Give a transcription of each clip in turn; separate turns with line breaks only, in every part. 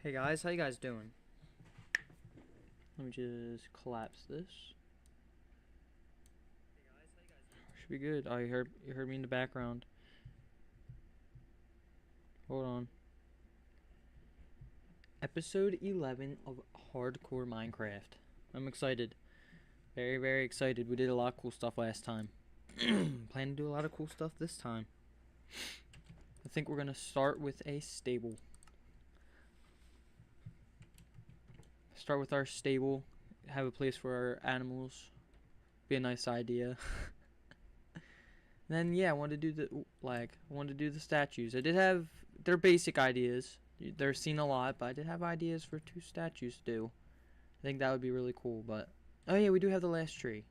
Hey guys, how you guys doing? Let me just collapse this. Should be good. Oh, you heard me in the background. Hold on. Episode 11 of Hardcore Minecraft. I'm excited. Very, very excited. We did a lot of cool stuff last time. Plan to do a lot of cool stuff this time. I think we're gonna start with a stable. Start with our stable. Have a place for our animals. Be a nice idea. Then yeah, I wanted to do I wanted to do the statues. I did have their basic ideas. They're seen a lot, but I did have ideas for 2 statues to do. I think that would be really cool, but oh yeah, we do have the last tree.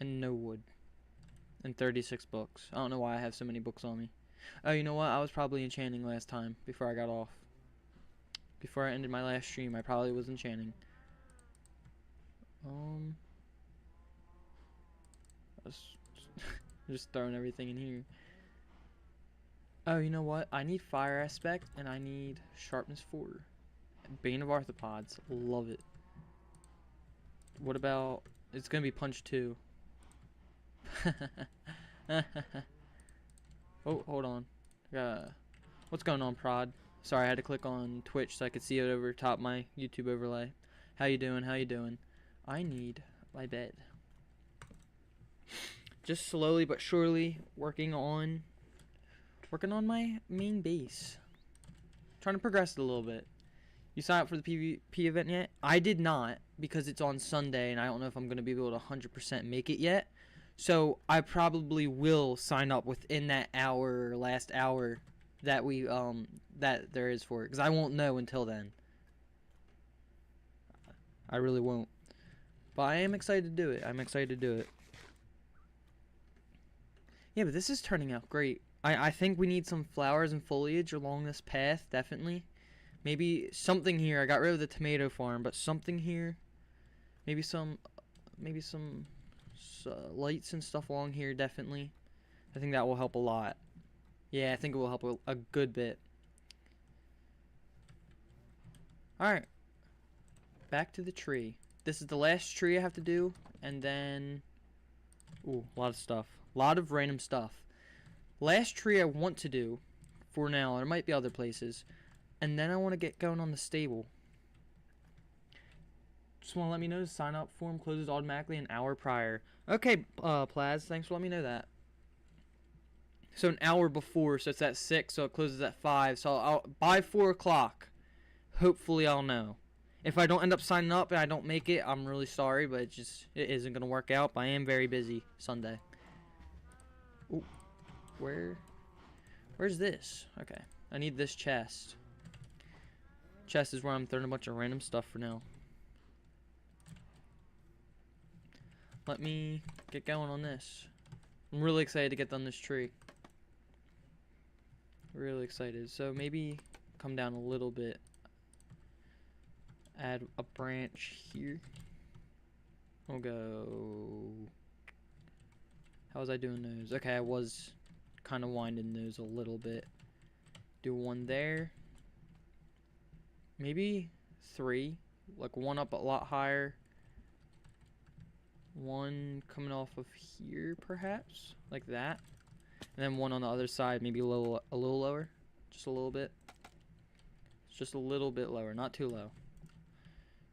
And no wood. And 36 books. I don't know why I have so many books on me. Oh, you know what? I was probably enchanting last time before I got off. Before I ended my last stream, I probably was enchanting. I was just throwing everything in here. Oh, you know what? I need fire aspect and I need sharpness 4. Bane of Arthropods. Love it. What about... It's gonna be punch 2. Oh, hold on. What's going on, Prod? Sorry, I had to click on Twitch so I could see it over top my YouTube overlay. How you doing? How you doing? I need my bed. Just slowly but surely working on my main base. Trying to progress it a little bit. You signed up for the PvP event yet? I did not, because it's on Sunday and I don't know if I'm going to be able to 100% make it yet. So I probably will sign up within that hour, last hour that that there is for it, because I won't know until then. I really won't. But I am excited to do it. I'm excited to do it. Yeah, but this is turning out great. I think we need some flowers and foliage along this path, definitely. Maybe something here. I got rid of the tomato farm, but something here. Maybe some lights and stuff along here, definitely. I think that will help a lot. Yeah, I think it will help a good bit. Alright. Back to the tree. This is the last tree I have to do, and then... Ooh, a lot of stuff. A lot of random stuff. Last tree I want to do, for now, there might be other places, and then I want to get going on the stable. Just want to let me know the sign up form closes automatically an hour prior. Okay, Plaz, thanks for letting me know that. So an hour before, so it's at 6, so it closes at 5. So by 4 o'clock, hopefully I'll know. If I don't end up signing up and I don't make it, I'm really sorry, but it isn't going to work out. But I am very busy Sunday. Ooh, where's this? Okay, I need this chest. Chest is where I'm throwing a bunch of random stuff for now. Let me get going on this. I'm really excited to get done this tree. Really excited. So maybe come down a little bit. Add a branch here. We'll go... How was I doing those? Okay, I was kind of winding those a little bit. Do one there. Maybe 3. Like one up a lot higher. One coming off of here, perhaps, like that, and then one on the other side, maybe a little lower, just a little bit. It's just a little bit lower, not too low.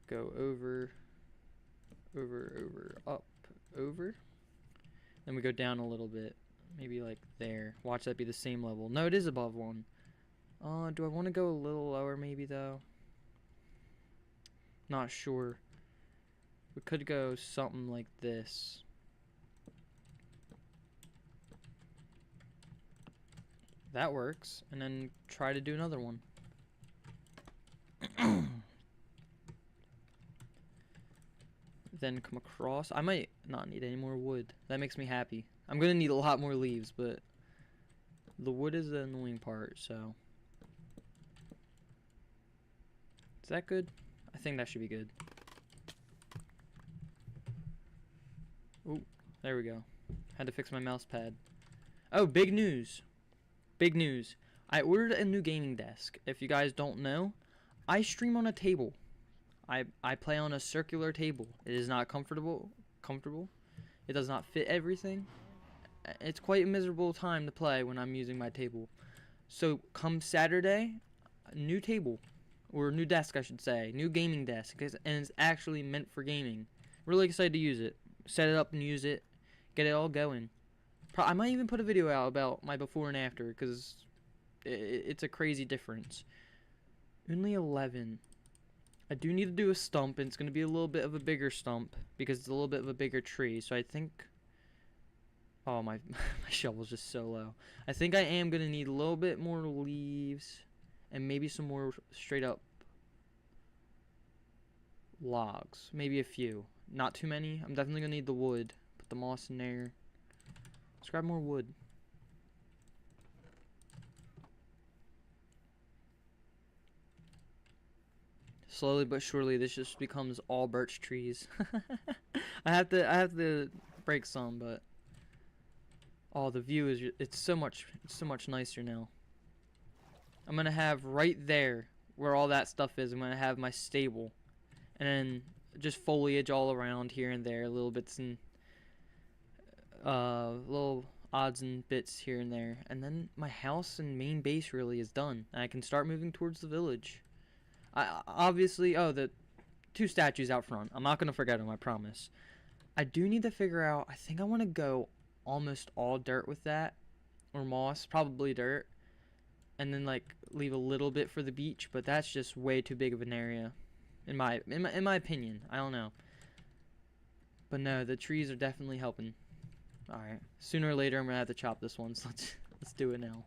Go over, up, over. Then we go down a little bit, maybe like there. Watch that be the same level. No, it is above 1. Do I want to go a little lower, maybe though? Not sure. We could go something like this. That works. And then try to do another one. Then come across. I might not need any more wood. That makes me happy. I'm going to need a lot more leaves, but the wood is the annoying part, so. Is that good? I think that should be good. Ooh, there we go. Had to fix my mouse pad. Oh, big news. Big news. I ordered a new gaming desk. If you guys don't know, I stream on a table. I play on a circular table. It is not comfortable. It does not fit everything. It's quite a miserable time to play when I'm using my table. So come Saturday, a new table, or new desk I should say, new gaming desk, and it's actually meant for gaming. Really excited to use it. Set it up and use it. Get it all going. I might even put a video out about my before and after, because it's a crazy difference. Only 11. I do need to do a stump, and it's going to be a little bit of a bigger stump, because it's a little bit of a bigger tree, so I think... Oh, my shovel's just so low. I think I am going to need a little bit more leaves, and maybe some more straight up logs. Maybe a few. Not too many. I'm definitely going to need the wood. Put the moss in there. Let's grab more wood. Slowly but surely, this just becomes all birch trees. I have to break some, but oh, the view is it's so much nicer now. I'm gonna have right there where all that stuff is. I'm gonna have my stable, and then just foliage all around here and there, little bits and little odds and bits here and there, and then my house and main base really is done. And I can start moving towards the village. I obviously, oh, the 2 statues out front. I'm not gonna forget them, I promise. I do need to figure out. I think I want to go almost all dirt with that, or moss, probably dirt, and then like leave a little bit for the beach. But that's just way too big of an area, in my opinion. I don't know. But no, the trees are definitely helping. All right, sooner or later I'm gonna have to chop this one. So let's do it now.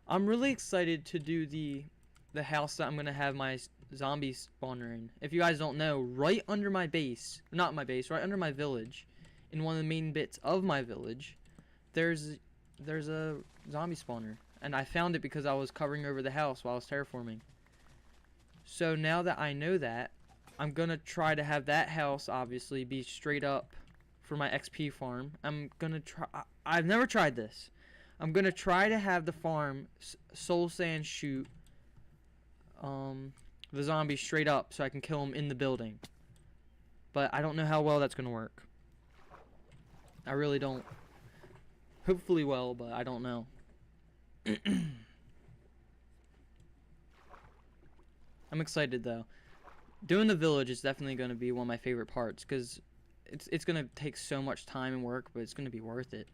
I'm really excited to do the house that I'm gonna have my zombie spawner in. If you guys don't know, right under my base, not my base, right under my village, in one of the main bits of my village, there's a zombie spawner, and I found it because I was covering over the house while I was terraforming. So now that I know that, I'm gonna try to have that house obviously be straight up for my XP farm. I'm gonna try. I've never tried this. I'm gonna try to have the farm soul sand shoot the zombie straight up so I can kill him in the building. But I don't know how well that's gonna work. I really don't. Hopefully well, but I don't know. I'm excited though. Doing the village is definitely gonna be one of my favorite parts, because it's gonna take so much time and work, but it's gonna be worth it.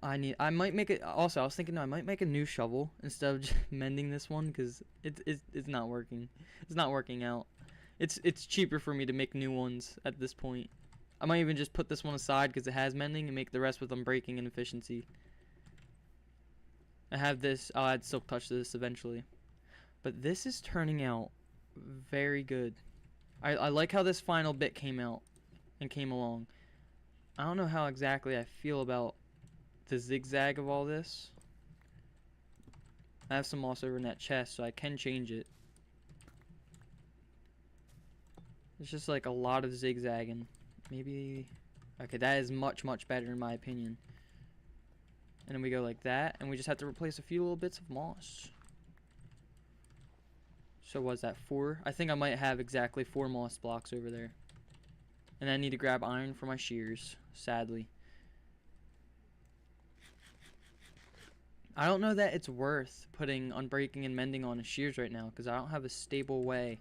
I might make it. Also, I was thinking, no, I might make a new shovel instead of just mending this one, because it's not working. It's not working out. It's cheaper for me to make new ones at this point. I might even just put this one aside because it has mending, and make the rest with unbreaking and efficiency. I have this. I'll add silk touch to this eventually. But this is turning out very good. I like how this final bit came out and came along. I don't know how exactly I feel about the zigzag of all this. I have some moss over in that chest, so I can change it. It's just like a lot of zigzagging. Maybe... Okay, that is much better in my opinion. And then we go like that, and we just have to replace a few little bits of moss. So was that 4? I think I might have exactly 4 moss blocks over there. And I need to grab iron for my shears, sadly. I don't know that it's worth putting unbreaking and mending on the shears right now, because I don't have a stable way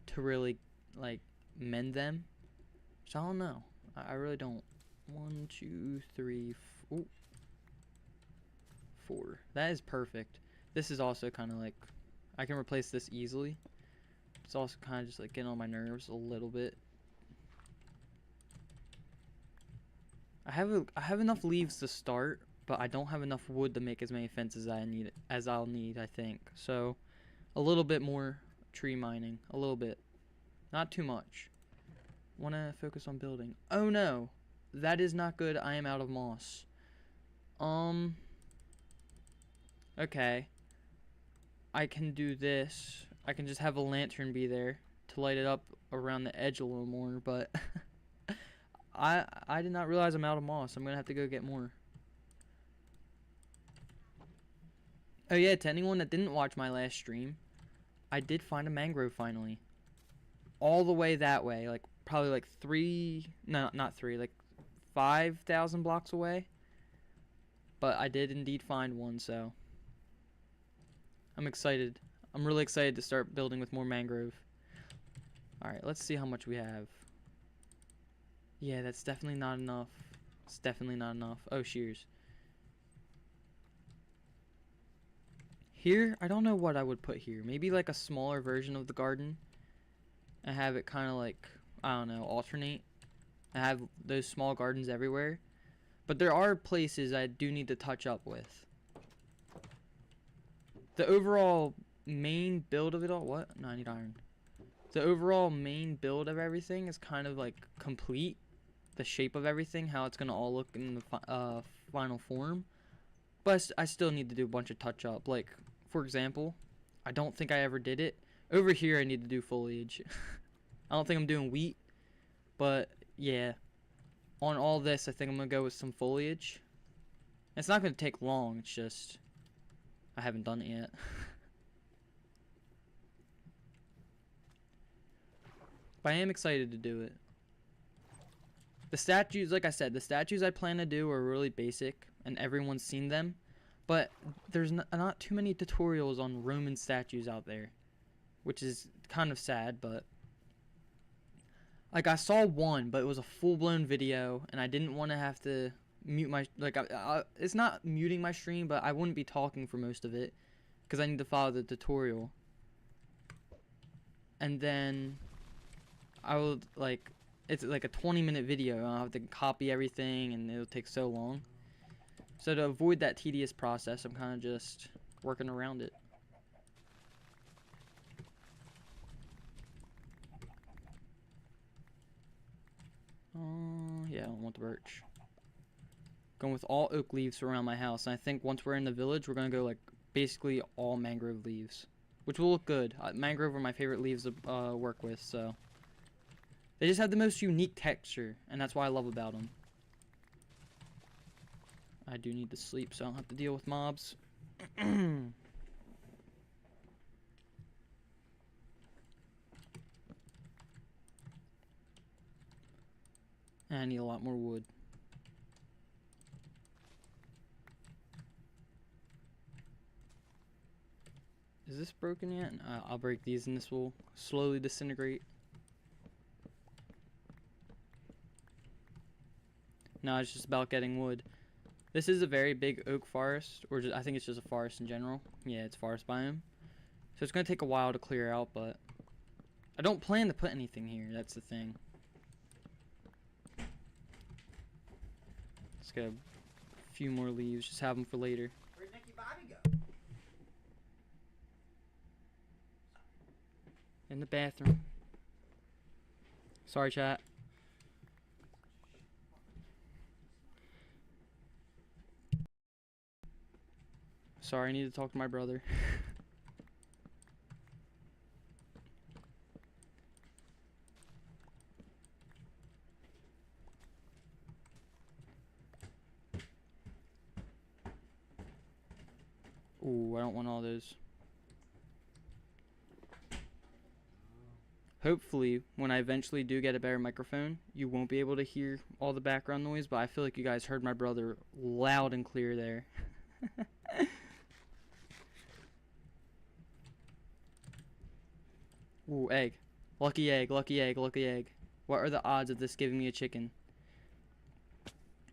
to really, like, mend them. So I don't know. I really don't. 1, 2, 3, 4. That is perfect. This is also kind of like... I can replace this easily. It's also kind of just like getting on my nerves a little bit. I have enough leaves to start, but I don't have enough wood to make as many fences as I'll need, I think. So a little bit more tree mining, a little bit. Not too much. Want to focus on building. Oh no. That is not good. I am out of moss. Okay. I can do this. I can just have a lantern be there to light it up around the edge a little more, but I did not realize I'm out of moss. I'm gonna have to go get more. Oh yeah, to anyone that didn't watch my last stream, I did find a mangrove finally. All the way that way, like probably like not three, like 5,000 blocks away. But I did indeed find one, so I'm excited. I'm really excited to start building with more mangrove. Alright, let's see how much we have. Yeah, that's definitely not enough. It's definitely not enough. Oh, shears. Here, I don't know what I would put here. Maybe like a smaller version of the garden. And have it kind of like, I don't know, alternate. I have those small gardens everywhere. But there are places I do need to touch up with. The overall main build of it all, what? No, I need iron. The overall main build of everything is kind of like complete. The shape of everything, how it's going to all look in the final form. But I still need to do a bunch of touch up. Like, for example, I don't think I ever did it. Over here, I need to do foliage. I don't think I'm doing wheat. But, yeah. On all this, I think I'm going to go with some foliage. It's not going to take long. It's just, I haven't done it yet. But I am excited to do it. The statues, like I said, the statues I plan to do are really basic, and everyone's seen them. But there's not too many tutorials on Roman statues out there, which is kind of sad, but... Like, I saw one, but it was a full-blown video, and I didn't want to have to mute my... Like, it's not muting my stream, but I wouldn't be talking for most of it, because I need to follow the tutorial. And then I would, like... It's like a 20-minute video. I'll have to copy everything, and it'll take so long. So to avoid that tedious process, I'm kind of just working around it. Yeah, I don't want the birch. Going with all oak leaves around my house. And I think once we're in the village, we're going to go like basically all mangrove leaves. Which will look good. Mangrove are my favorite leaves to work with, so... They just have the most unique texture, and that's what I love about them. I do need to sleep, so I don't have to deal with mobs. I need a lot more wood. Is this broken yet? I'll break these, and this will slowly disintegrate. No, it's just about getting wood. This is a very big oak forest, or I think it's just a forest in general. Yeah, it's forest biome. So it's going to take a while to clear out, but I don't plan to put anything here. That's the thing. Let's get a few more leaves. Just have them for later.
Where'd Nicky Bobby go?
In the bathroom. Sorry, chat. Sorry, I need to talk to my brother. Ooh, I don't want all those. Hopefully, when I eventually do get a better microphone, you won't be able to hear all the background noise, but I feel like you guys heard my brother loud and clear there. Ooh, egg. Lucky egg, lucky egg, lucky egg. What are the odds of this giving me a chicken?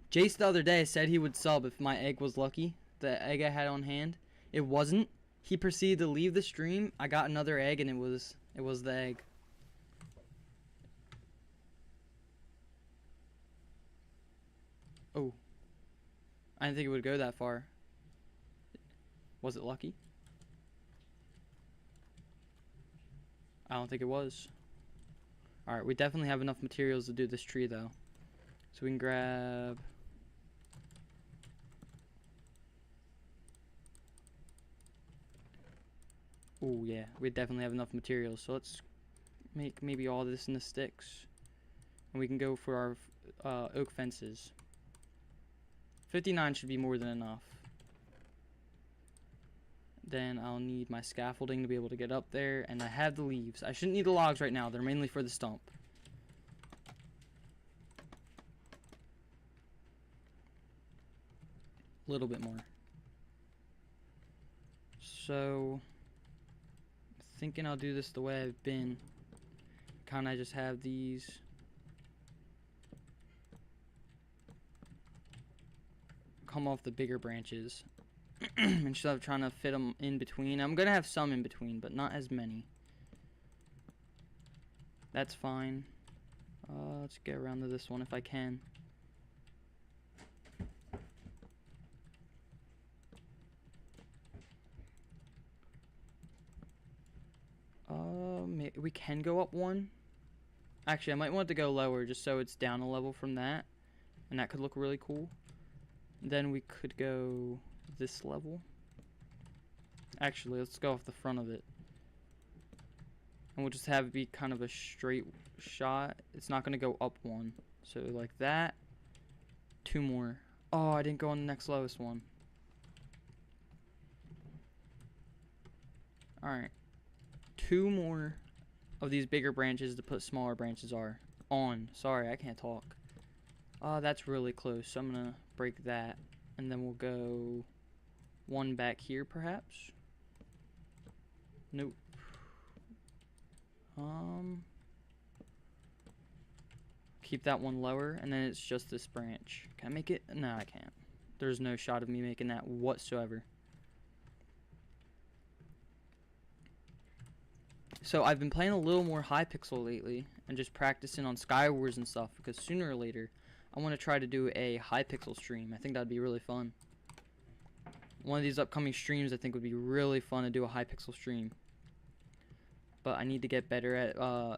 Jace the other day said he would sub if my egg was lucky. The egg I had on hand. It wasn't. He proceeded to leave the stream. I got another egg and it was the egg. Oh. I didn't think it would go that far. Was it lucky? I don't think it was. Alright, we definitely have enough materials to do this tree, though. So we can grab... Oh, yeah. We definitely have enough materials. So let's make maybe all this into sticks. And we can go for our oak fences. 59 should be more than enough. Then I'll need my scaffolding to be able to get up there, and I have the leaves. I shouldn't need the logs right now. They're mainly for the stump. A little bit more. So, thinking I'll do this the way I've been. Kind of just have these come off the bigger branches instead of trying to fit them in between. I'm gonna have some in between, but not as many. That's fine. Let's get around to this one if I can. We can go up one. Actually, I might want to go lower just so it's down a level from that, and that could look really cool. Then we could go this level. Actually, let's go off the front of it, and we'll just have it be kind of a straight shot. It's not going to go up one, so like that. 2 more. Oh, I didn't go on the next lowest one. Alright, 2 more of these bigger branches to put smaller branches on. Sorry, I can't talk. That's really close, so I'm gonna break that, and then we'll go 1 back here perhaps. Nope. Keep that one lower, and then it's just this branch. Can I make it? No, I can't. There's no shot of me making that whatsoever. So I've been playing a little more Hypixel lately and just practicing on Skywars and stuff, because sooner or later I want to try to do a Hypixel stream. I think that'd be really fun. One of these upcoming streams I think would be really fun to do a Hypixel stream. But I need to get better at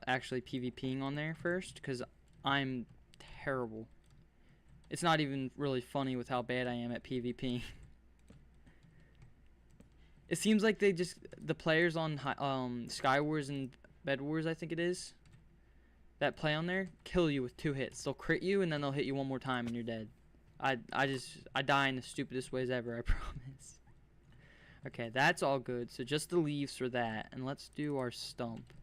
actually PvPing on there first, because I'm terrible. It's not even really funny with how bad I am at PvP. It seems like the players on Skywars and Bed Wars, I think it is, that play on there, kill you with 2 hits. They'll crit you, and then they'll hit you 1 more time, and you're dead. I die in the stupidest ways ever, I promise. Okay, that's all good. So just the leaves for that, and let's do our stump.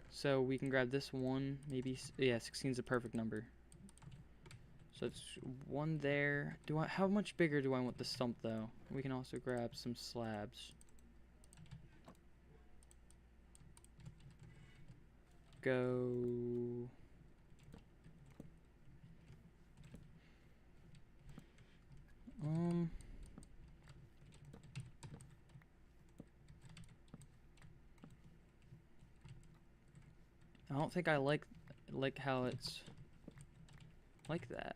So we can grab this one, maybe, yeah, 16 is a perfect number. So it's 1 there. How much bigger do I want the stump though? We can also grab some slabs. Go. I don't think I like how it's like that.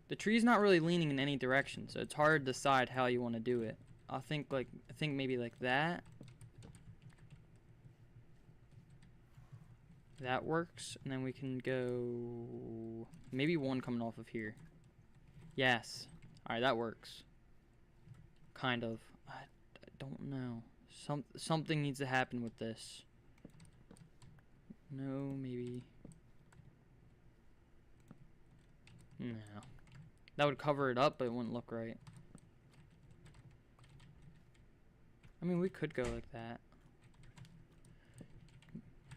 The tree's not really leaning in any direction, so it's hard to decide how you want to do it. I think maybe like that. That works, and then we can go maybe 1 coming off of here. Yes. All right, that works. Kind of. I don't know. Something needs to happen with this. No, maybe. No. That would cover it up, but it wouldn't look right. I mean, we could go like that.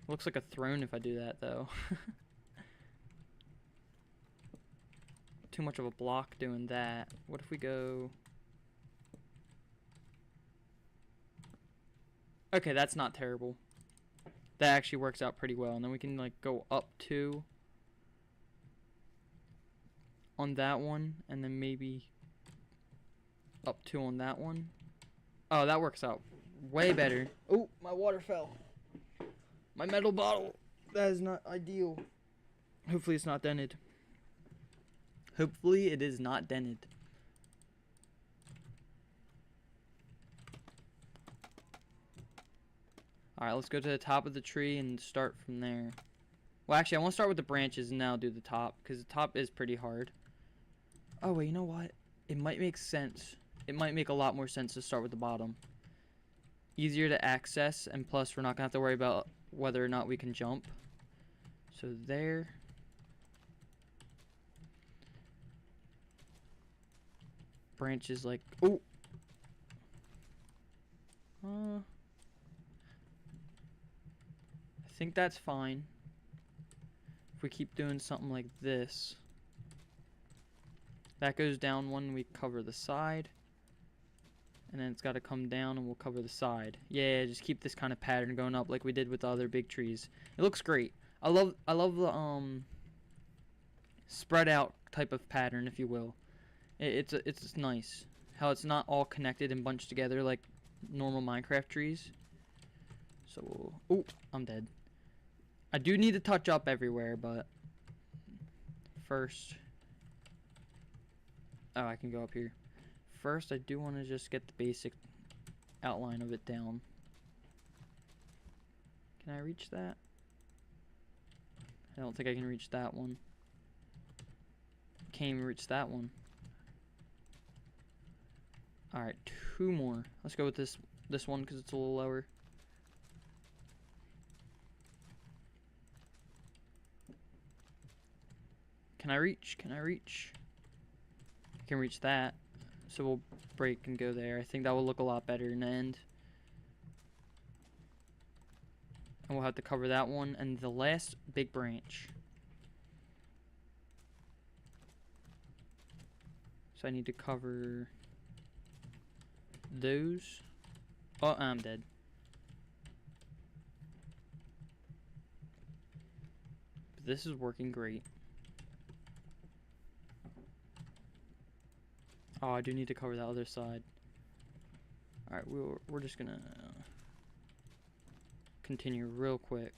Looks like a throne if I do that, though. Too much of a block doing that. What if we go... Okay, that's not terrible. That actually works out pretty well. And then we can, like, go up 2 on that one, and then maybe up 2 on that one. Oh, that works out way better. Oh, my water fell. My metal bottle. That is not ideal. Hopefully it's not dented. Hopefully it is not dented. Alright, let's go to the top of the tree and start from there. Well, actually, I want to start with the branches and then I'll do the top, because the top is pretty hard. Oh, wait, you know what? It might make sense. It might make a lot more sense to start with the bottom. Easier to access, and plus we're not going to have to worry about whether or not we can jump. So there. Branches like... Oh! think that's fine. If we keep doing something like this, that goes down one, we cover the side, and then it's got to come down and we'll cover the side. Yeah, just keep this kind of pattern going up like we did with the other big trees. It looks great. I love the spread out type of pattern, if you will. It's nice how it's not all connected and bunched together like normal Minecraft trees. So, oh, I'm dead. I do need to touch up everywhere, but first, oh, I can go up here. First, I do want to just get the basic outline of it down. Can I reach that? I don't think I can reach that one. Can't even reach that one. Alright, 2 more. Let's go with this one because it's a little lower. Can I reach? Can I reach? I can reach that. So we'll break and go there. I think that will look a lot better in the end. And we'll have to cover that one. And the last big branch. So I need to cover those. Oh, I'm dead. But this is working great. Oh, I do need to cover that other side. Alright, we're just gonna continue real quick.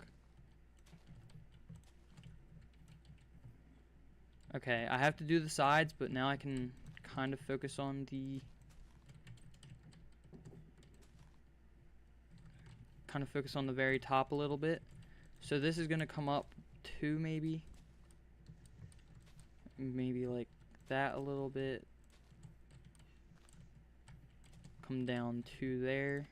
Okay, I have to do the sides, but now I can kind of focus on the very top a little bit. So this is gonna come up to maybe like that a little bit. Come down to there.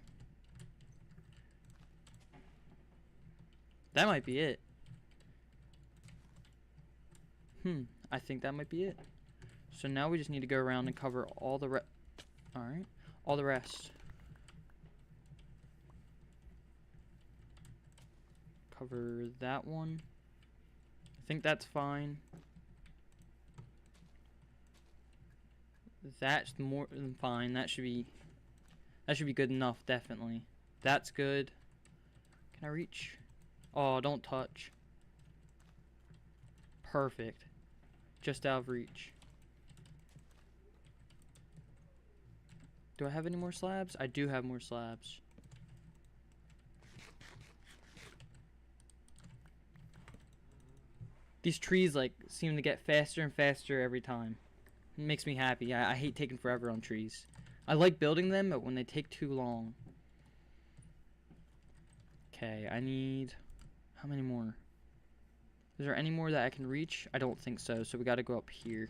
That might be it. I think that might be it. So now we just need to go around and cover all the all the rest. Cover that one. I think that's fine. That's more than fine. That should be good enough, definitely. That's good. Can I reach? Oh, don't touch. Perfect. Just out of reach. Do I have any more slabs? I do have more slabs. These trees, like, seem to get faster and faster every time. It makes me happy. I hate taking forever on trees. I like building them, but when they take too long. Okay, I need... How many more? Is there any more that I can reach? I don't think so, so we gotta go up here.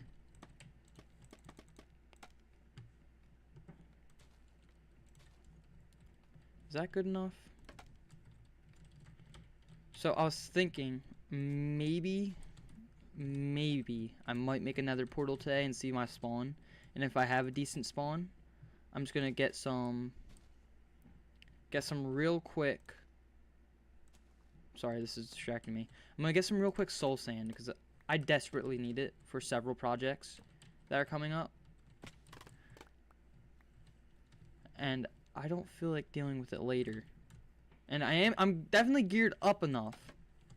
Is that good enough? So I was thinking, maybe I might make another portal today and see my spawn. And if I have a decent spawn, I'm just gonna get some real quick. Sorry, this is distracting me. I'm gonna get some real quick soul sand because I desperately need it for several projects that are coming up. And I don't feel like dealing with it later. And I'm definitely geared up enough.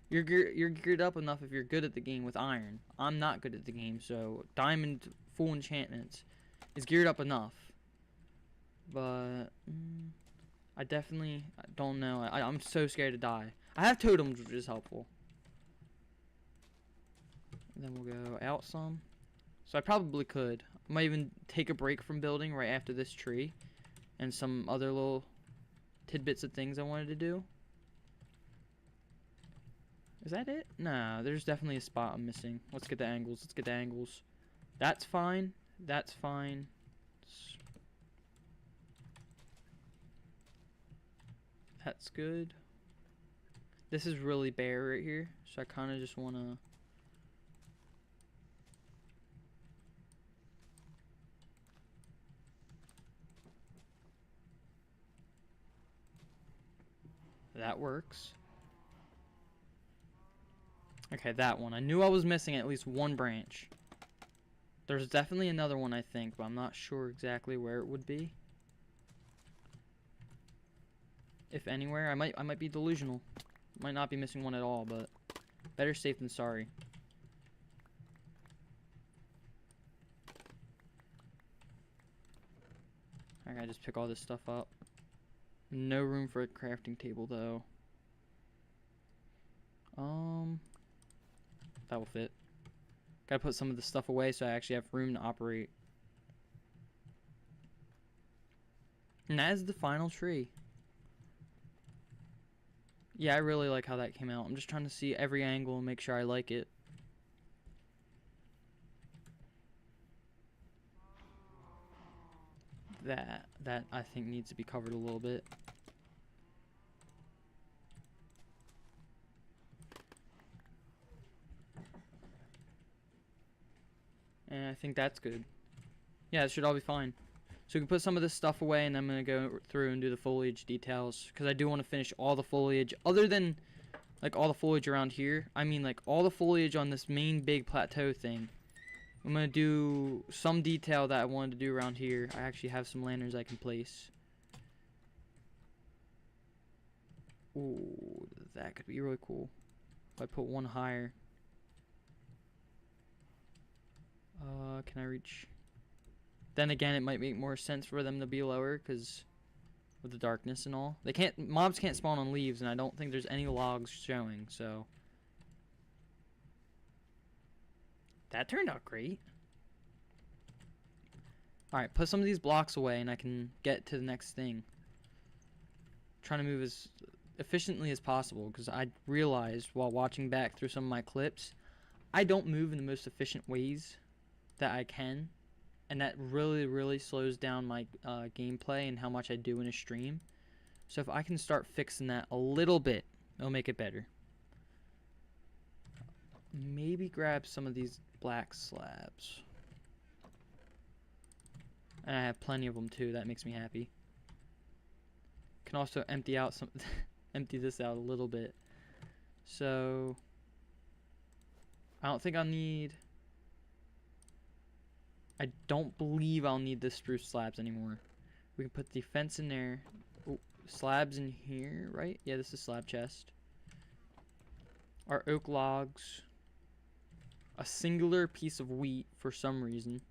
You're geared up enough if you're good at the game with iron. I'm not good at the game, so diamond full enchantments is geared up enough. But I definitely don't know. I'm so scared to die. I have totems, which is helpful. And then we'll go out some. So I probably could. I might even take a break from building right after this tree. And some other little tidbits of things I wanted to do. Is that it? No, there's definitely a spot I'm missing. Let's get the angles. Let's get the angles. That's fine. That's fine. That's good. This is really bare right here, so I kind of just want to... That works. Okay, that one. I knew I was missing at least one branch. There's definitely another one, I think, but I'm not sure exactly where it would be. If anywhere. I might be delusional. Might not be missing one at all, but better safe than sorry. I gotta just pick all this stuff up. No room for a crafting table, though. That will fit. Gotta put some of the stuff away so I actually have room to operate. And that is the final tree. Yeah, I really like how that came out. I'm just trying to see every angle and make sure I like it. That I think needs to be covered a little bit. And I think that's good. Yeah, it should all be fine. So we can put some of this stuff away, and I'm going to go through and do the foliage details. Because I do want to finish all the foliage, other than, like, all the foliage around here. I mean, like, all the foliage on this main big plateau thing. I'm going to do some detail that I wanted to do around here. I actually have some lanterns I can place. Ooh, that could be really cool. If I put one higher. Can I reach? Then again, it might make more sense for them to be lower, because with the darkness and all. Mobs can't spawn on leaves, and I don't think there's any logs showing, so. That turned out great. Alright, put some of these blocks away, and I can get to the next thing. Trying to move as efficiently as possible, because I realized while watching back through some of my clips, I don't move in the most efficient ways that I can, and that really slows down my gameplay and how much I do in a stream. So if I can start fixing that a little bit, it'll make it better. Maybe grab some of these black slabs, and I have plenty of them too. That makes me happy. Can also empty out some empty this out a little bit. So I don't think I'll need, I don't believe I'll need the spruce slabs anymore. We can put the fence in there. Oh, slabs in here, right? Yeah, this is slab chest. Our oak logs. A singular piece of wheat for some reason.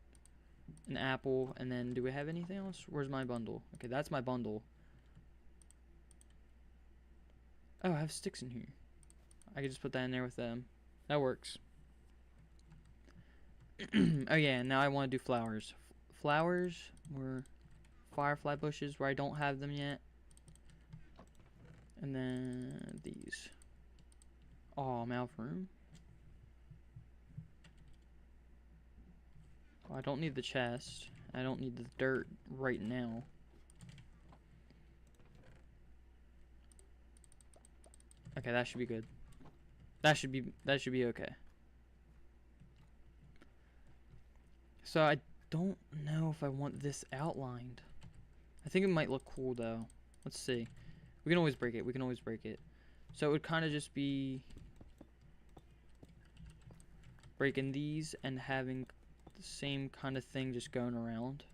An apple. And then, do we have anything else? Where's my bundle? Okay, that's my bundle. Oh, I have sticks in here. I could just put that in there with them. That works. Oh yeah, now I want to do flowers. Flowers were firefly bushes where I don't have them yet. And then these. Oh, I'm out of room. Oh, I don't need the chest. I don't need the dirt right now. Okay, that should be good. That should be okay. So I don't know if I want this outlined. I think it might look cool though. Let's see. We can always break it. We can always break it. So it would kind of just be breaking these and having the same kind of thing just going around.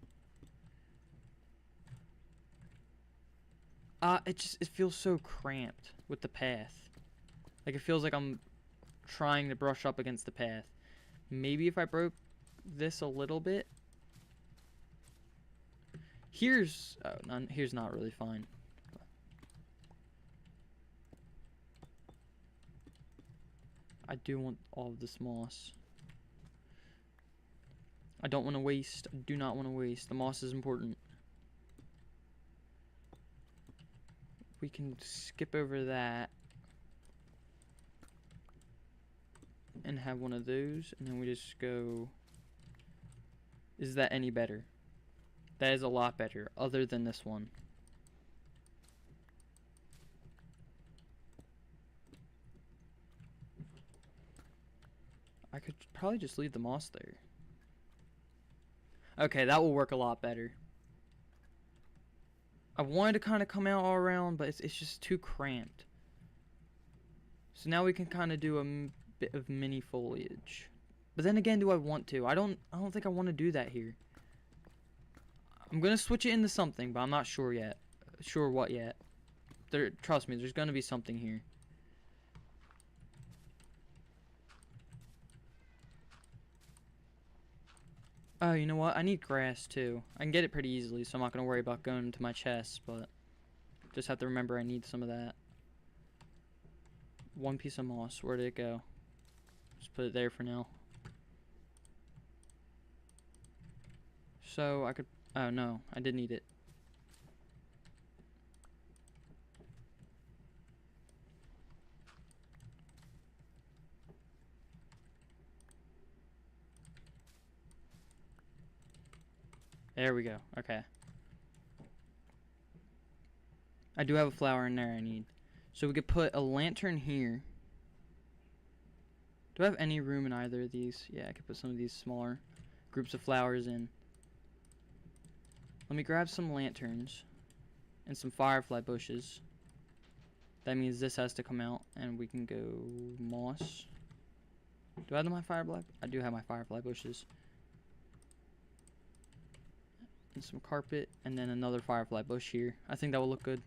It feels so cramped with the path. Like it feels like I'm trying to brush up against the path. Maybe if I broke this a little bit. Here's not really fine. I do want all of this moss. I don't want to waste. I do not want to waste. The moss is important. We can skip over that and have one of those, and then we just go. Is that any better? That is a lot better, other than this one. I could probably just leave the moss there. Okay, that will work a lot better. I wanted to kind of come out all around, but it's just too cramped. So now we can kind of do a bit of mini foliage. But then again, do I want to? I don't think I want to do that here. I'm gonna switch it into something, but I'm not sure yet. Sure what yet. Trust me, there's gonna be something here. Oh, you know what? I need grass too. I can get it pretty easily, so I'm not gonna worry about going to my chest, but just have to remember I need some of that. One piece of moss. Where did it go? Just put it there for now. So I could... Oh no, I did need it. There we go. Okay. I do have a flower in there I need. So we could put a lantern here. Do I have any room in either of these? Yeah, I could put some of these smaller groups of flowers in. Let me grab some lanterns and some firefly bushes. That means this has to come out, and we can go moss. Do I have my firefly? I do have my firefly bushes. And some carpet, and then another firefly bush here. I think that will look good.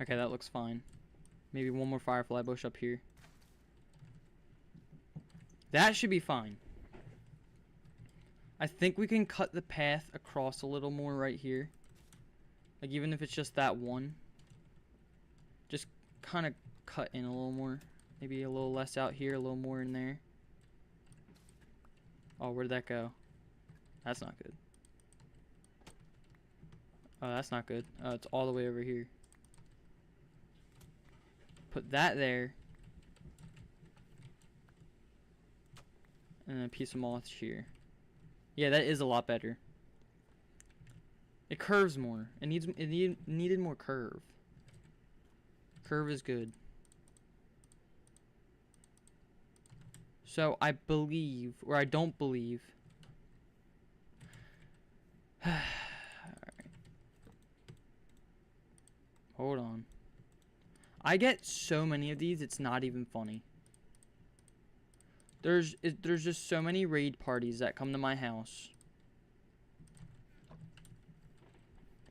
Okay, that looks fine. Maybe one more firefly bush up here. That should be fine. I think we can cut the path across a little more right here. Like, even if it's just that one. Just kind of cut in a little more. Maybe a little less out here, a little more in there. Oh, where did that go? That's not good. Oh, that's not good. Oh, it's all the way over here. Put that there. And a piece of moss here. Yeah, that is a lot better. It curves more. It needed more curve. Curve is good. So I believe, or I don't believe. Alright. Hold on. I get so many of these, it's not even funny. There's just so many raid parties that come to my house.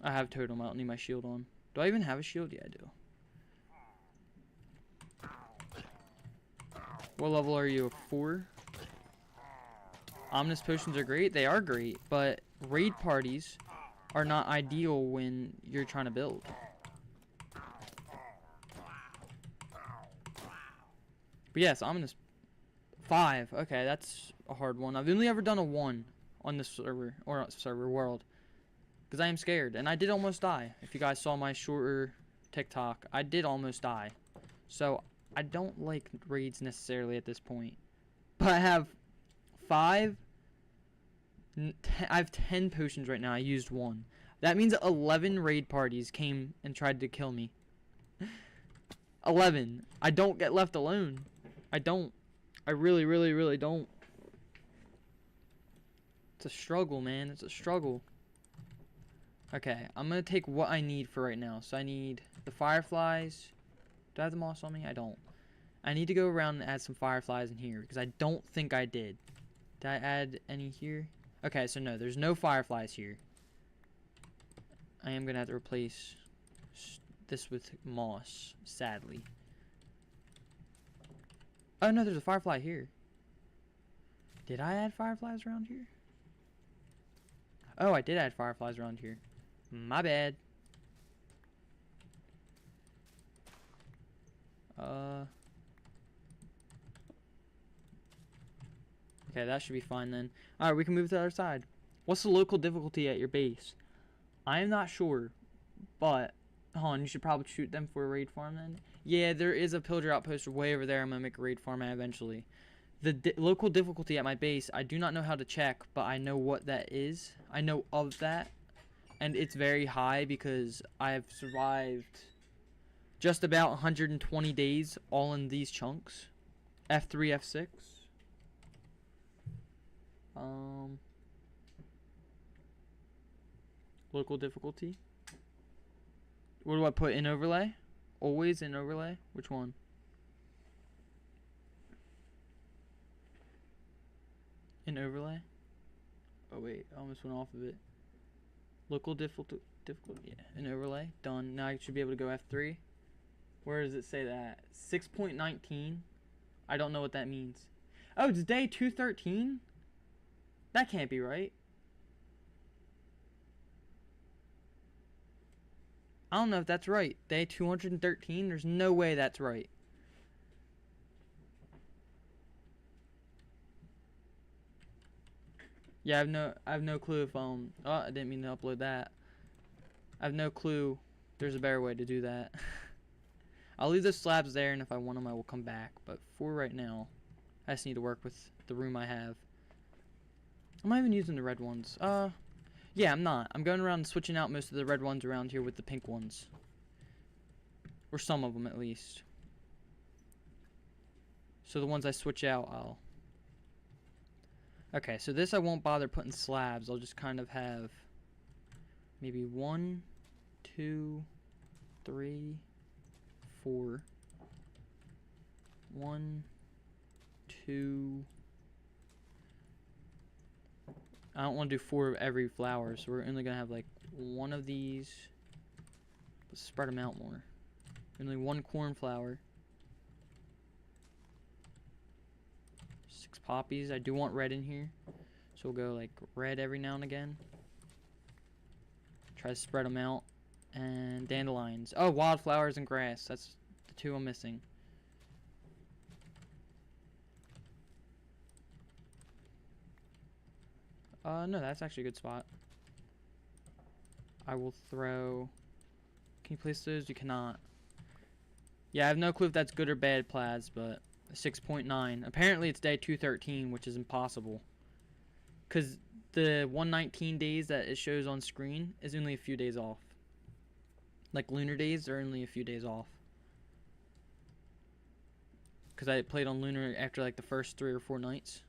I have totem. I don't need my shield on. Do I even have a shield? Yeah, I do. What level are you? 4? Ominous potions are great. They are great, but raid parties are not ideal when you're trying to build. But yes, ominous 5. Okay, that's a hard one. I've only ever done a 1 on this server, or not server, world. Because I am scared, and I did almost die. If you guys saw my shorter TikTok, I did almost die. So, I don't like raids necessarily at this point. But I have 5... I have 10 potions right now. I used 1. That means 11 raid parties came and tried to kill me. 11. I don't get left alone. I don't. I really, really, really don't. It's a struggle, man. It's a struggle. Okay, I'm going to take what I need for right now. So I need the fireflies. Do I have the moss on me? I don't. I need to go around and add some fireflies in here because I don't think I did. Did I add any here? Okay, so no, there's no fireflies here. I am going to have to replace this with moss, sadly. Oh no, there's a firefly here. Did I add fireflies around here? Oh, I did add fireflies around here. My bad. Okay, that should be fine then. Alright, we can move to the other side. What's the local difficulty at your base? I am not sure, but hold on, you should probably shoot them for a raid farm then. Yeah, there is a pillager outpost way over there. I'm gonna make a raid farm at eventually. The local difficulty at my base, I do not know how to check, but I know what that is. I know of that, and it's very high because I've survived just about 120 days all in these chunks. F3, F6. Local difficulty. What do I put in overlay? Always in overlay? Which one? In overlay? Oh wait, I almost went off of it. Local difficulty, yeah, in overlay. Done. Now I should be able to go F3. Where does it say that? 6.19? I don't know what that means. Oh, it's day 213? That can't be right. I don't know if that's right. Day 213? There's no way that's right. Yeah, I have no clue if oh, I didn't mean to upload that. I have no clue there's a better way to do that. I'll leave the slabs there, and if I want them I will come back, but for right now I just need to work with the room I have. I'm not even using the red ones. Yeah, I'm not. I'm going around and switching out most of the red ones around here with the pink ones. Or some of them, at least. So the ones I switch out, I'll... Okay, so this I won't bother putting slabs. I'll just kind of have... maybe 1, 2, 3, 4. 1, 2... I don't want to do 4 of every flower, so we're only going to have like 1 of these. Let's spread them out more. Only 1 cornflower. 6 poppies. I do want red in here, so we'll go like red every now and again. Try to spread them out. And dandelions. Oh, wildflowers and grass. That's the 2 I'm missing. No, that's actually a good spot. I will throw... Can you place those? You cannot. Yeah, I have no clue if that's good or bad, Plaz, but 6.9. Apparently it's day 213, which is impossible. Because the 119 days that it shows on screen is only a few days off. Like lunar days are only a few days off. Because I played on lunar after like the first 3 or 4 nights.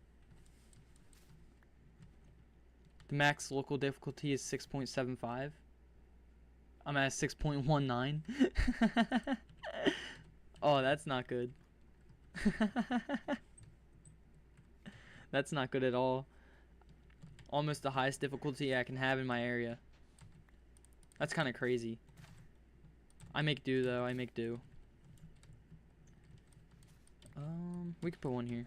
The max local difficulty is 6.75. I'm at 6.19. Oh, that's not good. That's not good at all. Almost the highest difficulty I can have in my area. That's kind of crazy. I make do though, I make do. We could put 1 here.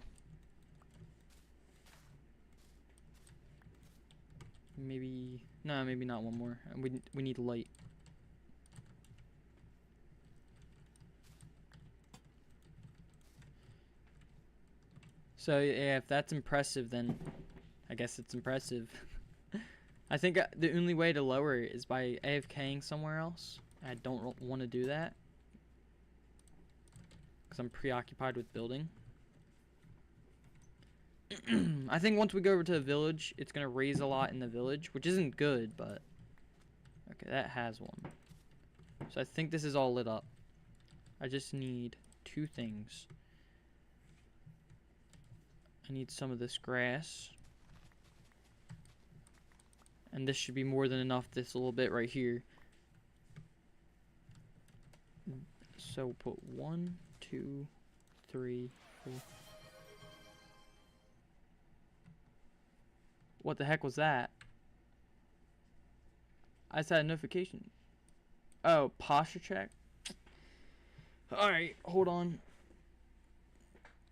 Maybe, no, maybe not 1 more. We need light. So yeah, if that's impressive, then I guess it's impressive. I think the only way to lower it is by AFKing somewhere else. I don't want to do that because I'm preoccupied with building. I think once we go over to the village, it's going to raise a lot in the village, which isn't good, but... Okay, that has 1. So I think this is all lit up. I just need 2 things. I need some of this grass. And this should be more than enough, this little bit right here. So we'll put 1, 2, 3, 4... What the heck was that? I just had a notification. Oh, posture check? Alright, hold on.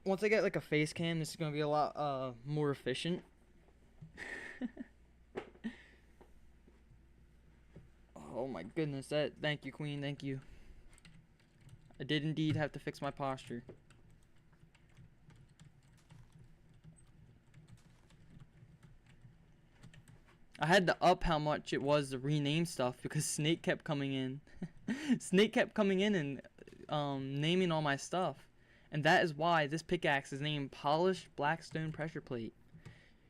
Once I get like a face cam, this is going to be a lot more efficient. Oh my goodness, thank you, Queen, thank you. I did indeed have to fix my posture. I had to up how much it was to rename stuff because Snake kept coming in. Snake kept coming in and naming all my stuff. And that is why this pickaxe is named Polished Blackstone Pressure Plate.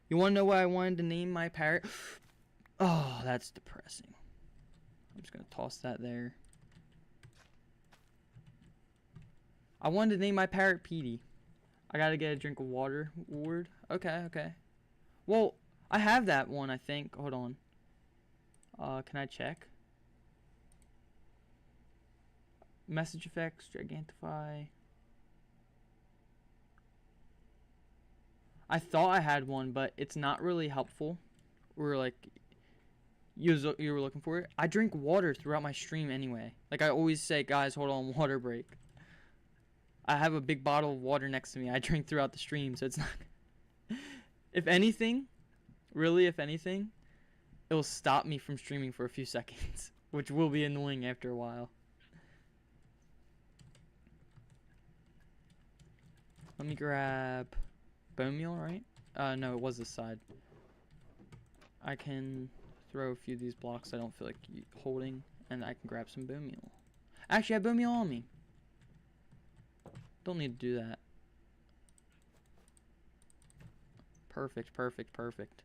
You want to know why I wanted to name my parrot? Oh, that's depressing. I'm just going to toss that there. I wanted to name my parrot Petey. I got to get a drink of water. Ward. Okay, okay. Well... I have that one, I think. Hold on. Can I check? Message effects, Gigantify. I thought I had one, but it's not really helpful. Or like, you were looking for it. I drink water throughout my stream anyway. Like I always say, guys, hold on, water break. I have a big bottle of water next to me. I drink throughout the stream, so it's not. If anything, really, if anything, it will stop me from streaming for a few seconds, which will be annoying after a while. Let me grab bone meal, right? No, it was this side. I can throw a few of these blocks I don't feel like holding, and I can grab some bone meal. Actually, I have bone meal on me. Don't need to do that. Perfect, perfect, perfect.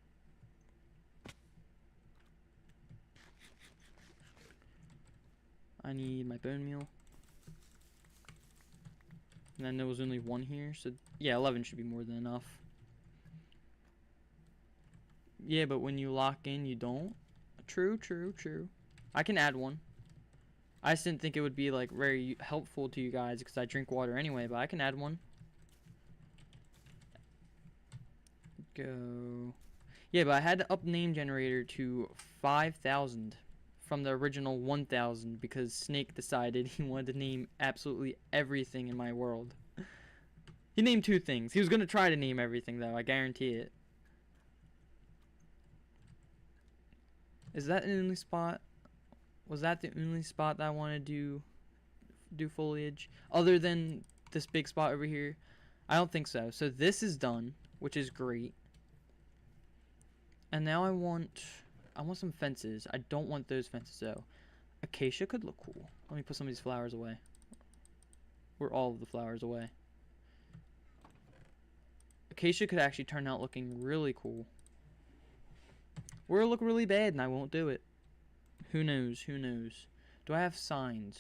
I need my bone meal. And then there was only one here, so yeah, 11 should be more than enough. Yeah, but when you lock in, you don't. True, true, true. I can add one. I just didn't think it would be like very helpful to you guys because I drink water anyway, but I can add one. Go. Yeah, but I had to up name generator to 5,000 from the original 1,000 because Snake decided he wanted to name absolutely everything in my world. He named 2 things. He was going to try to name everything though, I guarantee it. Is that an only spot? Was that the only spot that I wanted to do foliage? Other than this big spot over here? I don't think so. So this is done, which is great. And now I want some fences. I don't want those fences though. Acacia could look cool. Let me put some of these flowers away. Or all of the flowers away. Acacia could actually turn out looking really cool. Or it'll look really bad and I won't do it. Who knows? Who knows? Do I have signs?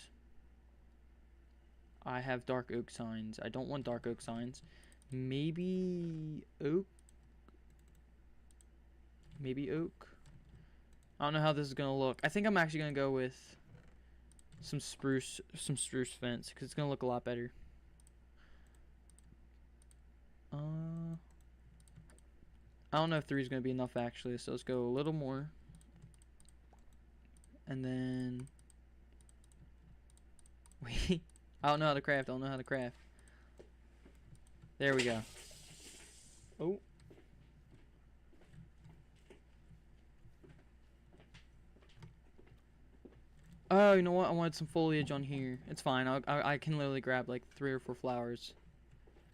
I have dark oak signs. I don't want dark oak signs. Maybe oak? Maybe oak? I don't know how this is gonna look. I think I'm actually gonna go with some spruce fence because it's gonna look a lot better. I don't know if 3 is gonna be enough actually, so let's go a little more. And then wait, I don't know how to craft. There we go. Oh. Oh, you know what? I wanted some foliage on here. It's fine. I can literally grab like 3 or 4 flowers.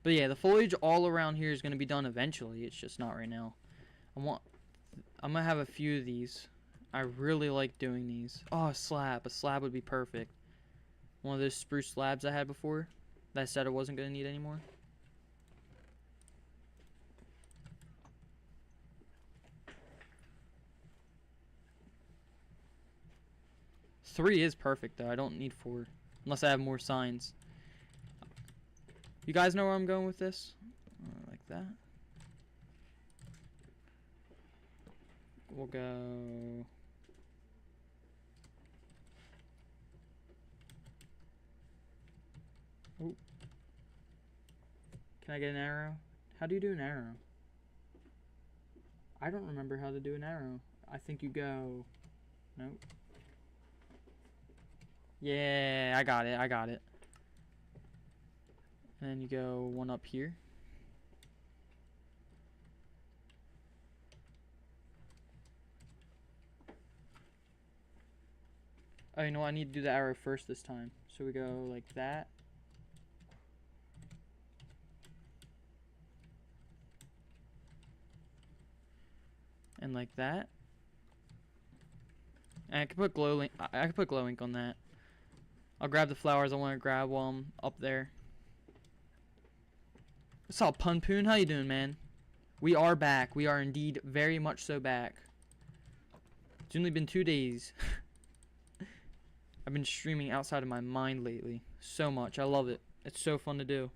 But yeah, the foliage all around here is going to be done eventually. It's just not right now. I'm going to have a few of these. I really like doing these. Oh, a slab. A slab would be perfect. One of those spruce slabs I had before that I said I wasn't going to need anymore. Three is perfect though. I don't need 4 unless I have more signs. You guys know where I'm going with this? Like that. We'll go. Oh. Can I get an arrow? How do you do an arrow? I don't remember how to do an arrow. I think you go. Nope. Yeah, I got it. And then you go one up here. Oh, you know what? I need to do the arrow first this time. So we go like that. And like that. And I can put glow ink. I can put glow ink on that. I'll grab the flowers I want to grab while I'm up there. What's up, Punpoon? How you doing, man? We are back. We are indeed very much so back. It's only been 2 days. I've been streaming outside of my mind lately. So much. I love it. It's so fun to do.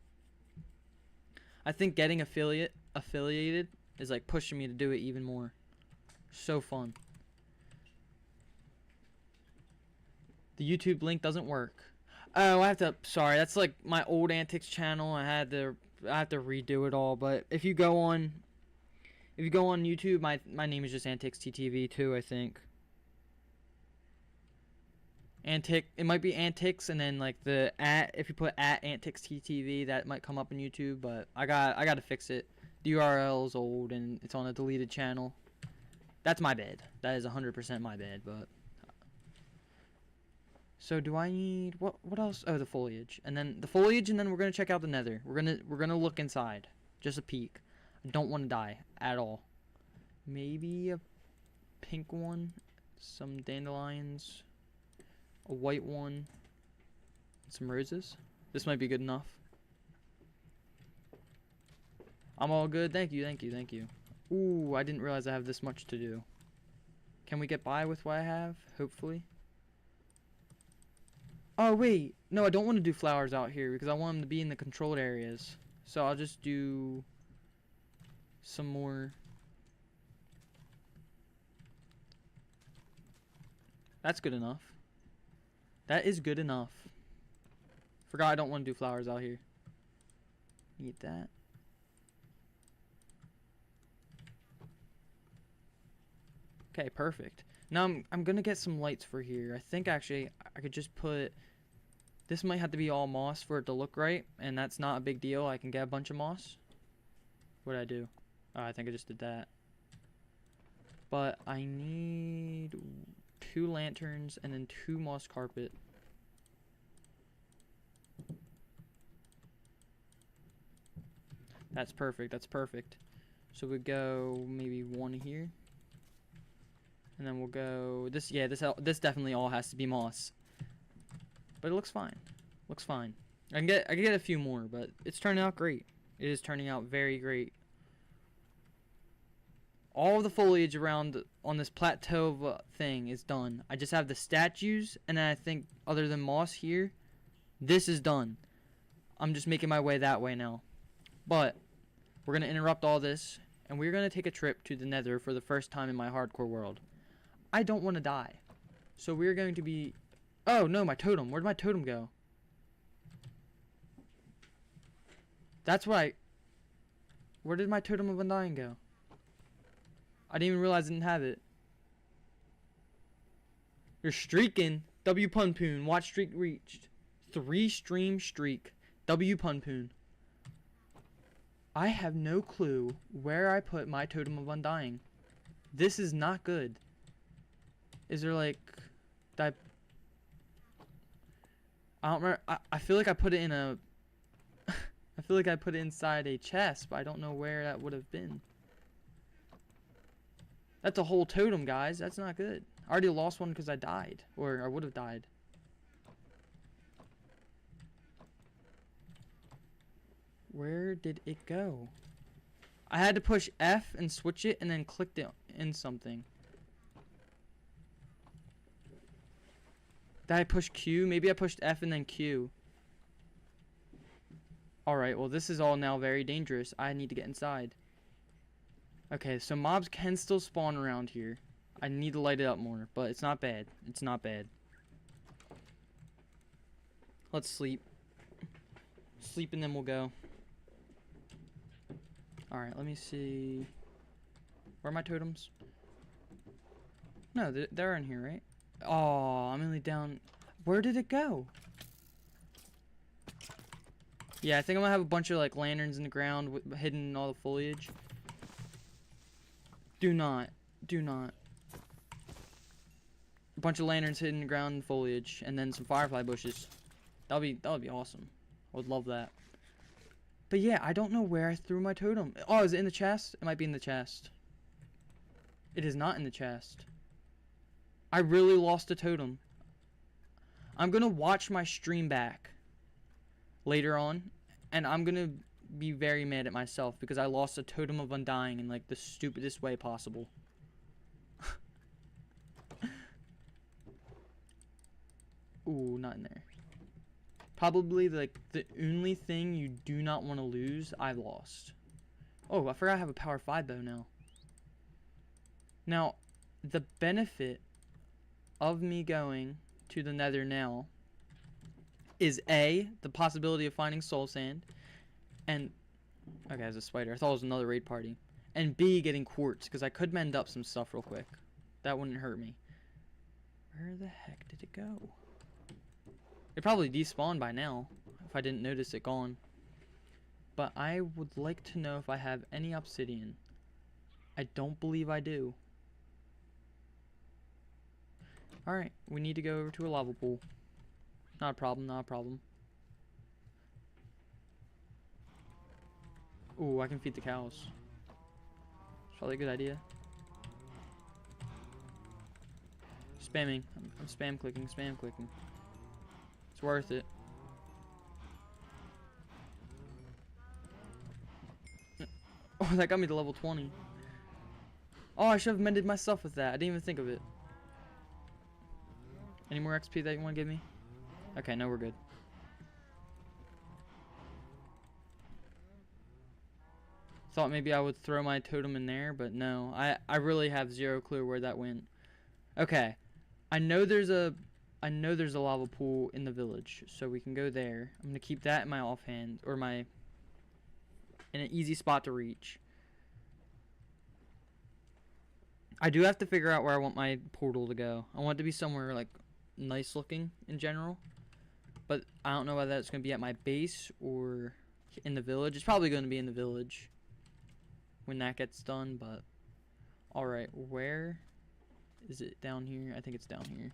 I think getting affiliated is like pushing me to do it even more. So fun. The YouTube link doesn't work. Oh, I have to. Sorry, that's like my old antics channel. I have to redo it all. But if you go on YouTube, my name is just Antics TTV too. I think. It might be Antics, and then like the at. If you put at Antics TTV, that might come up on YouTube. But I got to fix it. The URL is old and it's on a deleted channel. That's my bad. That is 100% my bad. But so do I need what else? Oh, the foliage. And then the foliage, and then we're going to check out the nether. We're going to look inside. Just a peek. I don't want to die at all. Maybe a pink one, some dandelions, a white one, some roses. This might be good enough. I'm all good. Thank you, thank you, thank you. Ooh, I didn't realize I have this much to do. Can we get by with what I have? Hopefully. Oh, wait. No, I don't want to do flowers out here because I want them to be in the controlled areas. So I'll just do some more. That's good enough. That is good enough. Forgot I don't want to do flowers out here. Need that. Okay, perfect. Now I'm gonna get some lights for here. I think actually I could just put. This might have to be all moss for it to look right, and that's not a big deal. I can get a bunch of moss. What did I do? Oh, I think I just did that. But I need 2 lanterns and then 2 moss carpet. That's perfect. That's perfect. So we go maybe 1 here. And then we'll go this. Yeah, this definitely all has to be moss. But it looks fine. Looks fine. I can get a few more, but it's turning out great. It is turning out very great. All of the foliage around on this plateau thing is done. I just have the statues, and then I think other than moss here, this is done. I'm just making my way that way now. But we're gonna interrupt all this, and we're gonna take a trip to the Nether for the first time in my hardcore world. I don't want to die. So we're going to be... Oh, no, my totem. Where'd my totem go? That's what I... Where did my totem of undying go? I didn't even realize I didn't have it. You're streaking. W Punpoon. Watch streak reached. 3 stream streak. W Punpoon. I have no clue where I put my totem of undying. This is not good. Is there like... I don't remember. I feel like I put it in a... I feel like I put it inside a chest, but I don't know where that would have been. That's a whole totem, guys. That's not good. I already lost one because I died. Or I would have died. Where did it go? I had to push F and switch it and then clicked it in something. Did I push Q? Maybe I pushed F and then Q. Alright, well this is all now very dangerous. I need to get inside. Okay, so mobs can still spawn around here. I need to light it up more, but it's not bad. It's not bad. Let's sleep. Sleep and then we'll go. Alright, let me see. Where are my totems? No, they're in here, right? Oh, I'm only down. Where did it go? Yeah, I think I'm gonna have a bunch of like lanterns in the ground hidden in all the foliage. Do not. A bunch of lanterns hidden in the ground and foliage, and then some firefly bushes. That would be awesome. I would love that. But yeah, I don't know where I threw my totem. Oh, is it in the chest? It might be in the chest. It is not in the chest. I really lost a totem. I'm gonna watch my stream back later on, and I'm gonna be very mad at myself because I lost a totem of undying in like the stupidest way possible. Ooh, not in there. Probably like the only thing you do not want to lose, I lost. Oh, I forgot I have a power 5 bow now. Now, the benefit of me going to the nether now is A, the possibility of finding soul sand, and okay, there's a spider. I thought it was another raid party. And B, getting quartz, because I could mend up some stuff real quick. That wouldn't hurt me. Where the heck did it go? It probably despawned by now, if I didn't notice it gone. But I would like to know if I have any obsidian. I don't believe I do. Alright, we need to go over to a lava pool. Not a problem, not a problem. Ooh, I can feed the cows. It's probably a good idea. Spamming. I'm spam clicking, spam clicking. It's worth it. Oh, that got me to level 20. Oh, I should have mended my stuff with that. I didn't even think of it. Any more XP that you want to give me? Okay, no, we're good. Thought maybe I would throw my totem in there, but no. I really have zero clue where that went. Okay. I know there's a lava pool in the village, so we can go there. I'm gonna keep that in my offhand, or in an easy spot to reach. I do have to figure out where I want my portal to go. I want it to be somewhere like nice looking in general, but I don't know whether it's gonna be at my base or in the village. It's probably gonna be in the village when that gets done, but alright, where is it? Down here? I think it's down here.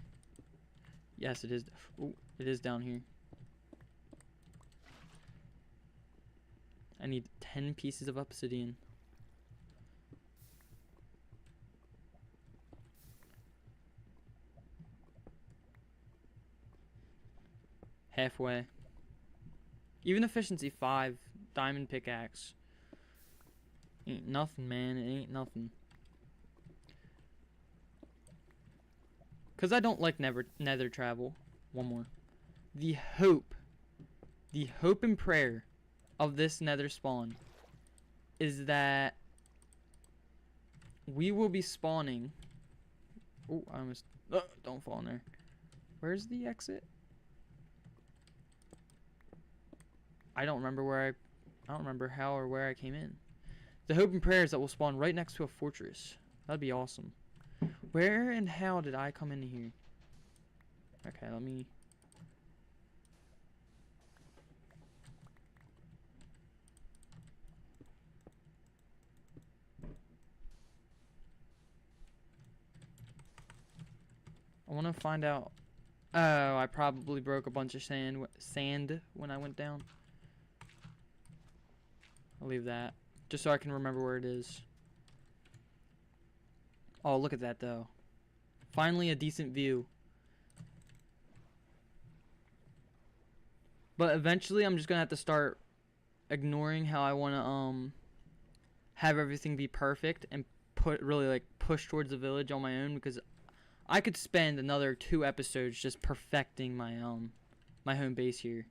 Yes, it is. Ooh, it is down here. I need 10 pieces of obsidian. Halfway. Even efficiency 5 diamond pickaxe. Ain't nothing, man. It ain't nothing. Because I don't like nether travel. One more. The hope and prayer of this nether spawn is that we will be spawning. Oh, I almost. Don't fall in there. Where's the exit? I don't remember I don't remember how or where I came in. The hope and prayer is that we'll spawn right next to a fortress. That'd be awesome. Where and how did I come into here? Okay, let me... I want to find out... Oh, I probably broke a bunch of sand when I went down. I'll leave that. Just so I can remember where it is. Oh, look at that, though. Finally a decent view. But eventually I'm just going to have to start ignoring how I want to have everything be perfect and push towards the village on my own, because I could spend another 2 episodes just perfecting my my home base here.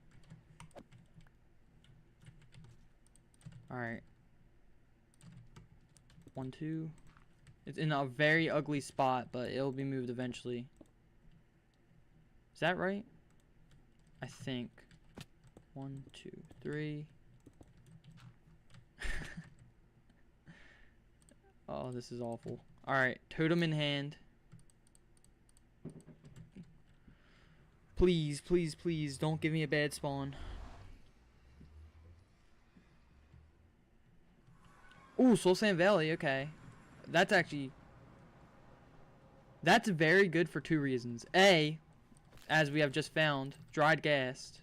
Alright. 1, 2. It's in a very ugly spot, but it'll be moved eventually. Is that right? I think. 1, 2, 3. Oh, this is awful. Alright, totem in hand. Please, please, please, don't give me a bad spawn. Ooh, Soul Sand Valley, okay. That's very good for 2 reasons. A, as we have just found, dried gas.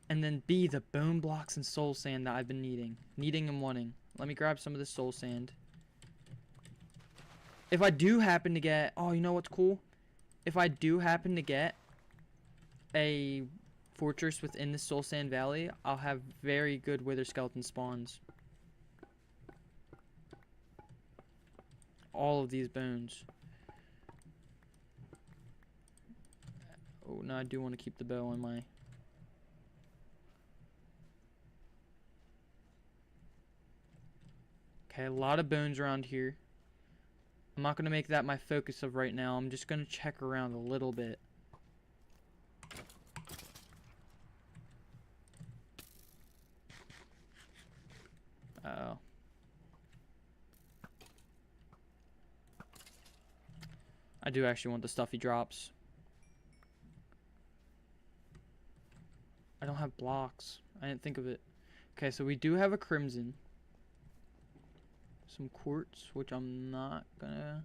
And then B, the bone blocks and soul sand that I've been needing and wanting. Let me grab some of this soul sand. If I do happen to get, oh, you know what's cool? If I do happen to get a fortress within the Soul Sand Valley, I'll have very good wither skeleton spawns. All of these bones. Oh, no, I do want to keep the bow on my... Okay, a lot of bones around here. I'm not going to make that my focus of right now. I'm just going to check around a little bit. Uh-oh. I do actually want the stuff he drops. I don't have blocks. I didn't think of it. Okay, so we do have a crimson. Some quartz, which I'm not gonna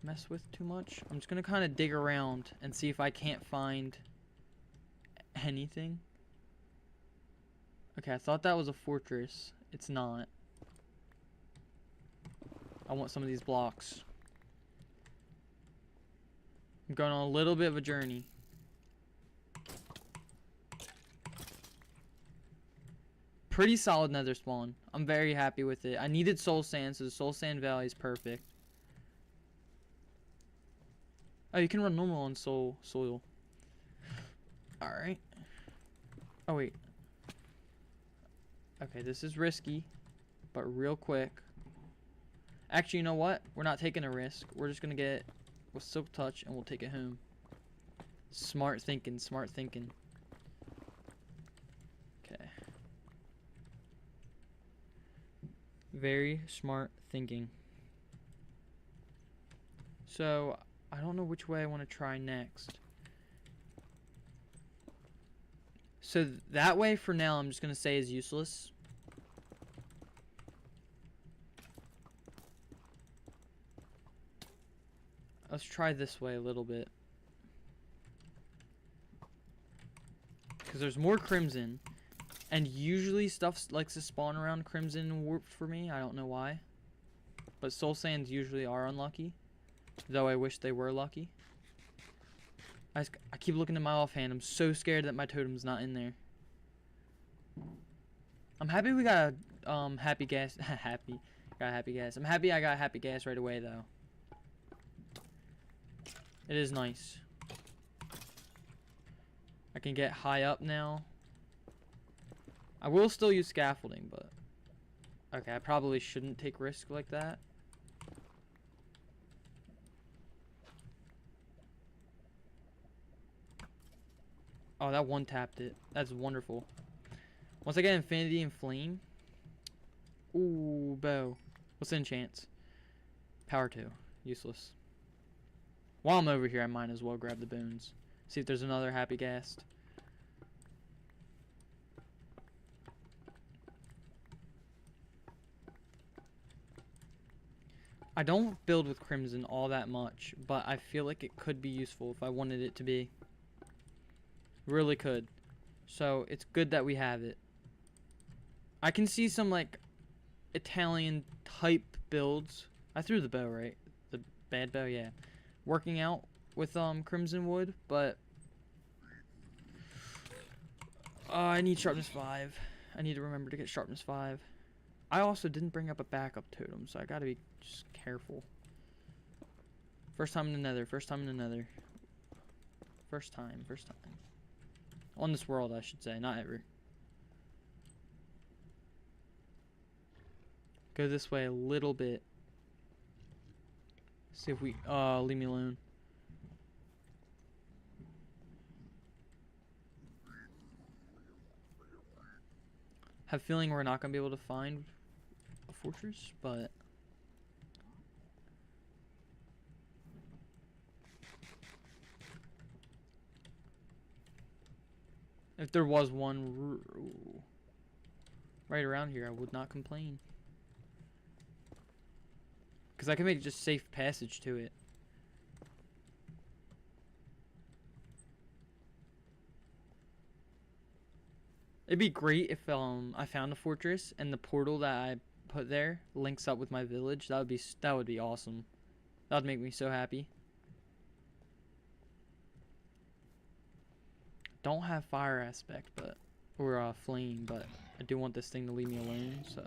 mess with too much. I'm just gonna kind of dig around and see if I can't find anything. Okay, I thought that was a fortress. It's not. I want some of these blocks. I'm going on a little bit of a journey. Pretty solid nether spawn. I'm very happy with it. I needed soul sand, so the soul sand valley is perfect. Oh, you can run normal on soil. Alright. Oh, wait. Okay, this is risky, but real quick. Actually, you know what? We're not taking a risk. We're just gonna get with silk touch and we'll take it home. Smart thinking, smart thinking. Okay. Very smart thinking. So, I don't know which way I want to try next. So, that way for now I'm just going to say is useless. Let's try this way a little bit. Because there's more crimson. And usually stuff likes to spawn around crimson warped for me. I don't know why. But soul sands usually are unlucky. Though I wish they were lucky. I keep looking at my offhand. I'm so scared that my totem's not in there. I'm happy we got a happy gas. Got happy gas. I'm happy I got happy gas right away though. It is nice. I can get high up now. I will still use scaffolding, but okay, I probably shouldn't take risk like that. Oh, that one tapped it. That's wonderful. Once I get Infinity and Flame. Ooh, bow. What's the enchants? Power 2. Useless. While I'm over here, I might as well grab the bones. See if there's another happy ghast. I don't build with Crimson all that much, but I feel like it could be useful if I wanted it to be. Really could. So, it's good that we have it. I can see some, like, Italian type builds. I threw the bow, right? The bad bow, yeah. Working out with, Crimson Wood, but... I need Sharpness 5. I need to remember to get Sharpness 5. I also didn't bring up a backup totem, so I gotta be just careful. First time in the nether, first time in the nether. First time. On this world, I should say, not ever. Go this way a little bit. See if we... leave me alone. Have a feeling we're not going to be able to find a fortress, but... if there was one right around here, I would not complain. Because I can make just safe passage to it. It'd be great if I found a fortress and the portal that I put there links up with my village. That would be awesome. That would make me so happy. Don't have fire aspect, or flame, but I do want this thing to leave me alone, so.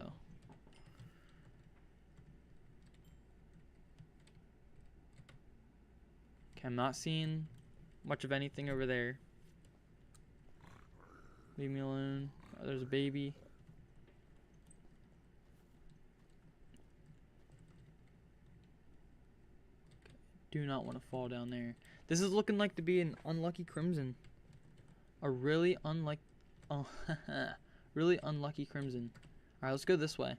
Okay, I'm not seeing much of anything over there. Leave me alone. Oh, there's a baby. Do not want to fall down there. This is looking like to be an unlucky crimson. A really really unlucky crimson. Alright, let's go this way.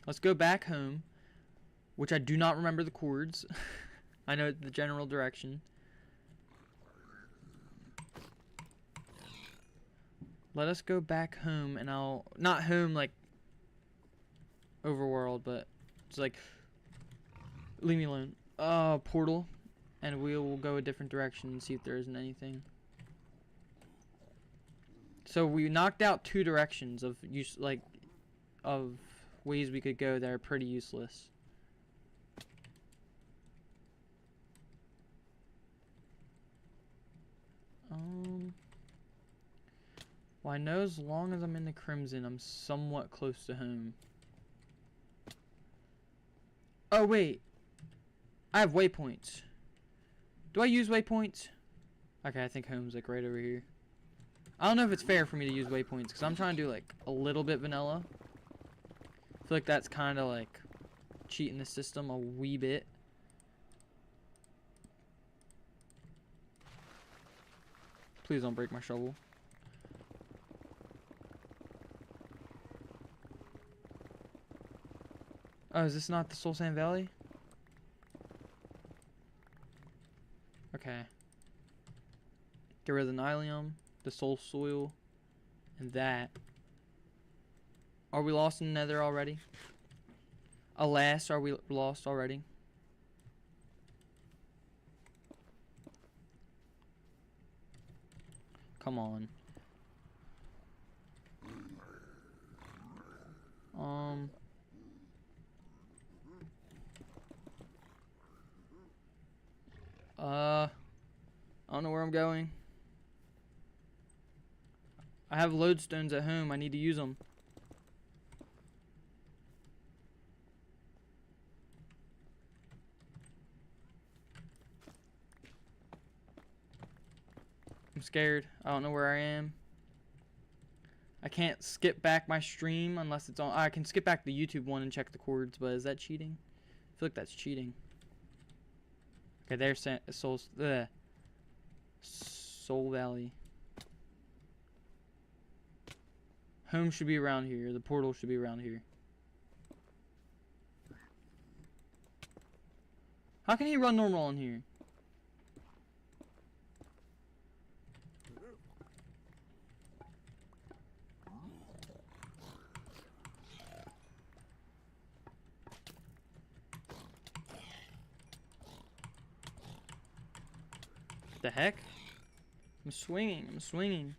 Let's go back home, which I do not remember the chords. I know the general direction. Let us go back home, and I'll... Not home, like, overworld, but it's like... Leave me alone. Portal. And we will go a different direction and see if there isn't anything. So we knocked out 2 directions of use, like, of ways we could go that are pretty useless. Well, I know as long as I'm in the Crimson, I'm somewhat close to home. Oh, wait. I have waypoints. Do I use waypoints? Okay, I think home's like right over here. I don't know if it's fair for me to use waypoints because I'm trying to do like a little bit vanilla. I feel like that's kind of like cheating the system a wee bit. Please don't break my shovel. Oh, is this not the Soul Sand Valley? Okay. Get rid of the Nylium, the Soul Soil, and that. Are we lost in the Nether already? Alas, are we lost already? Come on. I don't know where I'm going. I have lodestones at home. I need to use them. I'm scared. I don't know where I am. I can't skip back my stream unless it's on. I can skip back the YouTube one and check the chords, but is that cheating? I feel like that's cheating. Okay, there's Soul Valley. Home should be around here. The portal should be around here. How can he run normal in here? What the heck? I'm swinging. I'm swinging.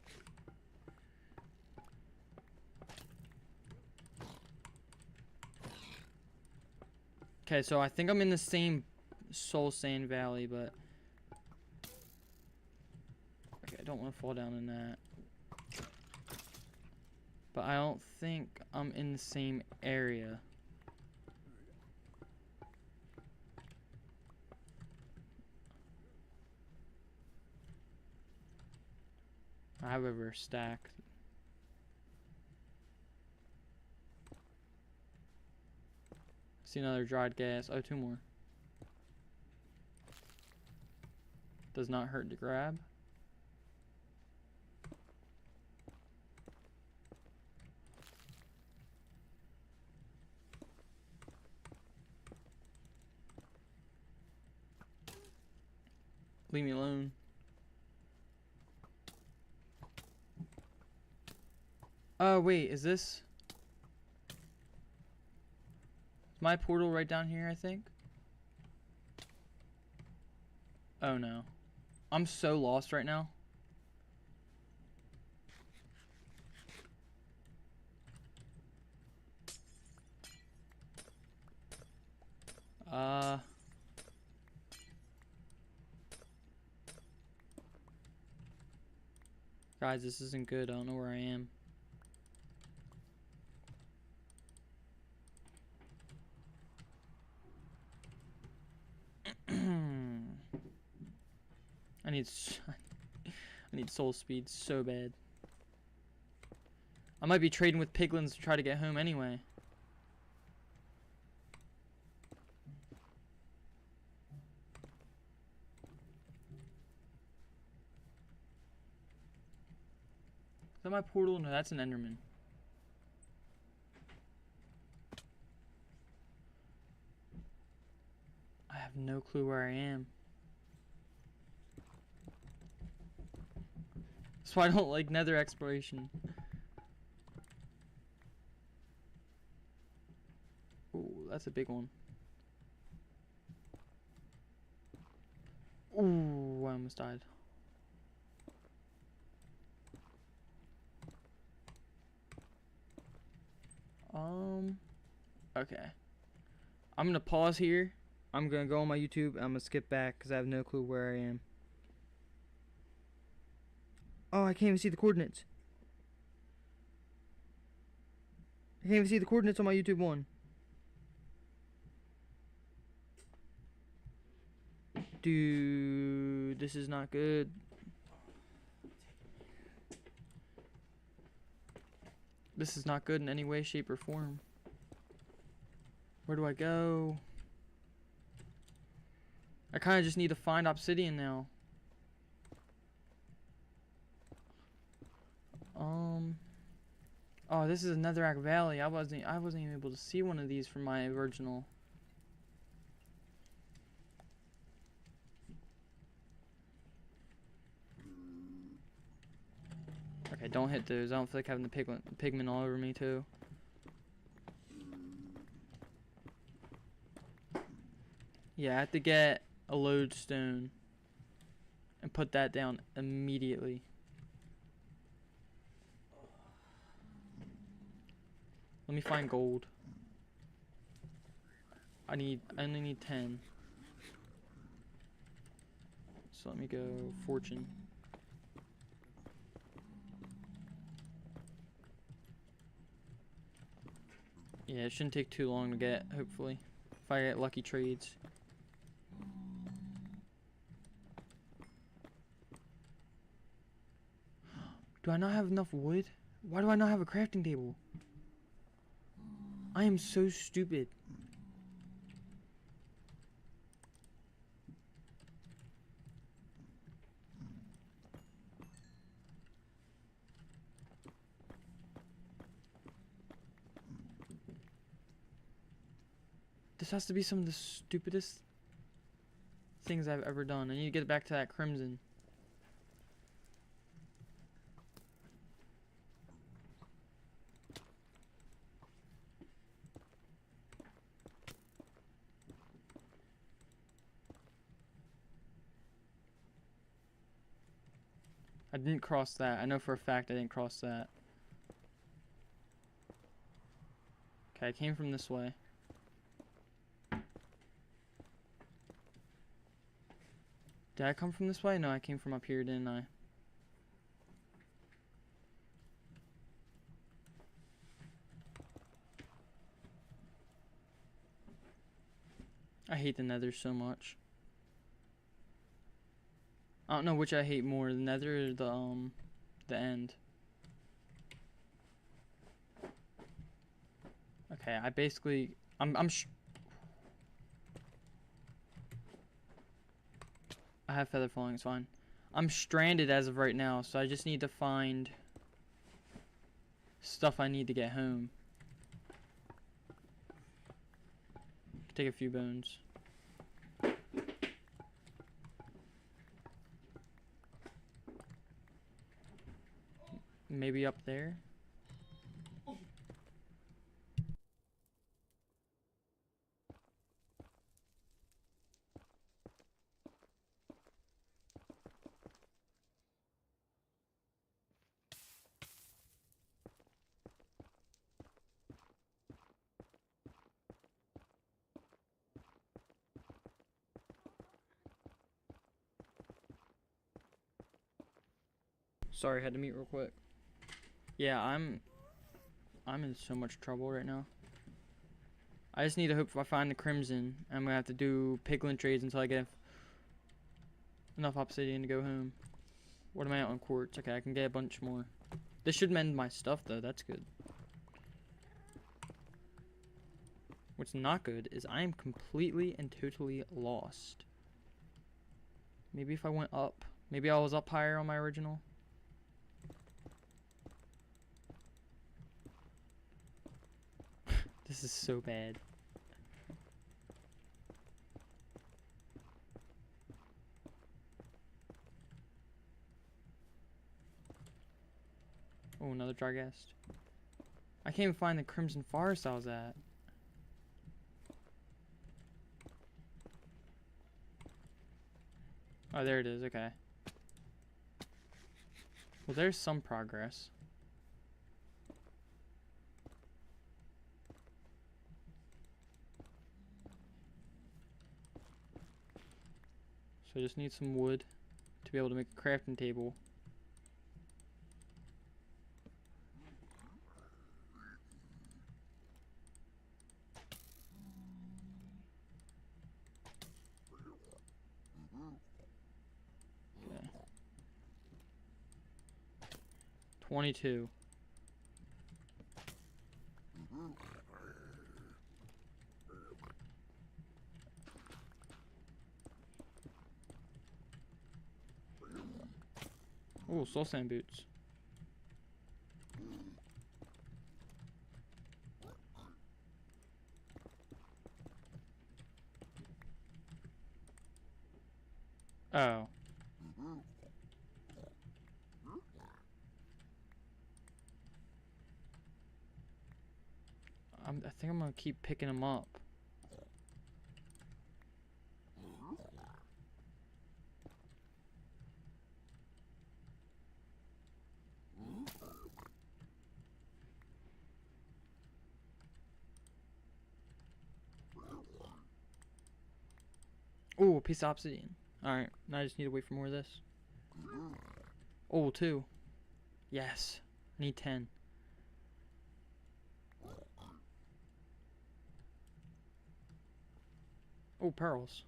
Okay, so I think I'm in the same Soul Sand Valley, but... Okay, I don't want to fall down in that. But I don't think I'm in the same area. I have over a stack. See another dried gas. Oh, 2 more. Does not hurt to grab. Leave me alone. Oh, wait, is this my portal right down here, I think? Oh, no. I'm so lost right now. Guys, this isn't good. I don't know where I am. I need soul speed so bad. I might be trading with piglins to try to get home anyway. that my portal? No, that's an Enderman. I have no clue where I am. That's why I don't like nether exploration. Ooh, that's a big one. Ooh, I almost died. Okay. I'm gonna pause here. I'm gonna go on my YouTube. I'm gonna skip back because I have no clue where I am. Oh, I can't even see the coordinates. I can't even see the coordinates on my YouTube one. Dude, this is not good. This is not good in any way, shape, or form. Where do I go? I kind of just need to find obsidian now. Oh, this is Netherrack Valley. I wasn't even able to see one of these from my original. Okay, don't hit those. I don't feel like having the pigment all over me too. Yeah, I have to get a lodestone and put that down immediately. Let me find gold. I only need 10. So let me go fortune. Yeah, it shouldn't take too long to get, hopefully. If I get lucky trades. Do I not have enough wood? Why do I not have a crafting table? I am so stupid. This has to be some of the stupidest things I've ever done. I need to get back to that crimson. I didn't cross that. I know for a fact I didn't cross that. Okay, I came from this way. Did I come from this way? No, I came from up here, didn't I? I hate the nether so much. I don't know which I hate more, the nether or the end. Okay, I basically, I have feather falling, it's fine. I'm stranded as of right now, so I just need to find stuff I need to get home. Take a few bones. Maybe up there? Sorry, had to mute real quick. Yeah, I'm in so much trouble right now. I just need to hope I find the crimson. I'm gonna have to do piglin trades until I get enough obsidian to go home. What am I at on quartz? Okay, I can get a bunch more. This should mend my stuff though, that's good. What's not good is I am completely and totally lost. Maybe if I went up. Maybe I was up higher on my original. This is so bad. Oh, another Dragast. I can't even find the Crimson Forest I was at. Oh, there it is. Okay. Well, there's some progress. So I just need some wood to be able to make a crafting table. Okay. 22. Oh, soul sand boots. Oh. I think I'm gonna keep picking them up. Oh, a piece of obsidian. Alright, now I just need to wait for more of this. Oh, 2. Yes. I need 10. Oh, pearls.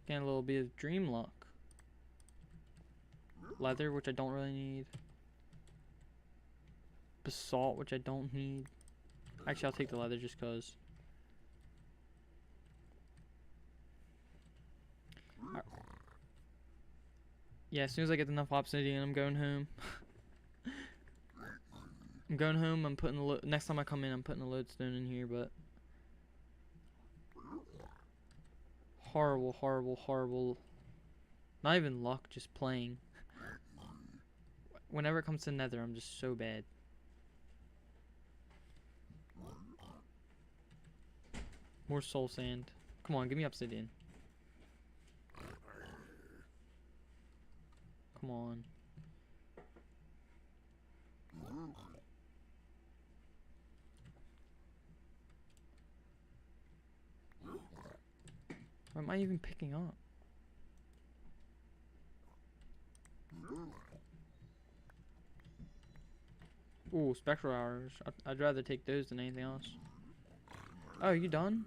Getting a little bit of dream luck. Leather, which I don't really need. Basalt, which I don't need. Actually, I'll take the leather just cause. Yeah, as soon as I get enough obsidian, I'm going home. I'm going home. I'm putting the next time I come in, I'm putting the lodestone in here. But horrible, horrible, horrible. Not even luck, just playing. Whenever it comes to Nether, I'm just so bad. More soul sand. Come on, give me obsidian. Come on. What am I even picking up? Ooh, spectral hours. I'd rather take those than anything else. Oh, you done?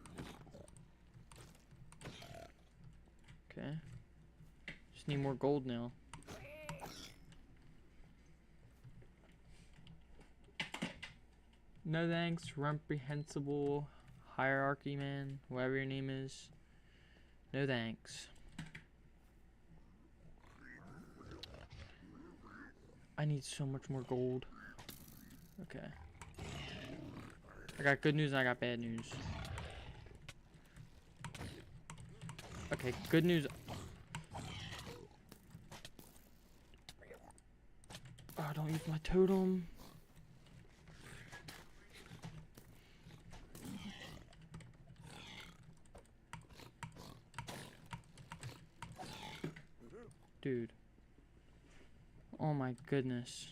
Okay. Just need more gold now. No thanks, reprehensible hierarchy man, whatever your name is. No thanks. I need so much more gold. Okay. I got good news and I got bad news. Okay, good news. Oh, don't use my totem. Dude. Oh my goodness.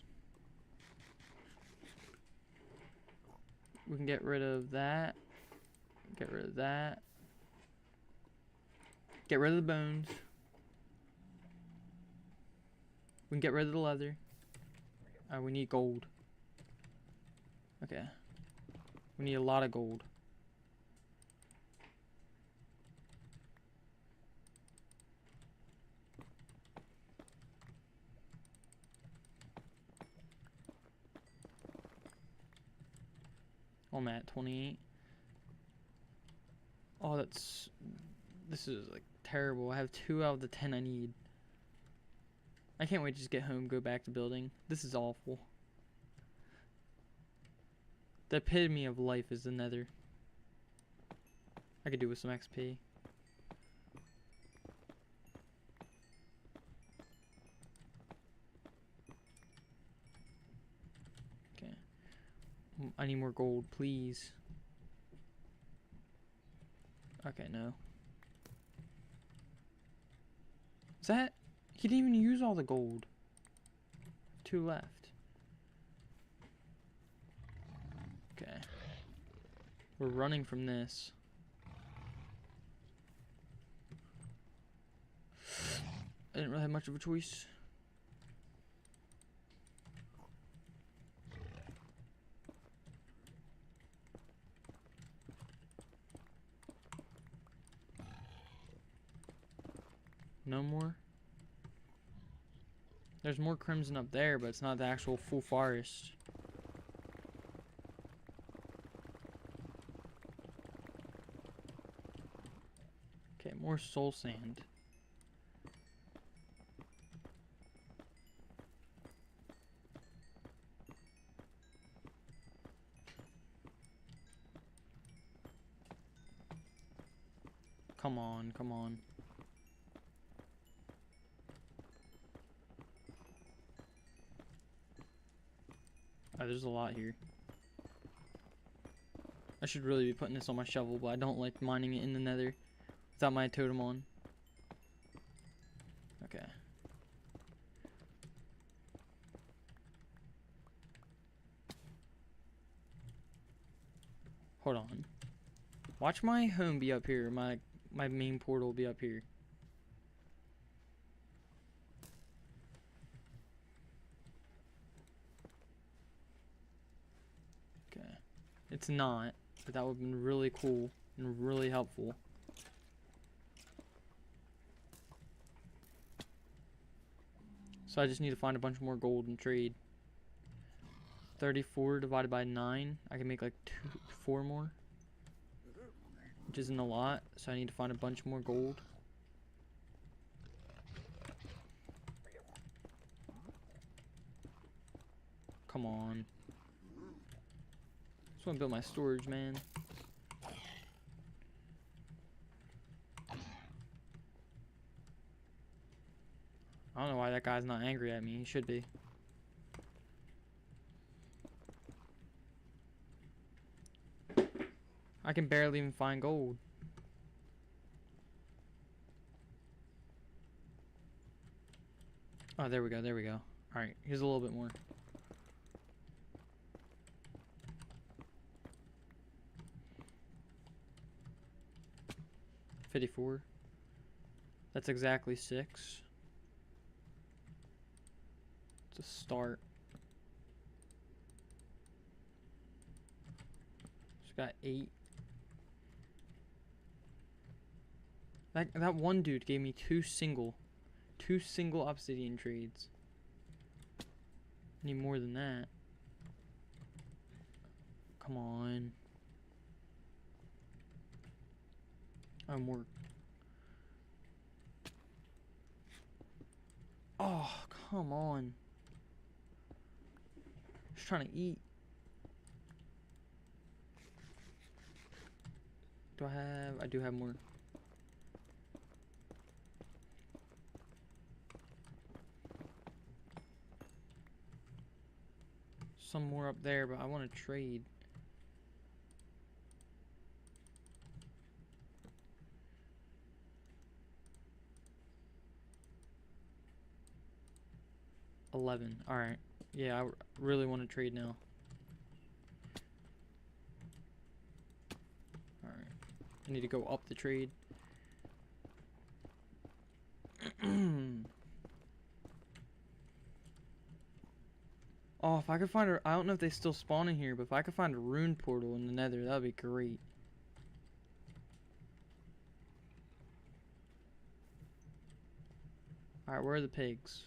We can get rid of that. Get rid of that. Get rid of the bones. We can get rid of the leather. We need gold. Okay. We need a lot of gold. I'm at 28. Oh, this is like terrible. I have 2 out of the 10 I need. I can't wait to just get home, go back to building. This is awful. The epitome of life is the nether. I could do with some XP. Okay. I need more gold, please. Okay, no. Is that... He didn't even use all the gold. 2 left. Okay. We're running from this. I didn't really have much of a choice. No more? There's more crimson up there, but it's not the actual full forest. Okay, more soul sand. Come on, come on. Oh, there's a lot here. I should really be putting this on my shovel, but I don't like mining it in the nether without my totem on. Okay. Hold on. Watch my home be up here. My main portal be up here. Okay. It's not, but that would have been really cool and really helpful. So I just need to find a bunch more gold and trade. 34 divided by 9. I can make like 4 more. Which isn't a lot, so I need to find a bunch more gold. Come on. Just want to build my storage, man. I don't know why that guy's not angry at me. He should be. I can barely even find gold. Oh, there we go, there we go. Alright, here's a little bit more. $54. That's exactly 6. It's a start. Just got 8. That one dude gave me two single obsidian trades. I need more than that. Come on. Oh, more. Oh, come on. Just trying to eat. I do have more. Some more up there, but I want to trade. $11. All right. Yeah, I really want to trade now. All right. I need to go up the trade. Oh, if I could find I don't know if they still spawn in here, but if I could find a rune portal in the nether, that would be great. Alright, where are the pigs?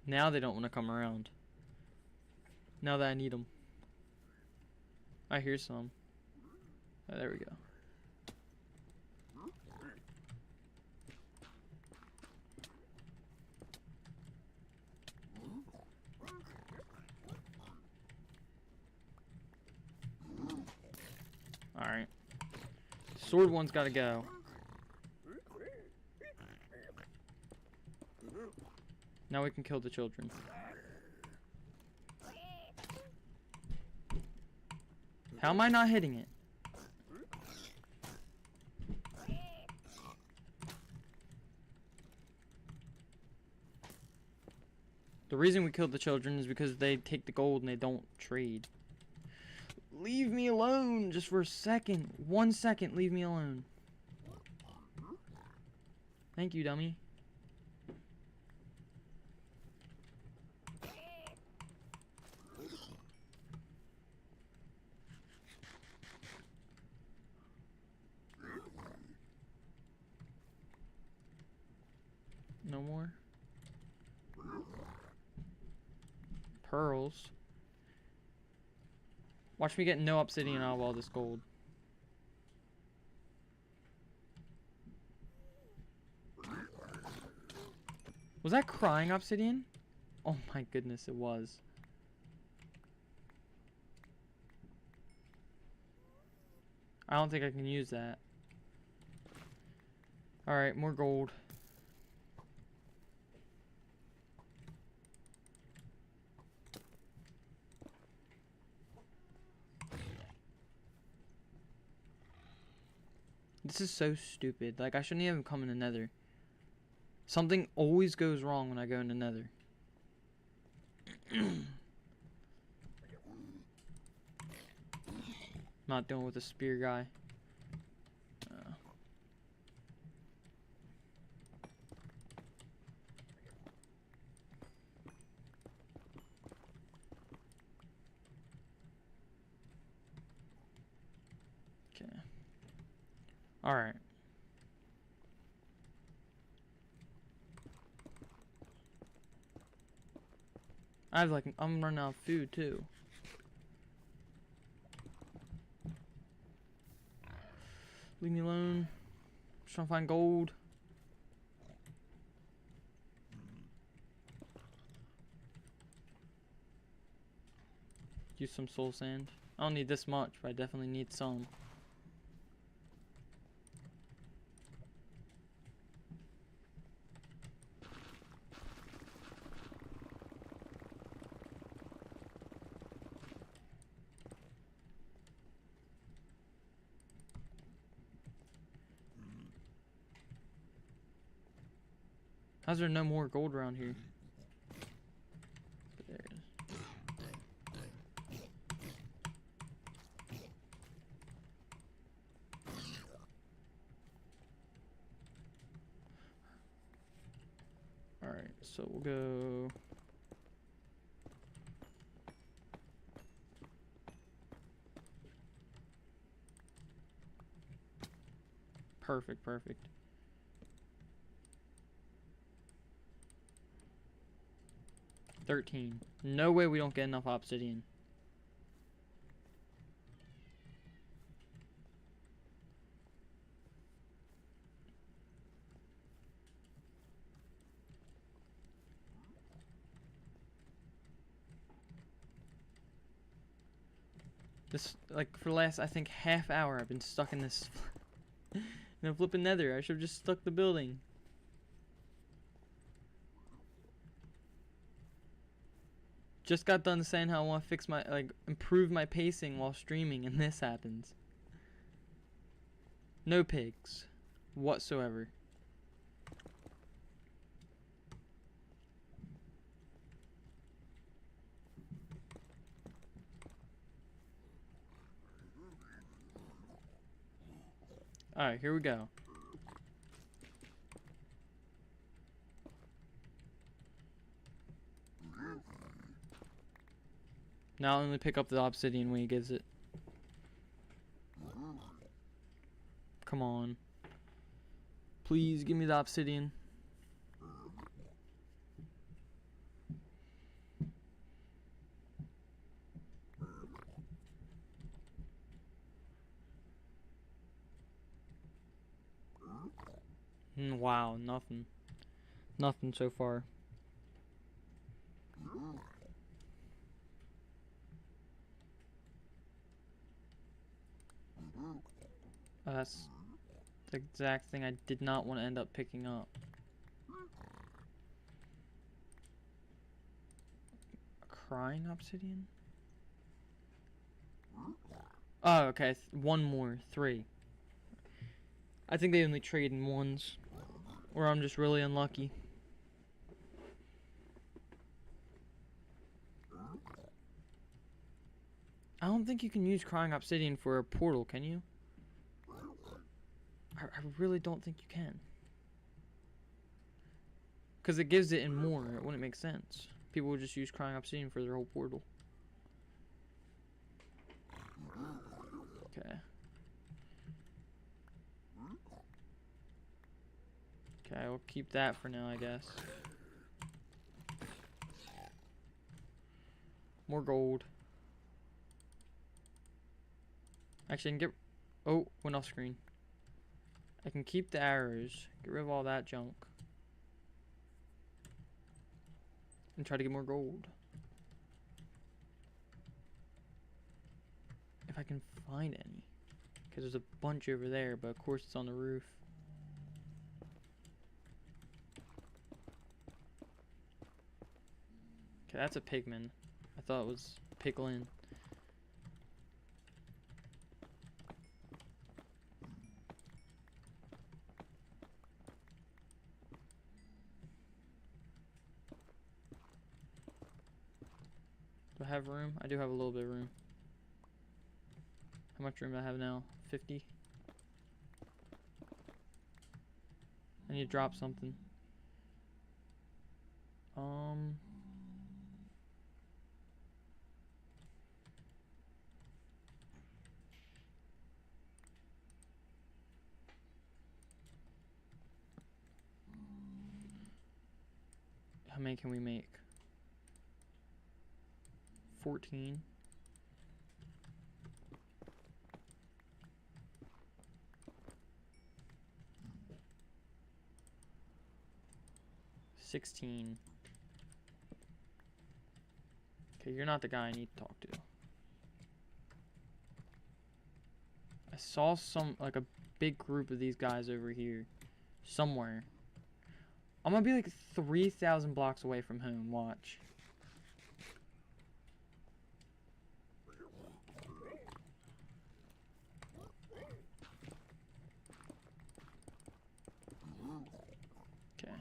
Now they don't want to come around. Now that I need them. I hear some. Oh, there we go. Sword one's gotta go. Now we can kill the children. How am I not hitting it? The reason we killed the children is because they take the gold and they don't trade. Leave me alone just for a second. 1 second, leave me alone. Thank you, dummy. No more pearls. Watch me get no obsidian out of all this gold. Was that crying obsidian? Oh my goodness, it was. I don't think I can use that. Alright, more gold. This is so stupid. Like, I shouldn't even come in the nether. Something always goes wrong when I go in the nether. Not dealing with a spear guy. Okay. Alright. I'm running out of food too. Leave me alone. Just trying to find gold. Use some soul sand. I don't need this much, but I definitely need some. How's there no more gold around here? There it is. Alright, so we'll go... Perfect, perfect. $13. No way we don't get enough obsidian. This, like, for the last, I think, half hour, I've been stuck in this in a flippin' nether. I should have just stuck the building. Just got done saying how I want to fix my, like, improve my pacing while streaming, and this happens. No pigs. Whatsoever. Alright, here we go. Now I'll only pick up the obsidian when he gives it. Come on. Please give me the obsidian. Wow, nothing. Nothing so far. That's The exact thing I did not want to end up picking up. A crying obsidian? Oh, okay. One more. 3. I think they only trade in ones. Or I'm just really unlucky. I don't think you can use crying obsidian for a portal, can you? I really don't think you can. Because it gives it in more. It wouldn't make sense. People would just use crying obsidian for their whole portal. Okay. Okay, we'll keep that for now, I guess. More gold. Actually, I can get... Oh, went off screen. I can keep the arrows. Get rid of all that junk. And try to get more gold. If I can find any. Because there's a bunch over there, but of course it's on the roof. Okay, that's a pigman. I thought it was piglin. Do I have room? I do have a little bit of room. How much room do I have now? 50? I need to drop something. How many can we make? 14. $16. Okay, you're not the guy I need to talk to. I saw like a big group of these guys over here. Somewhere. I'm gonna be like 3,000 blocks away from home, watch. Okay.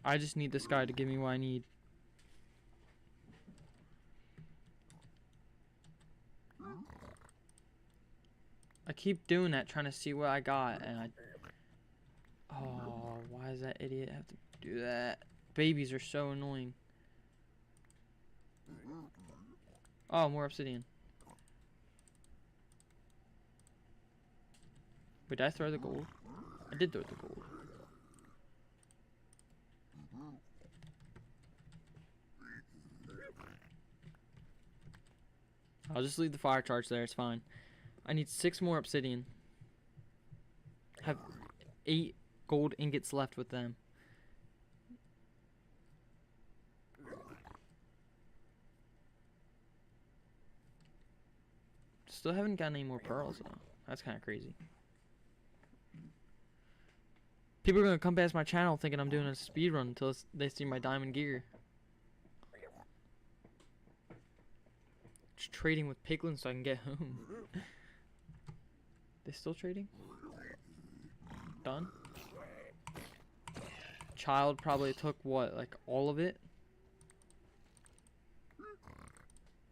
I just need this guy to give me what I need. I keep doing that, trying to see what I got, and I... Oh, why does that idiot have to do that? Babies are so annoying. Oh, more obsidian. Wait, did I throw the gold? I did throw the gold. I'll just leave the fire charge there, it's fine. I need 6 more obsidian. Have 8 gold ingots left with them. Still haven't gotten any more pearls though. That's kind of crazy. People are gonna come past my channel thinking I'm doing a speed run until they see my diamond gear. Just trading with piglins so I can get home. They still trading? Done? Child probably took what, like all of it?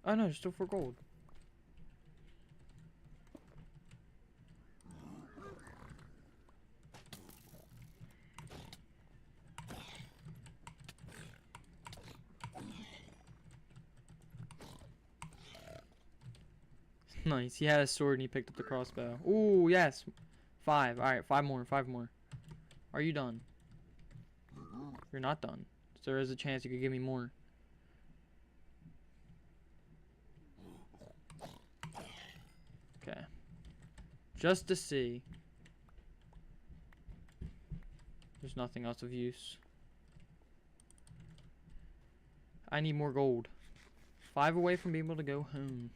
Oh no, still 4 gold. Nice. He had a sword and he picked up the crossbow. Ooh, yes. 5. Alright, 5 more. 5 more. Are you done? You're not done. So there is a chance you could give me more. Okay. Just to see. There's nothing else of use. I need more gold. 5 away from being able to go home.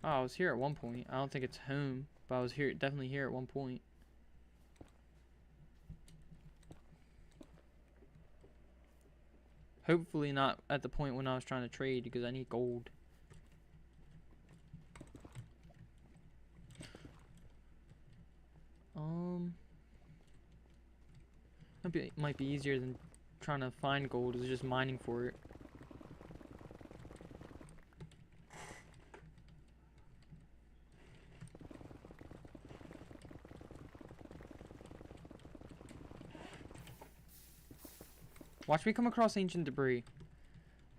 Oh, I was here at one point. I don't think it's home, but I was here, definitely here at one point. Hopefully not at the point when I was trying to trade, because I need gold. Might be easier than trying to find gold, is just mining for it. Watch me come across ancient debris.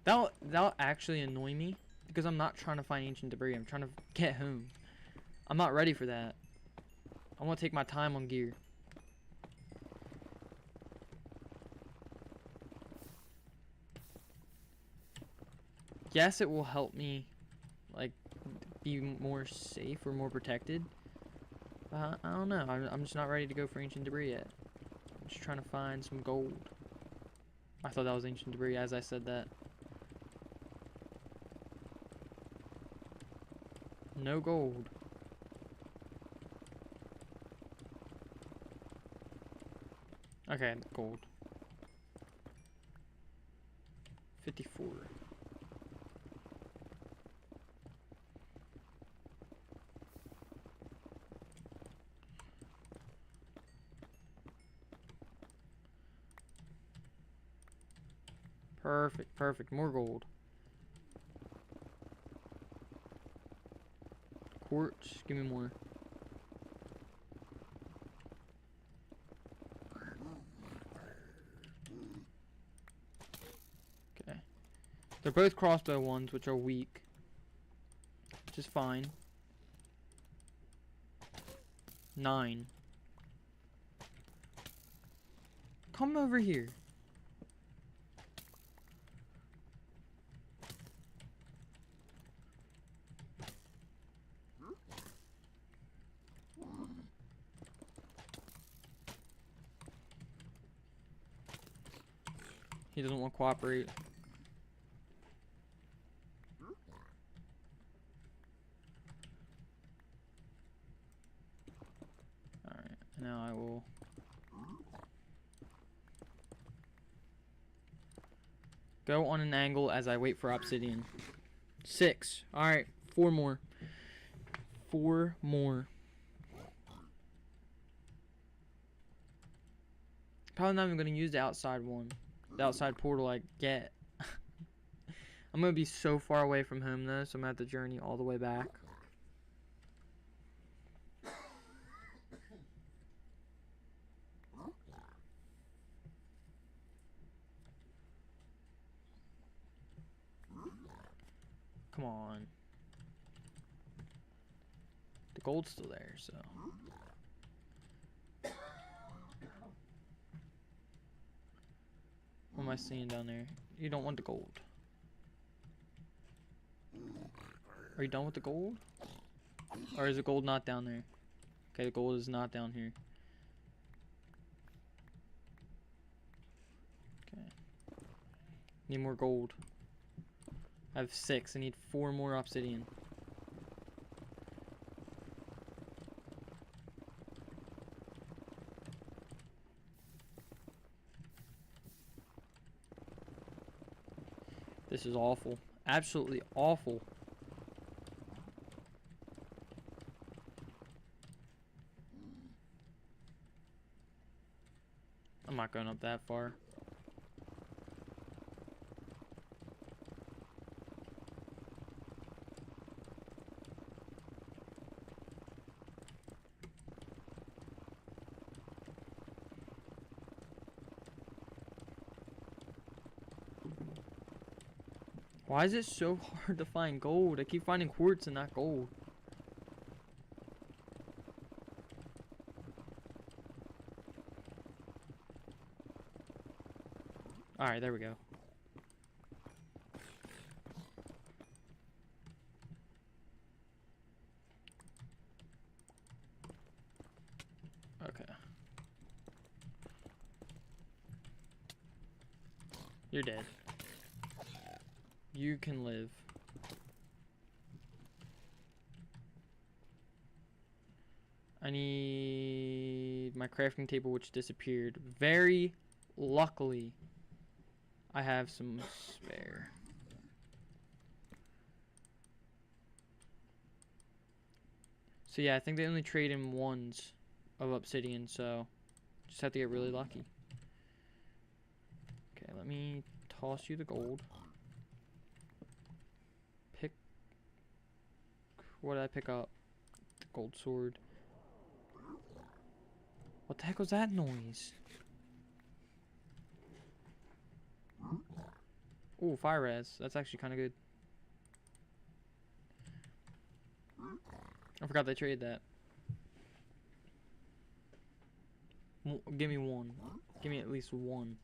That'll actually annoy me, because I'm not trying to find ancient debris. I'm trying to get home. I'm not ready for that. I want to take my time on gear. Yes, it will help me, like, be more safe or more protected. I don't know. I'm just not ready to go for ancient debris yet. I'm just trying to find some gold. I thought that was ancient debris as I said that. No gold. Okay, gold. 54. Perfect, perfect. More gold. Quartz, give me more. Okay. They're both crossbow ones, which are weak. Which is fine. 9. Come over here. He doesn't want to cooperate. Alright, now I will... go on an angle as I wait for obsidian. 6. Alright, 4 more. 4 more. Probably not even going to use the outside one. The outside portal I get. I'm going to be so far away from home though, so I'm going to have to journey all the way back. Come on. The gold's still there, so. What am I seeing down there? You don't want the gold. Are you done with the gold? Or is the gold not down there? Okay, the gold is not down here. Okay. Need more gold. I have 6. I need 4 more obsidian. This is awful. Absolutely awful. I'm not going up that far. Why is it so hard to find gold? I keep finding quartz and not gold. Alright, there we go. You're dead. You can live. I need my crafting table, which disappeared. Very luckily, I have some spare. So yeah, I think they only trade in ones of obsidian, so just have to get really lucky. Okay, let me toss you the gold. What did I pick up? The gold sword. What the heck was that noise? Ooh, fire res. That's actually kind of good. I forgot they traded that. Give me one. Give me at least one.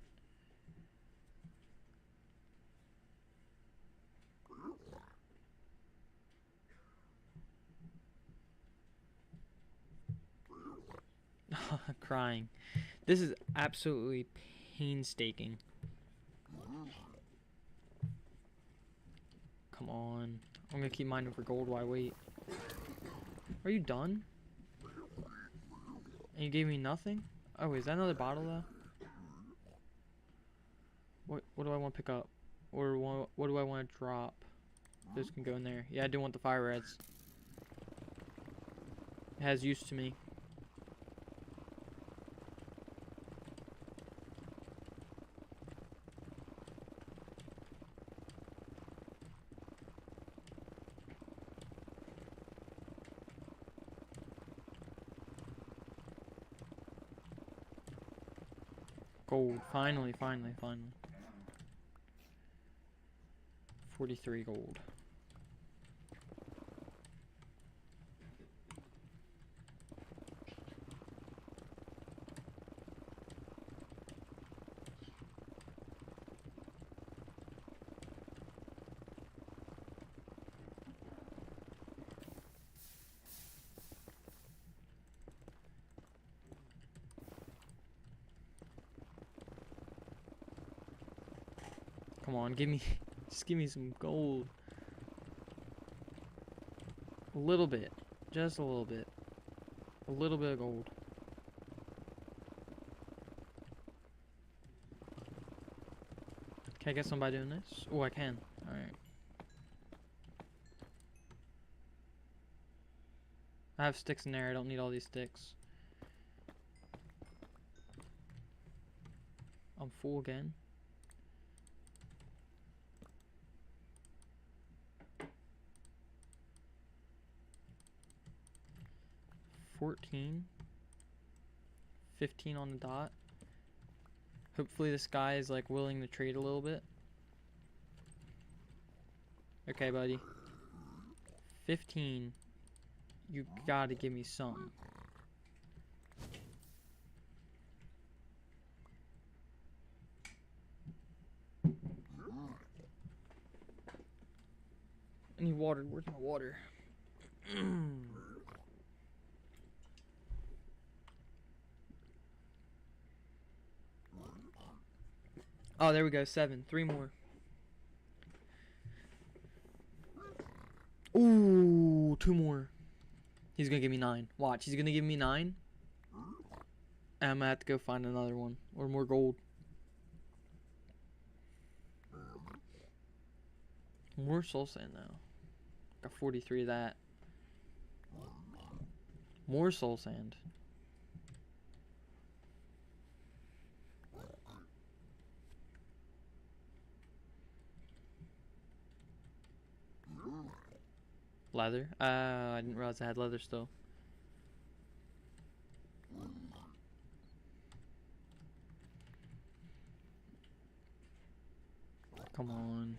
Crying. This is absolutely painstaking. Come on. I'm gonna keep mining for gold while I wait. Are you done? And you gave me nothing? Oh, is that another bottle though? What do I want to pick up? Or what do I want to drop? This can go in there. Yeah, I do want the fire reds. It has use to me. Gold. Finally, finally, finally. 43 gold. Come on, give me, just give me some gold. A little bit. Just a little bit. A little bit of gold. Can I get some by doing this? Oh, I can. Alright. I have sticks in there. I don't need all these sticks. I'm full again. $14. $15 on the dot. Hopefully this guy is like willing to trade a little bit. Okay, buddy. 15. You gotta give me some. I need water. Where's my water? Oh, there we go. 7. 3 more. Ooh, 2 more. He's gonna give me 9. Watch, he's gonna give me 9. And I'm gonna have to go find another one. Or more gold. More soul sand now. Got 43 of that. More soul sand. Leather? I didn't realize I had leather still. Come on.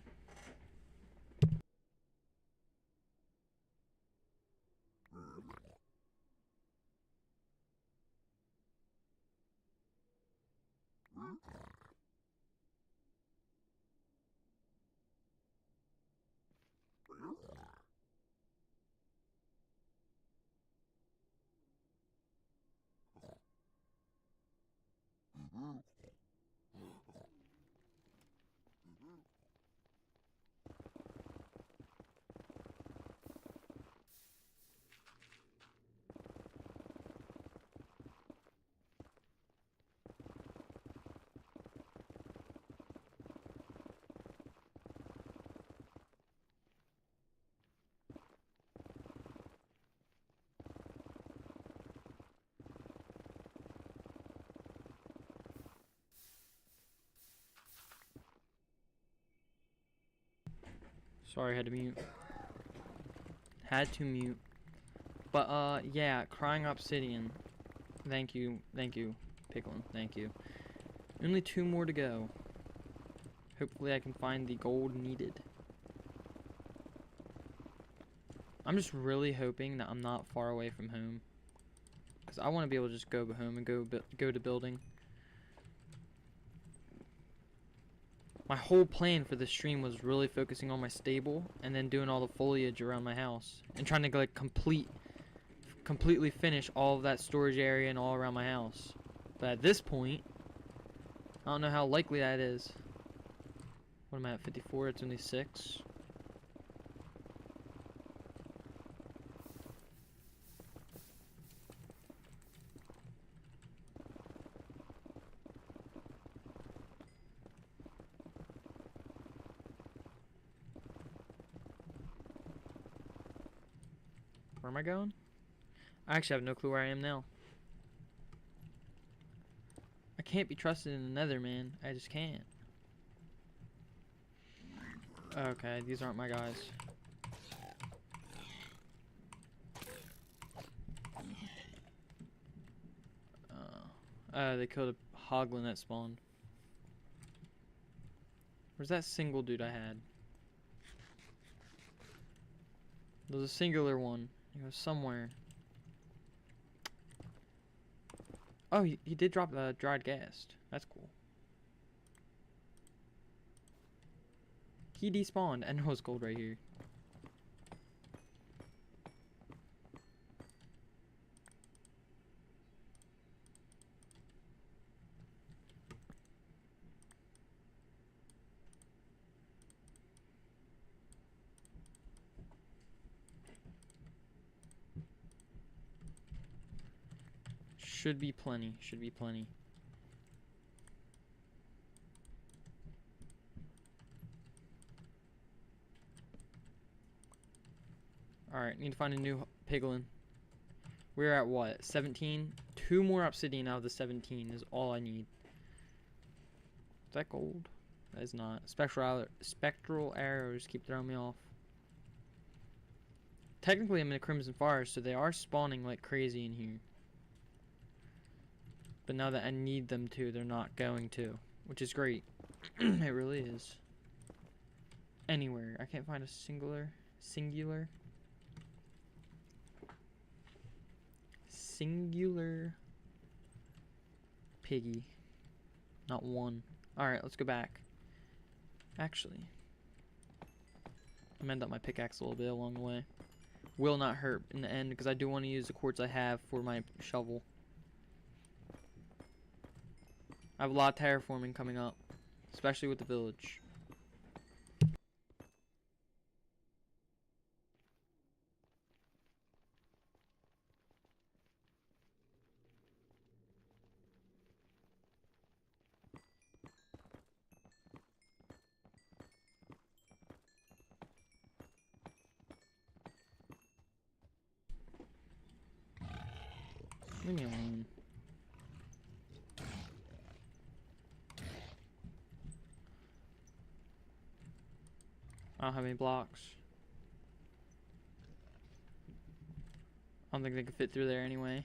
Sorry, I had to mute. Had to mute. But, yeah, Crying Obsidian. Thank you, Piglin, thank you. Only 2 more to go. Hopefully I can find the gold needed. I'm just really hoping that I'm not far away from home. Because I want to be able to just go home and go to building. My whole plan for this stream was really focusing on my stable and then doing all the foliage around my house. And trying to like completely finish all of that storage area and all around my house. But at this point, I don't know how likely that is. What am I at, 54? It's only 6. Where am I going? I actually have no clue where I am now. I can't be trusted in the nether, man. I just can't. Okay, these aren't my guys. They killed a hoglin that spawned. Where's that single dude I had? There's a singular one. He was somewhere. Oh, he did drop the dried gas. That's cool. He despawned. I know it's gold right here. Should be plenty. Should be plenty. Alright, need to find a new piglin. We're at what? 17? 2 more obsidian out of the 17 is all I need. Is that gold? That is not. Spectral arrows keep throwing me off. Technically, I'm in a Crimson Forest, so they are spawning like crazy in here. But now that I need them to, they're not going to. Which is great. It really is. Anywhere. I can't find a singular piggy. Not one. Alright, let's go back. Actually, I mended up my pickaxe a little bit along the way. Will not hurt in the end because I do want to use the quartz I have for my shovel. I have a lot of terraforming coming up, especially with the village. Leave me alone. I don't have any blocks. I don't think they could fit through there anyway.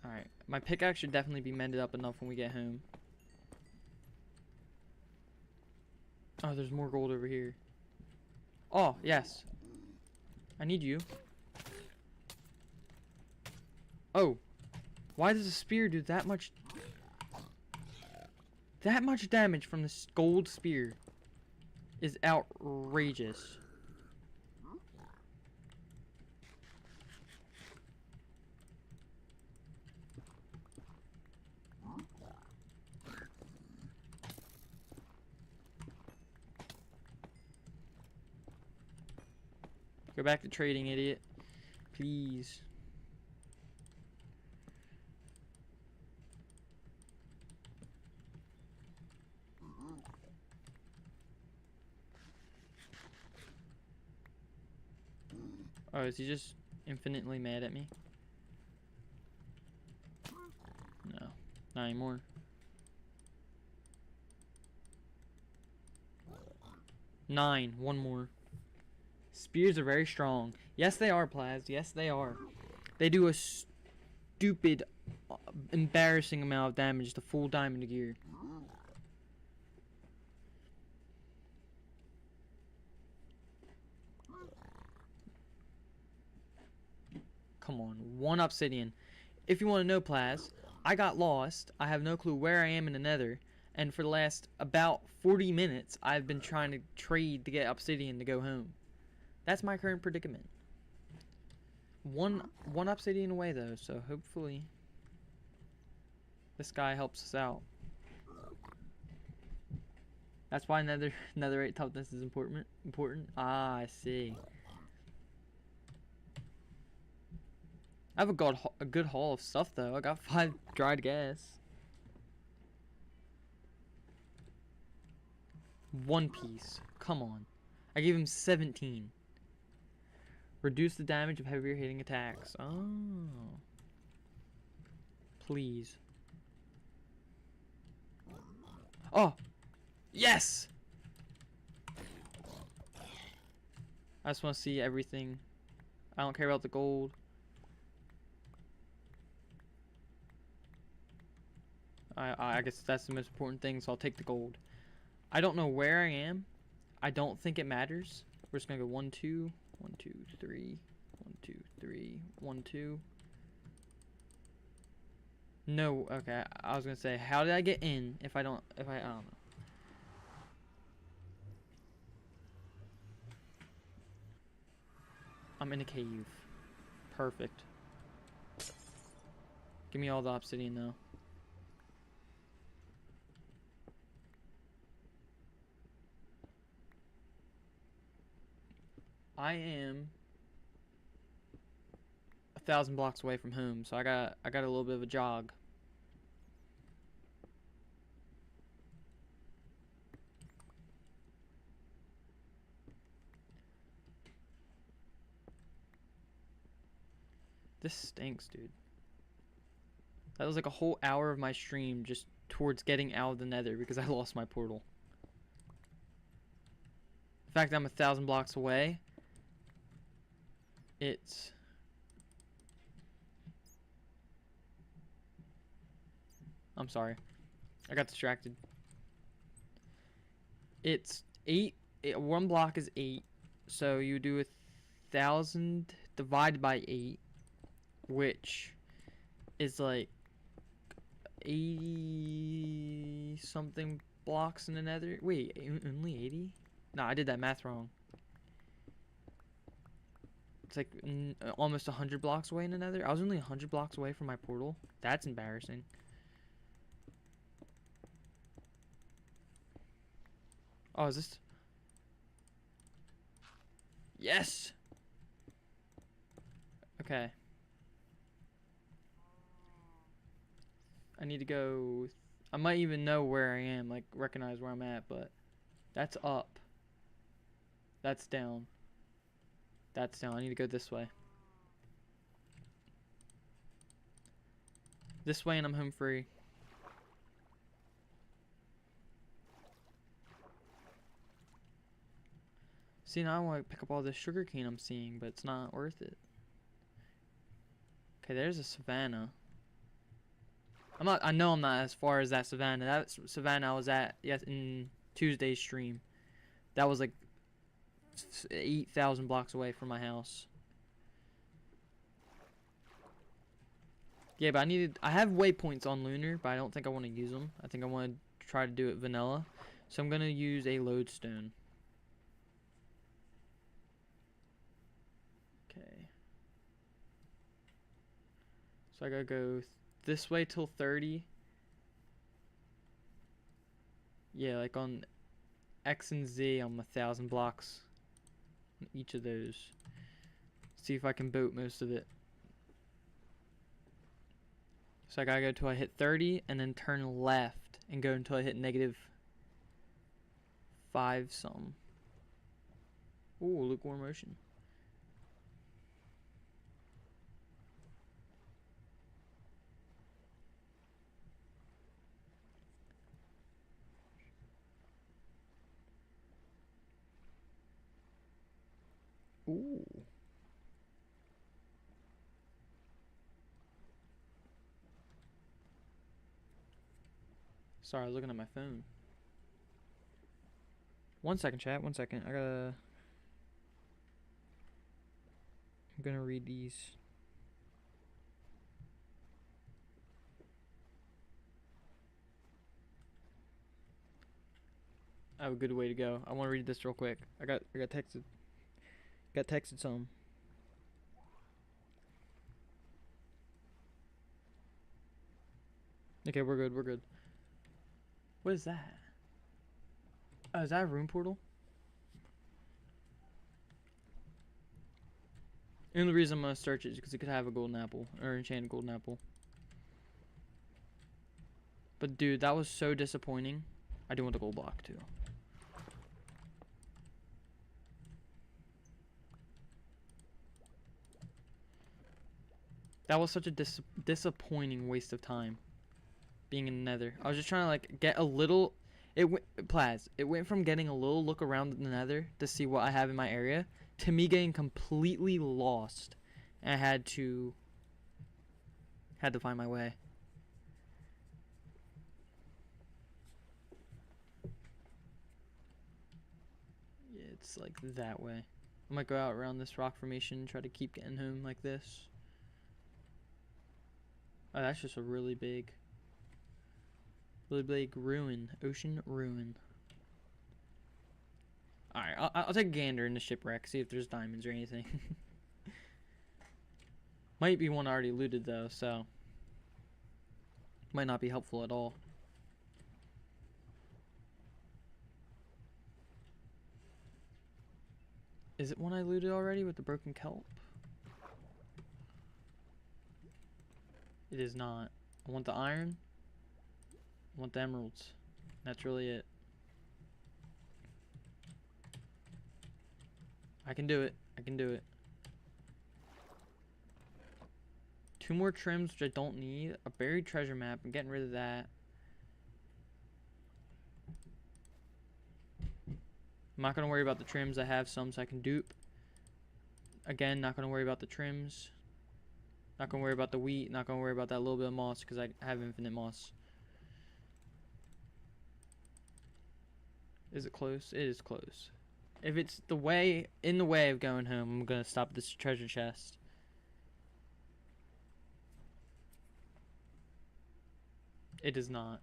Alright, my pickaxe should definitely be mended up enough when we get home. Oh, there's more gold over here. Oh, yes. I need you. Oh. Why does a spear do that much damage from this gold spear? Is outrageous. Go back to trading, idiot. Please. Oh, is he just infinitely mad at me? No, not anymore. 9. One more. Spears are very strong. Yes, they are, Plaz. Yes, they are. They do a stupid, embarrassing amount of damage to full diamond gear. Come on. 1 obsidian. If you want to know, Plaz, I got lost. I have no clue where I am in the nether. And for the last about 40 minutes, I've been trying to trade to get obsidian to go home. That's my current predicament. One obsidian away, though, so hopefully this guy helps us out. That's why netherite toughness is important. Ah, I see. I have a good haul of stuff, though. I got 5 dried gas. 1 piece. Come on. I gave him 17. Reduce the damage of heavier hitting attacks. Oh. Please. Oh. Yes! I just want to see everything. I don't care about the gold. I guess that's the most important thing, so I'll take the gold. I don't know where I am. I don't think it matters. We're just gonna go 1, 2, 1, 2, 3, 1, 2, 3, 1, 2. No, okay. I was gonna say, how did I get in if I don't know. I'm in a cave. Perfect. Give me all the obsidian though. I am 1,000 blocks away from home, so I got a little bit of a jog. This stinks, dude. That was like a whole hour of my stream just towards getting out of the nether because I lost my portal. The fact that I'm 1,000 blocks away, it's... I'm sorry. I got distracted. It's 8. 1 block is 8. So you do 1,000 divided by 8, which is like 80 something blocks in the nether. Wait, only 80? No, I did that math wrong. It's like almost 100 blocks away in the nether. I was only 100 blocks away from my portal. That's embarrassing. Oh, is this? Yes! Okay. I need to go... I might even know where I am, like recognize where I'm at, but that's up. That's down. That's down. I need to go this way. This way and I'm home free. See, now I want to pick up all this sugarcane I'm seeing, but it's not worth it. Okay, there's a savanna. I know I'm not as far as that savanna. That savanna I was at in Tuesday's stream. That was like 8,000 blocks away from my house. Yeah, but I have waypoints on Lunar, but I don't think I want to use them. I think I want to try to do it vanilla. So I'm going to use a lodestone. Okay. So I gotta go this way till 30. Yeah, like on X and Z, I'm 1,000 blocks on each of those. See if I can boat most of it. So I gotta go till I hit 30 and then turn left and go until I hit -5 some. Ooh, lukewarm ocean. Ooh. Sorry, I was looking at my phone. 1 second, chat. 1 second. I'm gonna read these. I have a good way to go. I want to read this real quick. I got texted. Got texted some. Okay, we're good. We're good. What is that? Oh, is that a room portal? And the reason I'm gonna search it is because it could have a golden apple or enchanted golden apple. But dude, that was so disappointing. I do want the gold block too. That was such a disappointing waste of time. Being in the nether. I was just trying to like get a little. It went from getting a little look around the nether to see what I have in my area to me getting completely lost. And I had to find my way. Yeah, it's like that way. I might go out around this rock formation and try to keep getting home like this. Oh, that's just a really big ruin. Ocean ruin. Alright, I'll take a gander in the shipwreck, see if there's diamonds or anything. Might be one already looted though, so might not be helpful at all. Is it one I looted already with the broken kelp? It is not. I want the iron. I want the emeralds. That's really it. I can do it. I can do it. 2 more trims, which I don't need. A buried treasure map. I'm getting rid of that. I'm not going to worry about the trims. I have some so I can dupe. Again, not going to worry about the trims. Not going to worry about the wheat. Not going to worry about that little bit of moss because I have infinite moss. Is it close? It is close. If it's in the way of going home, I'm going to stop this treasure chest. It is not.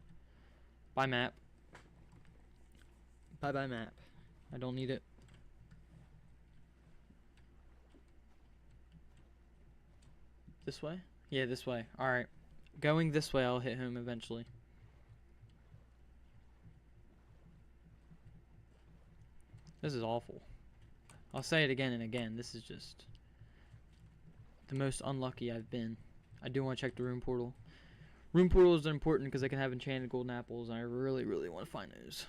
Bye map. Bye bye map. I don't need it. This way? Yeah, this way. Alright. Going this way, I'll hit home eventually. This is awful. I'll say it again and again. This is just the most unlucky I've been. I do want to check the room portal. Room portals are important because I can have enchanted golden apples, and I really, really want to find those.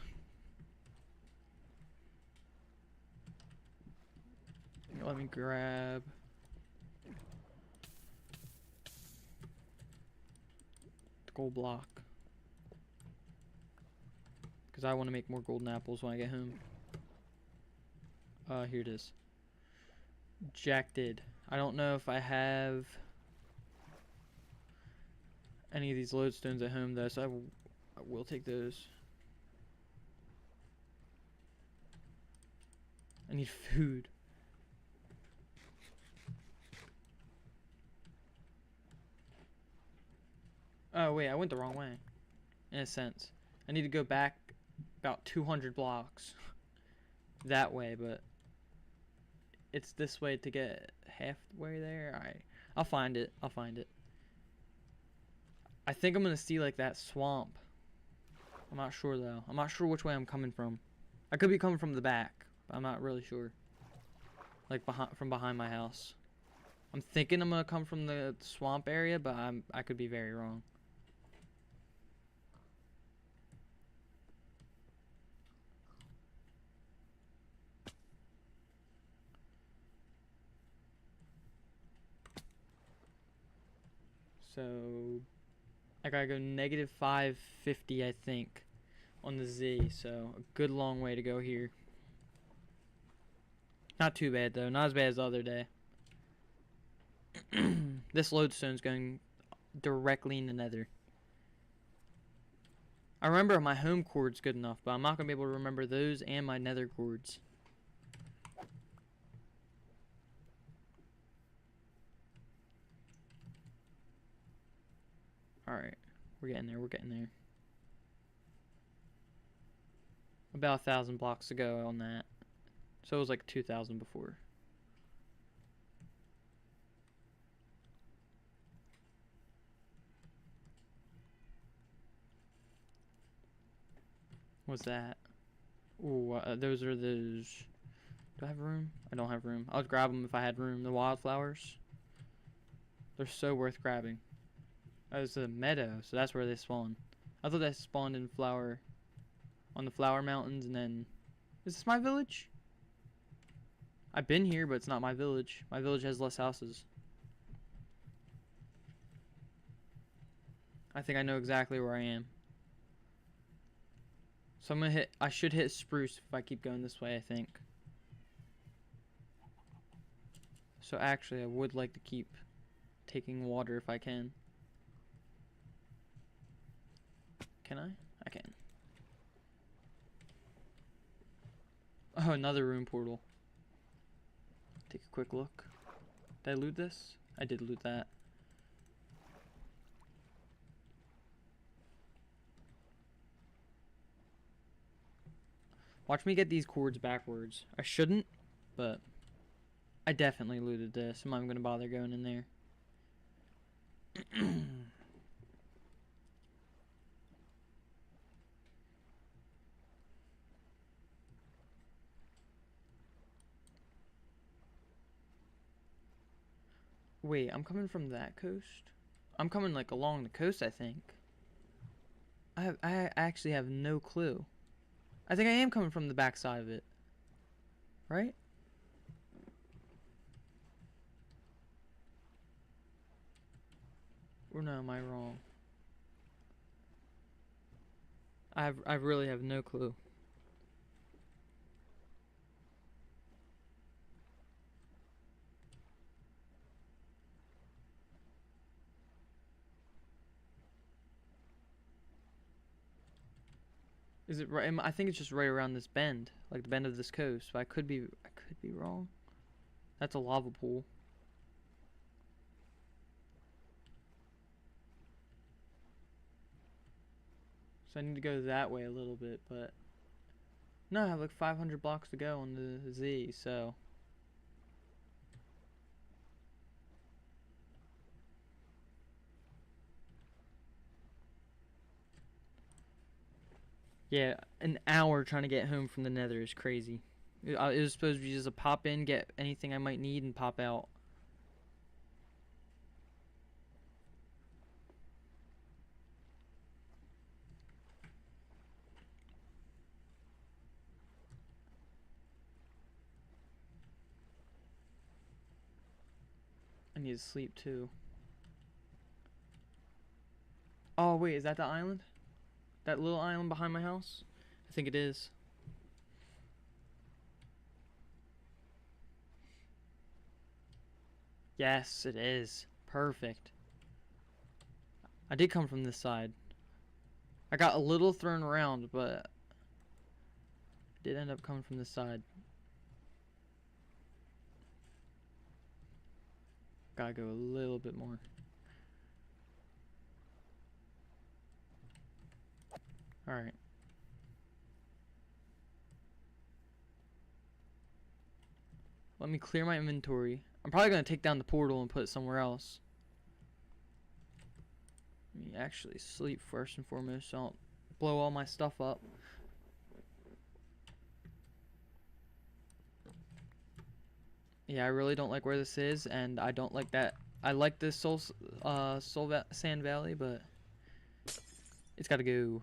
Let me grab the gold block because I want to make more golden apples when I get home. Here it is. Jack did. I don't know if I have any of these lodestones at home though, so I will take those. I need food. Oh wait, I went the wrong way. In a sense. I need to go back about 200 blocks that way, but it's this way to get halfway there. Alright. I'll find it. I'll find it. I think I'm gonna see like that swamp. I'm not sure though. I'm not sure which way I'm coming from. I could be coming from the back, but I'm not really sure. Like from behind my house. I'm thinking I'm gonna come from the swamp area, but I could be very wrong. So I gotta go negative 550, I think, on the Z. So a good long way to go here. Not too bad though. Not as bad as the other day. This lodestone's going directly in the nether. I remember my home cord's good enough, but I'm not going to be able to remember those and my nether cords. Alright. We're getting there. We're getting there. About 1,000 blocks to go on that. So it was like 2,000 before. What's that? Ooh, those are those. Do I have room? I don't have room. I'll grab them if I had room. The wildflowers. They're so worth grabbing. Oh, it's a meadow, so that's where they spawn. I thought they spawned in flower. On the flower mountains, and then. Is this my village? I've been here, but it's not my village. My village has less houses. I think I know exactly where I am. So I'm gonna hit, I should hit spruce if I keep going this way, I think. So actually, I would like to keep taking water if I can. Can I? I can. Oh, another room portal. Take a quick look. Did I loot this? I did loot that. Watch me get these cords backwards. I shouldn't, but I definitely looted this. I'm not even gonna bother going in there. Wait, I'm coming from that coast? I'm coming like along the coast, I think. I actually have no clue. I think I am coming from the back side of it. Right? Or no, am I wrong? I really have no clue. Is it right? I think it's just right around this bend, like the bend of this coast. But I could be wrong. That's a lava pool. So I need to go that way a little bit, but no, I have like 500 blocks to go on the Z, so. Yeah, an hour trying to get home from the nether is crazy. It was supposed to be just a pop in, get anything I might need, and pop out. I need to sleep too. Oh wait, is that the island? That little island behind my house? I think it is. Yes, it is. Perfect. I did come from this side. I got a little thrown around, but I did end up coming from this side. Gotta go a little bit more. Alright. Let me clear my inventory. I'm probably gonna take down the portal and put it somewhere else. Let me actually sleep first and foremost, so I don't blow all my stuff up. Yeah, I really don't like where this is, and I don't like that. I like this Sand Valley, but it's gotta go.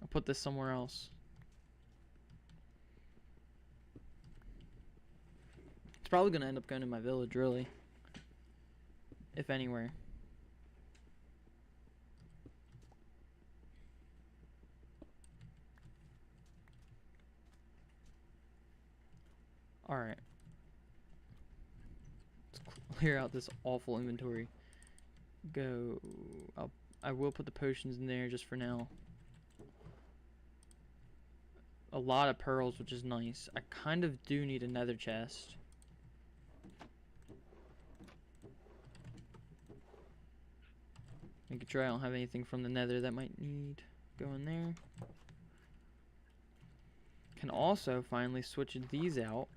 I'll put this somewhere else. It's probably gonna end up going to my village, really. If anywhere. Alright. Let's clear out this awful inventory. Go. I will put the potions in there just for now. A lot of pearls, which is nice. I kind of do need a nether chest. Making sure I don't have anything from the nether that might need go in there. Can also finally switch these out.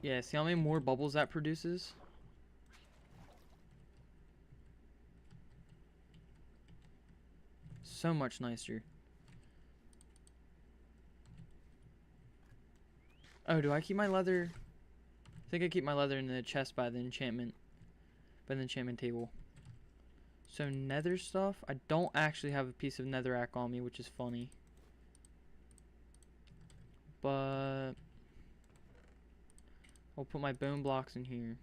Yeah, see how many more bubbles that produces? So much nicer. Oh, do I keep my leather? I think I keep my leather in the chest by the enchantment table. So nether stuff, I don't actually have a piece of netherrack on me, which is funny. But I'll put my bone blocks in here.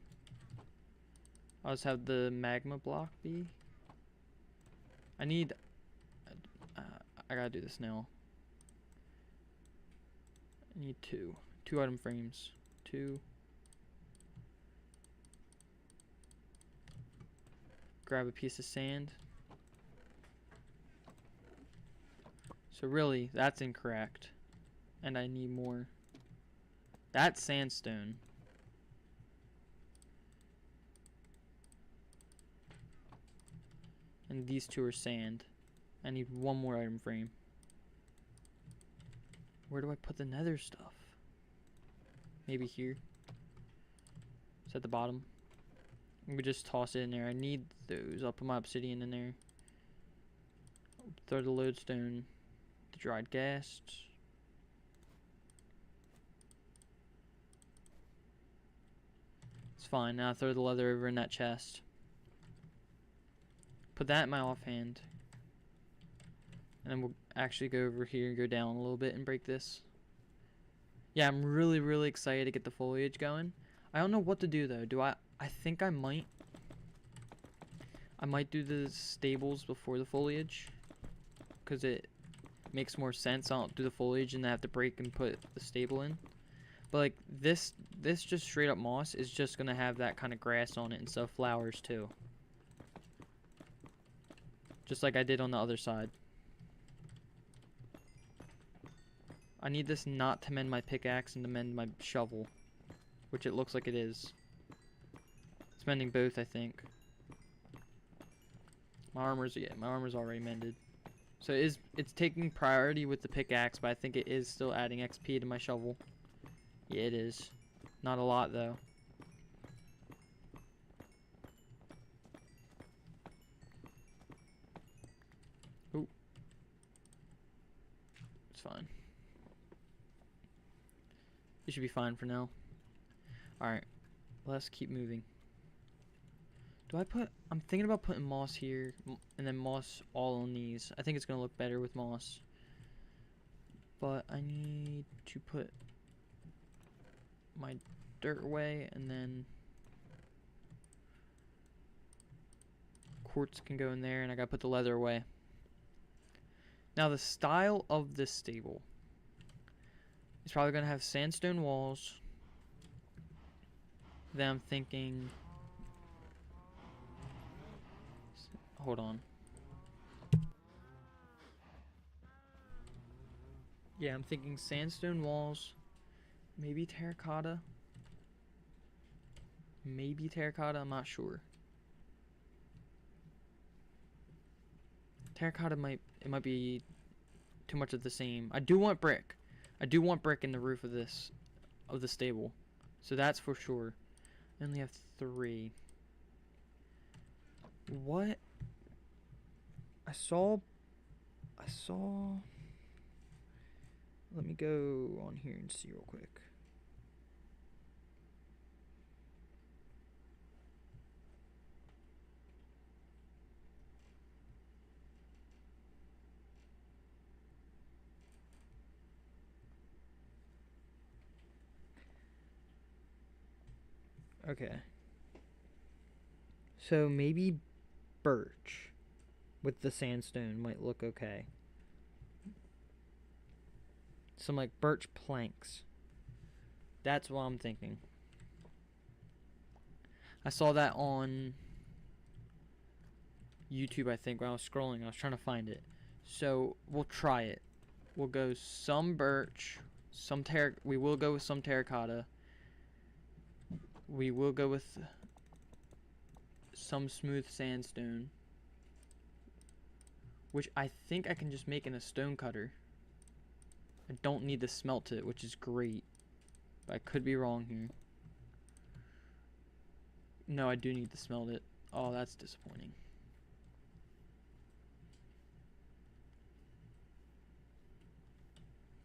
I'll just have the magma block be. I need. I gotta do this now. I need two item frames. Two. Grab a piece of sand. So really, that's incorrect. And I need more. That's sandstone. And these two are sand. I need one more item frame. Where do I put the nether stuff? Maybe here. It's at the bottom. We just toss it in there. I need those. I'll put my obsidian in there. Throw the lodestone. The dried ghast. It's fine. Now throw the leather over in that chest. Put that in my offhand. And then we'll actually go over here and go down a little bit and break this. Yeah, I'm really excited to get the foliage going. I don't know what to do though. I think I might do the stables before the foliage, because it makes more sense. I don't do the foliage and then have to break and put the stable in. But like this just straight up moss is just gonna have that kind of grass on it and stuff, flowers too. Just like I did on the other side. I need this not to mend my pickaxe and to mend my shovel, which it looks like it is. It's mending both, I think. My armor's already mended. So it's taking priority with the pickaxe, but I think it is still adding XP to my shovel. Yeah, it is. Not a lot though. Ooh. It's fine. It should be fine for now. Alright. Let's keep moving. I'm thinking about putting moss here and then moss all on these. I think it's going to look better with moss. But I need to put my dirt away, and then quartz can go in there, and I got to put the leather away. Now the style of this stable is probably going to have sandstone walls. Then I'm thinking... Hold on. Yeah, I'm thinking sandstone walls. Maybe terracotta. Maybe terracotta, I'm not sure. Terracotta might be too much of the same. I do want brick. I do want brick in the roof of the stable. So that's for sure. I only have 3. What? I saw... Let me go on here and see real quick. Okay. So maybe birch with the sandstone might look okay. Some like birch planks. That's what I'm thinking. I saw that on YouTube, I think, when I was scrolling. I was trying to find it. So we'll try it. We'll go some birch, we will go with some terracotta. We will go with some smooth sandstone, which I think I can just make in a stone cutter. I don't need to smelt it, which is great. But I could be wrong here. No, I do need to smelt it. Oh, that's disappointing.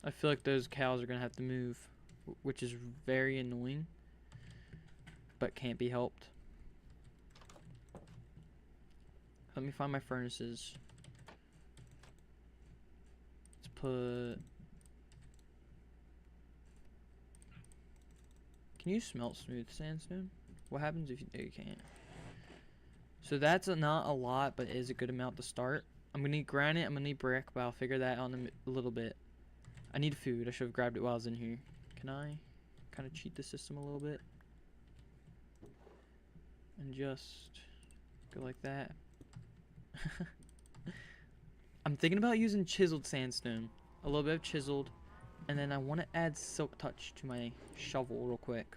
I feel like those cows are going to have to move, which is very annoying, but can't be helped. Let me find my furnaces. Let's put... Can you smelt smooth sandstone? What happens if you... No, you can't. So that's not a lot, but it is a good amount to start. I'm going to need granite, I'm going to need brick, but I'll figure that out in a little bit. I need food. I should have grabbed it while I was in here. Can I kind of cheat the system a little bit? And just go like that. I'm thinking about using chiseled sandstone. A little bit of chiseled. And then I want to add silk touch to my shovel real quick.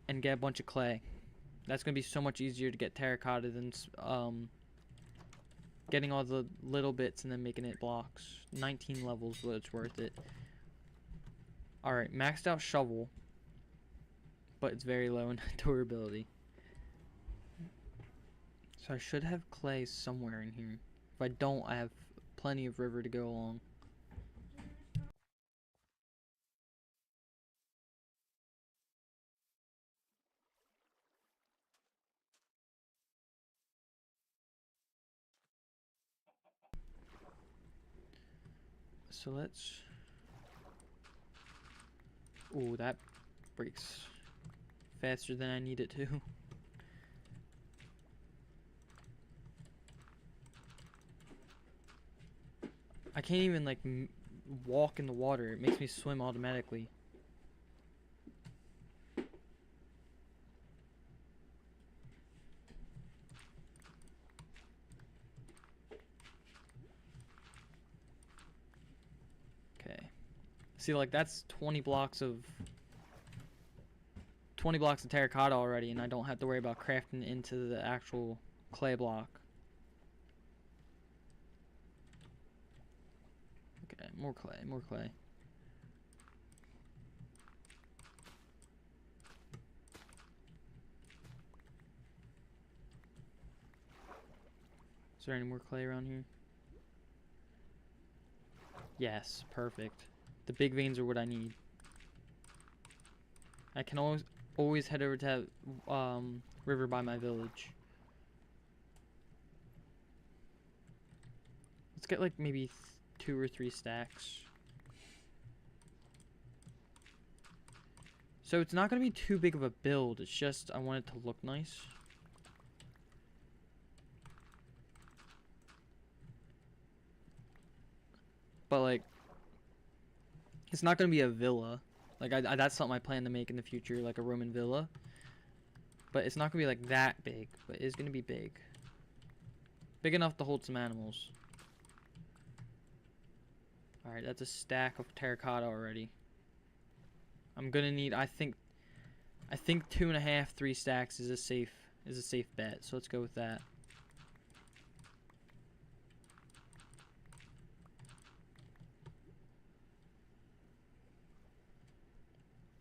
And get a bunch of clay. That's going to be so much easier to get terracotta than getting all the little bits and then making it blocks. 19 levels, but it's worth it. Alright, maxed out shovel. But it's very low in durability. So I should have clay somewhere in here. If I don't, I have plenty of river to go along. So let's... Ooh, that breaks faster than I need it to. I can't even like walk in the water. It makes me swim automatically. Okay. See, like that's 20 blocks of terracotta already, and I don't have to worry about crafting into the actual clay block. Okay, more clay, more clay. Is there any more clay around here? Yes, perfect. The big veins are what I need. I can always head over to river by my village. Let's get like maybe 2 or 3 stacks. So it's not going to be too big of a build. It's just I want it to look nice. But like, it's not going to be a villa. Like that's something I plan to make in the future, like a Roman villa. But it's not going to be like that big, but it is going to be big. Big enough to hold some animals. Alright, that's a stack of terracotta already. I'm gonna need, I think 2.5, 3 stacks is a safe bet. So let's go with that.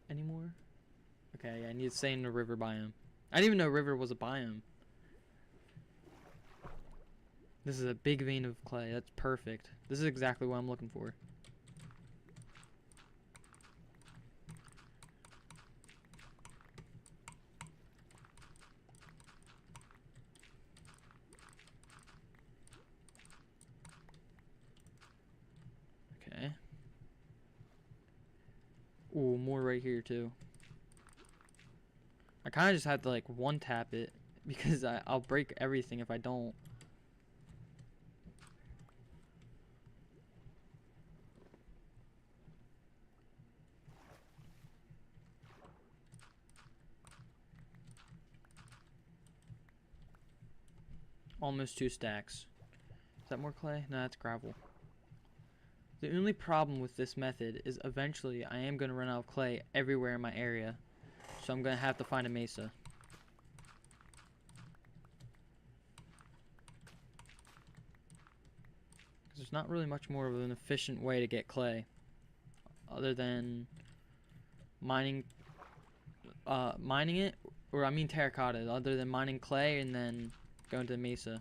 Any more? Okay, yeah, I need to stay in the river biome. I didn't even know river was a biome. This is a big vein of clay. That's perfect. This is exactly what I'm looking for. Okay. Ooh, more right here too. I kind of just have to like one tap it because I'll break everything if I don't. Almost 2 stacks. Is that more clay? No, that's gravel. The only problem with this method is eventually I am going to run out of clay everywhere in my area. So I'm going to have to find a mesa. Because there's not really much more of an efficient way to get clay. Other than mining it, or I mean terracotta, other than mining clay and then going to the mesa.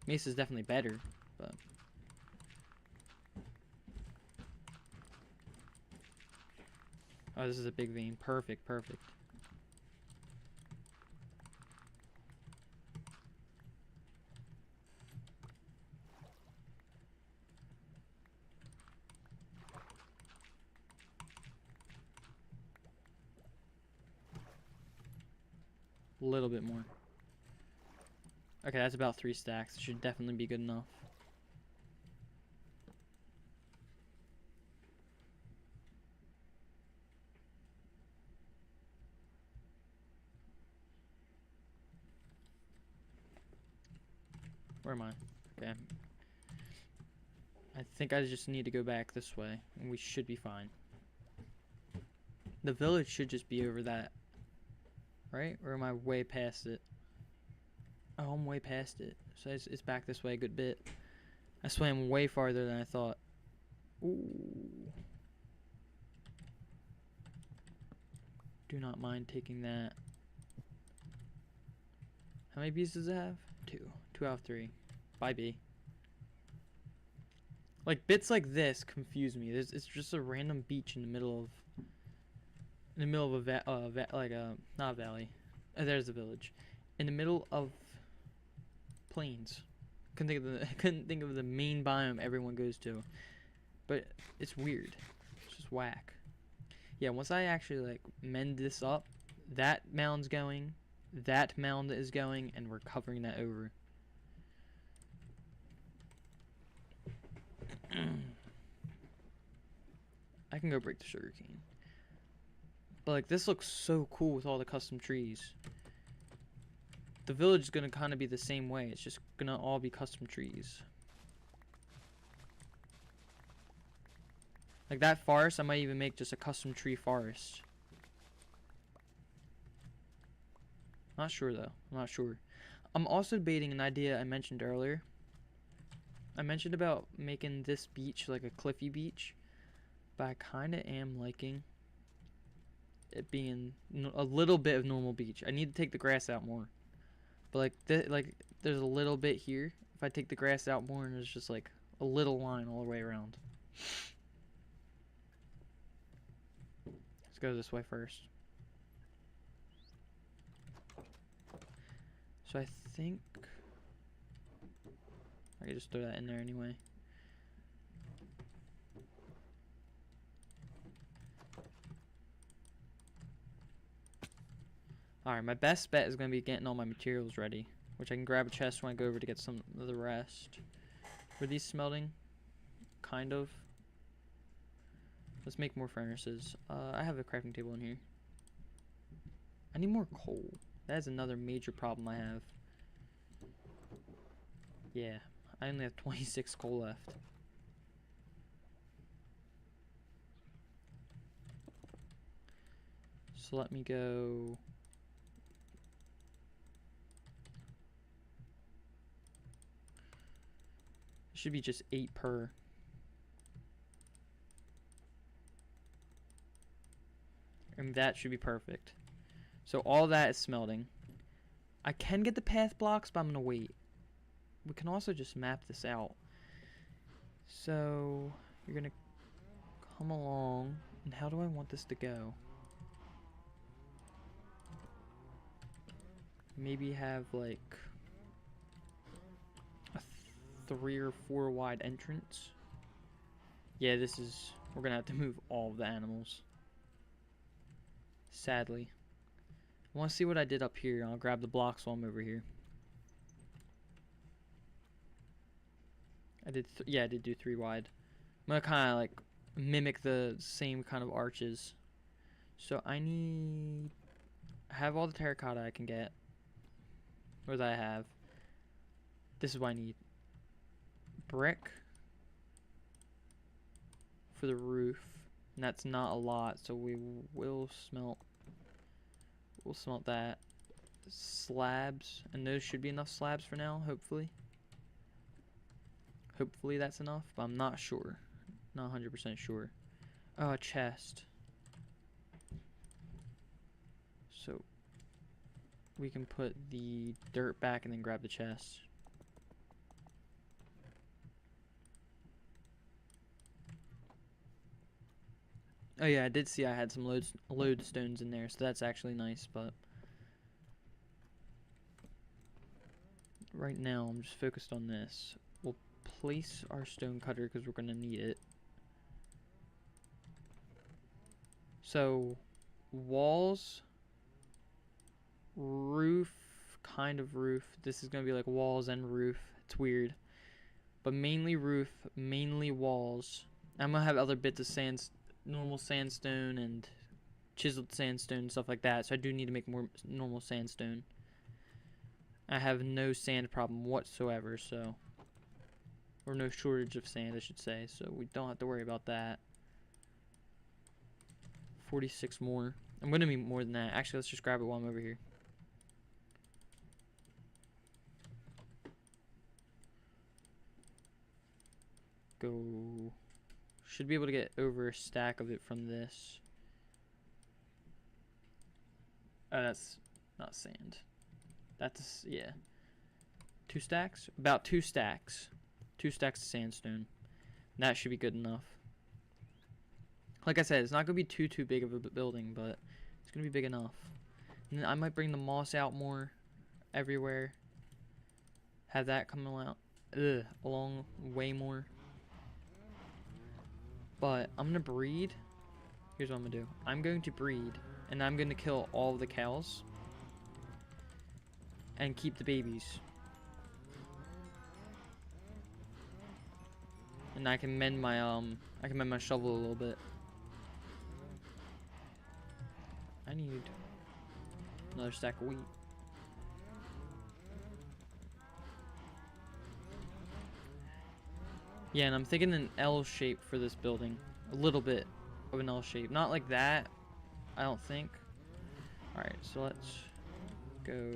Mesa's definitely better, but... Oh, this is a big vein. Perfect, perfect. A little bit more. Okay, that's about 3 stacks. It should definitely be good enough. Where am I? Okay. I think I just need to go back this way, and we should be fine. The village should just be over that. Right? Or am I way past it? Oh, I'm way past it. So it's back this way a good bit. I swam way farther than I thought. Ooh. Do not mind taking that. How many bees does it have? 2. 2 out of 3. Bye, bee. Like, bits like this confuse me. It's just a random beach in the middle of a not a valley. There's the village. In the middle of plains. Couldn't think of the main biome everyone goes to. But it's weird. It's just whack. Yeah, once I actually like mend this up, that mound's going, that mound is going, and we're covering that over. I can go break the sugarcane. But like this looks so cool with all the custom trees. The village is gonna kind of be the same way. It's just gonna all be custom trees. Like that forest, I might even make just a custom tree forest. Not sure though. I'm not sure. I'm also debating an idea I mentioned earlier. I mentioned about making this beach like a cliffy beach, but I kind of am liking it being a little bit of normal beach. I need to take the grass out more, but like there's a little bit here. If I take the grass out more, and there's just like a little line all the way around. Let's go this way first. So I think I can just throw that in there anyway. Alright, my best bet is going to be getting all my materials ready, which I can grab a chest when I go over to get some of the rest. Were these smelting? Kind of. Let's make more furnaces. I have a crafting table in here. I need more coal. That is another major problem I have. Yeah, I only have 26 coal left. So let me go... Should be just 8 per. And that should be perfect. So all that is smelting. I can get the path blocks, but I'm gonna wait. We can also just map this out. So you're gonna come along, and how do I want this to go? Maybe have like a 3 or 4 wide entrance. Yeah, we're gonna have to move all of the animals. Sadly. I want to see what I did up here. I'll grab the blocks while I'm over here. I did do 3 wide. I'm gonna kind of like mimic the same kind of arches. So I have all the terracotta I can get, or that I have. This is what I need. Brick for the roof. And that's not a lot, so we'll smelt that. Slabs, and those should be enough slabs for now, hopefully. Hopefully that's enough, but I'm not sure. Not 100% sure. Oh, a chest. So we can put the dirt back and then grab the chest. Oh yeah, I did see I had some lodestones in there, so that's actually nice, but right now I'm just focused on this. We'll place our stone cutter because we're going to need it. So, walls, roof, kind of roof. This is going to be like walls and roof. It's weird. But mainly roof, mainly walls. I'm going to have other bits of sand, normal sandstone and chiseled sandstone and stuff like that. So I do need to make more normal sandstone. I have no sand problem whatsoever, so, or no shortage of sand, I should say, so we don't have to worry about that. 46 more. I'm going to need more than that. Actually, let's just grab it while I'm over here. Go. Should be able to get over a stack of it from this. Oh, that's not sand. That's, yeah. 2 stacks? About 2 stacks. 2 stacks of sandstone. That should be good enough. Like I said, it's not going to be too big of a building, but it's going to be big enough. And then I might bring the moss out more everywhere. Have that come out along way more. But I'm going to breed. Here's what I'm going to do. I'm going to breed, and I'm going to kill all of the cows and keep the babies. And I can mend my shovel a little bit. I need another stack of wheat. Yeah, and I'm thinking an L shape for this building. A little bit of an L shape. Not like that, I don't think. Alright, so let's go.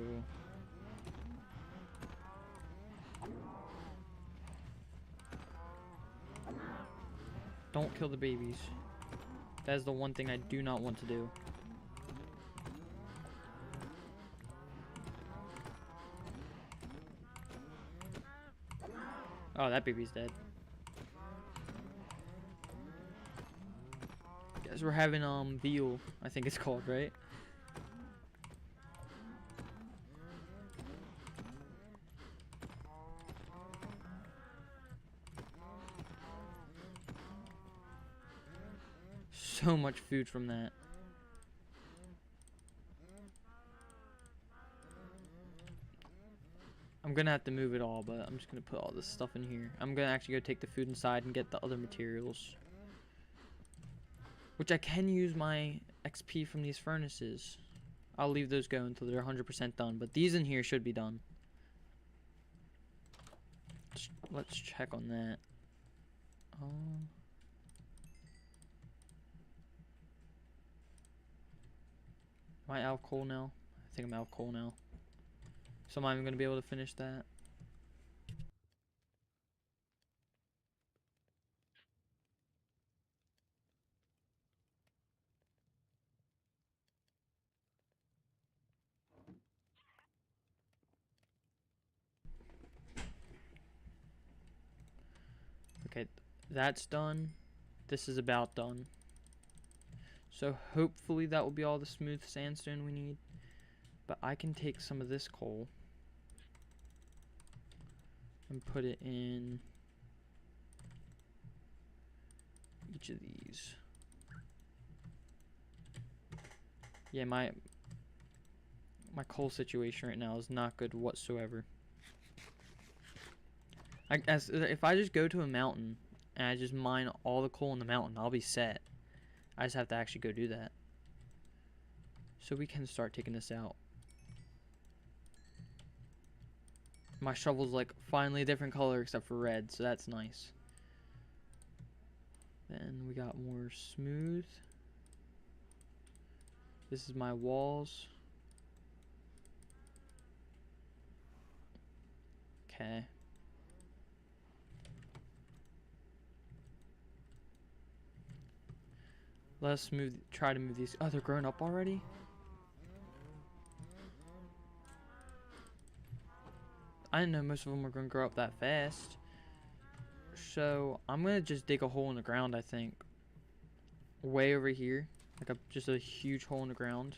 Don't kill the babies. That is the one thing I do not want to do. Oh, that baby's dead. Guess we're having veal, I think it's called, right? So much food from that. I'm gonna have to move it all, but I'm just gonna put all this stuff in here. I'm gonna actually go take the food inside and get the other materials. Which I can use my XP from these furnaces. I'll leave those go until they're 100% done, but these in here should be done. Let's check on that. Am I out of coal now? I think I'm out of coal now. So am I even going to be able to finish that? Okay, that's done. This is about done. So hopefully that will be all the smooth sandstone we need. But I can take some of this coal and put it in each of these. Yeah, my coal situation right now is not good whatsoever. If I just go to a mountain and I just mine all the coal in the mountain, I'll be set. I just have to actually go do that. So we can start taking this out. My shovel's like finally a different color except for red, so that's nice. Then we got more smooth. This is my walls. Okay. Let's try to move these. Oh, they're grown up already? I didn't know most of them were going to grow up that fast. So, I'm going to just dig a hole in the ground, I think. Way over here. Like just a huge hole in the ground.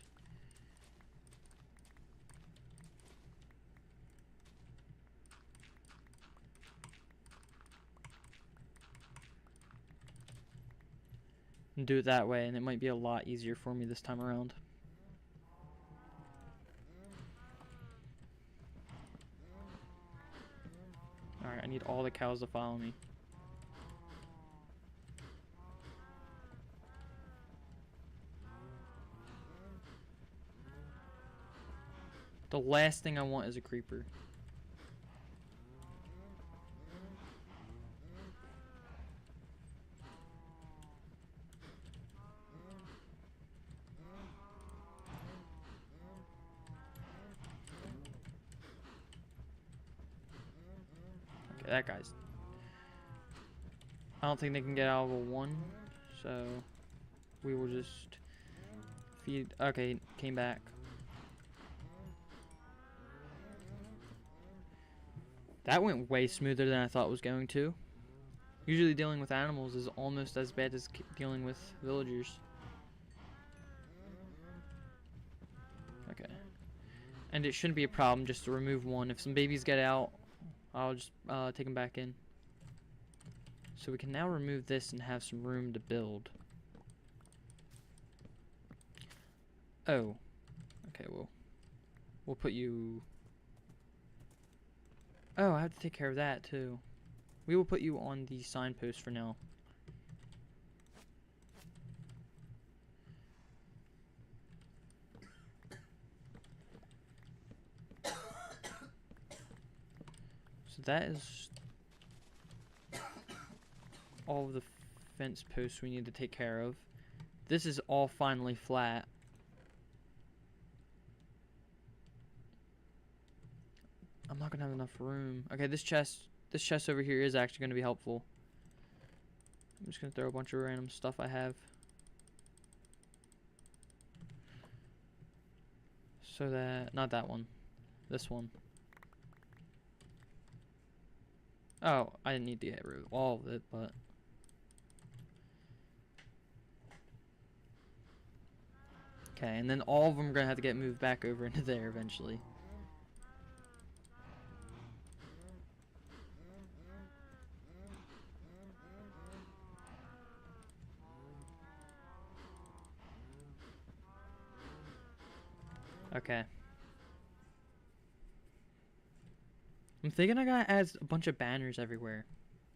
And do it that way, and it might be a lot easier for me this time around. Alright, I need all the cows to follow me. The last thing I want is a creeper. Okay, that guy's... I don't think they can get out of a 1, so we will just feed... Okay, came back. That went way smoother than I thought it was going to. Usually dealing with animals is almost as bad as dealing with villagers. Okay. And it shouldn't be a problem just to remove 1. If some babies get out, I'll just take them back in. So we can now remove this and have some room to build. Oh. Okay, well. We'll put you... Oh, I have to take care of that too. We will put you on the signpost for now. So that is all of the fence posts we need to take care of. This is all finally flat. I'm not gonna have enough room. Okay, this chest over here is actually gonna be helpful. I'm just gonna throw a bunch of random stuff I have. So that, not that one, this one. Oh, I didn't need to get rid of all of it, but. Okay, and then all of them are gonna have to get moved back over into there eventually. Okay. I'm thinking I gotta add a bunch of banners everywhere.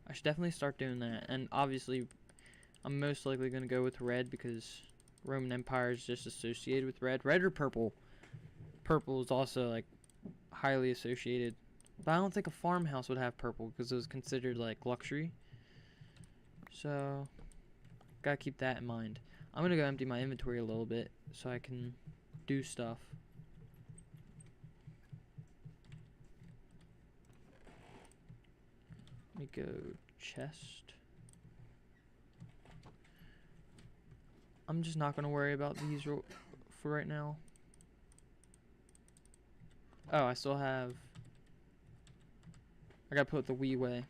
I should definitely start doing that. And obviously, I'm most likely gonna go with red because Roman Empire is just associated with red. Red or purple. Purple is also like highly associated. But I don't think a farmhouse would have purple because it was considered like luxury. So, gotta keep that in mind. I'm gonna go empty my inventory a little bit so I can do stuff. Let me go chest. I'm just not gonna worry about these for right now. Oh, I still have... I gotta put the Wii way.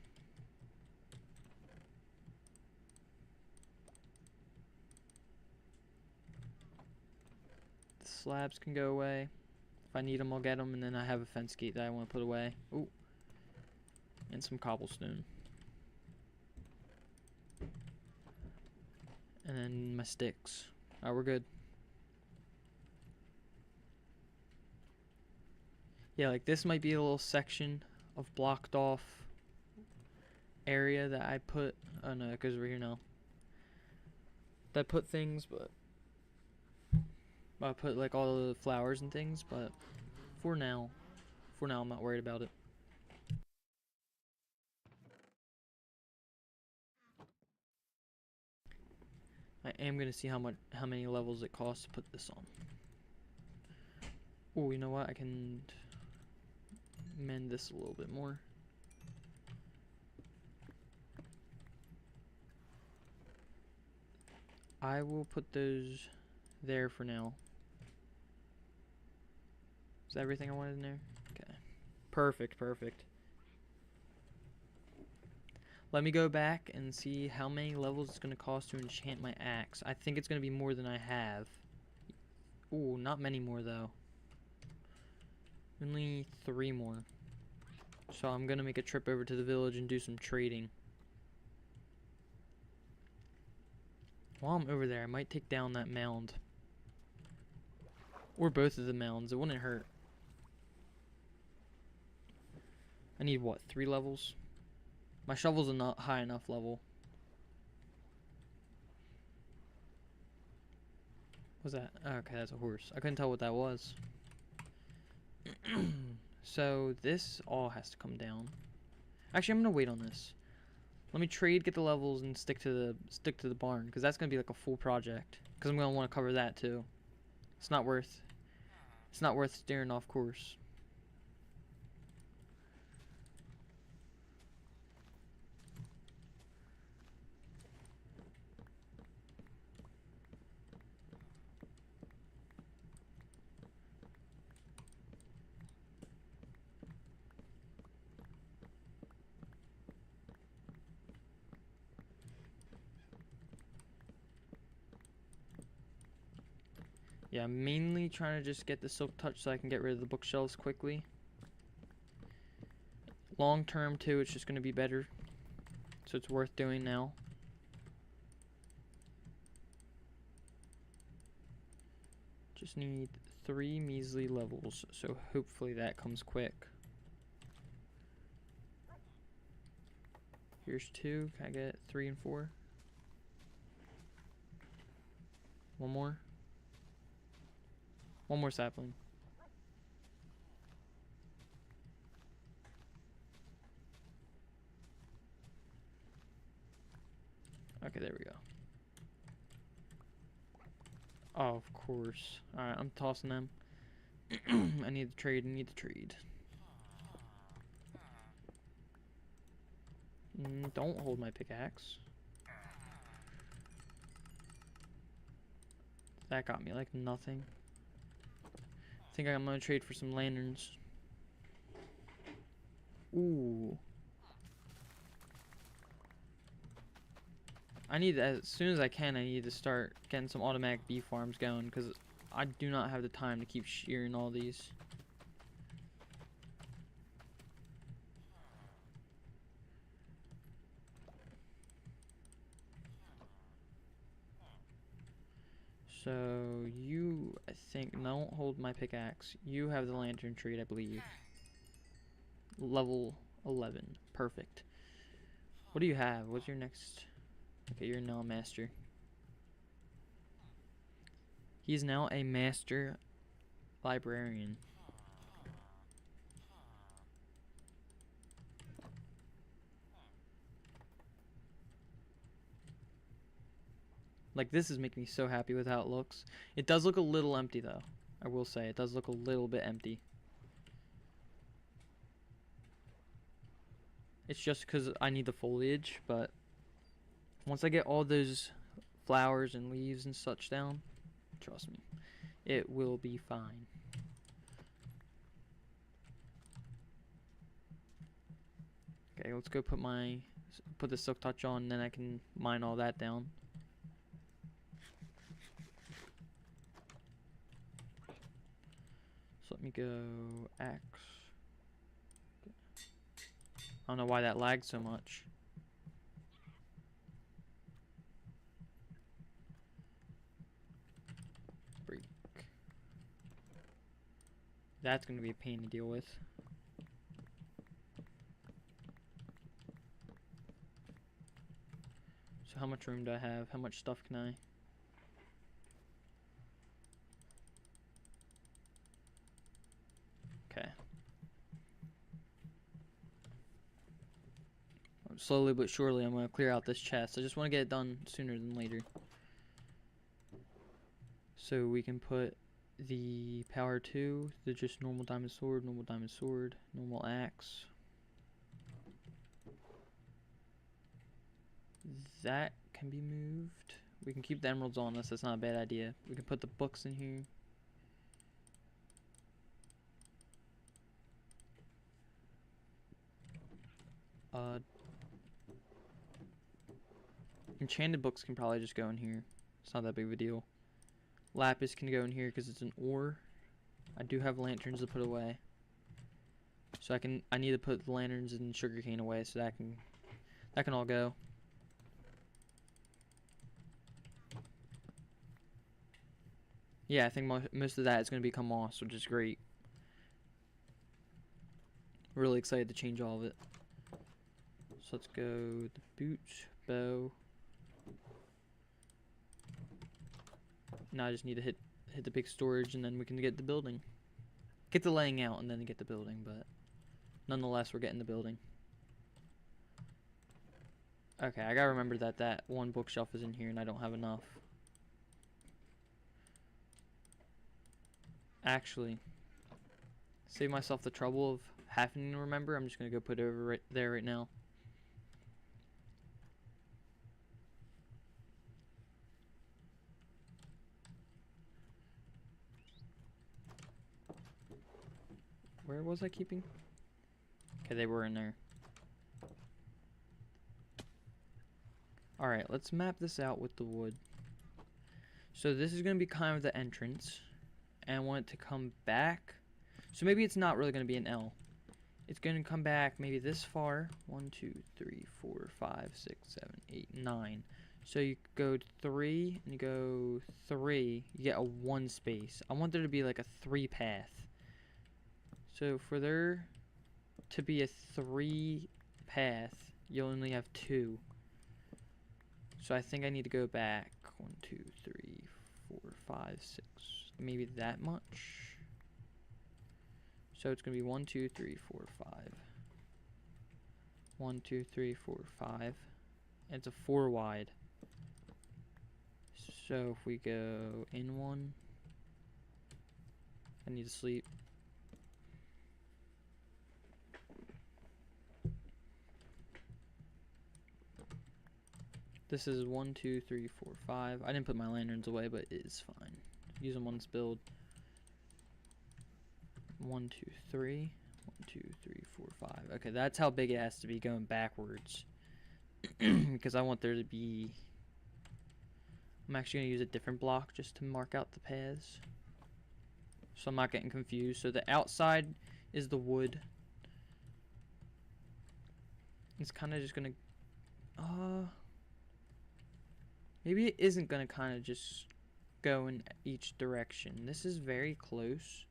The slabs can go away. If I need them, I'll get them, and then I have a fence gate that I want to put away. Ooh. And some cobblestone. And then my sticks. Oh, we're good. Yeah, like this might be a little section of blocked off area that I put. Oh no, it goes over here now. That I put things, but I put like all the flowers and things, but for now I'm not worried about it. I am gonna see how many levels it costs to put this on. Oh, you know what? I can mend this a little bit more. I will put those there for now. Is that everything I wanted in there? Okay. Perfect, perfect. Let me go back and see how many levels it's going to cost to enchant my axe. I think it's going to be more than I have. Ooh, not many more though. Only 3 more. So I'm going to make a trip over to the village and do some trading. While I'm over there, I might take down that mound. Or both of the mounds. It wouldn't hurt. I need what, 3 levels? My shovel's a not high enough level. What's that? Okay, that's a horse. I couldn't tell what that was. So this all has to come down. Actually, I'm gonna wait on this. Let me trade, get the levels, and stick to the barn, because that's gonna be like a full project. Because I'm gonna want to cover that too. It's not worth steering off course. Yeah, I'm mainly trying to just get the silk touch so I can get rid of the bookshelves quickly. Long term too, it's just gonna be better. So it's worth doing now. Just need 3 measly levels, so hopefully that comes quick. Here's 2. Can I get 3 and 4? One more. One more sapling. Okay, there we go. Oh, of course. Alright, I'm tossing them. I need to trade, don't hold my pickaxe. That got me like nothing. I think I'm gonna trade for some lanterns. Ooh. I need, as soon as I can, I need to start getting some automatic bee farms going, because I do not have the time to keep shearing all these. So, you, I think, don't hold my pickaxe. You have the lantern trade, I believe. Level 11. Perfect. What do you have? What's your next? Okay, you're now a master. He's now a master librarian. Like, this is making me so happy with how it looks. It does look a little empty, though. I will say, it does look a little bit empty. It's just because I need the foliage, but once I get all those flowers and leaves and such down, trust me, it will be fine. Okay, let's go put the silk touch on, and then I can mine all that down. So let me go axe. I don't know why that lagged so much. Break. That's gonna be a pain to deal with. So how much room do I have? How much stuff can I? Okay. Slowly but surely I'm going to clear out this chest. I just want to get it done sooner than later. So we can put the power 2, the just normal diamond sword, normal axe. That can be moved. We can keep the emeralds on us, that's not a bad idea. We can put the books in here. Enchanted books can probably just go in here. It's not that big of a deal. Lapis can go in here because it's an ore. I do have lanterns to put away. So I need to put the lanterns and sugarcane away so that can all go. Yeah, I think most of that is going to become moss, which is great. Really excited to change all of it. So let's go the boots, bow. Now I just need to hit the big storage and then we can get the building. Get the laying out and then get the building, but nonetheless we're getting the building. Okay, I gotta remember that one bookshelf is in here and I don't have enough. Actually, save myself the trouble of having to remember. I'm just gonna go put it over right there right now. Where was I keeping? Okay, they were in there. Alright, let's map this out with the wood. So this is going to be kind of the entrance. And I want it to come back. So maybe it's not really going to be an L. It's going to come back maybe this far. 1, 2, 3, 4, 5, 6, 7, 8, 9. So you go 3 and you go 3. You get a 1 space. I want there to be like a 3 path. So for there to be a 3 path, you'll only have 2. So I think I need to go back 1, 2, 3, 4, 5, 6, maybe that much. So it's gonna be 1, 2, 3, 4, 5. 1, 2, 3, 4, 5. And it's a 4 wide. So if we go in 1, I need to sleep. This is 1, 2, 3, 4, 5. I didn't put my lanterns away, but it is fine. Use them on this build. 1, 2, 3. 1, 2, 3, 4, 5. Okay, that's how big it has to be going backwards. Because I want there to be... I'm actually going to use a different block just to mark out the paths. So I'm not getting confused. So the outside is the wood. It's kind of just going to... maybe it isn't going to kind of just go in each direction. This is very close.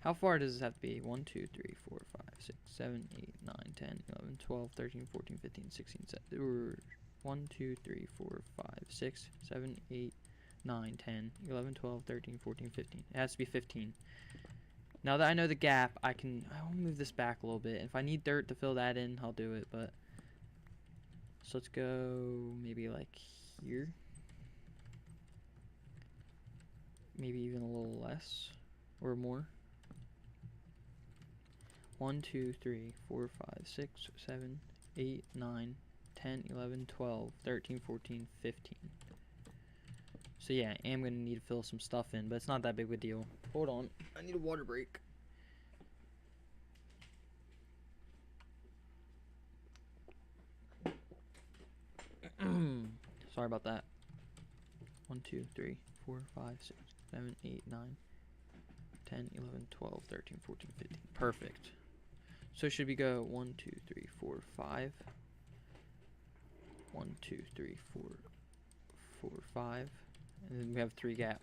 How far does this have to be? 1, 2, 3, 4, 5, 6, 7, 8, 9, 10, 11, 12, 13, 14, 15, 16, 17. 1, 2, 3, 4, 5, 6, 7, 8, 9, 10, 11, 12, 13, 14, 15. It has to be 15. Now that I know the gap, I'll move this back a little bit. If I need dirt to fill that in, I'll do it, but... So let's go maybe like here. Maybe even a little less or more. 1, 2, 3, 4, 5, 6, 7, 8, 9, 10, 11, 12, 13, 14, 15. So yeah, I am going to need to fill some stuff in, but it's not that big of a deal. Hold on, I need a water break. Sorry about that. 1, 2, 3, 4, 5, 6, 7, 8, 9, 10, 11, 12, 13, 14, 15. Perfect. So should we go 1, 2, 3, 4, 5? 1, 2, 3, 4, 4, 5. And then we have 3 gap.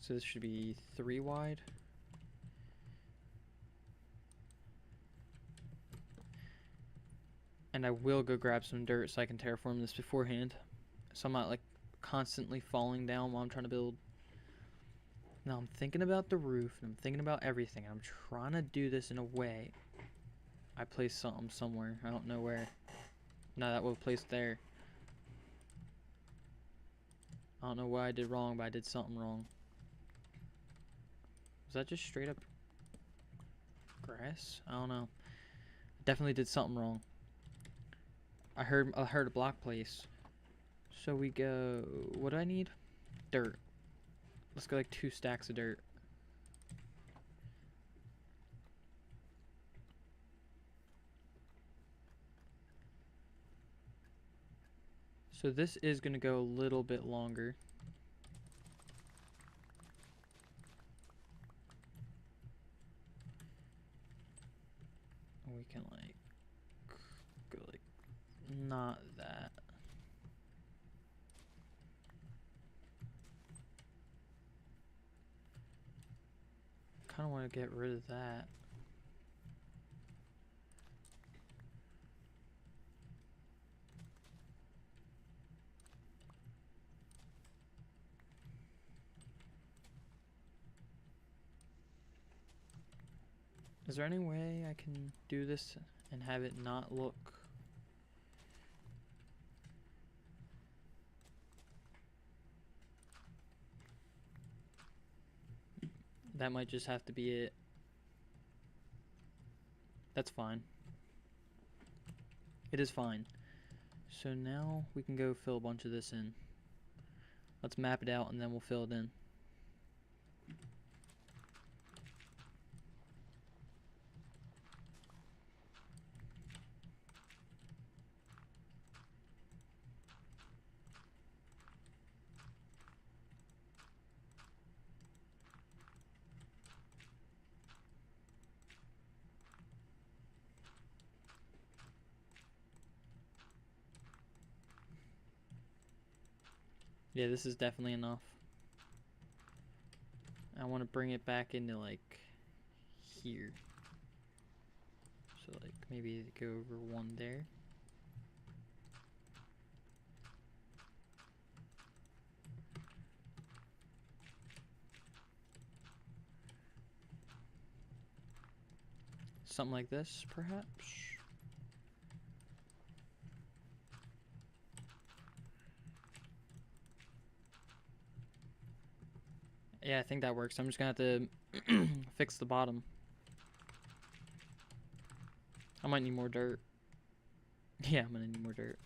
So this should be 3 wide. And I will go grab some dirt so I can terraform this beforehand. So I'm not like constantly falling down while I'm trying to build. Now I'm thinking about the roof and I'm thinking about everything. I'm trying to do this in a way. I place something somewhere. I don't know where. No, that will place there. I don't know what I did wrong, but I did something wrong. Was that just straight up grass? I don't know. Definitely did something wrong. I heard a block place. So we go, what do I need? Dirt. Let's go like 2 stacks of dirt. So this is gonna go a little bit longer. We can like go like not that. Kind of want to get rid of that. Is there any way I can do this and have it not look... That might just have to be it. That's fine. It is fine. So now we can go fill a bunch of this in. Let's map it out and then we'll fill it in. Yeah, this is definitely enough. I want to bring it back into like here. So like maybe go over 1 there. Something like this, perhaps. Yeah, I think that works. I'm just gonna have to fix the bottom. I might need more dirt. Yeah, I'm gonna need more dirt.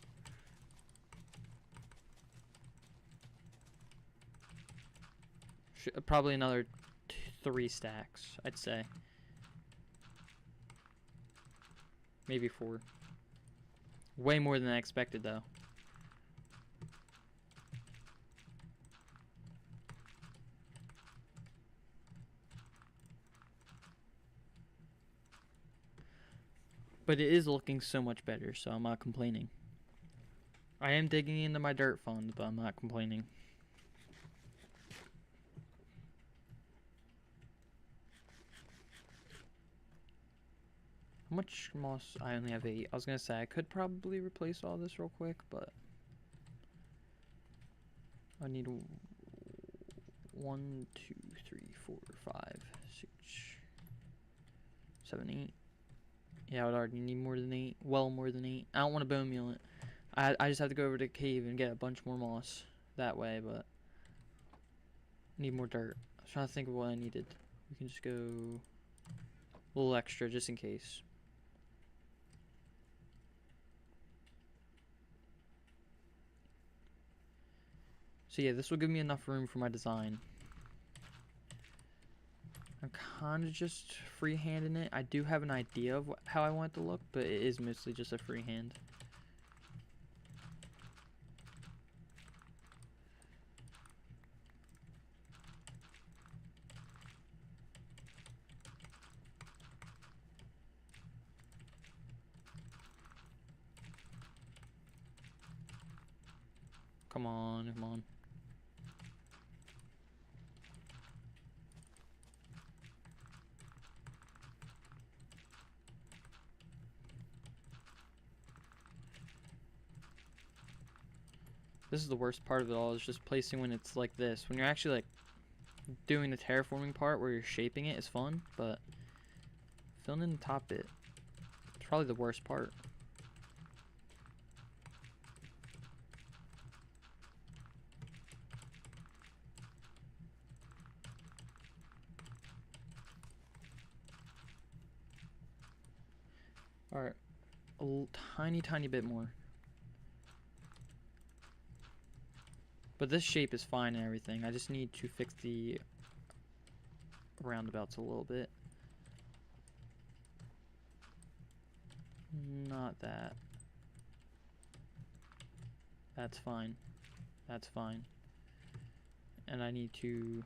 Probably another 3 stacks, I'd say. Maybe 4. Way more than I expected, though. But it is looking so much better, so I'm not complaining. I am digging into my dirt fund, but I'm not complaining. How much moss? I only have 8. I was gonna say I could probably replace all this real quick, but I need 1, 2, 3, 4, 5, 6, 7, 8. Yeah, I would already need more than 8. Well, more than 8. I don't want to bone meal it. I just have to go over to the cave and get a bunch more moss that way, but I need more dirt. I was trying to think of what I needed. We can just go a little extra just in case. So yeah, this will give me enough room for my design. I'm kind of just freehanding it. I do have an idea of how I want it to look, but it is mostly just a freehand. Come on, come on. This is the worst part of it all, is just placing when it's like this. When you're actually like doing the terraforming part where you're shaping it is fun, but filling in the top bit is probably the worst part. Alright. Tiny bit more. But this shape is fine and everything. I just need to fix the roundabouts a little bit. Not that. That's fine. That's fine. And I need to...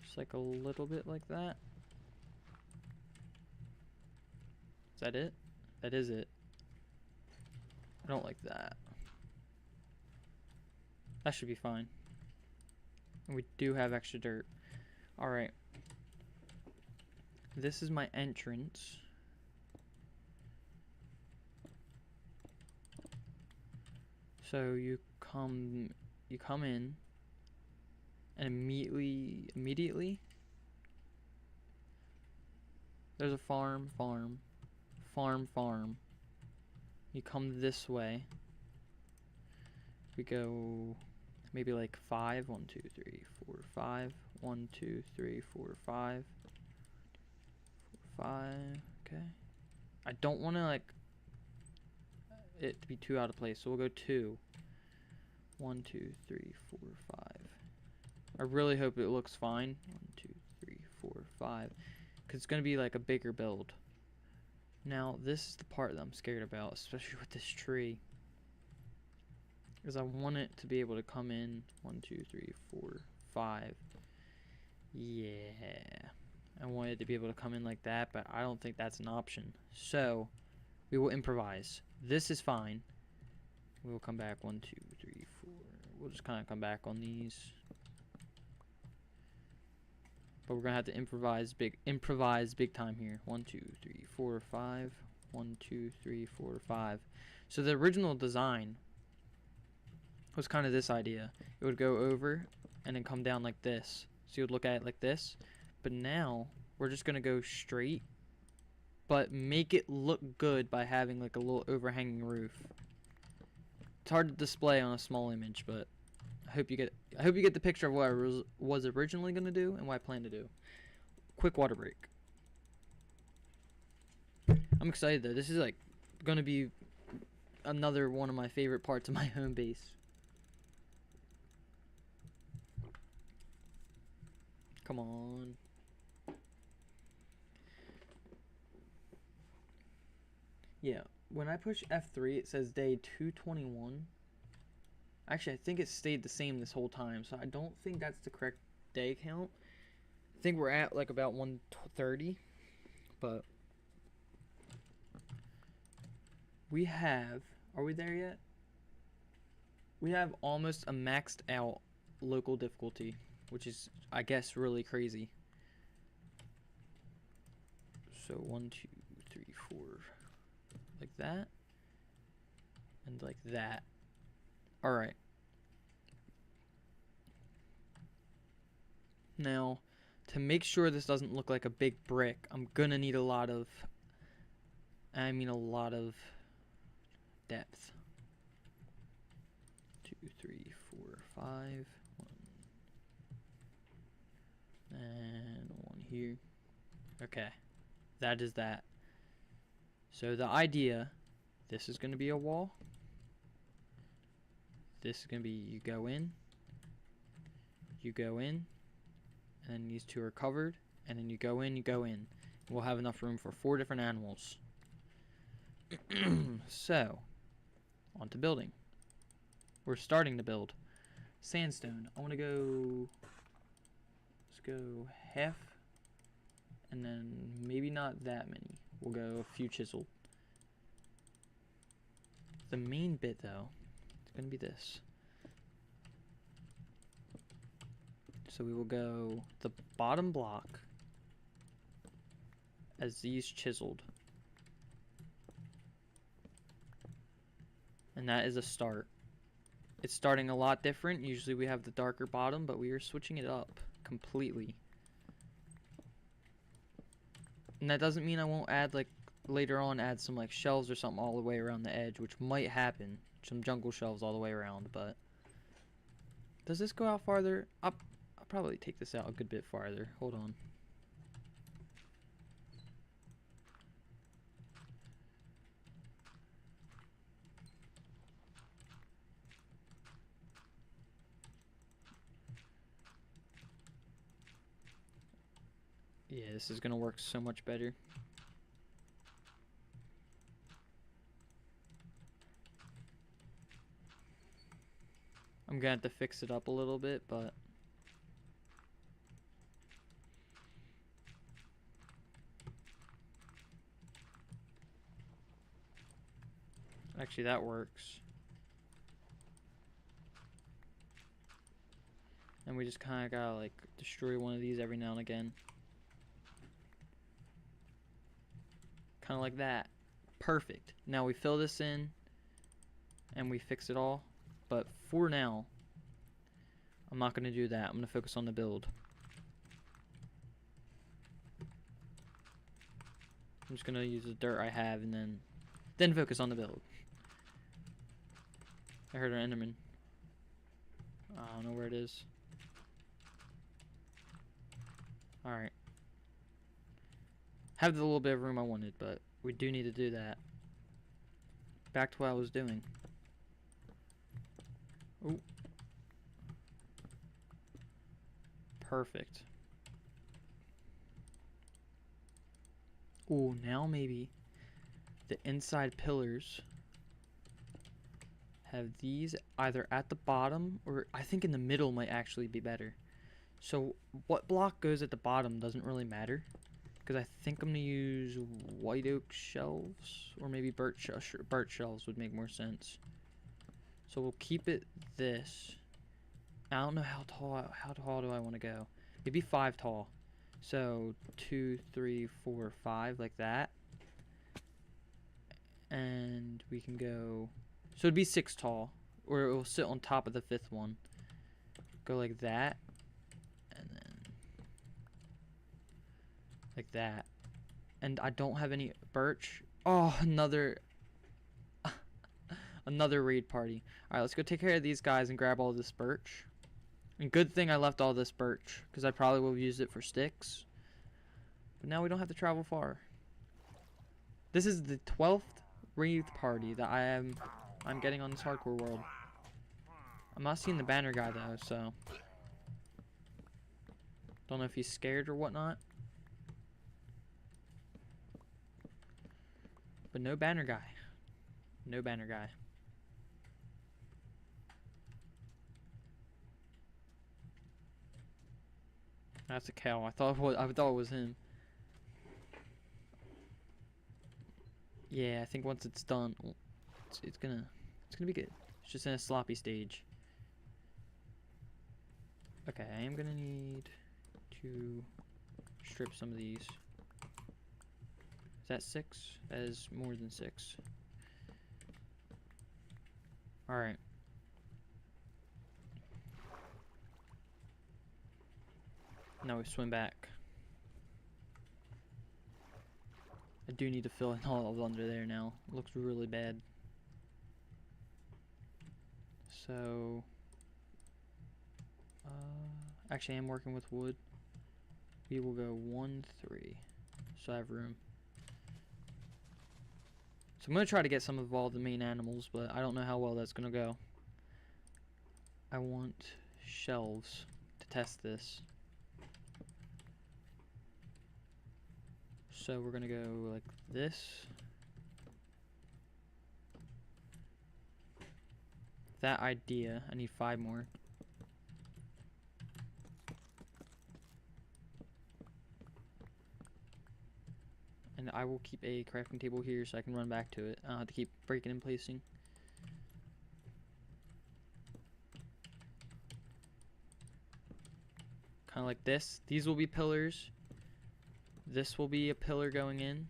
just like a little bit like that. Is that it? That is it. I don't like that. That should be fine. And we do have extra dirt. Alright. This is my entrance. So you come in and immediately there's a farm. You come this way. We go maybe like 5. 1, 2, 3, 4, 5. 1, 2, 3, 4, 5. 4, 5. Okay. I don't want to like it to be too out of place, so we'll go 2. 1, 2, 3, 4, 5. I really hope it looks fine. 1, 2, 3, 4, 5. Because it's going to be like a bigger build. Now, this is the part that I'm scared about, especially with this tree. Because I want it to be able to come in 1, 2, 3, 4, 5. Yeah. I want it to be able to come in like that, but I don't think that's an option. So, we will improvise. This is fine. We will come back 1, 2, 3, 4. We'll just kind of come back on these. But we're gonna have to improvise big time here. 1, 2, 3, 4, 5. 1, 2, 3, 4, 5. So the original design was kind of this idea. It would go over and then come down like this. So you would look at it like this. But now we're just gonna go straight, but make it look good by having like a little overhanging roof. It's hard to display on a small image, but I hope you get the picture of what I was originally going to do and what I plan to do. Quick water break. I'm excited though. This is like going to be another one of my favorite parts of my home base. Come on. Yeah, when I push F3 it says day 221. Actually, I think it stayed the same this whole time, so I don't think that's the correct day count. I think we're at like about 1:30, but we have, are we there yet? We have almost a maxed out local difficulty, which is, I guess, really crazy. So 1, 2, 3, 4, like that, and like that. Alright. Now, to make sure this doesn't look like a big brick, I'm gonna need a lot of depth. 2, 3, 4, 5. 1. And 1 here. Okay. That is that. So the idea, this is gonna be a wall. This is going to be, you go in, and then these two are covered, and then you go in. We'll have enough room for 4 different animals. So, on to building. We're starting to build. Sandstone. I want to go, let's go half, and then maybe not that many. We'll go a few chiseled. The main bit, though, going to be this. So we will go the bottom block as these chiseled. And that is a start. It's starting a lot different. Usually we have the darker bottom, but we are switching it up completely. And that doesn't mean I won't add like later on add some like shelves or something all the way around the edge, which might happen. Some jungle shelves all the way around, but does this go out farther? I'll probably take this out a good bit farther. Hold on. Yeah, this is gonna work so much better. I'm gonna have to fix it up a little bit, but actually that works. And we just kind of gotta like destroy one of these every now and again. Kind of like that. Perfect. Now we fill this in and we fix it all. But for now, I'm not going to do that. I'm going to focus on the build. I'm just going to use the dirt I have and then focus on the build. I heard an Enderman. I don't know where it is. Alright. Have the little bit of room I wanted, but we do need to do that. Back to what I was doing. Ooh. Perfect. Ooh, now maybe the inside pillars have these either at the bottom or I think in the middle might actually be better. So what block goes at the bottom doesn't really matter because I think I'm gonna use white oak shelves or maybe birch shelves would make more sense. So we'll keep it this. I don't know how tall do I want to go? Maybe 5 tall. So 2, 3, 4, 5 like that. And we can go, so it'd be 6 tall, or it will sit on top of the 5th one. Go like that, and then like that. And I don't have any birch. Oh, another raid party. Alright, let's go take care of these guys and grab all this birch. And good thing I left all this birch, because I probably would have used it for sticks. But now we don't have to travel far. This is the 12th raid party that I'm getting on this hardcore world. I'm not seeing the banner guy though, so don't know if he's scared or whatnot. But no banner guy. No banner guy. That's a cow. I thought it was him. Yeah, I think once it's done, it's gonna be good. It's just in a sloppy stage. Okay, I am gonna need to strip some of these. Is that 6? That is more than 6. Alright. Now we swim back. I do need to fill in all of under there now. It looks really bad. So, actually I'm working with wood. We will go 1, 3. So I have room. So I'm going to try to get some of all the main animals, but I don't know how well that's going to go. I want shelves to test this. So we're going to go like this. That idea, I need 5 more. And I will keep a crafting table here so I can run back to it. I don't have to keep breaking and placing. Kind of like this. These will be pillars. This will be a pillar going in.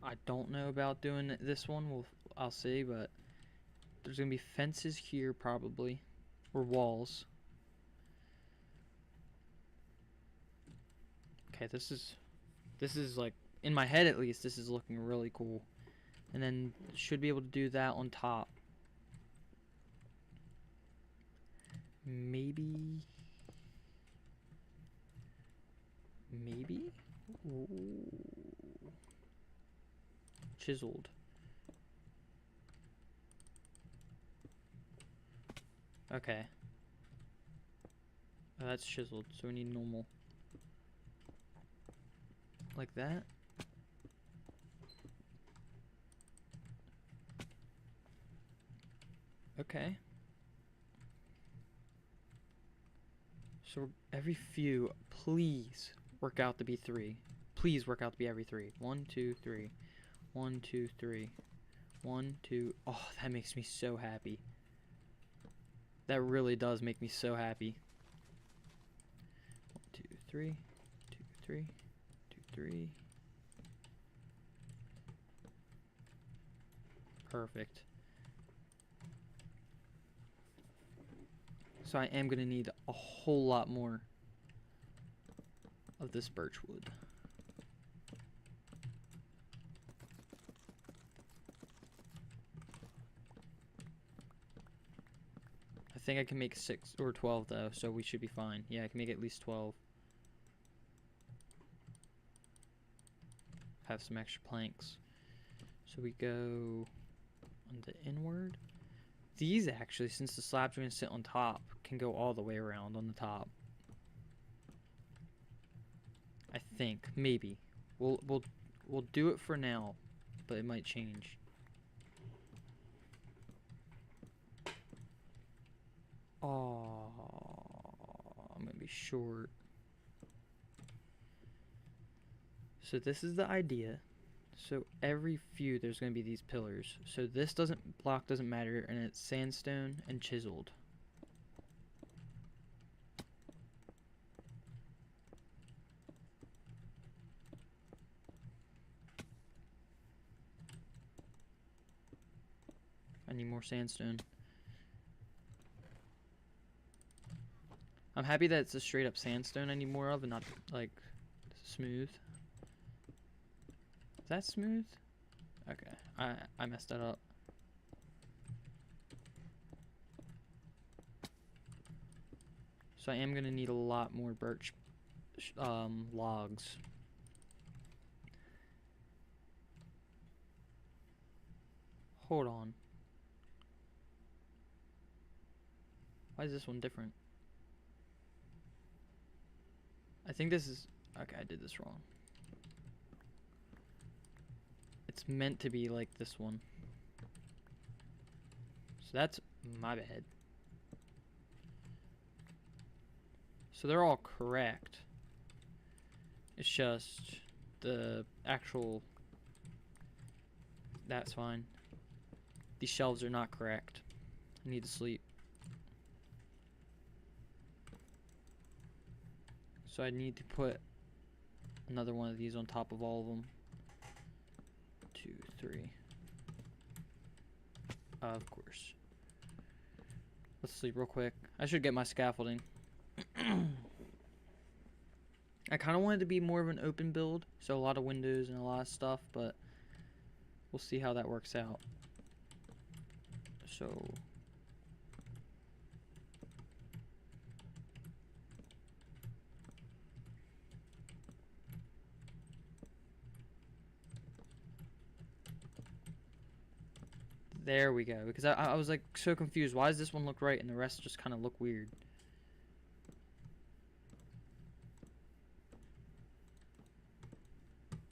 I don't know about doing this one. I'll see, but there's gonna be fences here probably, or walls. Okay, this is like, in my head at least, this is looking really cool. And then should be able to do that on top. Maybe. Ooh. Chiseled. Okay. Oh, that's chiseled, so we need normal. Like that. Okay. So every few, please work out to be 3. Please work out to be every 3. 1, 2, 3. 1, 2, 3. 1, 2. Oh, that makes me so happy. That really does make me so happy. 1, 2, 3. 2, 3. 2, 3. Perfect. So I am going to need a whole lot more of this birch wood. I think I can make 6 or 12 though, so we should be fine. Yeah, I can make at least 12. Have some extra planks. So we go on the inward. These actually, since the slabs are going to sit on top, can go all the way around on the top. I think, maybe. We'll do it for now, but it might change. Oh, I'm gonna be short. So this is the idea. So every few there's gonna be these pillars. So this block doesn't matter, and it's sandstone and chiseled. I need more sandstone. I'm happy that it's a straight up sandstone I need more of and not like smooth. Is that smooth? Okay, I messed that up. So I am gonna need a lot more birch logs. Hold on. Why is this one different? I think this is... Okay, I did this wrong. It's meant to be like this one. So that's my bad. So they're all correct. It's just the actual... That's fine. These shelves are not correct. I need to sleep. So I need to put another one of these on top of all of them. 2, 3. Of course. Let's sleep real quick. I should get my scaffolding. I kind of wanted to be more of an open build, so a lot of windows and a lot of stuff, but we'll see how that works out. So... There we go, because I was like so confused. Why does this one look right and the rest just kind of look weird?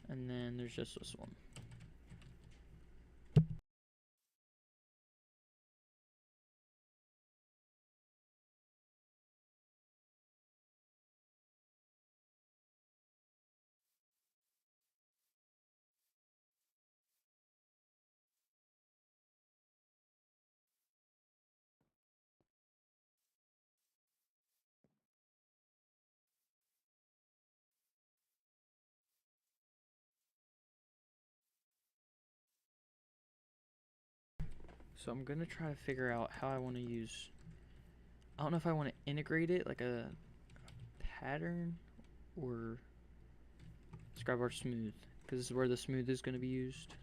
And then there's just this one. So I'm gonna try to figure out how I want to use... I don't know if I want to integrate it like a pattern or grab our smooth, because this is where the smooth is going to be used.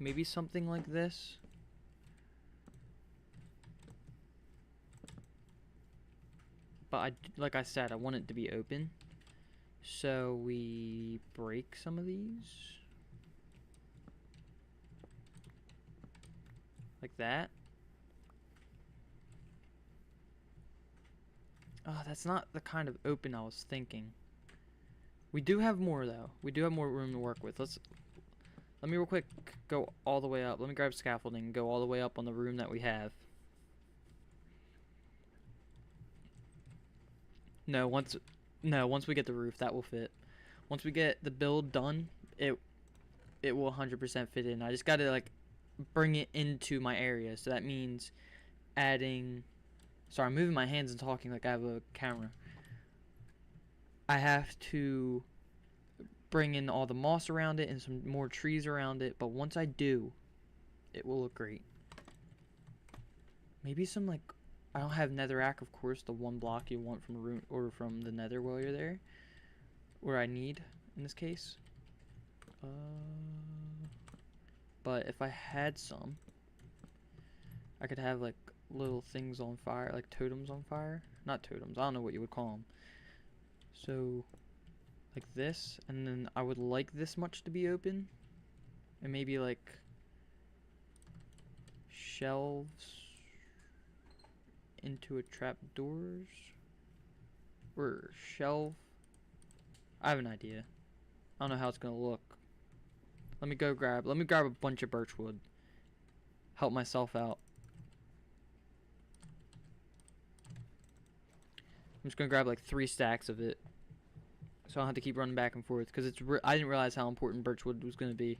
Maybe something like this. But like I said, I want it to be open. So we break some of these. Like that. Oh, that's not the kind of open I was thinking. We do have more though. We do have more room to work with. Let me real quick go all the way up. Let me grab scaffolding and go all the way up on the room that we have. No, once we get the roof, that will fit. Once we get the build done, it will 100% fit in. I just got to like bring it into my area. So that means adding, sorry, I'm moving my hands and talking like I have a camera. I have to bring in all the moss around it and some more trees around it, but once I do, it will look great. Maybe some like, I don't have netherrack, of course, the one block you want from a room or from the nether while you're there, or I need in this case. But if I had some, I could have like little things on fire, like totems on fire. Not totems, I don't know what you would call them. So like this, and then I would like this much to be open, and maybe like shelves into a trapdoors, or shelf. I have an idea. I don't know how it's gonna look. Let me grab a bunch of birch wood. Help myself out. I'm just gonna grab like 3 stacks of it, so I don't have to keep running back and forth, because I didn't realize how important birchwood was gonna be.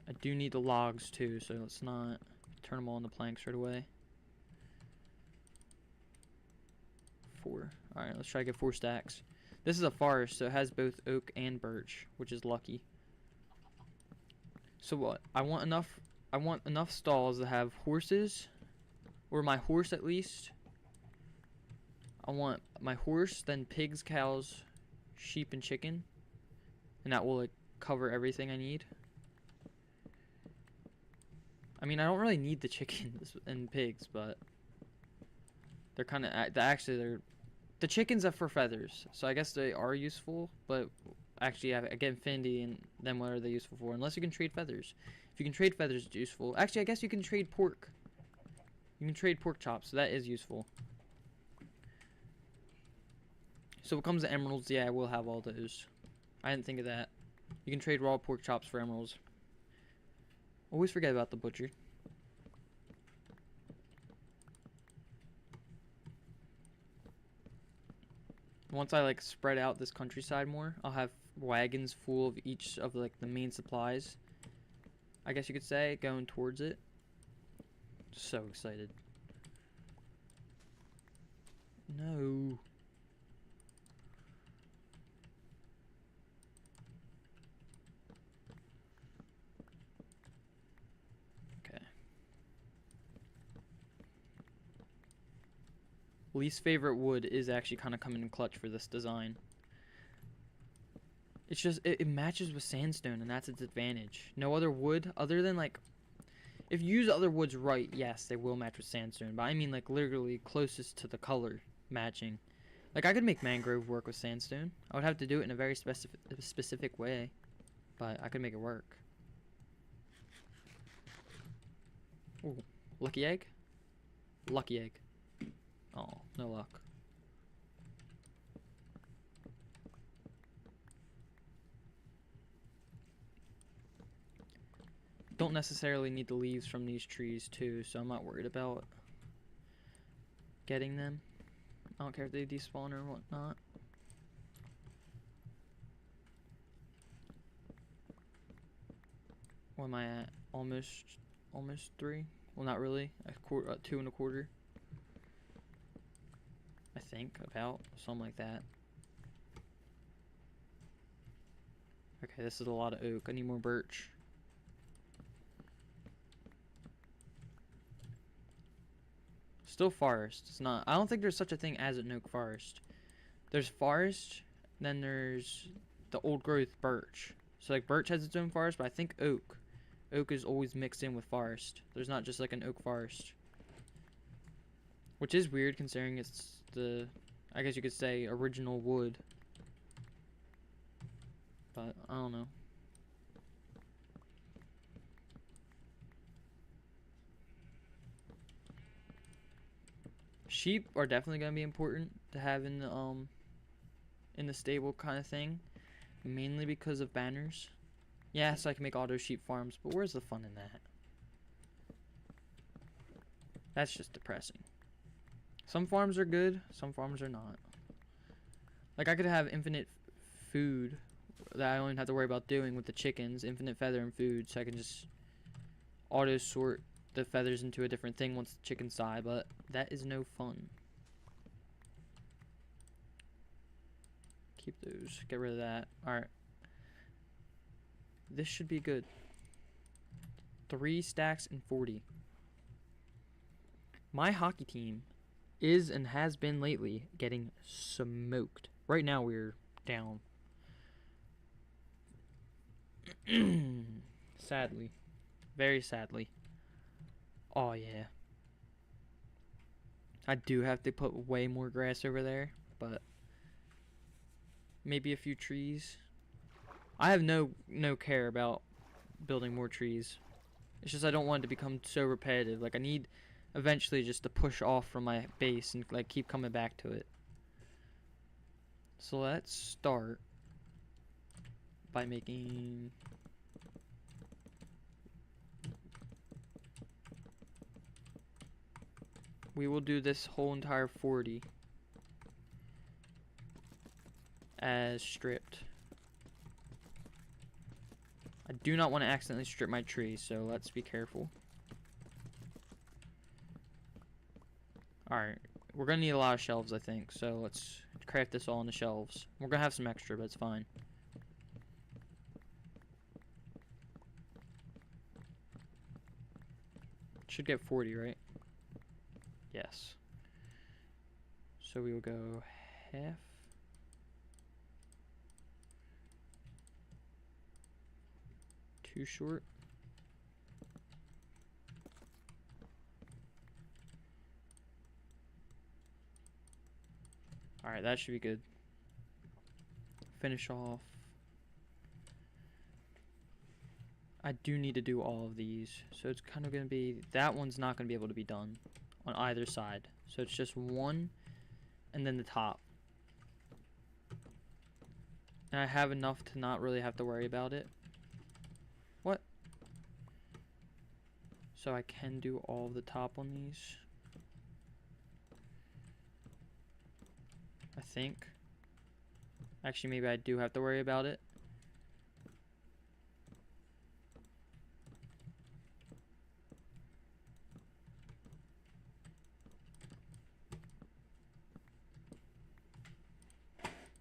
I do need the logs too, so let's not turn them all into planks right away. 4. Alright, let's try to get 4 stacks. This is a forest, so it has both oak and birch, which is lucky. So what? I want enough stalls to have horses, or my horse at least. I want my horse, then pigs, cows, sheep, and chicken. And that will like cover everything I need. I mean, I don't really need the chickens and pigs, but they're kind of actually the chickens are for feathers, so I guess they are useful. But actually, again, Findy and then what are they useful for? Unless you can trade feathers. If you can trade feathers, it's useful. Actually, I guess you can trade pork. You can trade pork chops, so that is useful. So when it comes to emeralds, yeah, I will have all those. I didn't think of that. You can trade raw pork chops for emeralds. Always forget about the butcher. Once I like spread out this countryside more, I'll have wagons full of each of like the main supplies, I guess you could say, going towards it. So excited. No. Okay. Least favorite wood is actually kind of coming in clutch for this design. It's just, it matches with sandstone, and that's its advantage. No other wood, other than like, if you use other woods right, yes, they will match with sandstone. But I mean like literally closest to the color matching. Like I could make mangrove work with sandstone. I would have to do it in a very specific way, but I could make it work. Ooh, lucky egg? Lucky egg. Oh, no luck. Don't necessarily need the leaves from these trees too, so I'm not worried about getting them. I don't care if they despawn or whatnot. What am I at? Almost 3. Well, not really. 2 and a quarter. I think about something like that. Okay, this is a lot of oak. I need more birch. Still forest. It's not. I don't think there's such a thing as an oak forest. There's forest, then there's the old growth birch. So like birch has its own forest, but I think oak is always mixed in with forest. There's not just like an oak forest, which is weird considering it's the, I guess you could say, original wood. But I don't know. Sheep are definitely gonna be important to have in the stable kind of thing, mainly because of banners. Yeah, so I can make auto sheep farms, but where's the fun in that? That's just depressing. Some farms are good, some farms are not. Like I could have infinite food that I don't even have to worry about doing with the chickens, infinite feather and food, so I can just auto sort the feathers into a different thing once the chickens die, but that is no fun. Keep those, get rid of that. Alright. This should be good. 3 stacks and 40. My hockey team is and has been lately getting smoked. Right now we're down. Sadly. Very sadly. Oh yeah. I do have to put way more grass over there, but maybe a few trees. I have no care about building more trees. It's just I don't want it to become so repetitive. Like I need eventually just to push off from my base and like keep coming back to it. So let's start by making we will do this whole entire 40 as stripped. I do not want to accidentally strip my trees, so let's be careful. Alright, we're going to need a lot of shelves, I think, so let's craft this all on the shelves. We're going to have some extra, but it's fine. Should get 40, right? Yes. So we will go half. Too short. Alright, that should be good. Finish off. I do need to do all of these. So it's kind of going to be, that one's not going to be able to be done on either side. So it's just one and then the top. And I have enough to not really have to worry about it. What? So I can do all of the top on these. I think. Actually, maybe I do have to worry about it.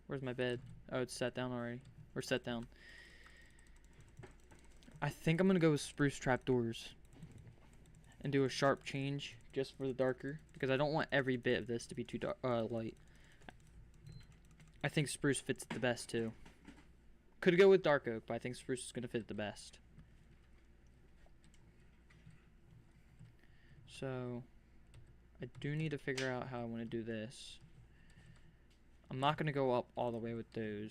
Where's my bed? Oh, it's set down already. Or set down. I think I'm going to go with spruce trapdoors. And do a sharp change just for the darker. Because I don't want every bit of this to be too dark, light. I think spruce fits the best too. Could go with dark oak, but I think spruce is going to fit the best. So, I do need to figure out how I want to do this. I'm not going to go up all the way with those,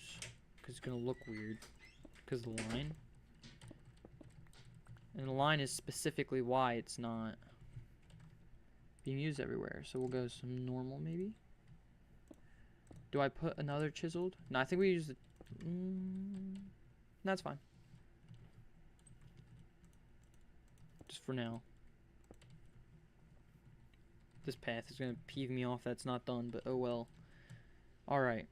because it's going to look weird, because of the line. And the line is specifically why it's not being used everywhere. So we'll go some normal, maybe. Do I put another chiseled? No, I think we use the... that's fine. Just for now. This path is going to peeve me off that's not done, but oh well. Alright.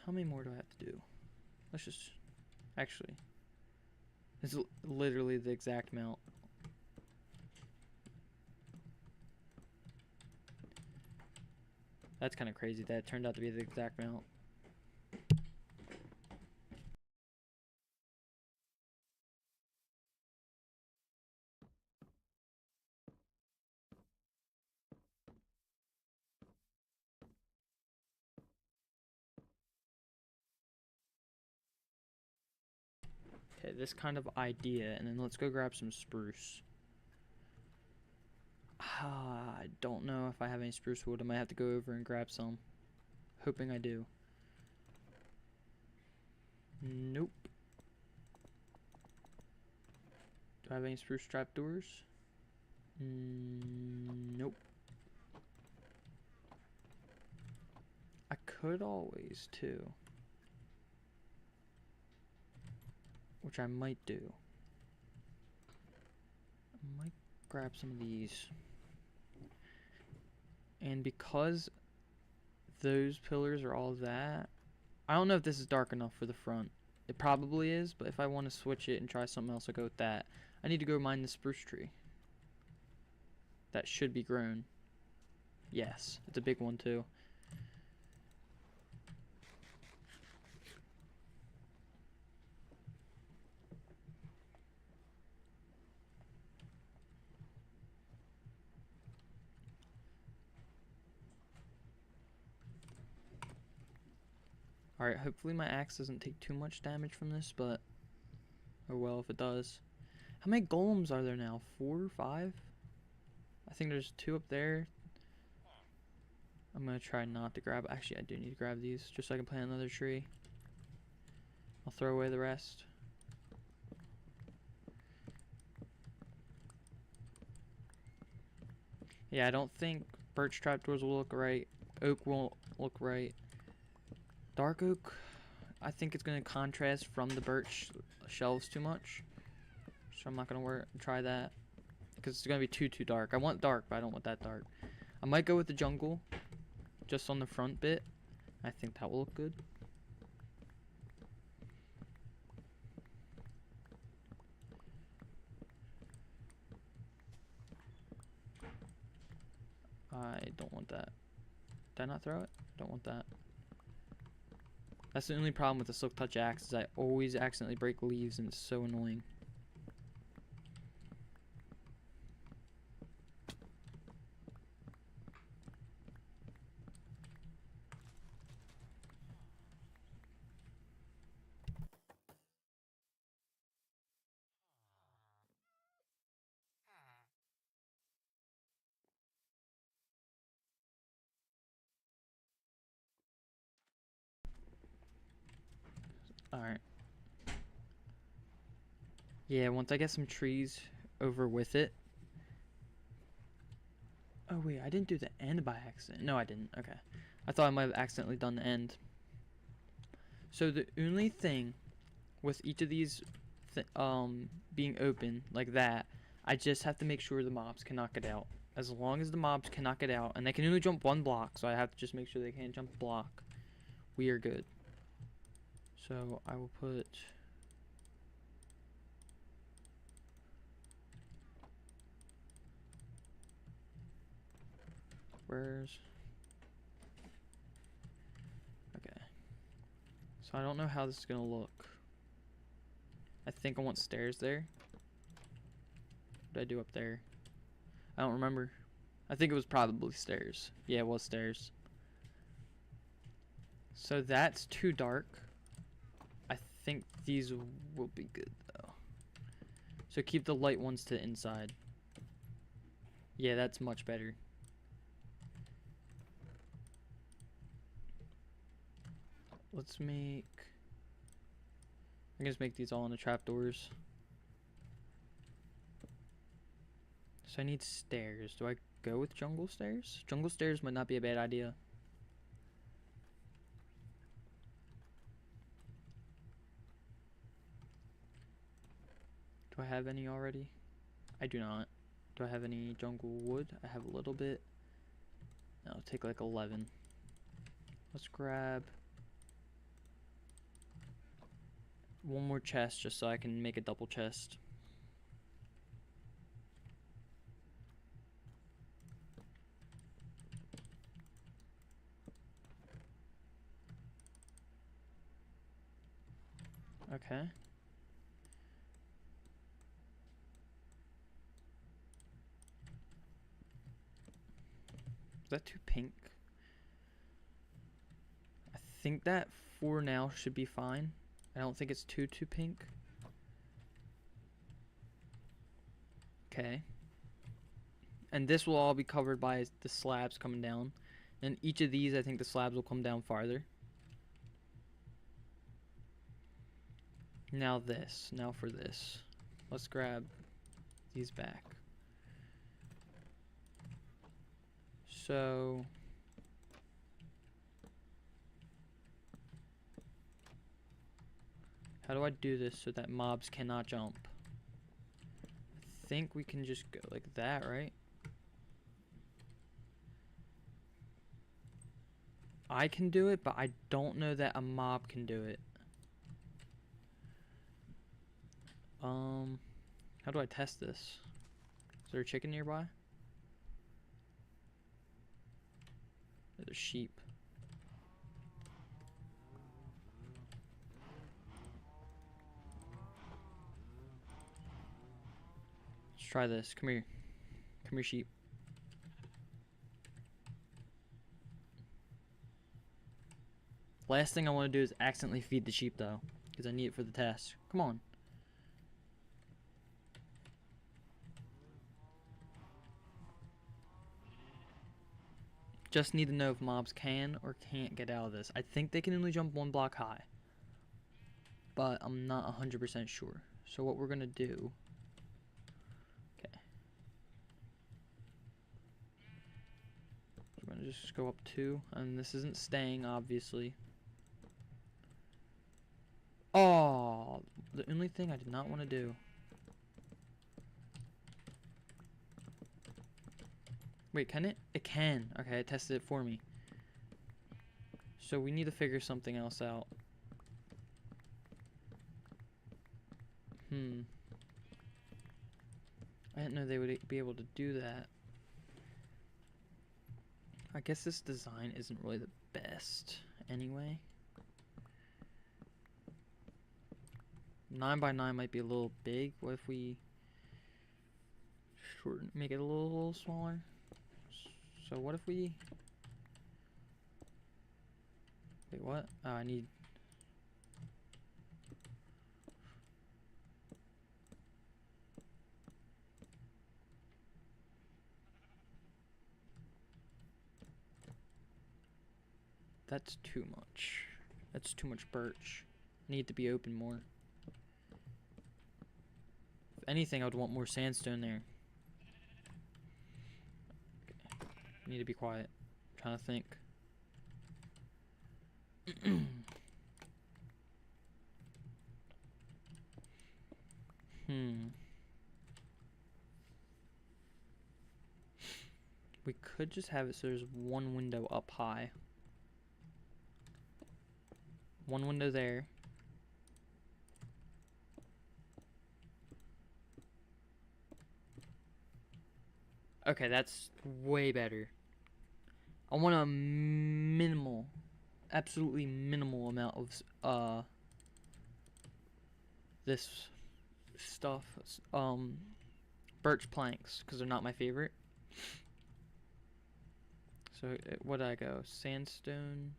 How many more do I have to do? Let's just... Actually, it's literally the exact amount. That's kind of crazy that it turned out to be the exact amount. Okay, this kind of idea, and then let's go grab some spruce. I don't know if I have any spruce wood. I might have to go over and grab some. Hoping I do. Nope. Do I have any spruce trapdoors? Nope. I could always too. Which I might do. I might grab some of these. And because those pillars are all that, I don't know if this is dark enough for the front. It probably is, but if I want to switch it and try something else, I'll go with that. I need to go mine the spruce tree. That should be grown. Yes, it's a big one too. Alright, hopefully my axe doesn't take too much damage from this, but oh well if it does. How many golems are there now? 4 or 5? I think there's 2 up there. I'm gonna try not to grab. Actually, I do need to grab these just so I can plant another tree. I'll throw away the rest. Yeah, I don't think birch trapdoors will look right. Oak won't look right. Dark oak, I think it's gonna contrast from the birch shelves too much. So I'm not gonna try that. Because it's gonna be too dark. I want dark, but I don't want that dark. I might go with the jungle. Just on the front bit. I think that will look good. I don't want that. Did I not throw it? Don't want that. That's the only problem with the Silk Touch axe is I always accidentally break leaves and it's so annoying. Alright. Yeah, once I get some trees over with it. Oh wait, I didn't do the end by accident. No, I didn't. Okay. I thought I might have accidentally done the end. So the only thing with each of these being open like that, I just have to make sure the mobs can knock it out. As long as the mobs can knock it out, and they can only jump 1 block, so I have to just make sure they can't jump a block. We are good. So I will put... Where's... Okay. So I don't know how this is going to look. I think I want stairs there. What did I do up there? I don't remember. I think it was probably stairs. Yeah, it was stairs. So that's too dark. I think these will be good though. So keep the light ones to the inside. Yeah, that's much better. Let's make... I can just make these all into trapdoors. So I need stairs. Do I go with jungle stairs? Jungle stairs might not be a bad idea. Do I have any already? I do not. Do I have any jungle wood? I have a little bit. I'll take like 11. Let's grab... one more chest just so I can make a double chest. Okay. Is that too pink? I think that for now should be fine. I don't think it's too pink. Okay. And this will all be covered by the slabs coming down. And each of these, I think the slabs will come down farther. Now this. Now for this. Let's grab these back. So... how do I do this so that mobs cannot jump? I think we can just go like that, right? I can do it, but I don't know that a mob can do it. How do I test this? Is there a chicken nearby? There's sheep. Let's try this. Come here. Come here, sheep. Last thing I want to do is accidentally feed the sheep, though, because I need it for the test. Come on. Just need to know if mobs can or can't get out of this. I think they can only jump 1 block high, but I'm not 100% sure. So what we're going to do... okay. We're going to just go up 2, and this isn't staying, obviously. Oh, the only thing I did not want to do. Wait, can it? It can. Okay, it tested it for me. So we need to figure something else out. I didn't know they would be able to do that. I guess this design isn't really the best anyway. 9 by 9 might be a little big. What if we shorten, make it a little smaller? So what if we... wait, what? Oh, I need... that's too much. That's too much birch. Need to be open more. If anything, I would want more sandstone there. Okay. Need to be quiet. I'm trying to think. We could just have it so there's one window up high. One window there. Okay, that's way better. I want a minimal, absolutely minimal amount of this stuff, birch planks, because they're not my favorite. So what did I go? Sandstone.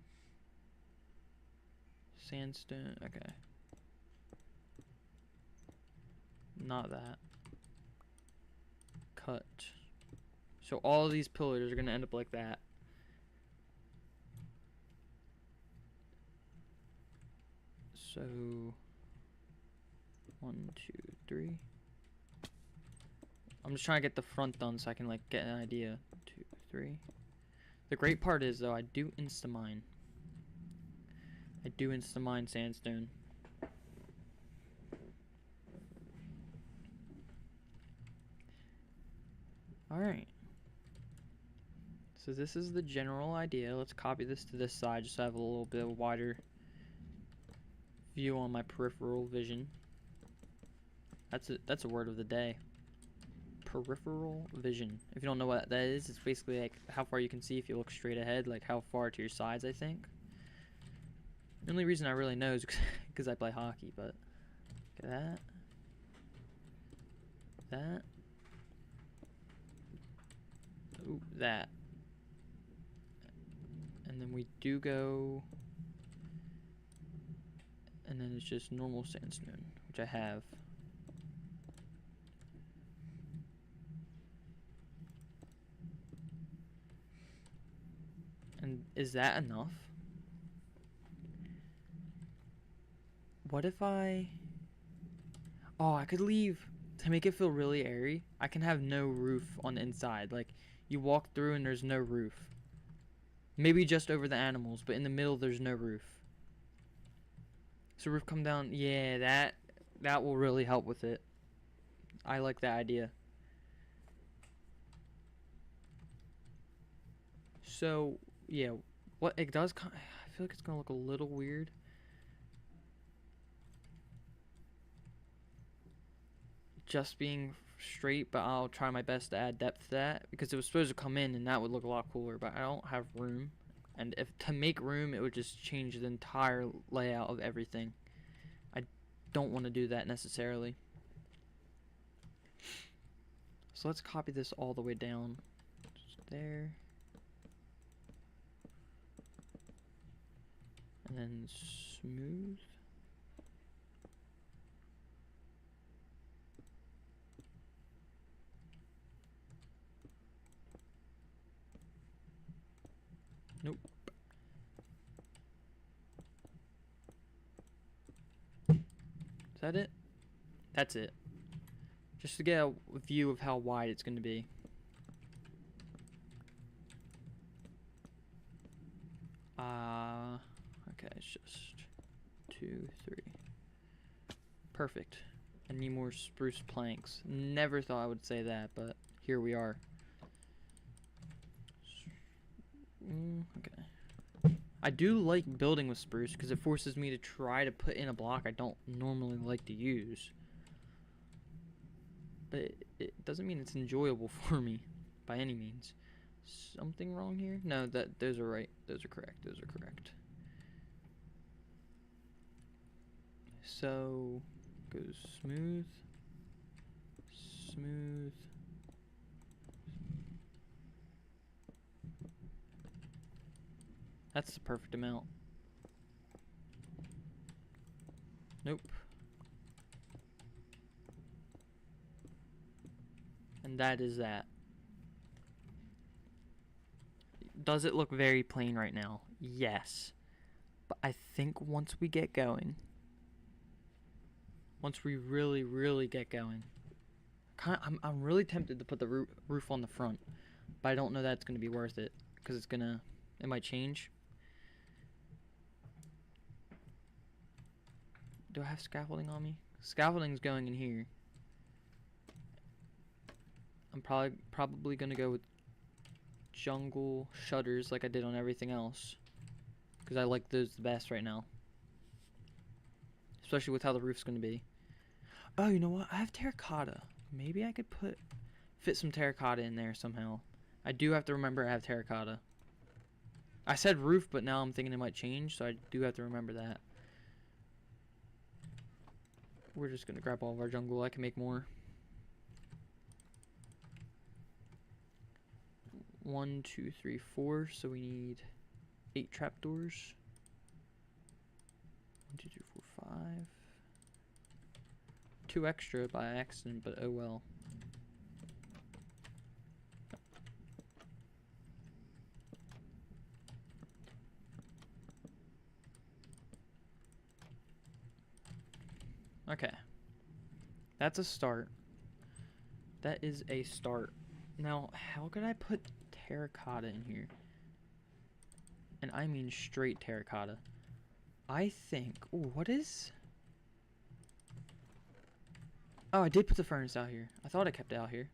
Sandstone. Okay. Not that. Cut. So all of these pillars are gonna end up like that. So 1, 2, 3. I'm just trying to get the front done so I can like get an idea. 2, 3. The great part is though, I do insta-mine. I do insta-mine sandstone. Alright. So this is the general idea. Let's copy this to this side just so I have a little bit of a wider view on my peripheral vision. That's a word of the day. Peripheral vision. If you don't know what that is, it's basically like how far you can see if you look straight ahead, like how far to your sides, I think. The only reason I really know is because I play hockey, but look at that. That. Ooh, that. And then we do go, and then it's just normal sandstone, which I have. And is that enough? What if I could leave to make it feel really airy. I can have no roof on the inside. Like, you walk through and there's no roof. Maybe just over the animals, but in the middle there's no roof. So roof come down. Yeah, that will really help with it. I like that idea. So, yeah, what it does, I feel like it's gonna look a little weird. Just being straight, but I'll try my best to add depth to that, because it was supposed to come in and that would look a lot cooler, but I don't have room. And if to make room, it would just change the entire layout of everything. I don't want to do that necessarily. So let's copy this all the way down. Just there. And then smooth. Nope. Is that it? That's it. Just to get a view of how wide it's going to be. Okay, it's just 2, 3. Perfect. I need more spruce planks. Never thought I would say that, but here we are. Okay. I do like building with spruce because it forces me to try to put in a block I don't normally like to use. But it doesn't mean it's enjoyable for me by any means. Something wrong here? No, those are right. Those are correct. Those are correct. So goes smooth, smooth. That's the perfect amount. Nope. And that is that. Does it look very plain right now? Yes. But I think once we get going, once we really, really get going, I'm really tempted to put the roof on the front, but I don't know that's going to be worth it, because it might change. Do I have scaffolding on me? Scaffolding's going in here. I'm probably going to go with jungle shutters like I did on everything else, because I like those the best right now, especially with how the roof's going to be. Oh, you know what? I have terracotta. Maybe I could fit some terracotta in there somehow. I do have to remember I have terracotta. I said roof, but now I'm thinking it might change, so I do have to remember that. We're just going to grab all of our jungle. I can make more. 1, 2, 3, 4. So we need 8 trapdoors. 1, 2, 3, 4, 5. 2 extra by accident, but oh well. Okay. That's a start. That is a start. Now, how could I put terracotta in here? And I mean straight terracotta. I think... Ooh, what is... Oh, I did put the furnace out here. I thought I kept it out here.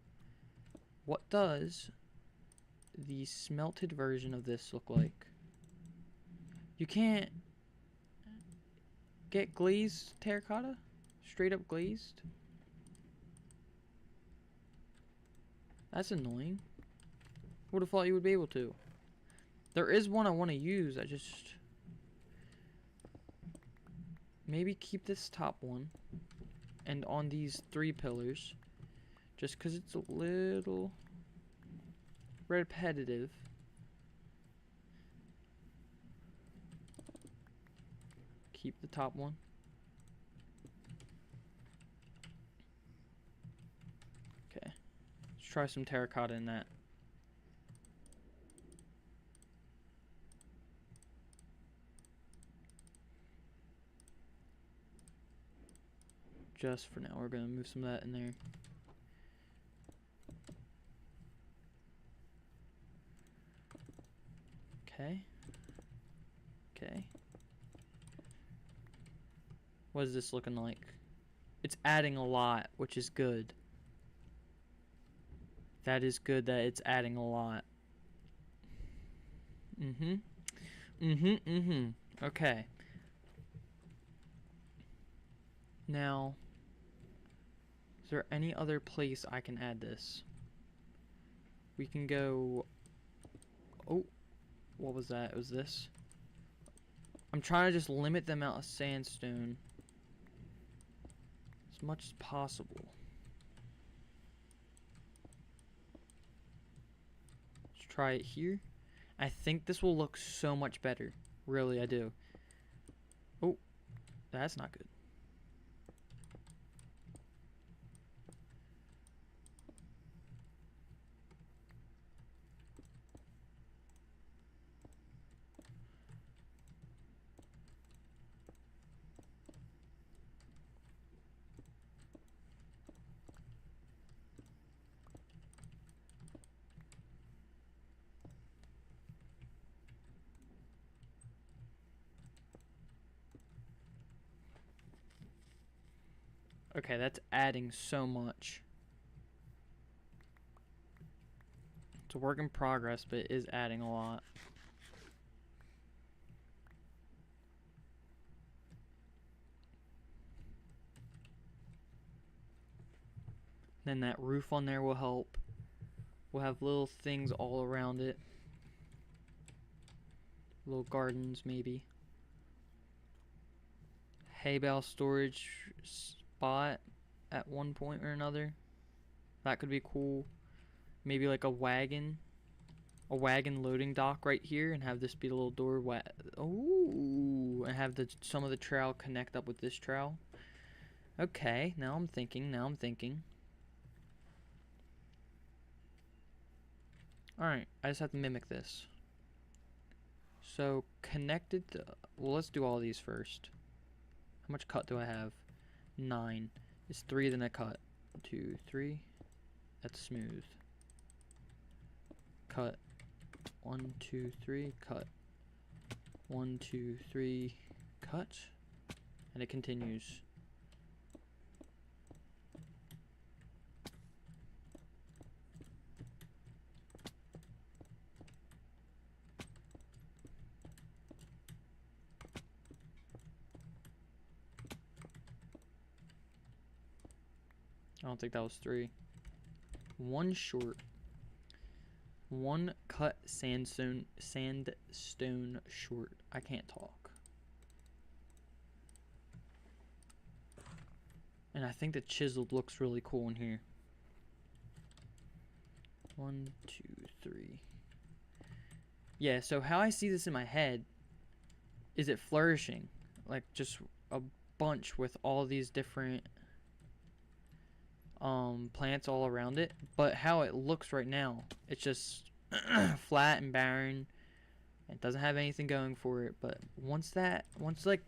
What does the smelted version of this look like? You can't... get glazed terracotta? Straight up glazed? That's annoying. Would have thought you would be able to. There is one I want to use. I just... Maybe keep this top one. And on these 3 pillars. Just because it's a little repetitive. Keep the top one. Okay. Let's try some terracotta in that. Just for now, we're going to move some of that in there. Okay. Okay. What is this looking like? It's adding a lot, which is good. That is good that it's adding a lot. Okay. Now, is there any other place I can add this? We can go... Oh, what was that? It was this. I'm trying to just limit the amount of sandstone as much as possible. Let's try it here. I think this will look so much better. Really, I do. Oh, that's not good. Okay, that's adding so much. It's a work in progress, but it is adding a lot. Then that roof on there will help. We'll have little things all around it. Little gardens, maybe. Hay bale storage spot at one point or another. That could be cool. Maybe like a wagon loading dock right here, and have this be the little door. Oh, and have some of the trail connect up with this trail. Okay, now I'm thinking. Alright, I just have to mimic this. So, connected to... Well, let's do all these first. How much cut do I have? 9. It's 3, then I cut. 2, 3. That's smooth. Cut. 1, 2, 3. Cut. 1, 2, 3. Cut. And it continues. I don't think that was 3. 1 short. 1 cut sandstone short. I can't talk. And I think the chiseled looks really cool in here. 1, 2, 3. Yeah, so how I see this in my head is it flourishing. Like just a bunch with all these different plants all around it, but how it looks right now, it's just flat and barren. It doesn't have anything going for it, but once like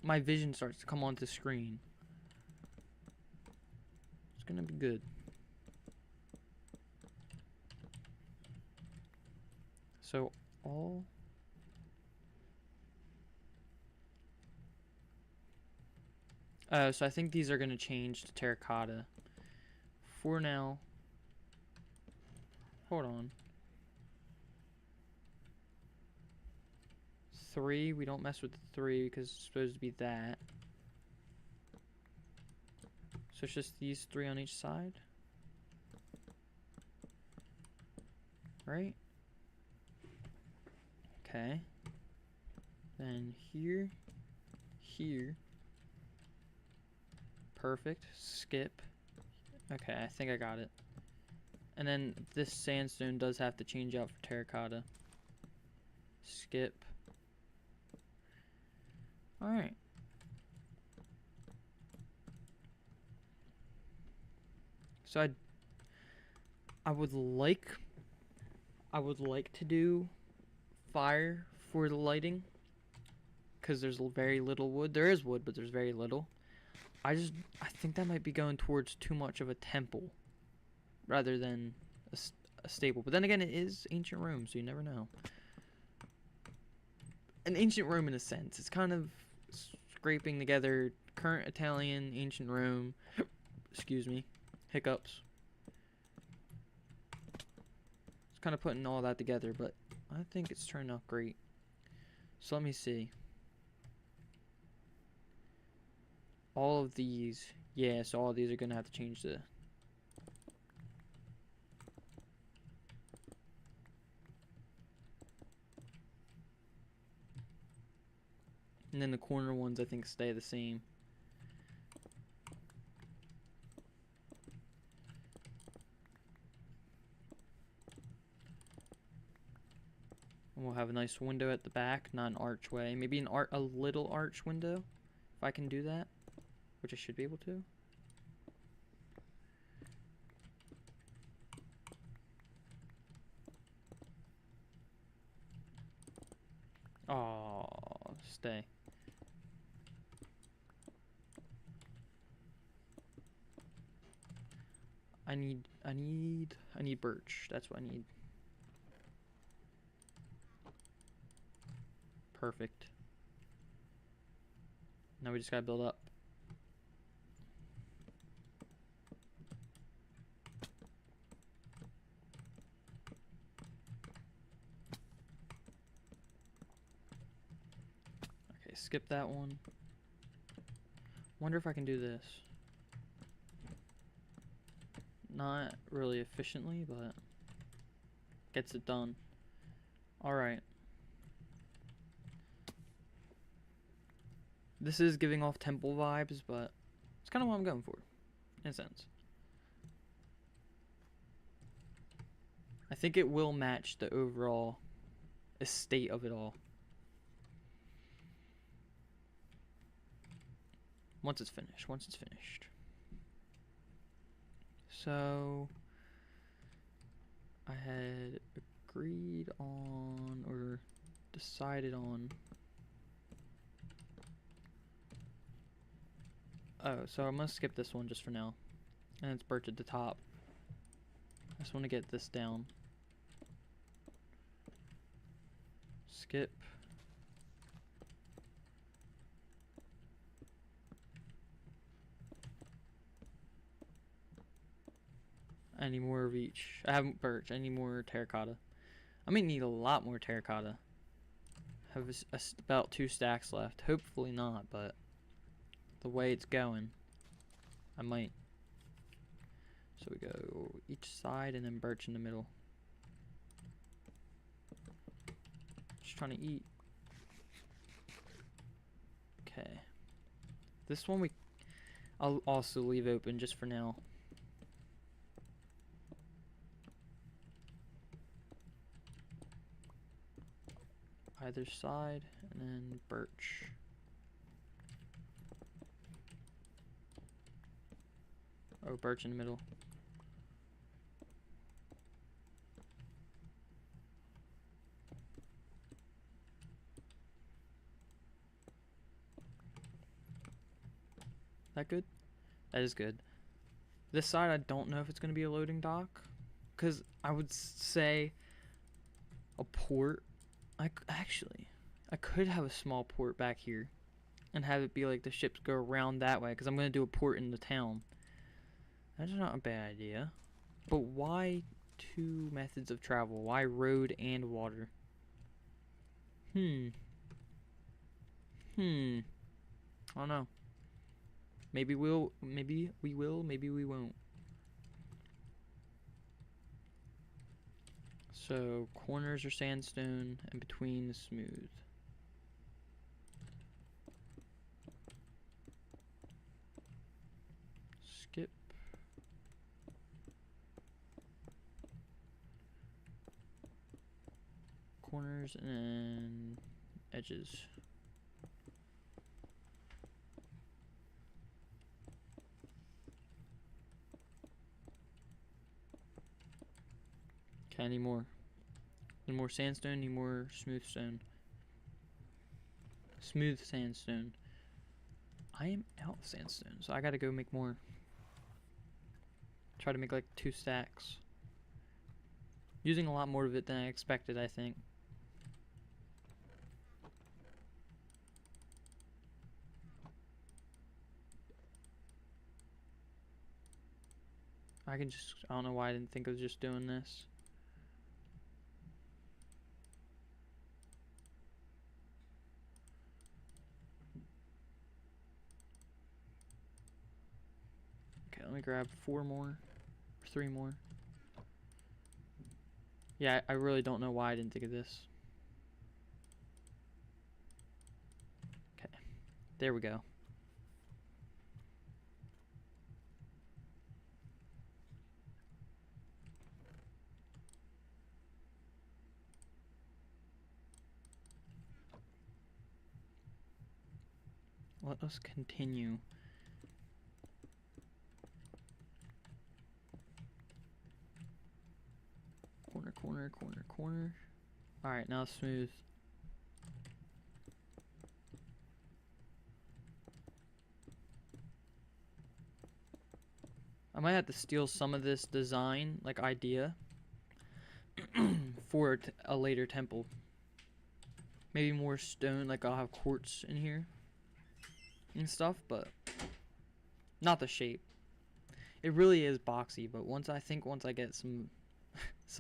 my vision starts to come onto the screen, it's gonna be good. So all so I think these are gonna change to terracotta. For now, hold on. 3. We don't mess with the 3 because it's supposed to be that. So it's just these 3 on each side. Right? Okay. Then here. Here. Perfect. Skip. Okay, I think I got it. And then this sandstone does have to change out for terracotta. Skip. Alright. So I would like to do fire for the lighting, because there's very little wood. There is wood, but there's very little. I think that might be going towards too much of a temple rather than a stable. But then again, it is ancient Rome, so you never know. An ancient Rome in a sense. It's kind of scraping together current Italian, ancient Rome. Excuse me. Hiccups. It's kind of putting all that together, but I think it's turned out great. So let me see. All of these, yeah, so all of these are going to have to change the... And then the corner ones, I think, stay the same. And we'll have a nice window at the back, not an archway. Maybe a little arch window, if I can do that, which I should be able to. Oh, stay. I need birch. That's what I need. Perfect. Now we just gotta build up. Okay, skip that one. Wonder if I can do this. Not really efficiently, but gets it done. Alright. This is giving off temple vibes, but it's kind of what I'm going for, in a sense. I think it will match the overall estate of it all. Once it's finished. So, I had agreed on, or decided on... Oh, so I'm gonna skip this one just for now. And it's birch at the top. I just want to get this down. Skip. I need more of each. I haven't birch. I need more terracotta. I might need a lot more terracotta. I have about 2 stacks left. Hopefully not, but the way it's going, I might. So we go each side and then birch in the middle. Just trying to eat. Okay. This one I'll also leave open just for now. Either side, and then birch. Oh, birch in the middle. That good? That is good. This side, I don't know if it's going to be a loading dock, because I would say a port. I could have a small port back here and have it be like the ships go around that way, because I'm going to do a port in the town. That's not a bad idea. But why 2 methods of travel? Why road and water? I don't know. Maybe we will, maybe we won't. So corners are sandstone and between is smooth. Skip. Corners and edges. Okay, any more? Any more sandstone? Any more smooth stone? Smooth sandstone. I am out of sandstone, so I gotta go make more. Try to make like 2 stacks. Using a lot more of it than I expected, I think. I don't know why I didn't think of just doing this. Okay, let me grab 4 more, or 3 more. Yeah, I really don't know why I didn't think of this. Okay, there we go. Let us continue. Corner, corner, corner, corner. Alright, now smooth. I might have to steal some of this design, like idea, for a later temple. Maybe more stone, like I'll have quartz in here and stuff, but not the shape. It really is boxy, but once I get some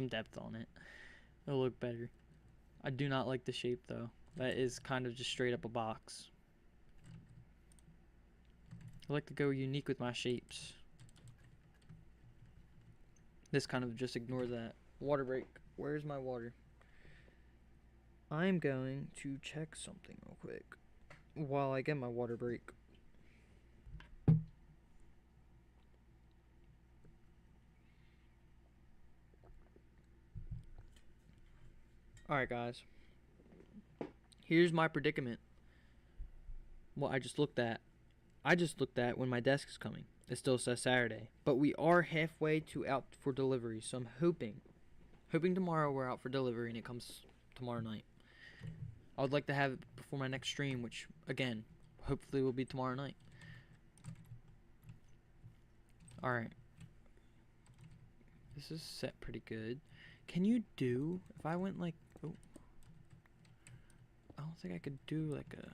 depth on it, it'll look better. I do not like the shape though. That is kind of just straight up a box. I like to go unique with my shapes. This kind of just ignores that. Water break. Where's my water? I'm going to check something real quick while I get my water break. Alright guys. Here's my predicament. What I just looked at. I just looked at when my desk is coming. It still says Saturday. But we are halfway to out for delivery, so I'm hoping tomorrow we're out for delivery and it comes tomorrow night. I would like to have it before my next stream, which, again, hopefully will be tomorrow night. Alright. This is set pretty good. Can you do, if I went like, oh. I don't think I could do like a,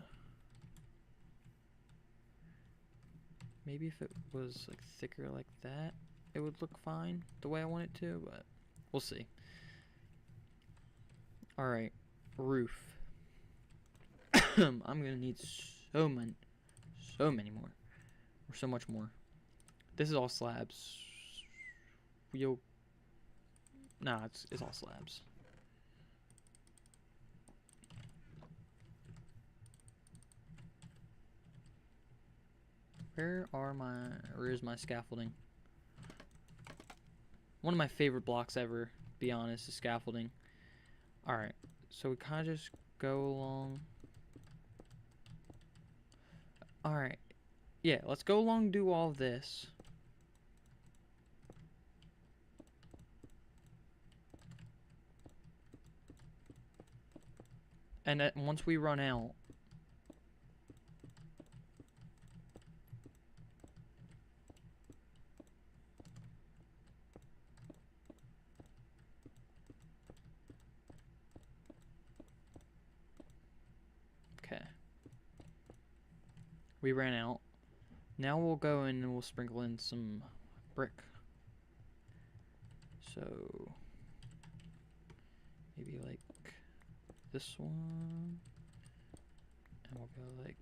maybe if it was like thicker like that, it would look fine the way I want it to, but we'll see. Alright, roof. I'm gonna need so many more, or so much more. This is all slabs. Nah, it's all slabs. Where is my scaffolding? One of my favorite blocks ever, to be honest, is scaffolding. Alright, so we kind of just go along. Alright, yeah, let's go along and do all of this. And once we run out, okay. We ran out. Now we'll go in and we'll sprinkle in some brick. So maybe like this one We'll go like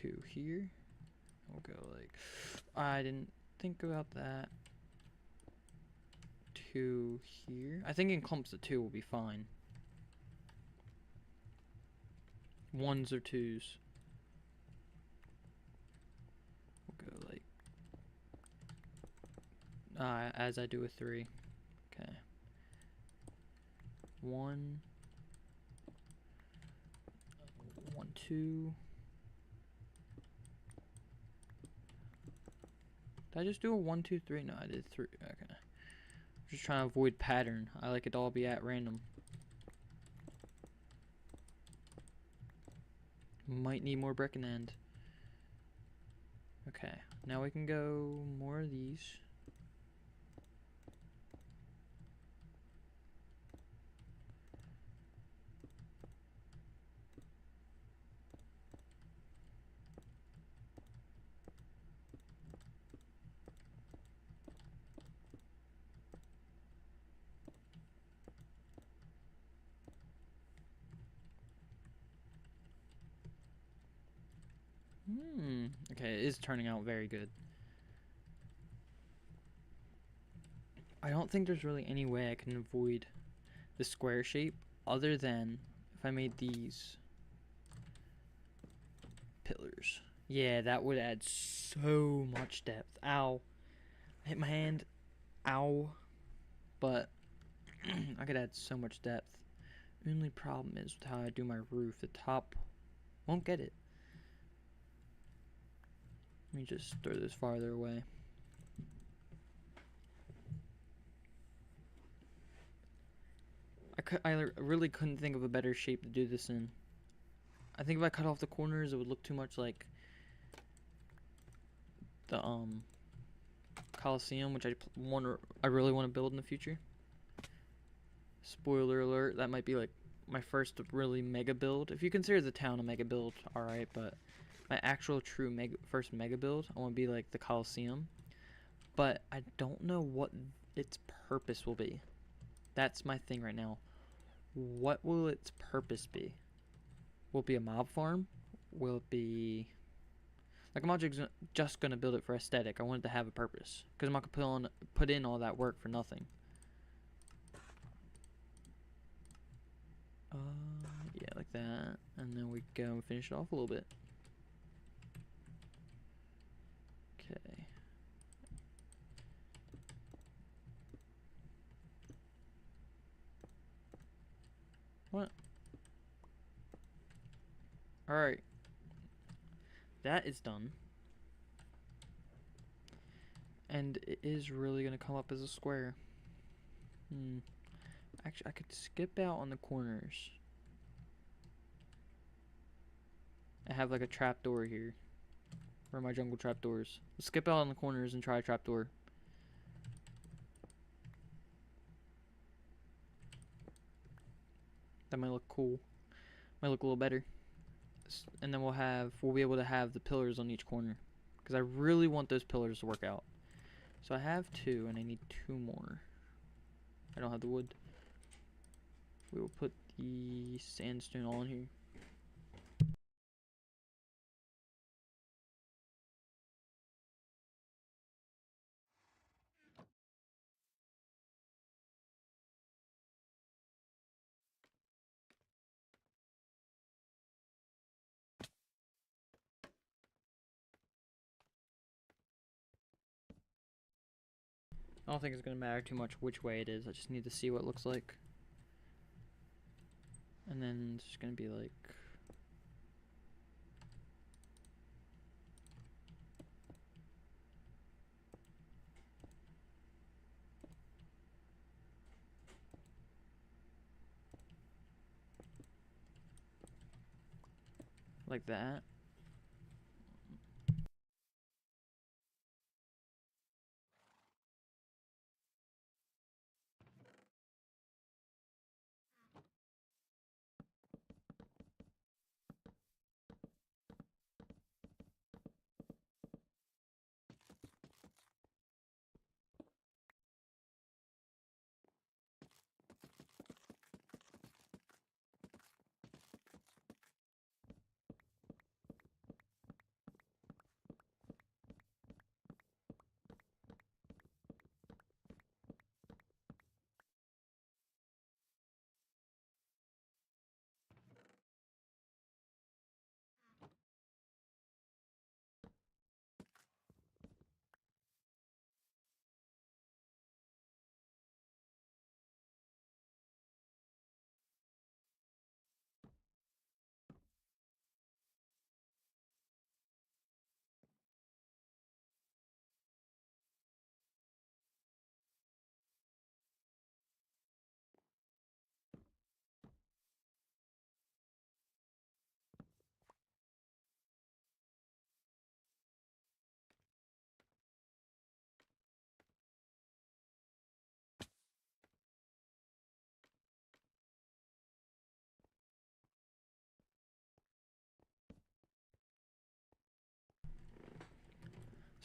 2 here. We'll go like, I didn't think about that. 2 here. I think in clumps of 2 will be fine. 1s or 2s. We'll go like, as I do with 3. Okay. 1, 1, 2. Did I just do a 1, 2, 3? No, I did 3. Okay. Just trying to avoid pattern. I like it to all be at random. Might need more brick in the end. Okay, now we can go more of these. Okay, it is turning out very good. I don't think there's really any way I can avoid the square shape other than if I made these pillars. Yeah, that would add so much depth. Ow. I hit my hand. Ow. But I could add so much depth. Only problem is with how I do my roof. The top won't get it. Let me just throw this farther away. I really couldn't think of a better shape to do this in. I think if I cut off the corners, it would look too much like the Coliseum, which I really want to build in the future. Spoiler alert, that might be like my first really mega build. If you consider the town a mega build, alright, but my actual true first mega build, I want to be like the Coliseum. But I don't know what its purpose will be. That's my thing right now. What will its purpose be? Will it be a mob farm? Will it be... Like, I'm not just gonna build it for aesthetic. I want it to have a purpose. Because I'm not gonna put in all that work for nothing. Yeah, like that. And then we go and finish it off a little bit. Okay. What? Alright. That is done. And it is really gonna come up as a square. Actually, I could skip out on the corners. I have like a trapdoor here. Where are my jungle trapdoors? Let's skip out on the corners and try a trapdoor. That might look cool. Might look a little better. And then we'll be able to have the pillars on each corner. Because I really want those pillars to work out. So I have 2 and I need 2 more. I don't have the wood. We will put the sandstone on here. I don't think it's going to matter too much which way it is. I just need to see what it looks like. And then it's just going to be like... like that.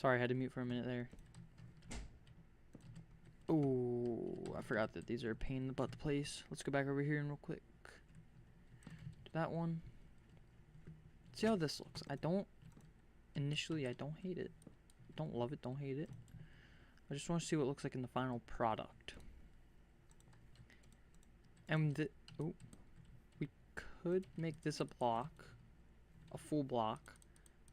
Sorry, I had to mute for a minute there. Oh, I forgot that these are a pain in the butt to place. Let's go back over here and real quick. Do that one. See how this looks. Initially, I don't hate it. Don't love it, don't hate it. I just want to see what it looks like in the final product. And we could make this a block, a full block,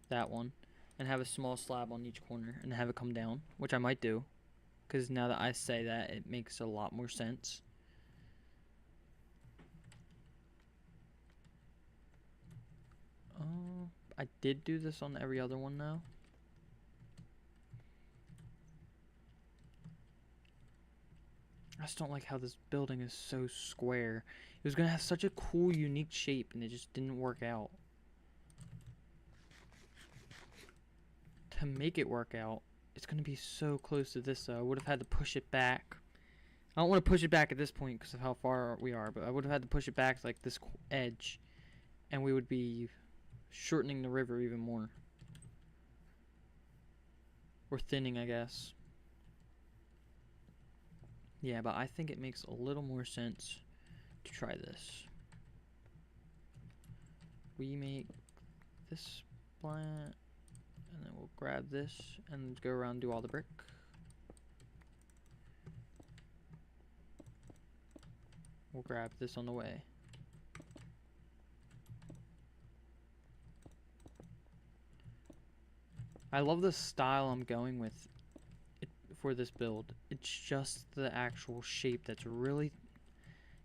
that one, and have a small slab on each corner and have it come down, which I might do, because now that I say that, it makes a lot more sense. I did do this on every other one now. I just don't like how this building is so square. It was going to have such a cool, unique shape, and it just didn't work out. To make it work out, it's going to be so close to this, though. I would have had to push it back. I don't want to push it back at this point because of how far we are, but I would have had to push it back to like this edge, and we would be shortening the river even more. Or thinning, I guess. Yeah, but I think it makes a little more sense to try this. We make this plant, and then we'll grab this and go around and do all the brick. We'll grab this on the way. I love the style I'm going with for this build. It's just the actual shape that's really,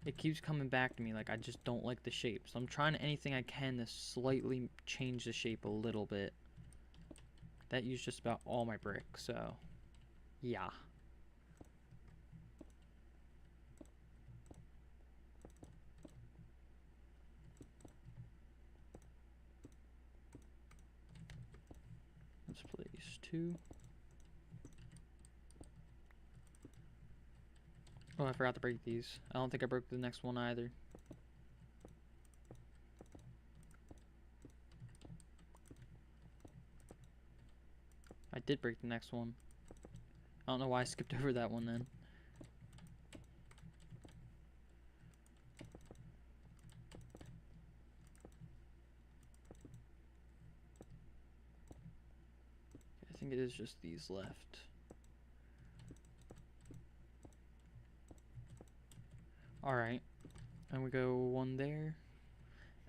it keeps coming back to me. Like, I just don't like the shape, so I'm trying anything I can to slightly change the shape a little bit. That used just about all my brick, so yeah. Let's place 2. Oh, I forgot to break these. I don't think I broke the next one either. I did break the next one. I don't know why I skipped over that one then. I think it is just these left. Alright. And we go 1 there.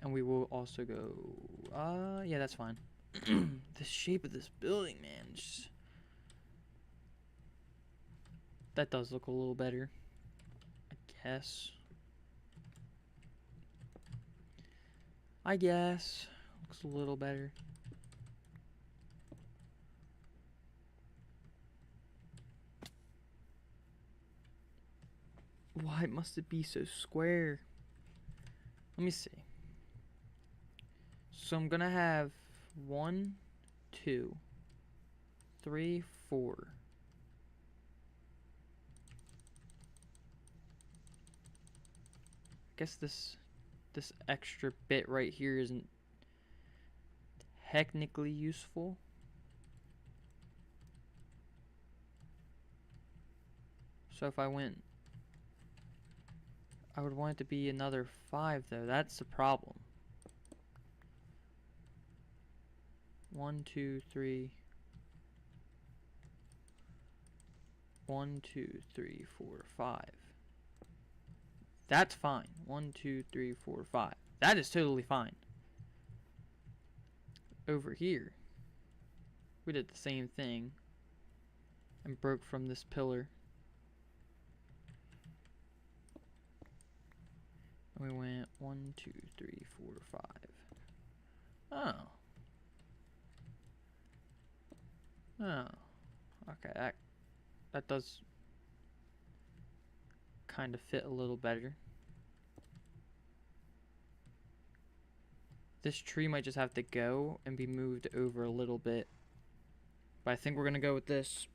And we will also go... yeah, that's fine. The shape of this building, man. Just... That does look a little better, I guess. Looks a little better. Why must it be so square? Let me see. So I'm gonna have 1, 2, 3, 4. I guess this extra bit right here isn't technically useful. So if I went, I would want it to be another 5 though. That's the problem. 1, 2, 3. 1, 2, 3, 4, 5. That's fine. 1, 2, 3, 4, 5. That is totally fine. Over here, we did the same thing and broke from this pillar. And we went 1, 2, 3, 4, 5. Oh. Okay, that does kind of fit a little better. This tree might just have to go and be moved over a little bit. But I think we're going to go with this.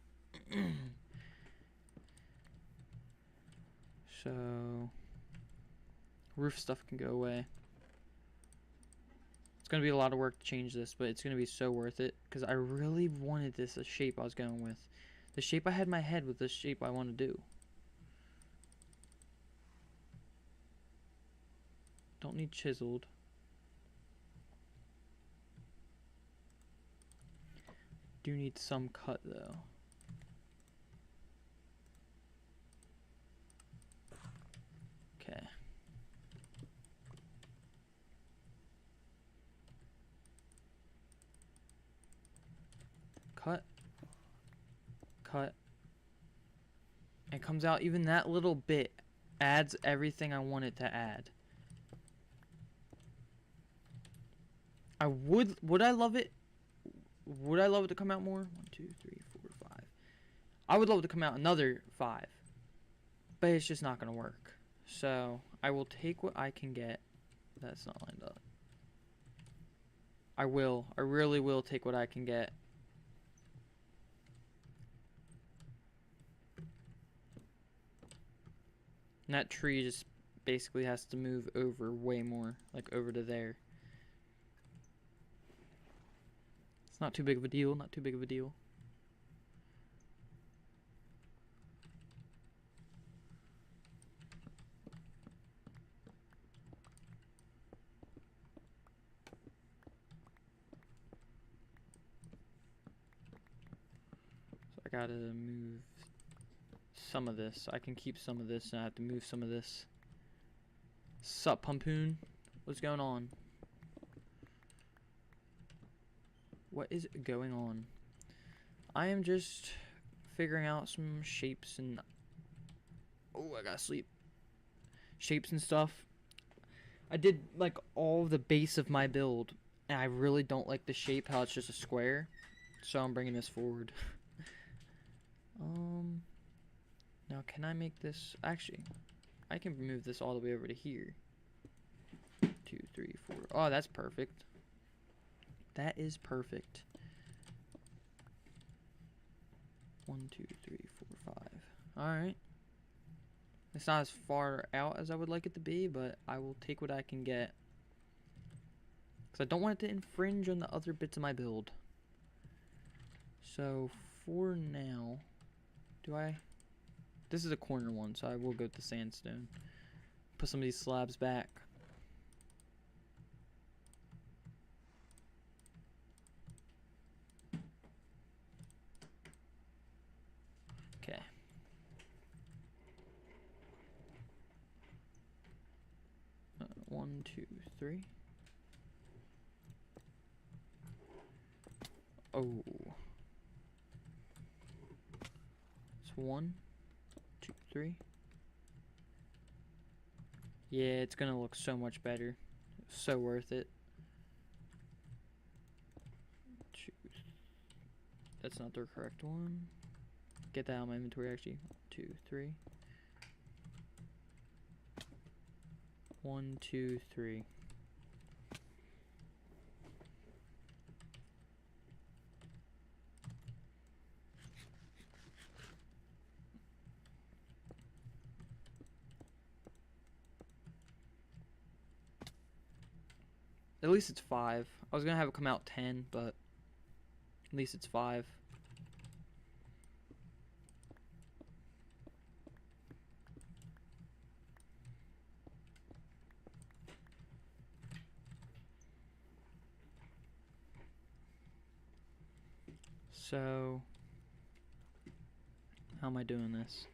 So, roof stuff can go away. It's going to be a lot of work to change this, but it's going to be so worth it because I really wanted this a shape I was going with. The shape I had in my head was the shape I want to do. Don't need chiseled. Do need some cut though. Okay. Cut. Cut. It comes out, even that little bit adds everything I want it to add. Would I love it? Would I love it to come out more? 1, 2, 3, 4, 5. I would love it to come out another 5. But it's just not going to work. So, I will take what I can get. That's not lined up. I really will take what I can get. And that tree just basically has to move over way more. Like over to there. It's not too big of a deal, not too big of a deal. So I gotta move some of this. I can keep some of this and I have to move some of this. Sup, Pumpoon? What's going on? What is going on? I am just figuring out some shapes and... Oh, I gotta sleep. Shapes and stuff. I did, like, all of the base of my build, and I really don't like the shape, how it's just a square. So I'm bringing this forward. Now, can I make this... Actually, I can move this all the way over to here. 2, 3, 4. Oh, that's perfect. That is perfect. 1, 2, 3, 4, 5. Alright. It's not as far out as I would like it to be, but I will take what I can get. Because I don't want it to infringe on the other bits of my build. So, for now, this is a corner one, so I will go with the sandstone. Put some of these slabs back. Okay. One, 2, 3. Oh. It's 1, 2, 3. Yeah, it's gonna look so much better. So worth it. That's not the correct one. Get that out of my inventory actually. 2, 3. 1, 2, 3. At least it's 5. I was gonna have it come out 10, but at least it's 5. So, how am I doing this?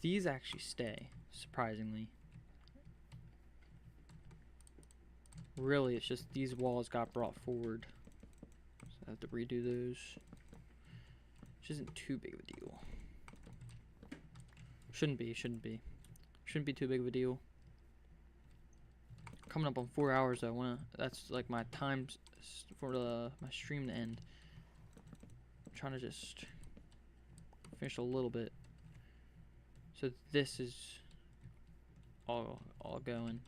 These actually stay, surprisingly. Really, it's just these walls got brought forward. So I have to redo those. Which isn't too big of a deal. Shouldn't be. Shouldn't be too big of a deal. Coming up on 4 hours though. That's like my time for my stream to end. I'm trying to just finish a little bit. So this is all going.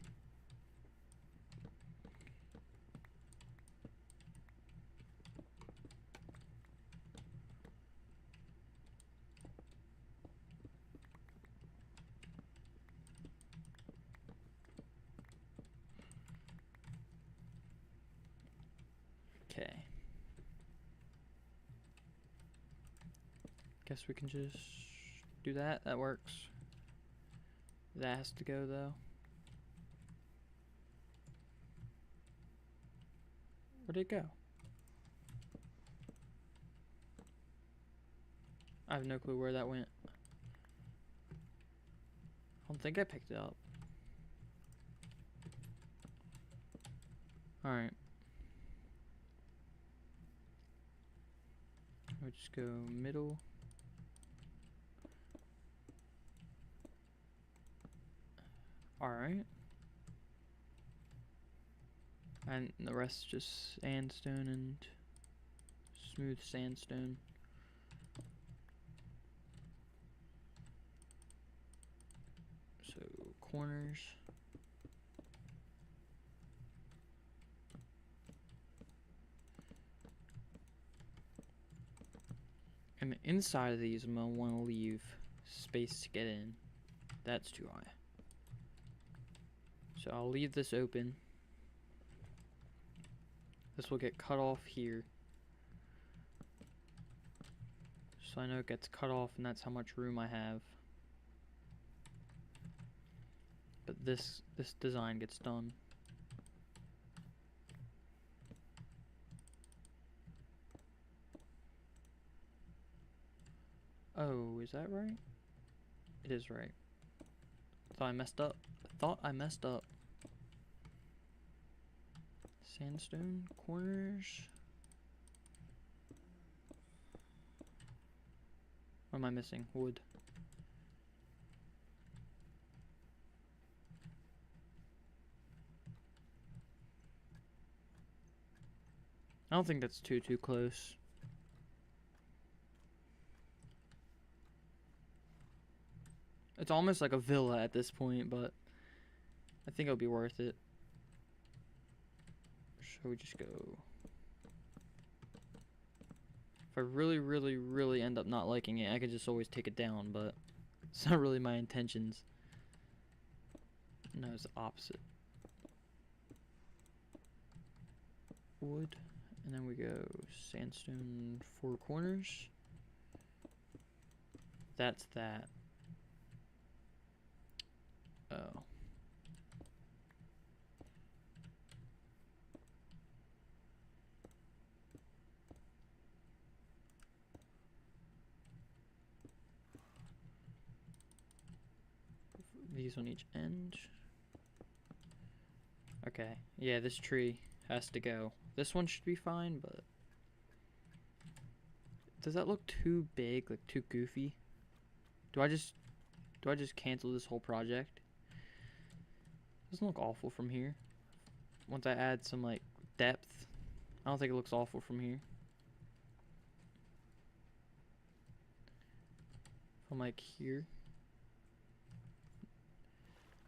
Okay. Guess we can just do that. That works. That has to go though. Where'd it go? I have no clue where that went. I don't think I picked it up. Alright. We'll just go middle. Alright. And the rest just sandstone and smooth sandstone. So corners. And the inside of these, I'm gonna want to leave space to get in. That's too high. So I'll leave this open. This will get cut off here. So I know it gets cut off and that's how much room I have. But this design gets done. Oh, is that right? It is right. Thought I messed up. Thought I messed up. Sandstone corners. What am I missing? Wood. I don't think that's too close. It's almost like a villa at this point, but I think it'll be worth it. So we just go. If I really end up not liking it, I could just always take it down, but it's not really my intentions. No, it's the opposite. Wood, and then we go sandstone 4 corners. That's that. Oh. These on each end. Okay, yeah, this tree has to go. This one should be fine, but does that look too big, like too goofy? Do I just cancel this whole project? Doesn't look awful from here. Once I add some like depth, I don't think it looks awful from here. From like here,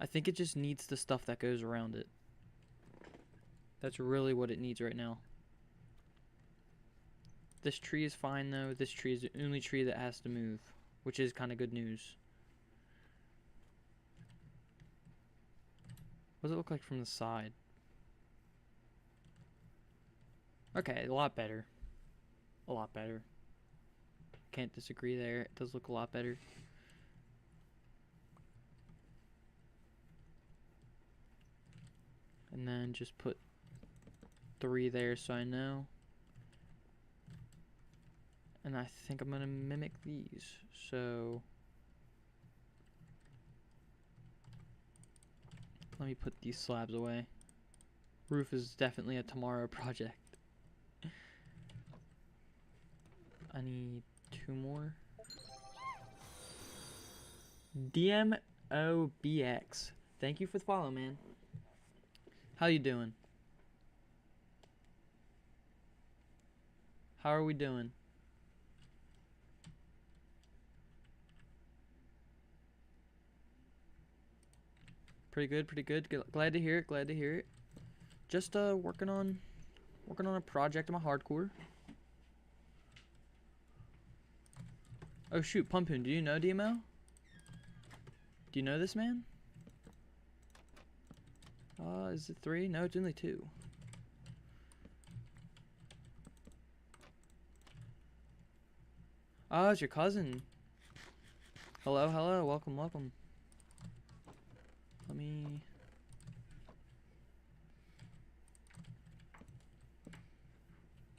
I think it just needs the stuff that goes around it. That's really what it needs right now. This tree is fine though. This tree is the only tree that has to move, which is kind of good news. What does it look like from the side? Okay, a lot better. A lot better. Can't disagree there. It does look a lot better. And then just put 3 there so I know. And I think I'm gonna mimic these. So let me put these slabs away. Roof is definitely a tomorrow project. I need 2 more. DMOBX. Thank you for the follow, man. How you doing? How are we doing? Pretty good, pretty good. Glad to hear it, glad to hear it. Just working on a project. I'm a hardcore. Oh shoot, Pumpoon, do you know DMO? Do you know this man? Is it 3? No, it's only 2. Oh, it's your cousin. Hello, hello, welcome, welcome. Let me...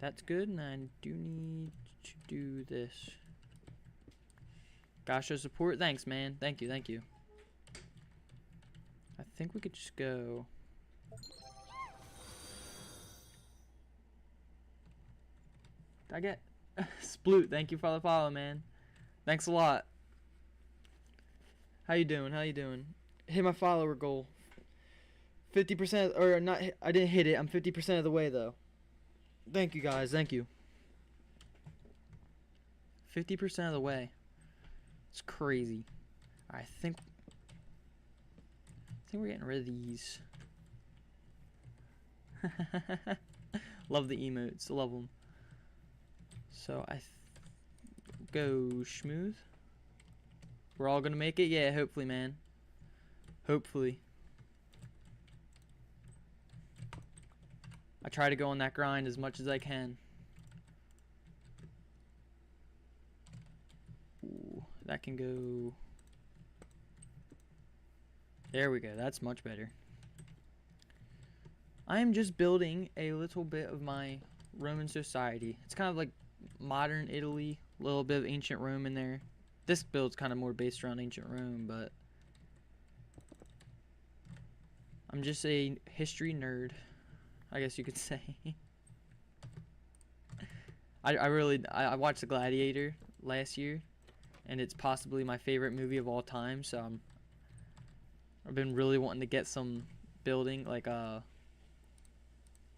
That's good, and I do need to do this. Gosh, show support. Thanks, man. Thank you, thank you. I think we could just go... Did I get... Sploot, thank you for the follow, man. Thanks a lot. How you doing? How you doing? Hit my follower goal. 50%, or not, I didn't hit it. I'm 50% of the way, though. Thank you, guys. Thank you. 50% of the way. It's crazy. I think we're getting rid of these. Love the emotes. Love them. So go schmooth. We're all gonna make it. Yeah, hopefully, man. Hopefully. I try to go on that grind as much as I can. Ooh, that can go... There we go. That's much better. I am just building a little bit of my Roman society. It's kind of like modern Italy. A little bit of ancient Rome in there. This build's kind of more based around ancient Rome, but... I'm just a history nerd, I guess you could say. I watched The Gladiator last year, and it's possibly my favorite movie of all time, so I've been really wanting to get some building, like, oh,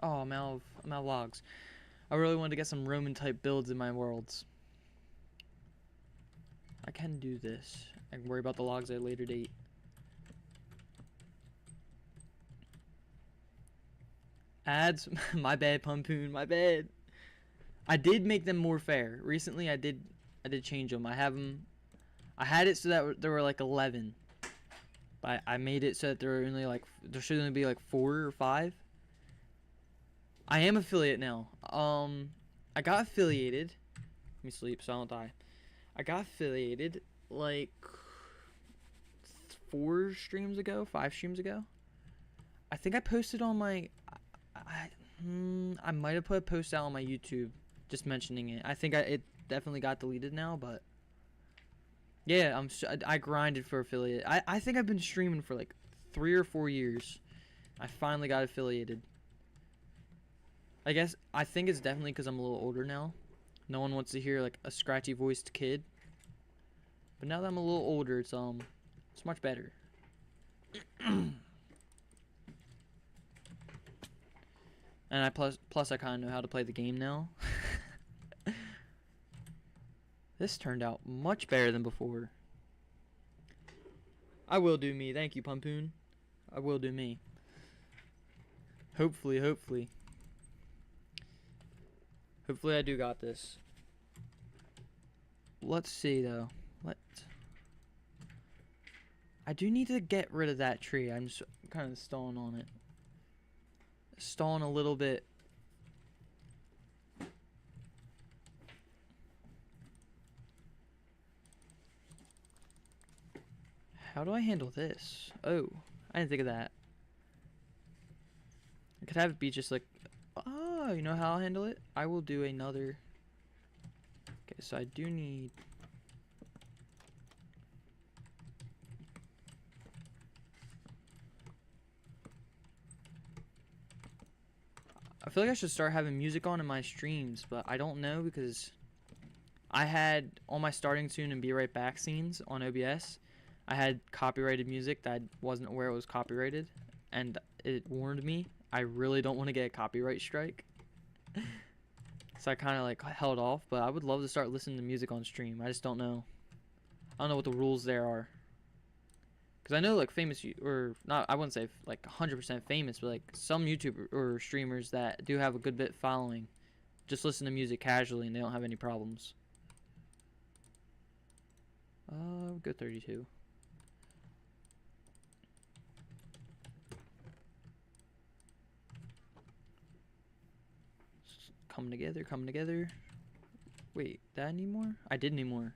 I'm out of logs. I really wanted to get some Roman-type builds in my worlds. I can do this. I can worry about the logs at a later date. Ads, my bad, Pumpoon, my bad. I did make them more fair. Recently, I did change them. I had it so that there were like 11. But I made it so that there should only be like 4 or 5. I am affiliate now. I got affiliated. Let me sleep so I don't die. I got affiliated like 4 streams ago, 5 streams ago. I think I posted on my... I might have put a post out on my YouTube just mentioning it. I think it definitely got deleted now, but yeah, I grinded for affiliate. I think I've been streaming for like 3 or 4 years. I finally got affiliated. I think it's definitely because I'm a little older now. No one wants to hear like a scratchy voiced kid. But now that I'm a little older, it's much better. And plus I kind of know how to play the game now. This turned out much better than before. I will do me. Thank you, Pumpoon. I will do me. Hopefully, hopefully. Hopefully I do got this. Let's see, though. I do need to get rid of that tree. I'm just kind of stalling on it. Stalling a little bit. How do I handle this? Oh, I didn't think of that. I could have it be just like, oh, you know how I'll handle it? I will do another. Okay, so I do need... I feel like I should start having music on in my streams, but I don't know because I had on my starting soon and be right back scenes on OBS. I had copyrighted music that I wasn't aware it was copyrighted, and it warned me. I really don't want to get a copyright strike. So I kind of like held off, but I would love to start listening to music on stream. I just don't know. I don't know what the rules there are. Because I know like famous, or not, I wouldn't say like 100% famous, but like some YouTuber or streamers that do have a good bit following just listen to music casually and they don't have any problems. Go 32. Coming together, coming together. Wait, did I need more? I did need more.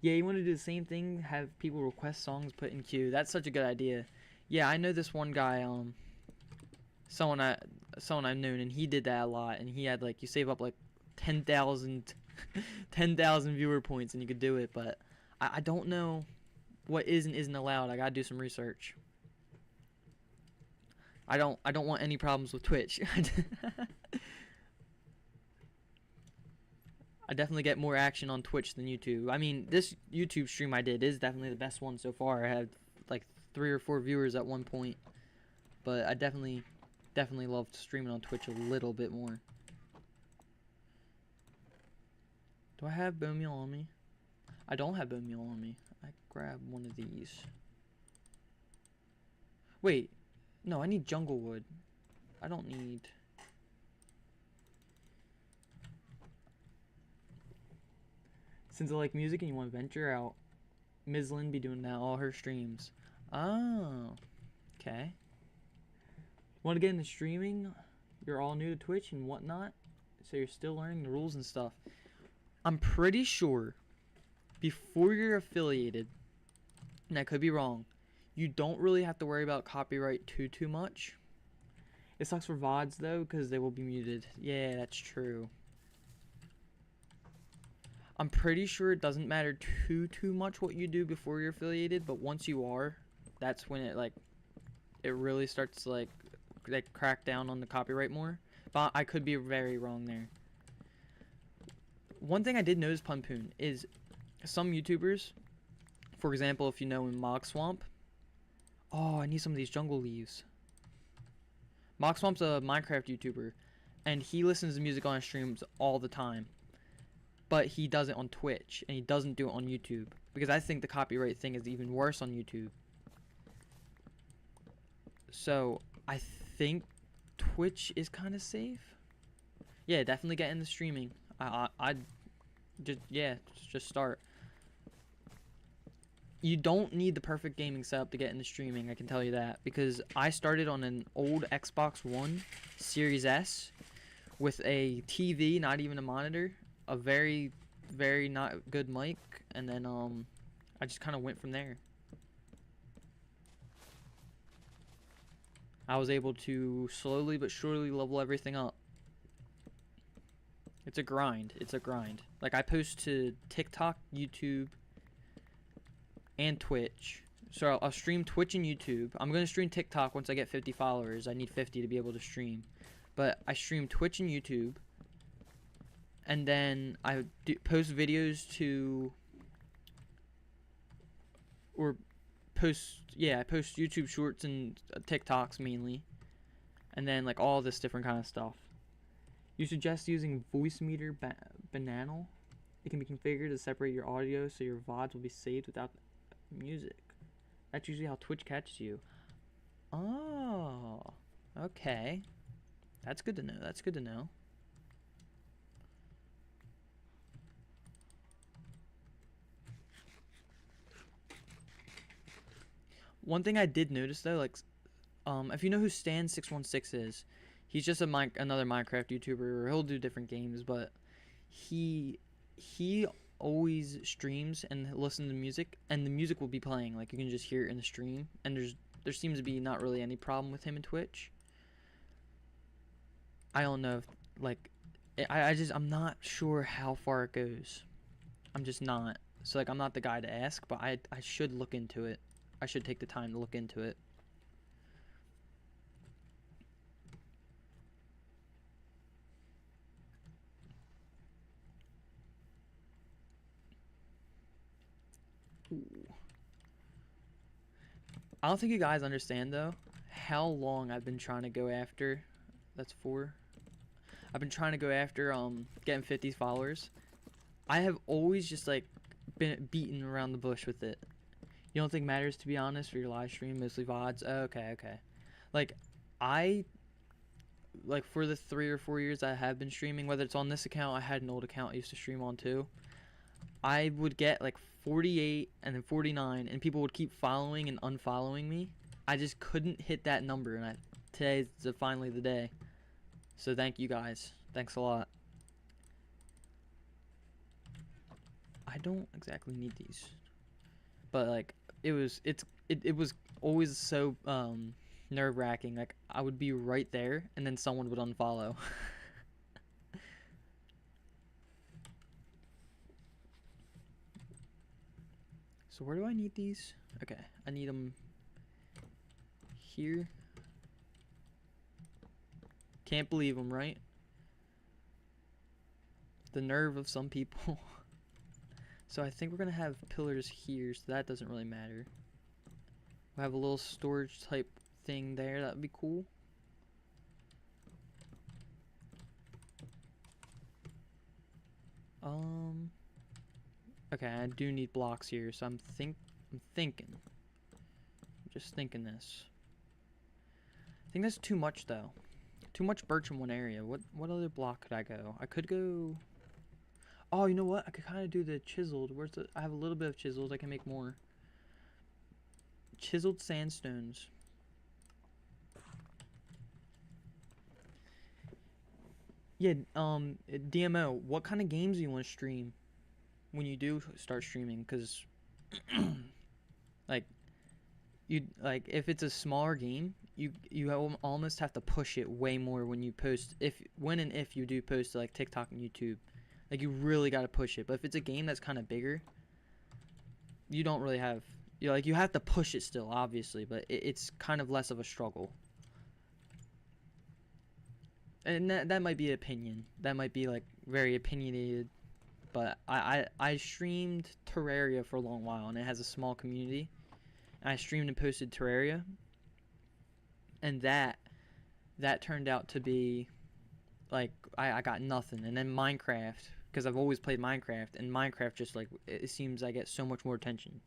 Yeah, you want to do the same thing, have people request songs put in queue. That's such a good idea. Yeah, I know this one guy, someone I someone I've known, and he did that a lot, and he had like, you save up like 10,000 10,000 viewer points and you could do it, but I don't know what is and isn't allowed. I gotta do some research. I don't want any problems with Twitch. I definitely get more action on Twitch than YouTube. I mean, this YouTube stream I did is definitely the best one so far. I had like 3 or 4 viewers at one point, but I definitely loved streaming on Twitch a little bit more. Do I have bone meal on me? I don't have bone meal on me. I grab one of these. Wait, no, I need jungle wood. I don't need... Since I like music and you want to venture out, Ms. Lynn be doing that all her streams. Oh, okay. Want to get into streaming? You're all new to Twitch and whatnot, so you're still learning the rules and stuff. I'm pretty sure before you're affiliated, and I could be wrong, you don't really have to worry about copyright too much. It sucks for VODs though, because they will be muted. Yeah, that's true. I'm pretty sure it doesn't matter too much what you do before you're affiliated, but once you are, that's when it really starts to like crack down on the copyright more. But I could be very wrong there. One thing I did notice, Punpoon, is some YouTubers, for example, if you know in Mog Swamp. Oh, I need some of these jungle leaves. Mog Swamp's a Minecraft YouTuber, and he listens to music on his streams all the time. But he does it on Twitch, and he doesn't do it on YouTube. Because I think the copyright thing is even worse on YouTube. So, I think Twitch is kind of safe. Yeah, definitely get into streaming. I'd just start. You don't need the perfect gaming setup to get into streaming, I can tell you that. Because I started on an old Xbox One Series S with a TV, not even a monitor. A very not good mic, and then I just kind of went from there. I was able to slowly but surely level everything up. It's a grind. It's a grind. Like, I post to TikTok, YouTube, and Twitch. So I'll stream Twitch and YouTube. I'm going to stream TikTok once I get 50 followers. I need 50 to be able to stream. But I stream Twitch and YouTube. And then I post videos to, I post YouTube shorts and TikToks mainly. And then like all this different kind of stuff. You suggest using Voicemeeter Bananal. It can be configured to separate your audio so your VODs will be saved without music. That's usually how Twitch catches you. Oh, okay. That's good to know. That's good to know. One thing I did notice though, like, if you know who Stan616 is, he's just another Minecraft YouTuber. He'll do different games, but he always streams and listens to music, and the music will be playing. Like, you can just hear it in the stream, and there seems to be not really any problem with him in Twitch. I don't know if, like, I'm not sure how far it goes. I'm just not. So like, I'm not the guy to ask, but I should look into it. I should take the time to look into it. Ooh. I don't think you guys understand though how long I've been trying to go after. That's 4. I've been trying to go after getting 50 followers. I have always just like been beaten around the bush with it. You don't think matters, to be honest, for your live stream, mostly VODs? Oh, okay. Like, for the 3 or 4 years I have been streaming, whether it's on this account, I had an old account I used to stream on too. I would get like 48 and then 49, and people would keep following and unfollowing me. I just couldn't hit that number, and today's finally the day. So thank you guys. Thanks a lot. I don't exactly need these, but like it was always so nerve-wracking. Like I would be right there and then someone would unfollow. So where do I need these? Okay, I need them here. Can't believe them, right? The nerve of some people. So I think we're gonna have pillars here, so that doesn't really matter. We'll have a little storage type thing there, that would be cool. Okay, I do need blocks here, so I'm thinking. I'm just thinking this. I think that's too much though. Too much birch in one area. What other block could I go? I could go. Oh, you know what? I could kind of do the chiseled. Where's the? I have a little bit of chiseled. I can make more. Chiseled sandstones. Yeah. DMO. What kind of games do you want to stream when you do start streaming? Cause, like, if it's a smaller game, you almost have to push it way more when you post. When and if you do post to like TikTok and YouTube. Like, you really got to push it. But if it's a game that's kind of bigger, you don't really have... you have to push it still, obviously. But it's kind of less of a struggle. And that might be opinion. That might be, like, very opinionated. But I streamed Terraria for a long while. And it has a small community. And I streamed and posted Terraria. And that turned out to be... Like, I got nothing. And then Minecraft... Because I've always played Minecraft, and Minecraft just, like, it seems I get so much more attention.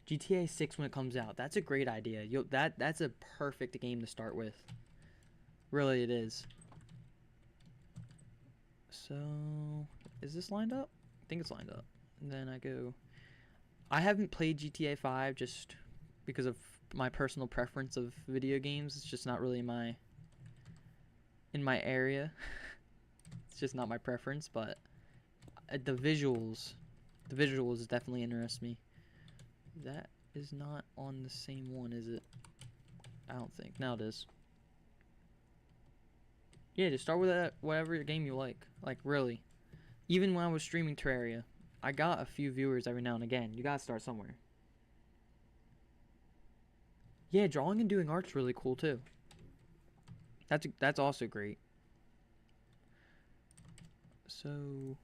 GTA 6 when it comes out, that's a great idea. That's a perfect game to start with. Really, it is. So, is this lined up? I think it's lined up. And then I go... I haven't played GTA 5 just because of my personal preference of video games. It's just not really in my area. It's just not my preference, but... The visuals definitely interest me. That is not on the same one, is it? I don't think. Now it is. Yeah, just start with that, whatever game you like. Like, really. Even when I was streaming Terraria, I got a few viewers every now and again. You gotta start somewhere. Yeah, drawing and doing art's really cool too. That's also great. So...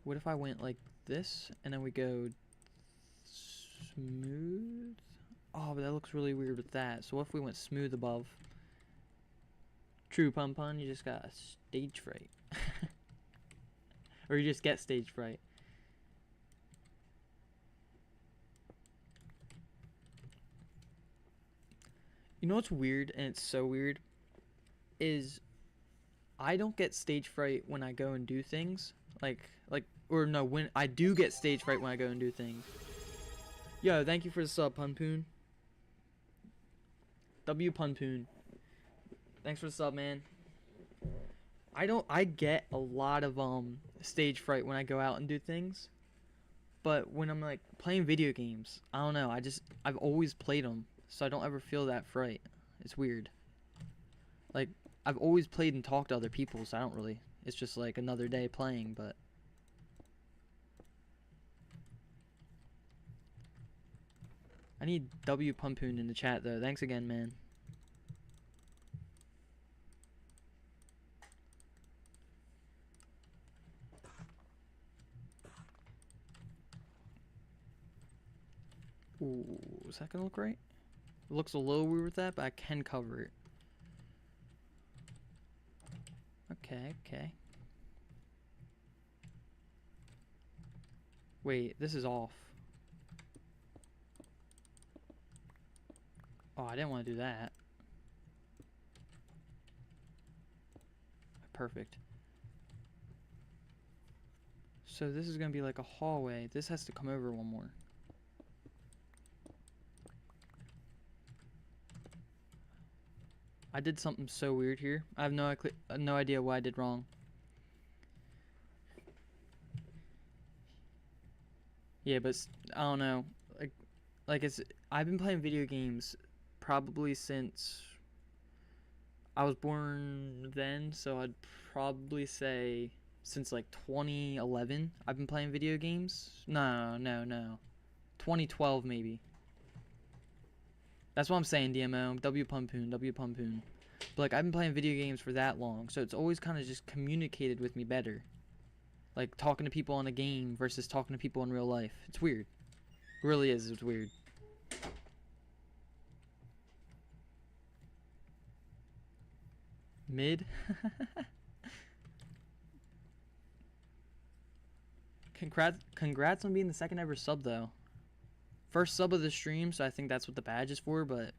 What if I went like this, and then we go smooth? Oh, but that looks really weird with that. So what if we went smooth above? True, Pun Pun, you just got stage fright. Or you just get stage fright. You know what's weird, and it's so weird, is I don't get stage fright when I go and do things. Or no, when I do get stage fright when I go and do things. Yo, thank you for the sub, Punpoon. W Punpoon. Thanks for the sub, man. I get a lot of stage fright when I go out and do things. But when I'm like playing video games, I don't know, I've always played them, so I don't ever feel that fright. It's weird. Like, I've always played and talked to other people, so I don't really, it's just like another day playing, but I need W Pumpoon in the chat though. Thanks again, man. Ooh, is that gonna look right? It looks a little weird with that, but I can cover it. Okay. Wait, this is off. Oh, I didn't want to do that. Perfect. So this is going to be like a hallway. This has to come over one more. I did something so weird here. I have no idea what I did wrong. Yeah, but I don't know. Like, it's I've been playing video games probably since I was born then, so I'd probably say since like 2011 I've been playing video games. No, no, no. 2012 maybe. That's what I'm saying, DMO. W Pumpoon, W Pumpoon. But like I've been playing video games for that long, so it's always kind of just communicated with me better. Like talking to people on a game versus talking to people in real life. It's weird. It really is. It's weird. Mid. Congrats on being the second ever sub though. First sub of the stream, so I think that's what the badge is for. But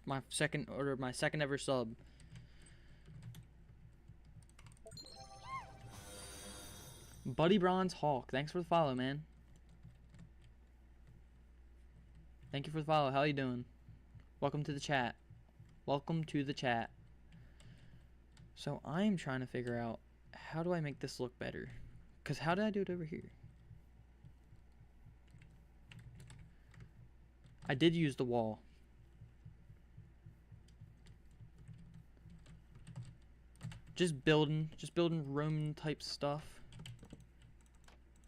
my second ever sub. Buddy Bronze Hawk, thanks for the follow, man. Thank you for the follow. How you doing? Welcome to the chat. Welcome to the chat. So I'm trying to figure out how do I make this look better? Cause how did I do it over here? I did use the wall. Just building Roman type stuff.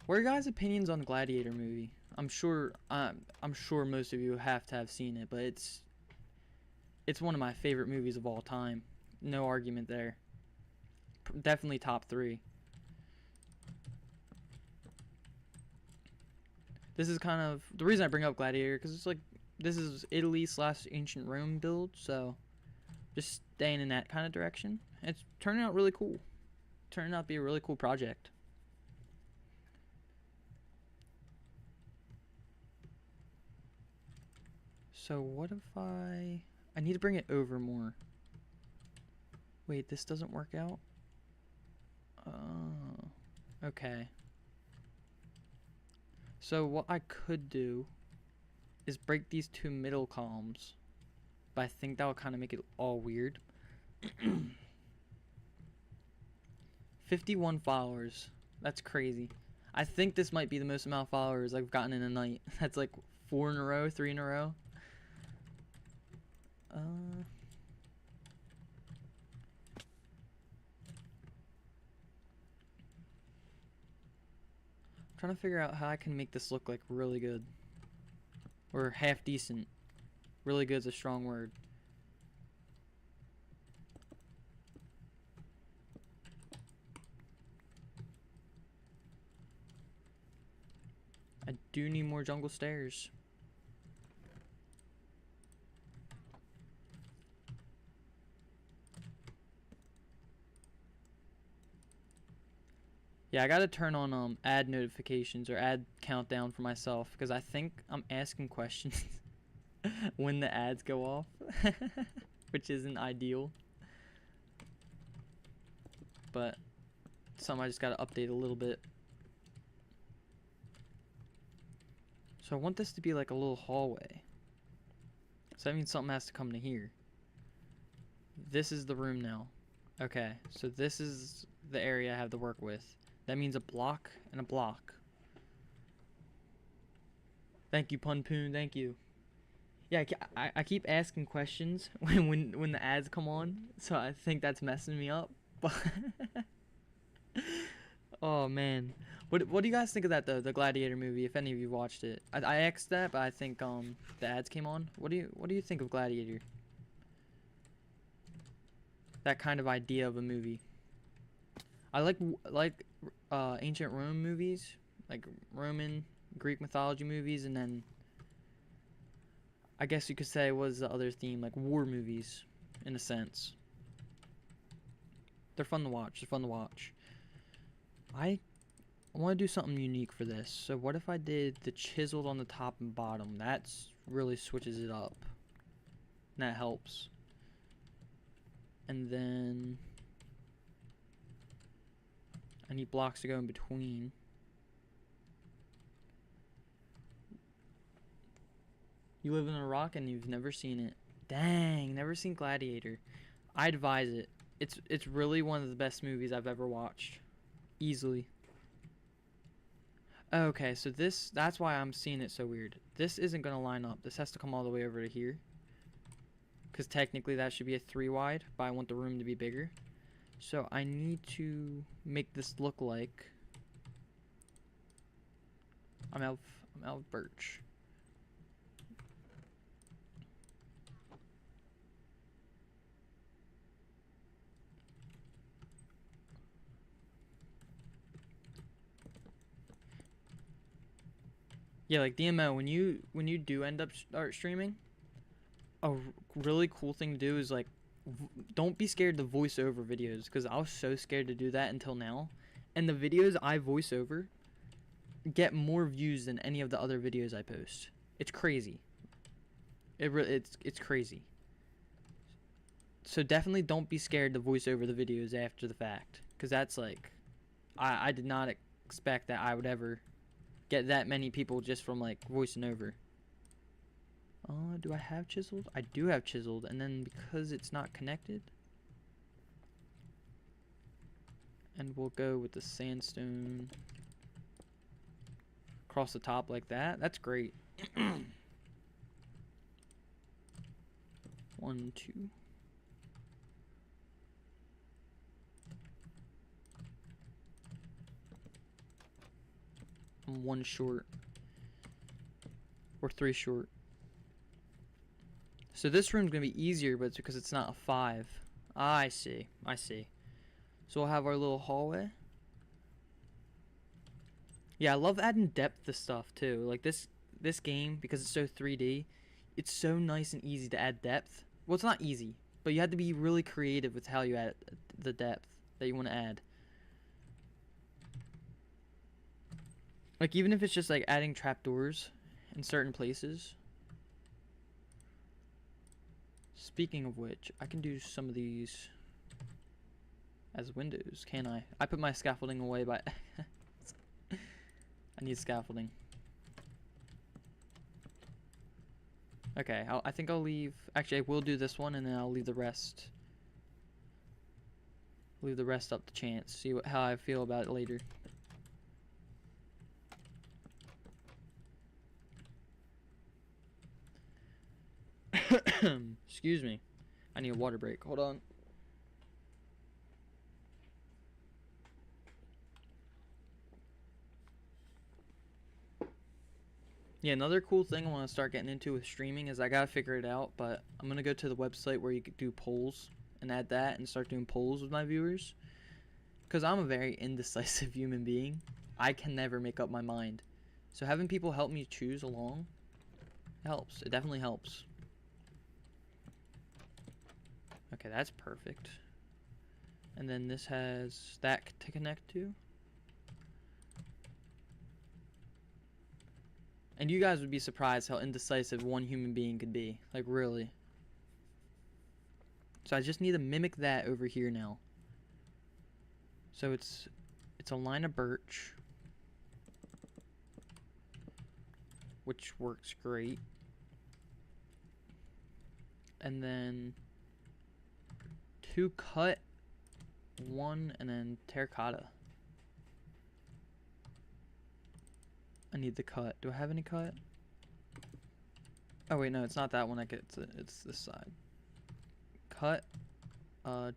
What are your guys' opinions on the Gladiator movie? I'm sure most of you have to have seen it, but it's one of my favorite movies of all time. No argument there. Definitely top 3. This is kind of the reason I bring up Gladiator, because it's like this is Italy / ancient Rome build, so just staying in that kind of direction. It's turning out really cool. Turning out to be a really cool project. So what if I need to bring it over more. Wait, this doesn't work out? Oh, okay. So what I could do is break these 2 middle columns, but I think that will kind of make it all weird. 51 followers. That's crazy. I think this might be the most amount of followers I've gotten in a night. That's like 4 in a row, 3 in a row. Trying to figure out how I can make this look like really good. Or half decent. Really good is a strong word. I do need more jungle stairs. Yeah, I gotta turn on ad notifications or ad countdown for myself, because I think I'm asking questions when the ads go off, which isn't ideal. But something I just gotta update a little bit. So I want this to be like a little hallway. So that means something has to come to here. This is the room now. Okay, so this is the area I have to work with. That means a block and a block. Thank you, Punpoon. Thank you. Yeah, I keep asking questions when the ads come on, so I think that's messing me up. But oh man, what do you guys think of that though? The Gladiator movie, if any of you watched it. I asked that, but I think the ads came on. What do you think of Gladiator? That kind of idea of a movie. I like ancient Rome movies, like Roman, Greek mythology movies, and then I guess you could say was the other theme, like war movies, in a sense. They're fun to watch. They're fun to watch. I want to do something unique for this. So what if I did the chiseled on the top and bottom? That really switches it up. And that helps. And then I need blocks to go in between. You live in Iraq and you've never seen it. Dang, never seen Gladiator. I advise it. It's really one of the best movies I've ever watched. Easily. Okay, so that's why I'm seeing it so weird. This isn't gonna line up. This has to come all the way over to here. Because technically that should be a 3 wide, but I want the room to be bigger. So I need to make this look like I'm out of birch. Yeah, like DMO, when you do end up start streaming, a really cool thing to do is like don't be scared to voice over videos, because I was so scared to do that until now. And the videos I voice over get more views than any of the other videos I post. It's crazy. It's crazy. So definitely don't be scared to voice over the videos after the fact, because that's like I did not expect that I would ever get that many people just from like voicing over. Do I have chiseled? I do have chiseled, and then because it's not connected, and we'll go with the sandstone across the top like that. That's great. 1, 2. I'm 1 short. Or 3 short. So this room's gonna be easier, but it's because it's not a 5. I see. I see. So we'll have our little hallway. Yeah, I love adding depth to stuff too. Like this game, because it's so 3D, it's so nice and easy to add depth. Well, it's not easy, but you have to be really creative with how you add the depth that you want to add. Like even if it's just like adding trapdoors in certain places. Speaking of which, I can do some of these as windows, can I? I put my scaffolding away by I need scaffolding. Okay, I think I'll leave. Actually, I will do this one, and then I'll leave the rest. Leave the rest up to chance. See how I feel about it later. Excuse me. I need a water break. Hold on. Yeah, another cool thing I want to start getting into with streaming is I gotta figure it out, but I'm gonna go to the website where you could do polls and add that and start doing polls with my viewers. Because I'm a very indecisive human being. I can never make up my mind. So having people help me choose along helps. It definitely helps. Okay, that's perfect. And then this has that to connect to. And you guys would be surprised how indecisive one human being could be. Like, really. So I just need to mimic that over here now. So it's a line of birch, which works great. And then 2 cut, 1, and then terracotta. I need the cut. Do I have any cut? Oh wait, no, it's not that one I get. It's this side. Cut,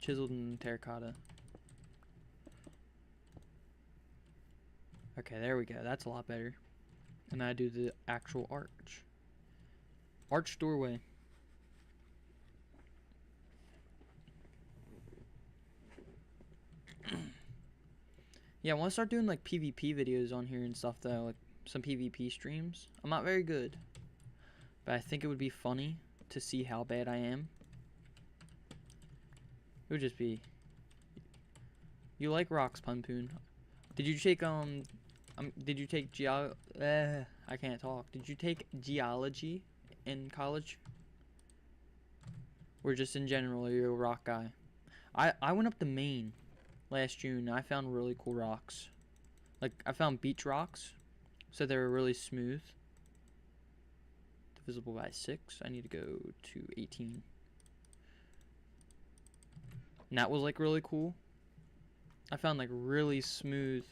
chiseled, and terracotta. Okay, there we go. That's a lot better. And I do the actual arch. Arch doorway. Yeah, I want to start doing like PvP videos on here and stuff though, like some PvP streams. I'm not very good, but I think it would be funny to see how bad I am. It would just be. You like rocks, Punpoon? Did you take did you take I can't talk. Did you take geology in college? Or just in general, are you a rock guy? I went up to Maine last June, and I found really cool rocks. Like, I found beach rocks, so they were really smooth. Divisible by 6. I need to go to 18. And that was, like, really cool. I found, like, really smooth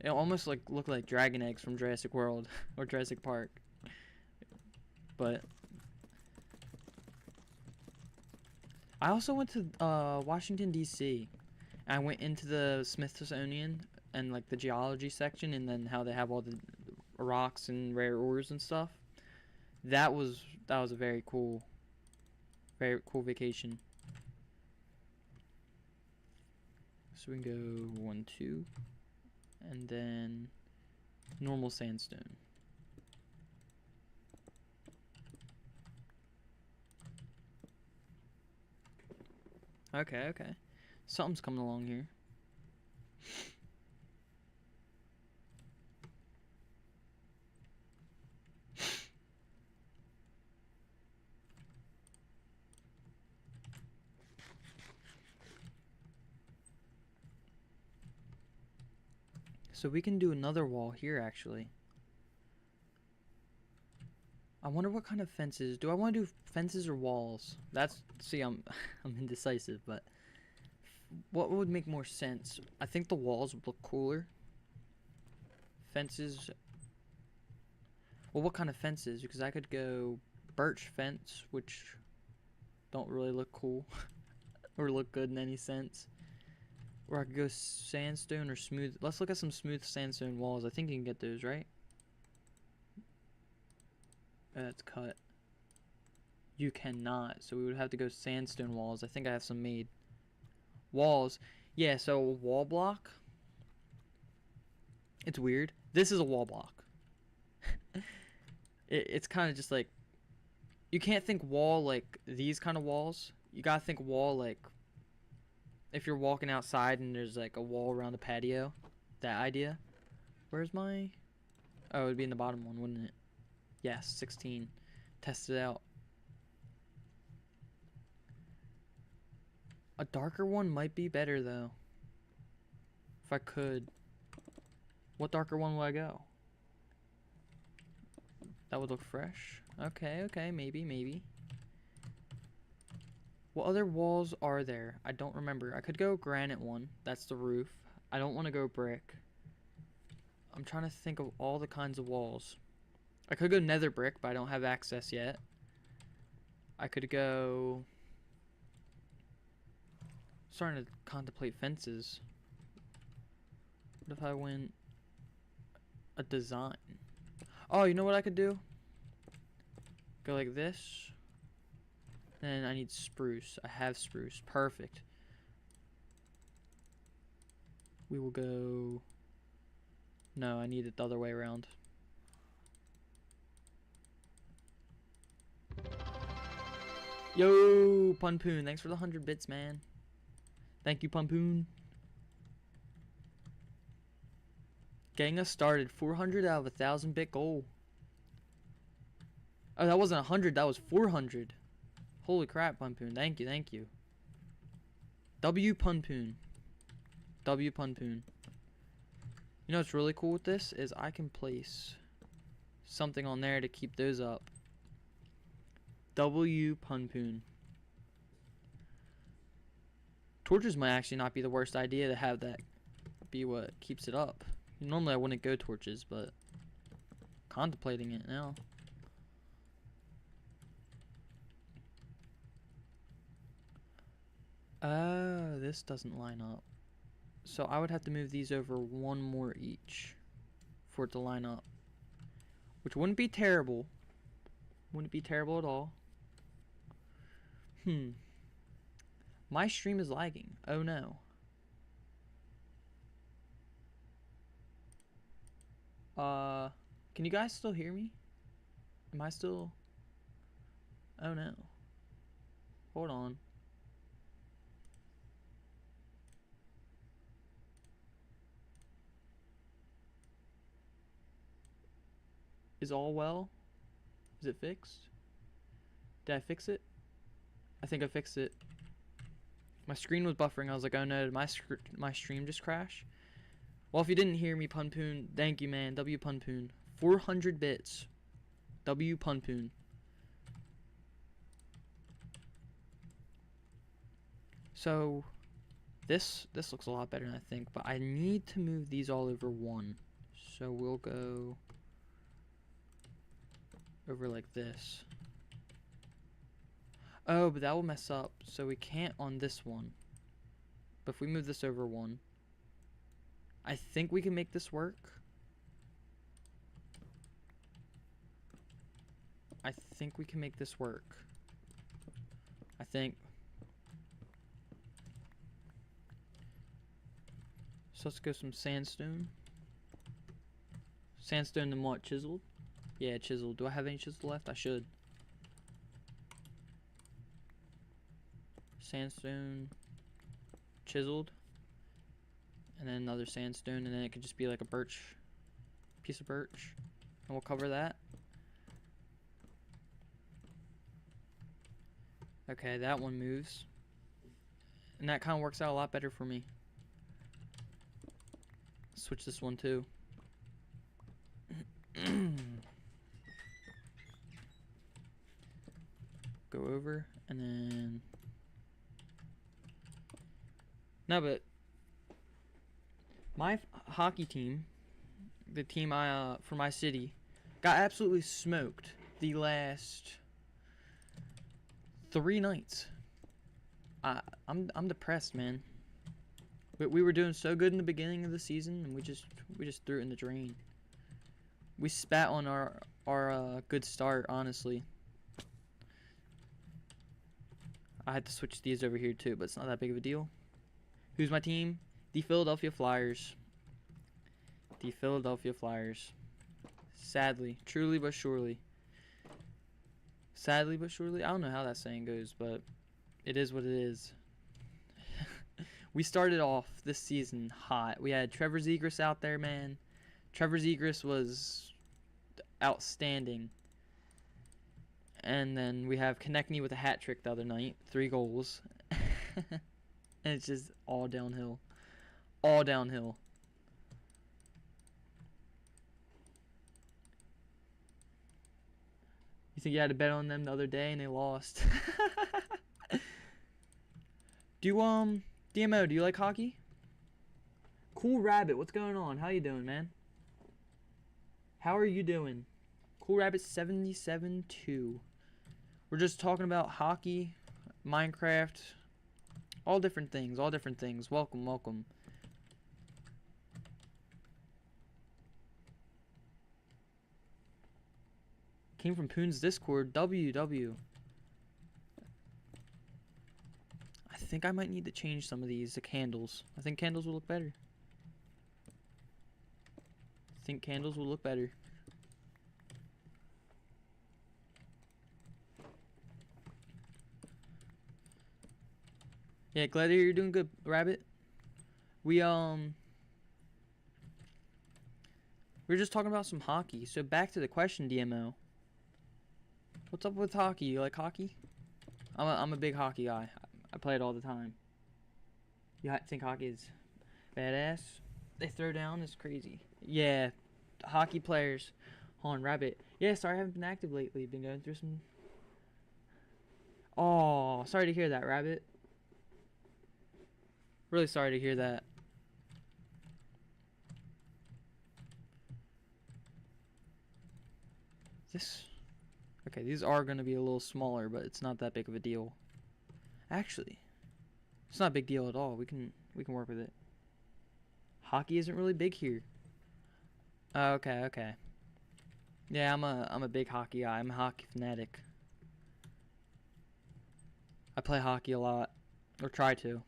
It almost like looked like dragon eggs from Jurassic World or Jurassic Park. But I also went to Washington D.C. I went into the Smithsonian and like the geology section, and then how they have all the rocks and rare ores and stuff. That was a very cool vacation. So we can go 1, 2, and then normal sandstone. Okay. Something's coming along here. So we can do another wall here, actually. I wonder what kind of fences. Do I want to do fences or walls? See, I'm indecisive, but what would make more sense? I think the walls would look cooler. Fences. Well, what kind of fences? Because I could go birch fence, which don't really look cool or look good in any sense. Or I could go sandstone or smooth. Let's look at some smooth sandstone walls. I think you can get those, right? That's cut. You cannot. So we would have to go sandstone walls. I think I have some made. Walls. Yeah, so a wall block. It's weird. This is a wall block. It's kind of just like... You can't think wall like these kind of walls. You gotta think wall like... If you're walking outside and there's like a wall around the patio. That idea. Where's my... Oh, it would be in the bottom one, wouldn't it? Yes, 16. Test it out. A darker one might be better though. If I could. What darker one will I go? That would look fresh. Okay, maybe. What other walls are there? I don't remember. I could go granite one. That's the roof. I don't want to go brick. I'm trying to think of all the kinds of walls. I could go nether brick, but I don't have access yet. I could go... Starting to contemplate fences. What if I went a design? Oh, you know what I could do? Go like this. And I need spruce. I have spruce. Perfect. We will go... No, I need it the other way around. Yo, Punpoon, thanks for the 100 bits, man. Thank you, Punpoon. Getting us started. 400 out of 1,000 bit goal. Oh, that wasn't 100, that was 400. Holy crap, Punpoon. Thank you. W Punpoon. W Punpoon. You know what's really cool with this is I can place something on there to keep those up. W Punpoon. Torches might actually not be the worst idea to have that be what keeps it up. Normally I wouldn't go torches, but contemplating it now. Oh, this doesn't line up. So I would have to move these over one more each for it to line up. Which wouldn't be terrible. Wouldn't be terrible at all. My stream is lagging. Oh no. Can you guys still hear me? Am I still... Oh no. Hold on. Is all well? Is it fixed? Did I fix it? I think I fixed it. My screen was buffering. I was like, oh no, did my stream just crash? Well, if you didn't hear me, Punpoon, thank you, man. W Punpoon. 400 bits. W Punpoon. So, This looks a lot better than I think, but I need to move these all over one. So we'll go over like this. Oh, but that will mess up, so we can't on this one. But if we move this over one, I think we can make this work. I think we can make this work. I think. So let's go some sandstone. Sandstone and what? Chiseled? Yeah, chiseled. Do I have any chisel left? I should. Sandstone. Chiseled. And then another sandstone. And then it could just be like a birch. Piece of birch. And we'll cover that. Okay, that one moves. And that kind of works out a lot better for me. Switch this one too. Go over and then no, but my hockey team, the team I for my city, got absolutely smoked the last 3 nights. I'm depressed, man. We were doing so good in the beginning of the season, and we just threw it in the drain. We spat on our good start, honestly. I had to switch these over here too, but it's not that big of a deal. Who's my team? The Philadelphia Flyers. The Philadelphia Flyers. Sadly, truly but surely. Sadly but surely. I don't know how that saying goes, but it is what it is. We started off this season hot. We had Trevor Zegras out there, man. Trevor Zegras was outstanding. And then we have Konechny with a hat trick the other night. 3 goals. And it's just all downhill. All downhill. You think you had to bet on them the other day and they lost? DMO, do you like hockey? Cool Rabbit, what's going on? How you doing, man? How are you doing? Cool Rabbit 77-2. We're just talking about hockey, Minecraft, all different things, all different things. Welcome, welcome. Came from Poon's Discord. WW. I think I might need to change some of these to candles. I think candles will look better. I think candles will look better. Yeah, glad to hear you're doing good, Rabbit. We were just talking about some hockey. So back to the question, DMO. What's up with hockey? You like hockey? I'm a big hockey guy. I play it all the time. You think hockey is badass? They throw down is crazy. Yeah, hockey players. Hold on, Rabbit. Yeah, sorry I haven't been active lately. Been going through some. Oh, sorry to hear that, Rabbit. Really sorry to hear that. Okay, these are going to be a little smaller, but it's not that big of a deal. Actually, it's not a big deal at all. We can work with it. Hockey isn't really big here. Okay. Yeah, I'm a big hockey guy. I'm a hockey fanatic. I play hockey a lot, or try to.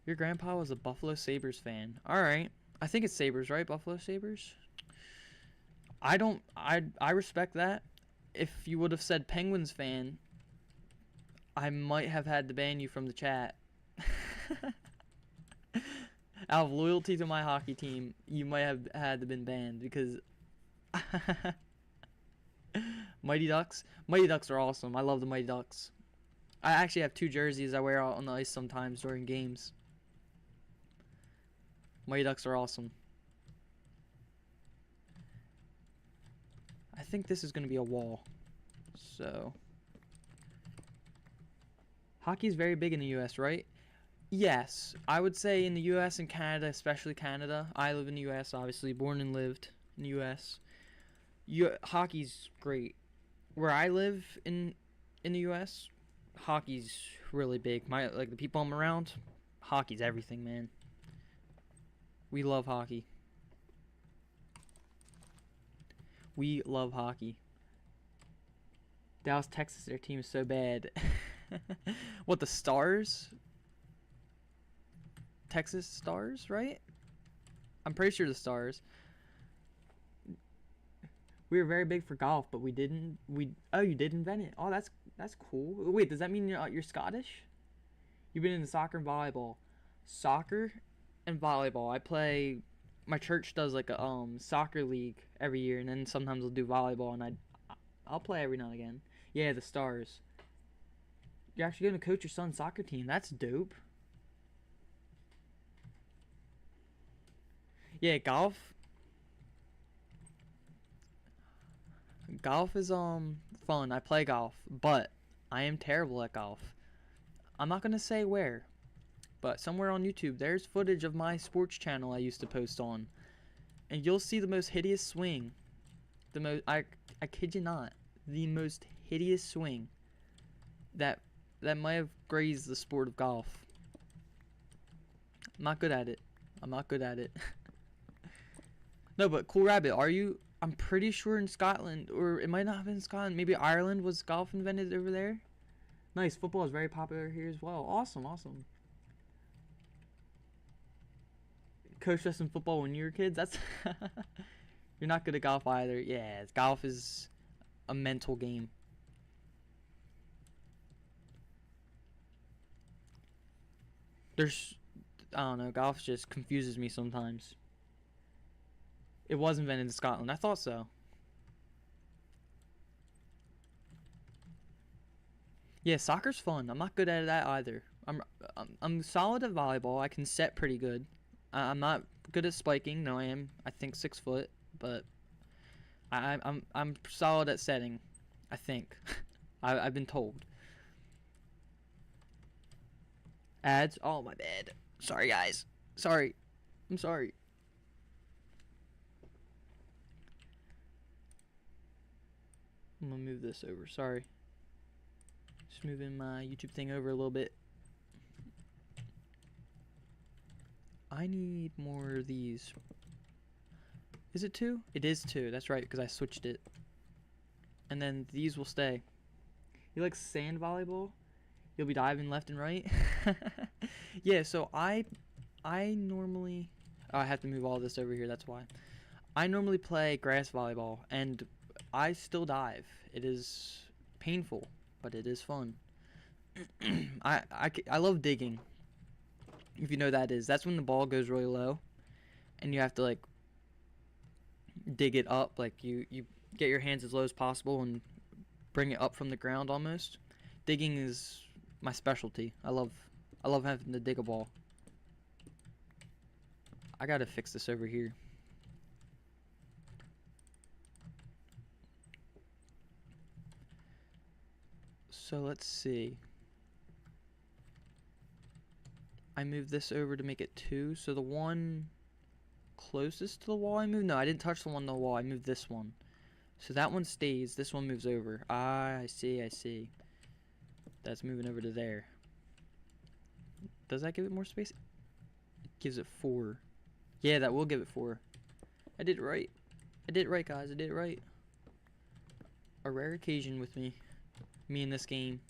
Your grandpa was a Buffalo Sabres fan. All right. I think it's Sabres, right? Buffalo Sabres? I respect that. If you would have said Penguins fan, I might have had to ban you from the chat. Out of loyalty to my hockey team, you might have had to been banned because Mighty Ducks are awesome. I love the Mighty Ducks. I actually have 2 jerseys I wear out on the ice sometimes during games. Mighty Ducks are awesome. I think this is going to be a wall. So Hockey's very big in the U.S., right? Yes, I would say in the U.S. and Canada, especially Canada. I live in the U.S., obviously, born and lived in the U.S. Hockey's great. Where I live in the U.S., hockey's really big. The people I'm around, hockey's everything, man. We love hockey. We love hockey. Dallas, Texas, their team is so bad. What, the Stars? Texas Stars, right? I'm pretty sure the Stars. We were very big for golf, but we didn't. Oh, you did invent it. Oh, that's cool. Wait, does that mean you're Scottish? You've been into soccer and volleyball. Soccer and volleyball. I play. My church does like a soccer league every year, and then sometimes we'll do volleyball, and I'll play every now and again. Yeah, the Stars. You're actually gonna coach your son's soccer team. That's dope. Yeah, golf. Golf is fun. I play golf, but I am terrible at golf. I'm not gonna say where, but somewhere on YouTube there's footage of my sports channel I used to post on, and you'll see the most hideous swing. I kid you not, the most hideous swing that might have grazed the sport of golf. I'm not good at it. I'm not good at it. No, but Cool Rabbit, are you? I'm pretty sure in Scotland, or it might not have been Scotland. Maybe Ireland. Was golf invented over there? Nice. Football is very popular here as well. Awesome, awesome. Coached us in football when you were kids. That's You're not good at golf either. Yeah, golf is a mental game. I don't know. Golf just confuses me sometimes. It was invented in Scotland. I thought so. Yeah, soccer's fun. I'm not good at that either. I'm solid at volleyball. I can set pretty good. I'm not good at spiking. No, I am. I think 6 foot, but I'm solid at setting. I think. I've been told. Ads. Oh, my bad. Sorry, guys. Sorry. I'm sorry. I'm gonna move this over. Sorry. Just moving my YouTube thing over a little bit. I need more of these. Is it 2? It is 2. That's right, because I switched it. And then these will stay. You like sand volleyball? You'll be diving left and right? Yeah, so I normally... Oh, I have to move all this over here, that's why. I normally play grass volleyball, and I still dive. It is painful, but it is fun. I love digging. If you know what that is. That's when the ball goes really low, and you have to, like, dig it up. Like, you get your hands as low as possible and bring it up from the ground almost. Digging is my specialty. I love having to dig a ball. I gotta fix this over here. So let's see. I moved this over to make it 2. So the one closest to the wall I moved. No, I didn't touch the one on the wall. I moved this one. So that one stays. This one moves over. Ah, I see. I see. That's moving over to there. Does that give it more space? It gives it 4. Yeah, that will give it 4. I did it right. I did it right, guys. I did it right. A rare occasion with me in this game.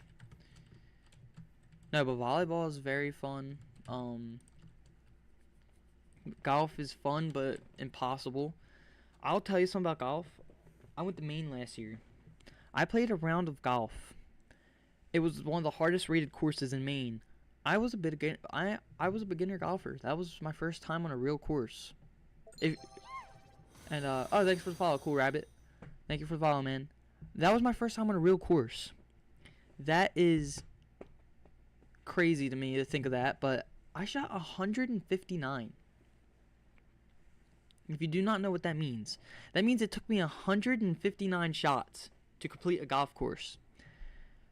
No, but volleyball is very fun. Golf is fun, but impossible. I'll tell you something about golf. I went to Maine last year. I played a round of golf. It was one of the hardest rated courses in Maine. I was a beginner golfer. That was my first time on a real course. Oh, thanks for the follow, Cool Rabbit. Thank you for the follow, man. That was my first time on a real course. That is crazy to me to think of that, but I shot 159. If you do not know what that means it took me 159 shots to complete a golf course.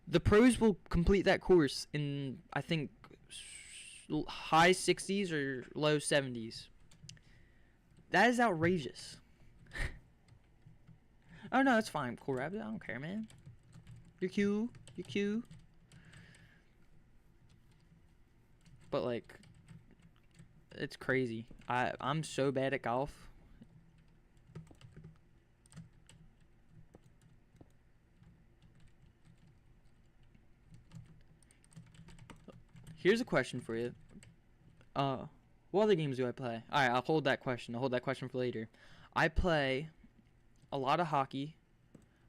The pros will complete that course in, I think, high 60s or low 70s. That is outrageous. Oh no, it's fine, Cool Rabbit. I don't care, man. You're cute. You're cute. But like, it's crazy. I'm so bad at golf. Here's a question for you. What other games do I play? Alright, I'll hold that question. I'll hold that question for later. I play a lot of hockey.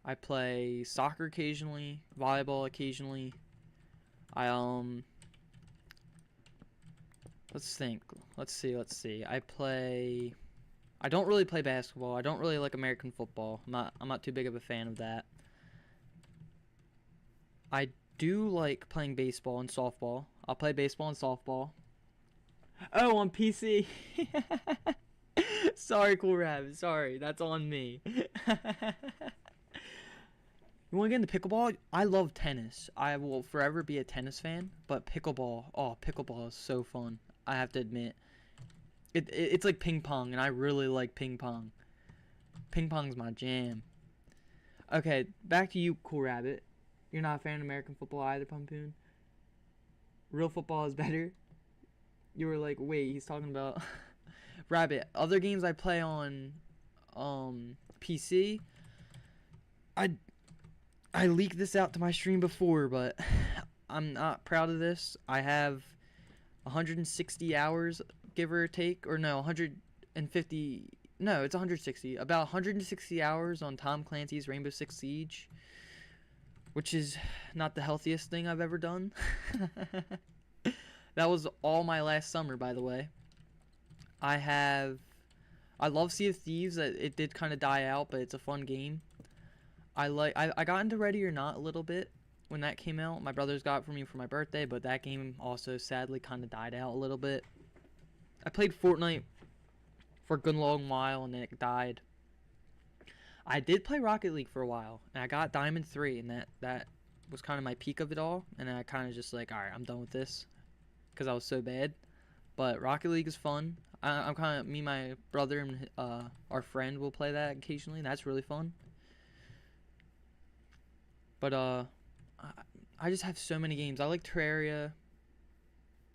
I play soccer occasionally, volleyball occasionally. Let's think. Let's see. I don't really play basketball. I don't really like American football. I'm not too big of a fan of that. I do like playing baseball and softball. I'll play baseball and softball. Oh, on PC. Sorry, Cool Rabbit. Sorry, that's on me. You want to get into pickleball? I love tennis. I will forever be a tennis fan. But pickleball, oh, pickleball is so fun. I have to admit. It's like ping pong, and I really like ping pong. Ping pong's my jam. Okay, back to you, Cool Rabbit. You're not a fan of American football either, Pumpoon? Real football is better? You were like, wait, he's talking about... Rabbit, other games I play on PC, I leaked this out to my stream before, but I'm not proud of this. I have 160 hours, give or take, or no, 150, no, it's 160, about 160 hours on Tom Clancy's Rainbow Six Siege, which is not the healthiest thing I've ever done. That was all my last summer, by the way. I love Sea of Thieves. It did kind of die out, but it's a fun game. I got into Ready or Not a little bit when that came out. My brothers got it for me for my birthday, but that game also sadly kind of died out a little bit. I played Fortnite for a good long while, and then it died. I did play Rocket League for a while, and I got Diamond 3, and that was kind of my peak of it all, and then I kind of just like, alright, I'm done with this, because I was so bad. But Rocket League is fun. I'm kind of, me, my brother, and our friend will play that occasionally, and that's really fun. But I just have so many games. I like Terraria.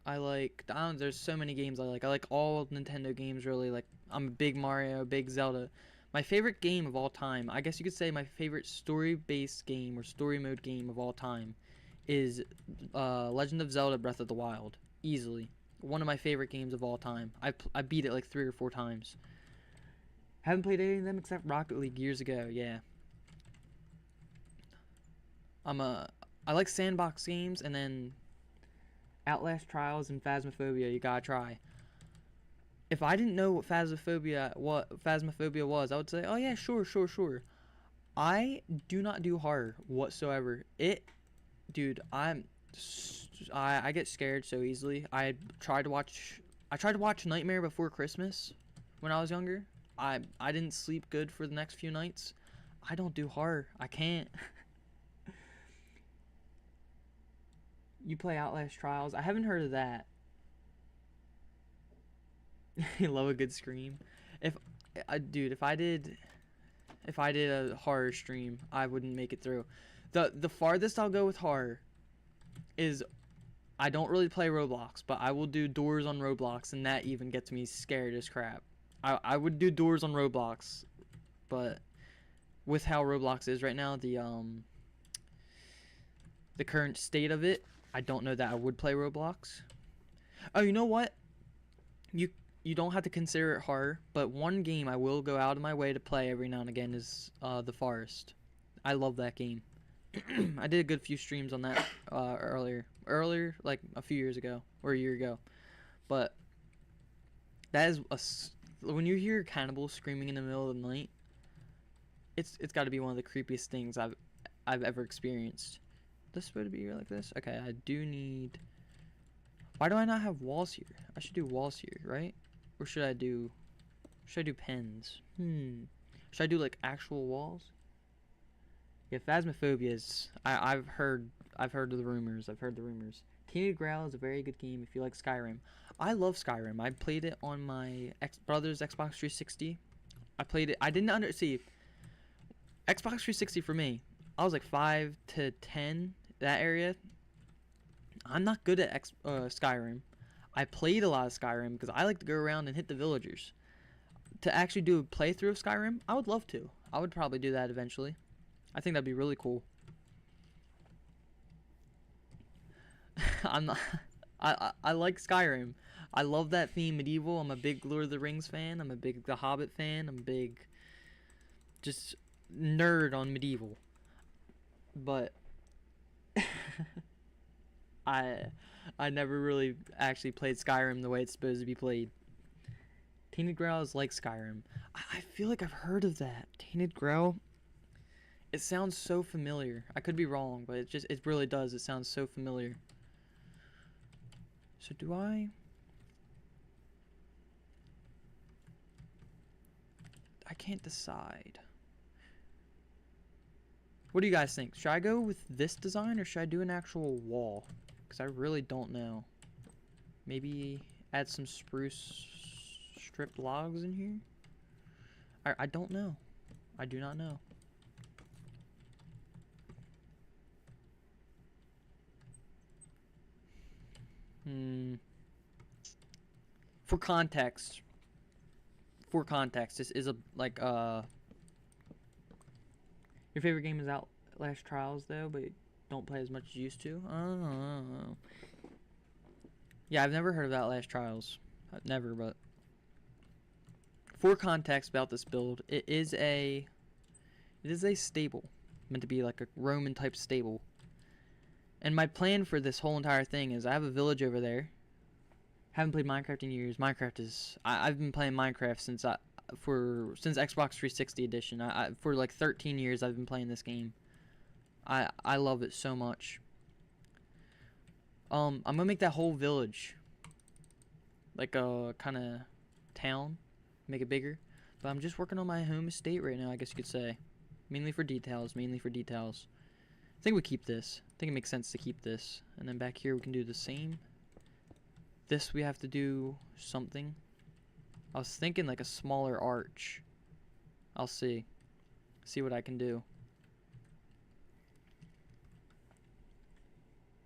There's so many games I like. I like all Nintendo games, really. Like, I'm a big Mario, big Zelda. My favorite game of all time, I guess you could say my favorite story-based game or story mode game of all time is Legend of Zelda Breath of the Wild. Easily. One of my favorite games of all time. I beat it like 3 or 4 times. Haven't played any of them except Rocket League years ago, yeah. I like sandbox games, and then Outlast Trials and Phasmophobia, you gotta try. If I didn't know what Phasmophobia was, I would say, oh yeah, sure. I do not do horror whatsoever. Dude, I get scared so easily. I tried to watch Nightmare Before Christmas when I was younger. I didn't sleep good for the next few nights. I don't do horror. I can't. You play Outlast Trials? I haven't heard of that. You love a good scream. Dude, if I did a horror stream, I wouldn't make it through. The farthest I'll go with horror is I don't really play Roblox, but I will do Doors on Roblox, and that even gets me scared as crap. I would do Doors on Roblox, but with how Roblox is right now, the current state of it, I don't know that I would play Roblox. Oh, you know what? You don't have to consider it horror, but one game I will go out of my way to play every now and again is The Forest. I love that game. I did a good few streams on that earlier, like a few years ago or a year ago. But that is when you hear cannibals screaming in the middle of the night, it's got to be one of the creepiest things I've ever experienced. This supposed to be like this? Okay, I do need... Why do I not have walls here? I should do walls here, right? Or should I do pens? Should I do like actual walls? Yeah, Phasmophobia is. I've heard the rumors. I've heard the rumors. Tainted Grail is a very good game if you like Skyrim. I love Skyrim. I played it on my brother's Xbox 360. I played it. I didn't see Xbox 360 for me. I was like 5 to 10 that area. I'm not good at Skyrim. I played a lot of Skyrim because I like to go around and hit the villagers. To actually do a playthrough of Skyrim, I would love to. I would probably do that eventually. I think that'd be really cool. I'm not. I like Skyrim. I love that theme, medieval. I'm a big Lord of the Rings fan. I'm a big The Hobbit fan. I'm a big just nerd on medieval. But I never really actually played Skyrim the way it's supposed to be played. Tainted Grail is like Skyrim. I feel like I've heard of that. Tainted Grail. It sounds so familiar. I could be wrong, but it really does. It sounds so familiar. So do I can't decide. What do you guys think? Should I go with this design or should I do an actual wall? Because I really don't know. Maybe add some spruce stripped logs in here? I don't know. I do not know. For context, this is a your favorite game is Outlast Trials though, but you don't play as much as you used to. Oh. Yeah, I've never heard of Outlast Trials. Never, but for context about this build, it is a stable, meant to be like a Roman type stable. And my plan for this whole entire thing is I have a village over there. Haven't played Minecraft in years. I've been playing Minecraft since Xbox 360 edition. For like 13 years I've been playing this game. I love it so much. I'm gonna make that whole village like a kind of town, make it bigger. But I'm just working on my home estate right now, I guess you could say. Mainly for details. I think we keep this. I think it makes sense to keep this. And then back here we can do the same. This we have to do something. I was thinking like a smaller arch. I'll see. See what I can do.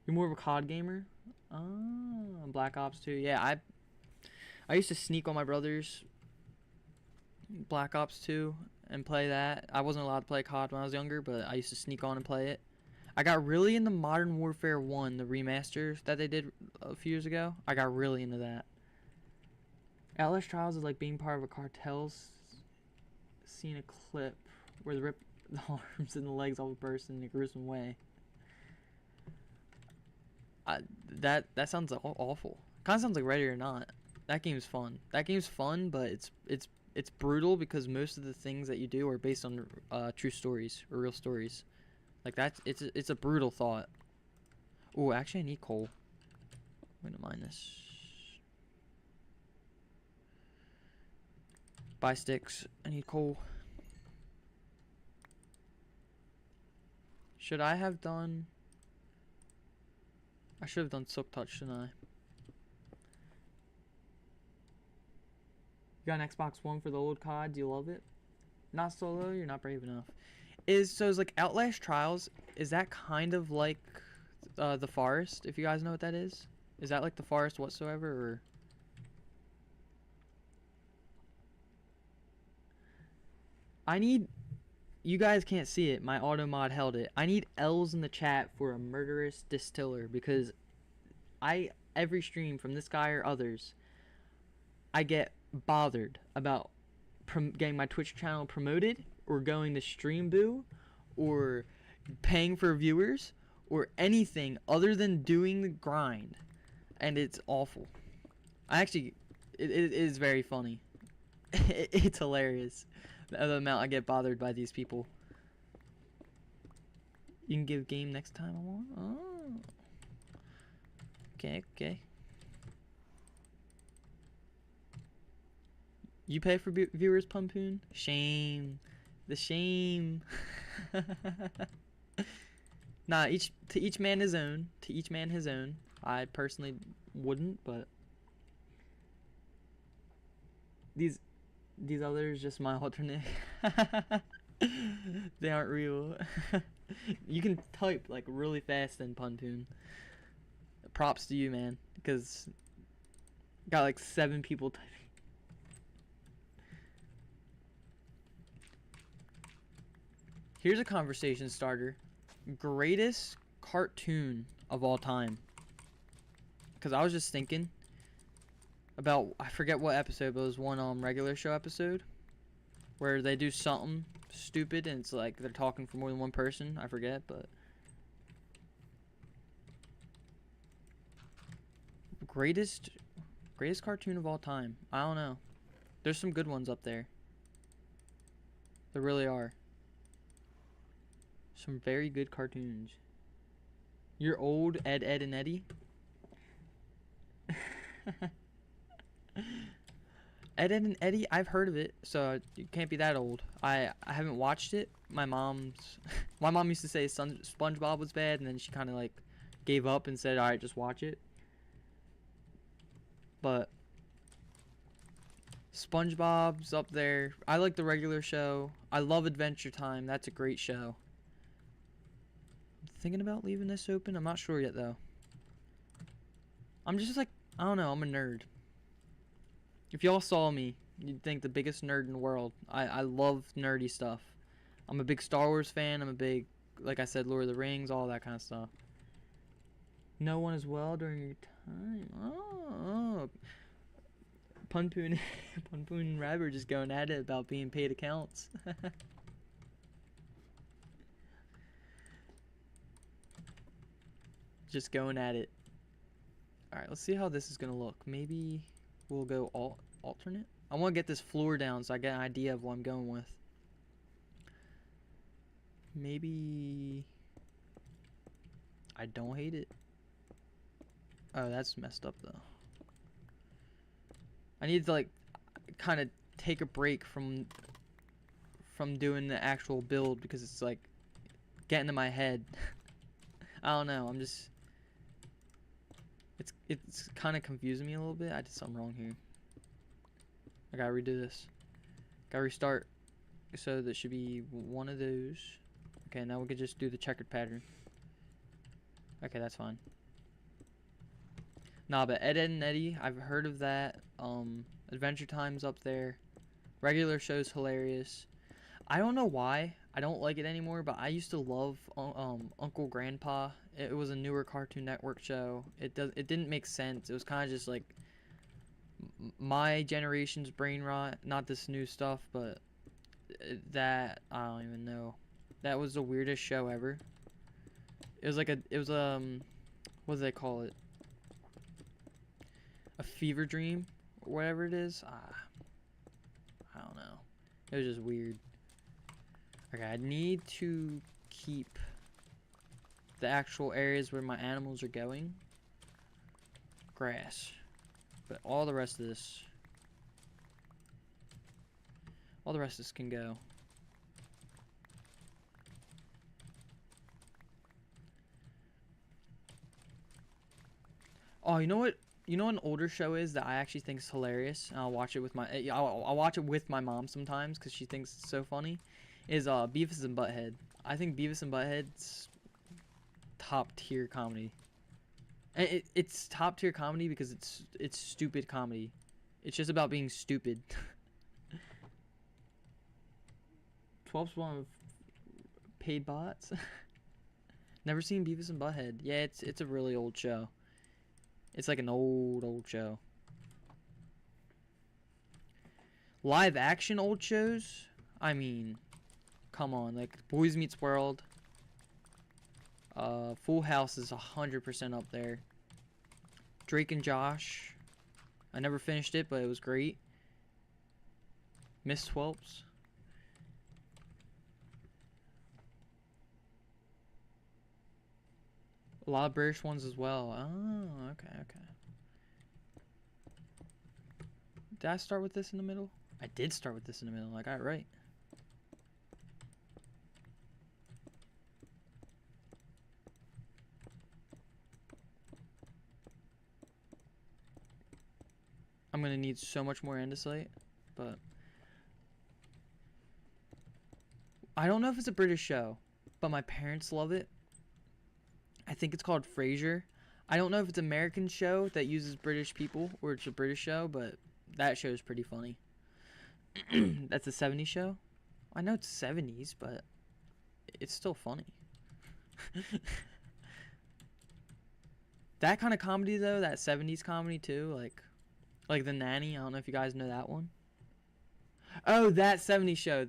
You're more of a COD gamer? Oh, Black Ops 2. Yeah, I used to sneak on my brother's Black Ops 2 and play that. I wasn't allowed to play COD when I was younger, but I used to sneak on and play it. I got really into Modern Warfare 1, the remaster that they did a few years ago. I got really into that. Outlast Trials is like being part of a cartel's seen a clip where they rip the arms and the legs off a person in a gruesome way. That sounds awful. Kind of sounds like Ready or Not. That game's fun. But it's brutal because most of the things that you do are based on true stories or real stories. Like it's a brutal thought. Oh, actually I need coal. I'm gonna mine this. Buy sticks. I need coal. Should I have done... I should have done Silk Touch, shouldn't I? You got an Xbox One for the old COD? Do you love it? Not solo? You're not brave enough. Is like Outlast Trials, is that kind of like The Forest, if you guys know what that is? Is that like The Forest whatsoever, or... I need... You guys can't see it. My auto mod held it. I need L's in the chat for a murderous distiller, because every stream from this guy or others, I get bothered about getting my Twitch channel promoted, or going to Stream Boo, or paying for viewers, or anything other than doing the grind. And it's awful. It is very funny. It's hilarious. The amount I get bothered by these people. You can give game next time I want? Oh. Okay. You pay for viewers, Pumpoon? Shame. The shame. Nah, to each man his own. To each man his own. I personally wouldn't, but these others just my alternate. They aren't real. You can type like really fast in Punpoon. Props to you, man, because got like 7 people typing. Here's a conversation starter. Greatest cartoon of all time. Because I was just thinking about, I forget what episode, but it was one regular show episode where they do something stupid and it's like they're talking for more than one person. I forget, but greatest cartoon of all time. I don't know. There's some good ones up there. There really are. Some very good cartoons. You're old, Ed, Ed, and Eddie. Ed, Ed, and Eddie, I've heard of it, so it can't be that old. I haven't watched it. My mom used to say SpongeBob was bad, and then she kind of like gave up and said, "Alright, just watch it." But SpongeBob's up there. I like the regular show. I love Adventure Time. That's a great show. I'm thinking about leaving this open. I'm not sure yet, though. I'm just like, I don't know. I'm a nerd. If y'all saw me, you'd think the biggest nerd in the world. I love nerdy stuff. I'm a big Star Wars fan. I'm a big, like I said, Lord of the Rings, all that kind of stuff. No one as well during your time. Oh. Punpoon and Rabbit just going at it about being paid accounts. Just going at it. Alright, let's see how this is gonna look. Maybe we'll go alternate. I want to get this floor down so I get an idea of what I'm going with. Maybe I don't hate it. Oh, that's messed up though. I need to like kind of take a break from doing the actual build because it's like getting to my head. I don't know. I'm just it's kind of confusing me a little bit. I did something wrong here. I gotta redo this. Gotta restart. So that should be one of those. Okay, now we could just do the checkered pattern. Okay, that's fine. Nah, but Ed, Ed, and Eddie, I've heard of that. Adventure Time's up there. Regular show's hilarious. I don't know why I don't like it anymore, but I used to love Uncle Grandpa. It was a newer Cartoon Network show. It didn't make sense. It was kind of just like my generation's brain rot. Not this new stuff, but that I don't even know. That was the weirdest show ever. It was like what do they call it? A fever dream or whatever it is. I don't know. It was just weird. Okay, I need to keep the actual areas where my animals are going grass, but all the rest of this can go. Oh, you know what? You know what an older show is that I actually think is hilarious? And I'll watch it with my I'll watch it with my mom sometimes because she thinks it's so funny. Is Beavis and Butthead. I think Beavis and Butthead's top tier comedy. And it's top tier comedy because it's stupid comedy. It's just about being stupid. 12 Spawn of paid bots. Never seen Beavis and Butthead. Yeah, it's a really old show. It's like an old show. Live action old shows? I mean, come on, like Boys Meets World. Full House is 100% up there. Drake and Josh. I never finished it, but it was great. Miss Twelps. A lot of British ones as well. Oh, okay. Did I start with this in the middle? I did start with this in the middle. I got it right. I'm gonna need so much more andesite, but I don't know if it's a British show, but my parents love it. I think it's called Frasier. I don't know if it's an American show that uses British people or it's a British show, but that show is pretty funny. That's a 70s show. I know it's 70s, but it's still funny. That kind of comedy though, that 70s comedy too, like The Nanny. I don't know if you guys know that one. Oh, that 70s show.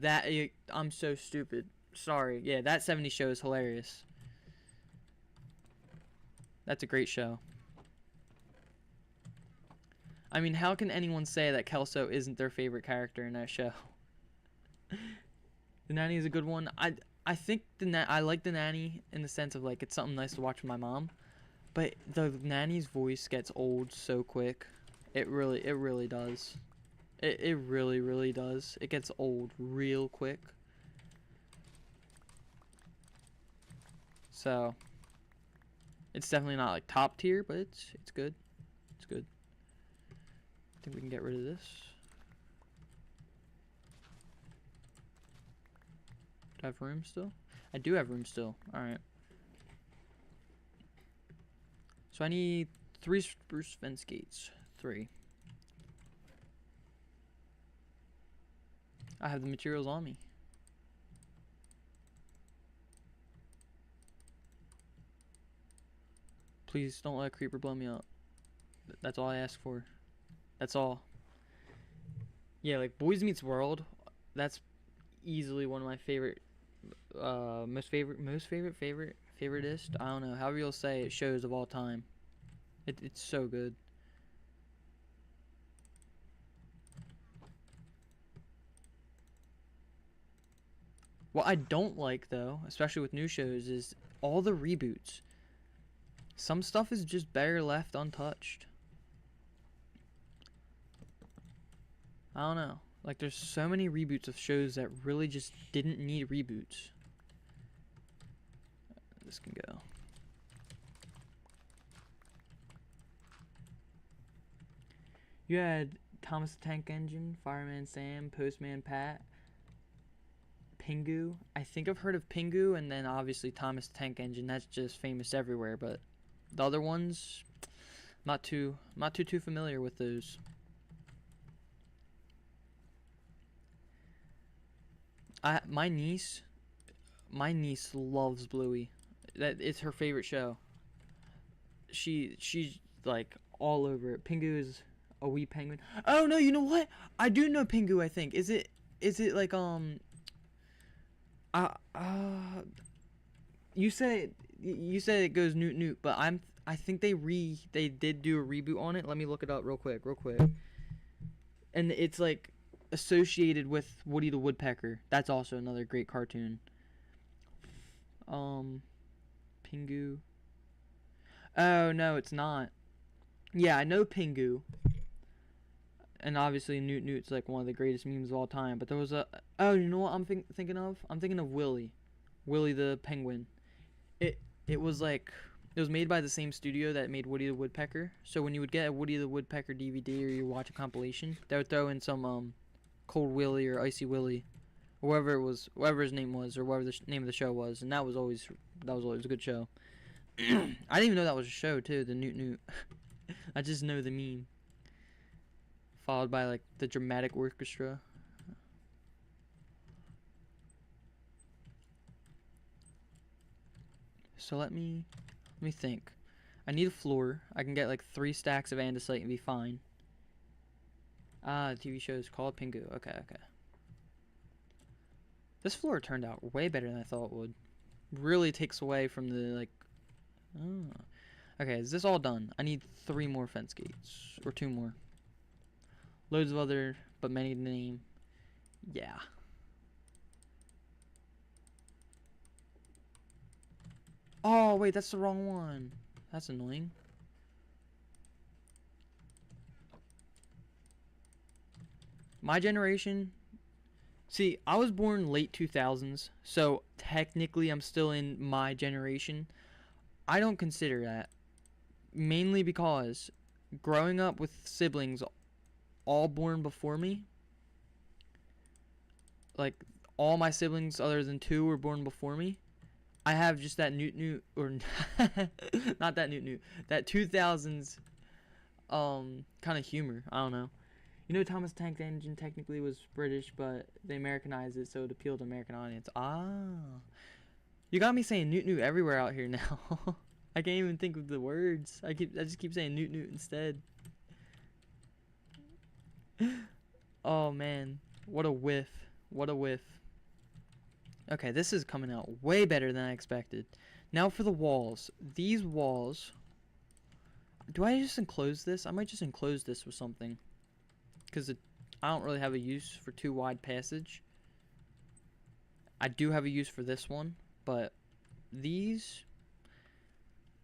I'm so stupid. Sorry. Yeah, that 70s show is hilarious. That's a great show. I mean, how can anyone say that Kelso isn't their favorite character in that show? The Nanny is a good one. I think I like The Nanny in the sense of like it's something nice to watch with my mom, but the Nanny's voice gets old so quick. It really does. It really does. It gets old real quick. So it's definitely not like top tier, but it's good. It's good. I think we can get rid of this. Do I have room still? I do have room still. Alright. So I need 3 spruce fence gates. 3. I have the materials on me. Please don't let a creeper blow me up. That's all I ask for. That's all. Yeah, like Boys Meets World, that's easily one of my favorite, favoriteest. I don't know, however you'll say it, shows of all time. It's so good. What I don't like though, especially with new shows, is all the reboots. Some stuff is just better left untouched. I don't know. Like, there's so many reboots of shows that really just didn't need reboots. This can go. You had Thomas the Tank Engine, Fireman Sam, Postman Pat, Pingu. I think I've heard of Pingu, and then obviously Thomas the Tank Engine. That's just famous everywhere, but the other ones, not too familiar with those. My niece loves Bluey. It's her favorite show. She's like all over it. Pingu is a wee penguin. Oh no, you know what? I do know Pingu. I think is it like you said it goes Newt Newt, but I think they did do a reboot on it. Let me look it up real quick. And it's like associated with Woody the Woodpecker. That's also another great cartoon. Pingu. Oh no, it's not. Yeah, I know Pingu. And obviously Newt Newt's like one of the greatest memes of all time. But there was a... Oh, you know what I'm thinking of? I'm thinking of Willy. Willy the Penguin. It was like... It was made by the same studio that made Woody the Woodpecker. So when you would get a Woody the Woodpecker DVD or you watch a compilation, they would throw in some Cold Willy or Icy Willy. Whoever his name was, or whatever the name of the show was. And that was always a good show. I didn't even know that was a show too, the Newt Newt. I just know the meme. Followed by like the dramatic orchestra. So let me think. I need a floor. I can get like 3 stacks of andesite and be fine. The TV show is called Pingu. Okay. This floor turned out way better than I thought it would. Really takes away from the like... Oh. Okay, is this all done? I need 3 more fence gates. Or 2 more. Loads of other, but many to name. Yeah. Oh, wait, that's the wrong one. That's annoying. My generation... See, I was born late 2000s, so technically I'm still in my generation. I don't consider that. Mainly because growing up with siblings all born before me. Like, all my siblings other than 2 were born before me. I have just that newt or not that newt, that 2000s kind of humor. I don't know. You know, Thomas Tank Engine technically was British, but they Americanized it so it appealed to American audience. Ah, you got me saying newt everywhere out here now. I can't even think of the words. I just keep saying newt instead. Oh man, what a whiff! What a whiff! Okay, this is coming out way better than I expected. Now for the walls. These walls. Do I just enclose this? I might just enclose this with something. Because I don't really have a use for too wide passage. I do have a use for this one. But these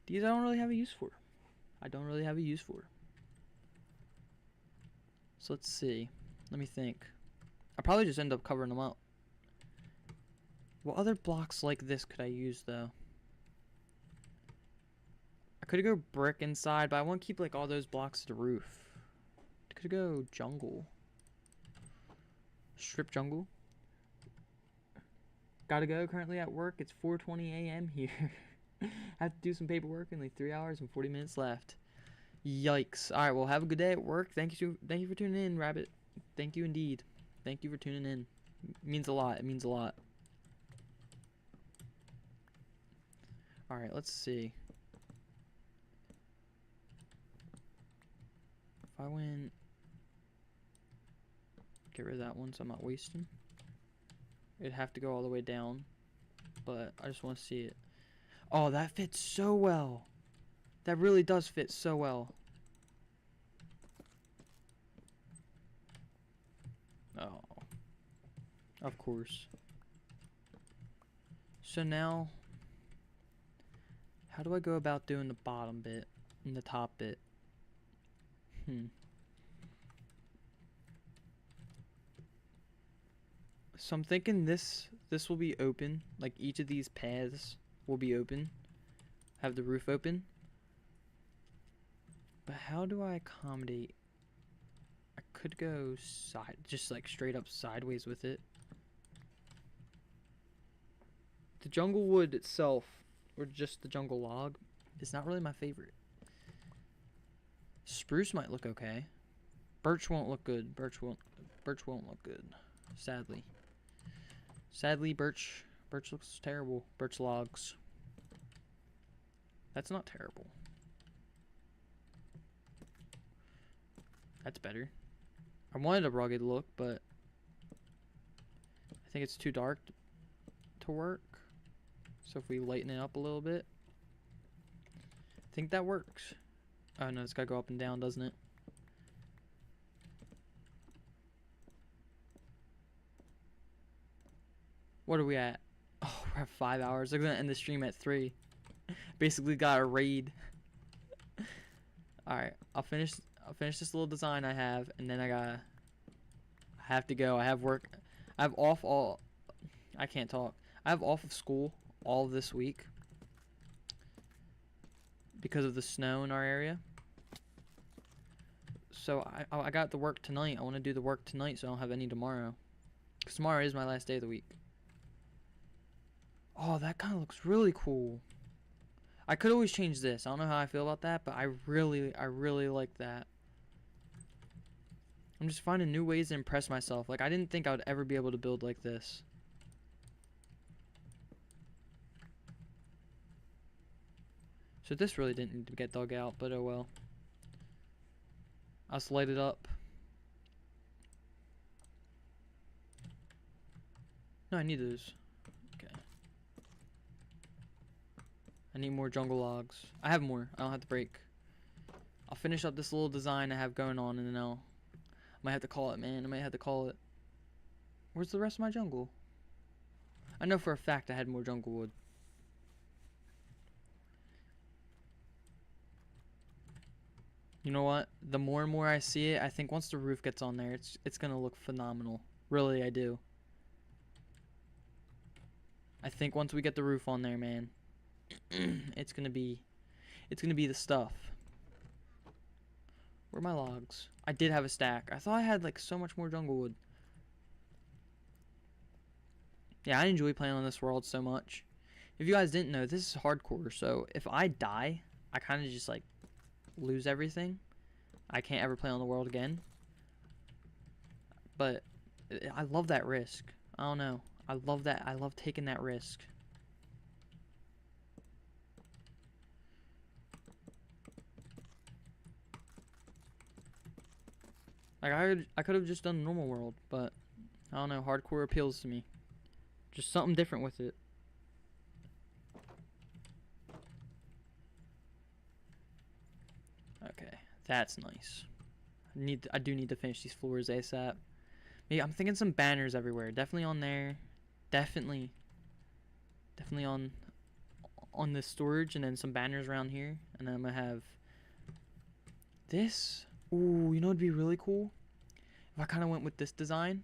I don't really have a use for. I don't really have a use for. So let's see. Let me think. I'll probably just end up covering them up. What other blocks like this could I use though? I could go brick inside, but I want to keep like all those blocks to the roof. I could go jungle. Strip jungle. Gotta go, currently at work. It's 4:20 a.m. here. Have to do some paperwork in like 3 hours and 40 minutes left. Yikes. Alright, well have a good day at work. Thank you for tuning in, Rabbit. Thank you indeed. Thank you for tuning in. It means a lot. It means a lot. Alright, let's see. If I went... Get rid of that one so I'm not wasting. It'd have to go all the way down. But I just want to see it. Oh, that fits so well. That really does fit so well. Oh. Of course. So now... How do I go about doing the bottom bit and the top bit? So I'm thinking this will be open. Like each of these paths will be open. Have the roof open. But how do I accommodate? I could go side, just like straight up sideways with it. The jungle wood itself, or just the jungle log, is not really my favorite. Spruce might look okay. Birch won't look good. Birch won't look good. Sadly. Sadly, birch looks terrible. Birch logs. That's not terrible. That's better. I wanted a rugged look, but I think it's too dark to work. So if we lighten it up a little bit, I think that works. Oh no, it's gotta go up and down, doesn't it? What are we at? Oh, we're at 5 hours. We're gonna end the stream at 3. Basically got a raid. Alright, I'll finish this little design I have, and then I have to go. I have work. I have off all. I can't talk. I have off of school all of this week because of the snow in our area. So I got the work tonight. I want to do the work tonight so I don't have any tomorrow. Because tomorrow is my last day of the week. Oh, that kind of looks really cool. I could always change this. I don't know how I feel about that, but I really like that. I'm just finding new ways to impress myself. Like, I didn't think I would ever be able to build like this. So this really didn't need to get dug out, but oh well. I'll just light it up. No, I need those. Okay. I need more jungle logs. I have more. I don't have to break. I'll finish up this little design I have going on, and then I might have to call it, man. I might have to call it. Where's the rest of my jungle? I know for a fact I had more jungle wood. You know what? The more and more I see it, I think once the roof gets on there, it's gonna look phenomenal. Really, I do. I think once we get the roof on there, man, it's gonna be the stuff. Where are my logs? I did have a stack. I thought I had like so much more jungle wood. Yeah, I enjoy playing on this world so much. If you guys didn't know, this is hardcore, so if I die, I kind of just like lose everything. I can't ever play on the world again. But I love that risk. I don't know. I love that. I love taking that risk. Like I could have just done normal world, but I don't know. Hardcore appeals to me. Just something different with it. Okay, that's nice. I do need to finish these floors ASAP. Maybe I'm thinking some banners everywhere. Definitely on there. Definitely on this storage, and then some banners around here, and then I'm gonna have this. Ooh, you know what'd be really cool? If I kind of went with this design,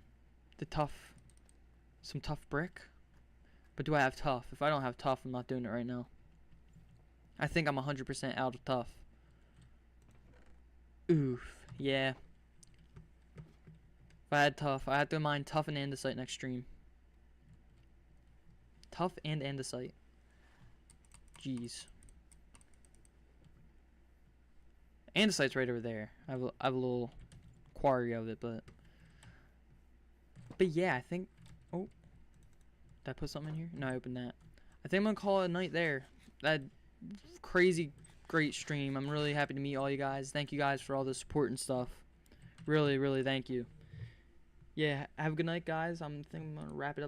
some tough brick. But do I have tough? If I don't have tough, I'm not doing it right now. I think I'm 100% out of tough. Oof, yeah. If I had tough, I have to mine tough and andesite next stream. Tough and andesite. Jeez. Andesite's right over there. I have a little quarry of it, but yeah, I think. Oh, did I put something in here? No, I opened that. I think I'm gonna call it a night there. That crazy great stream. I'm really happy to meet all you guys. Thank you guys for all the support and stuff. Really, really thank you. Yeah, have a good night, guys. I'm thinking I'm gonna wrap it up.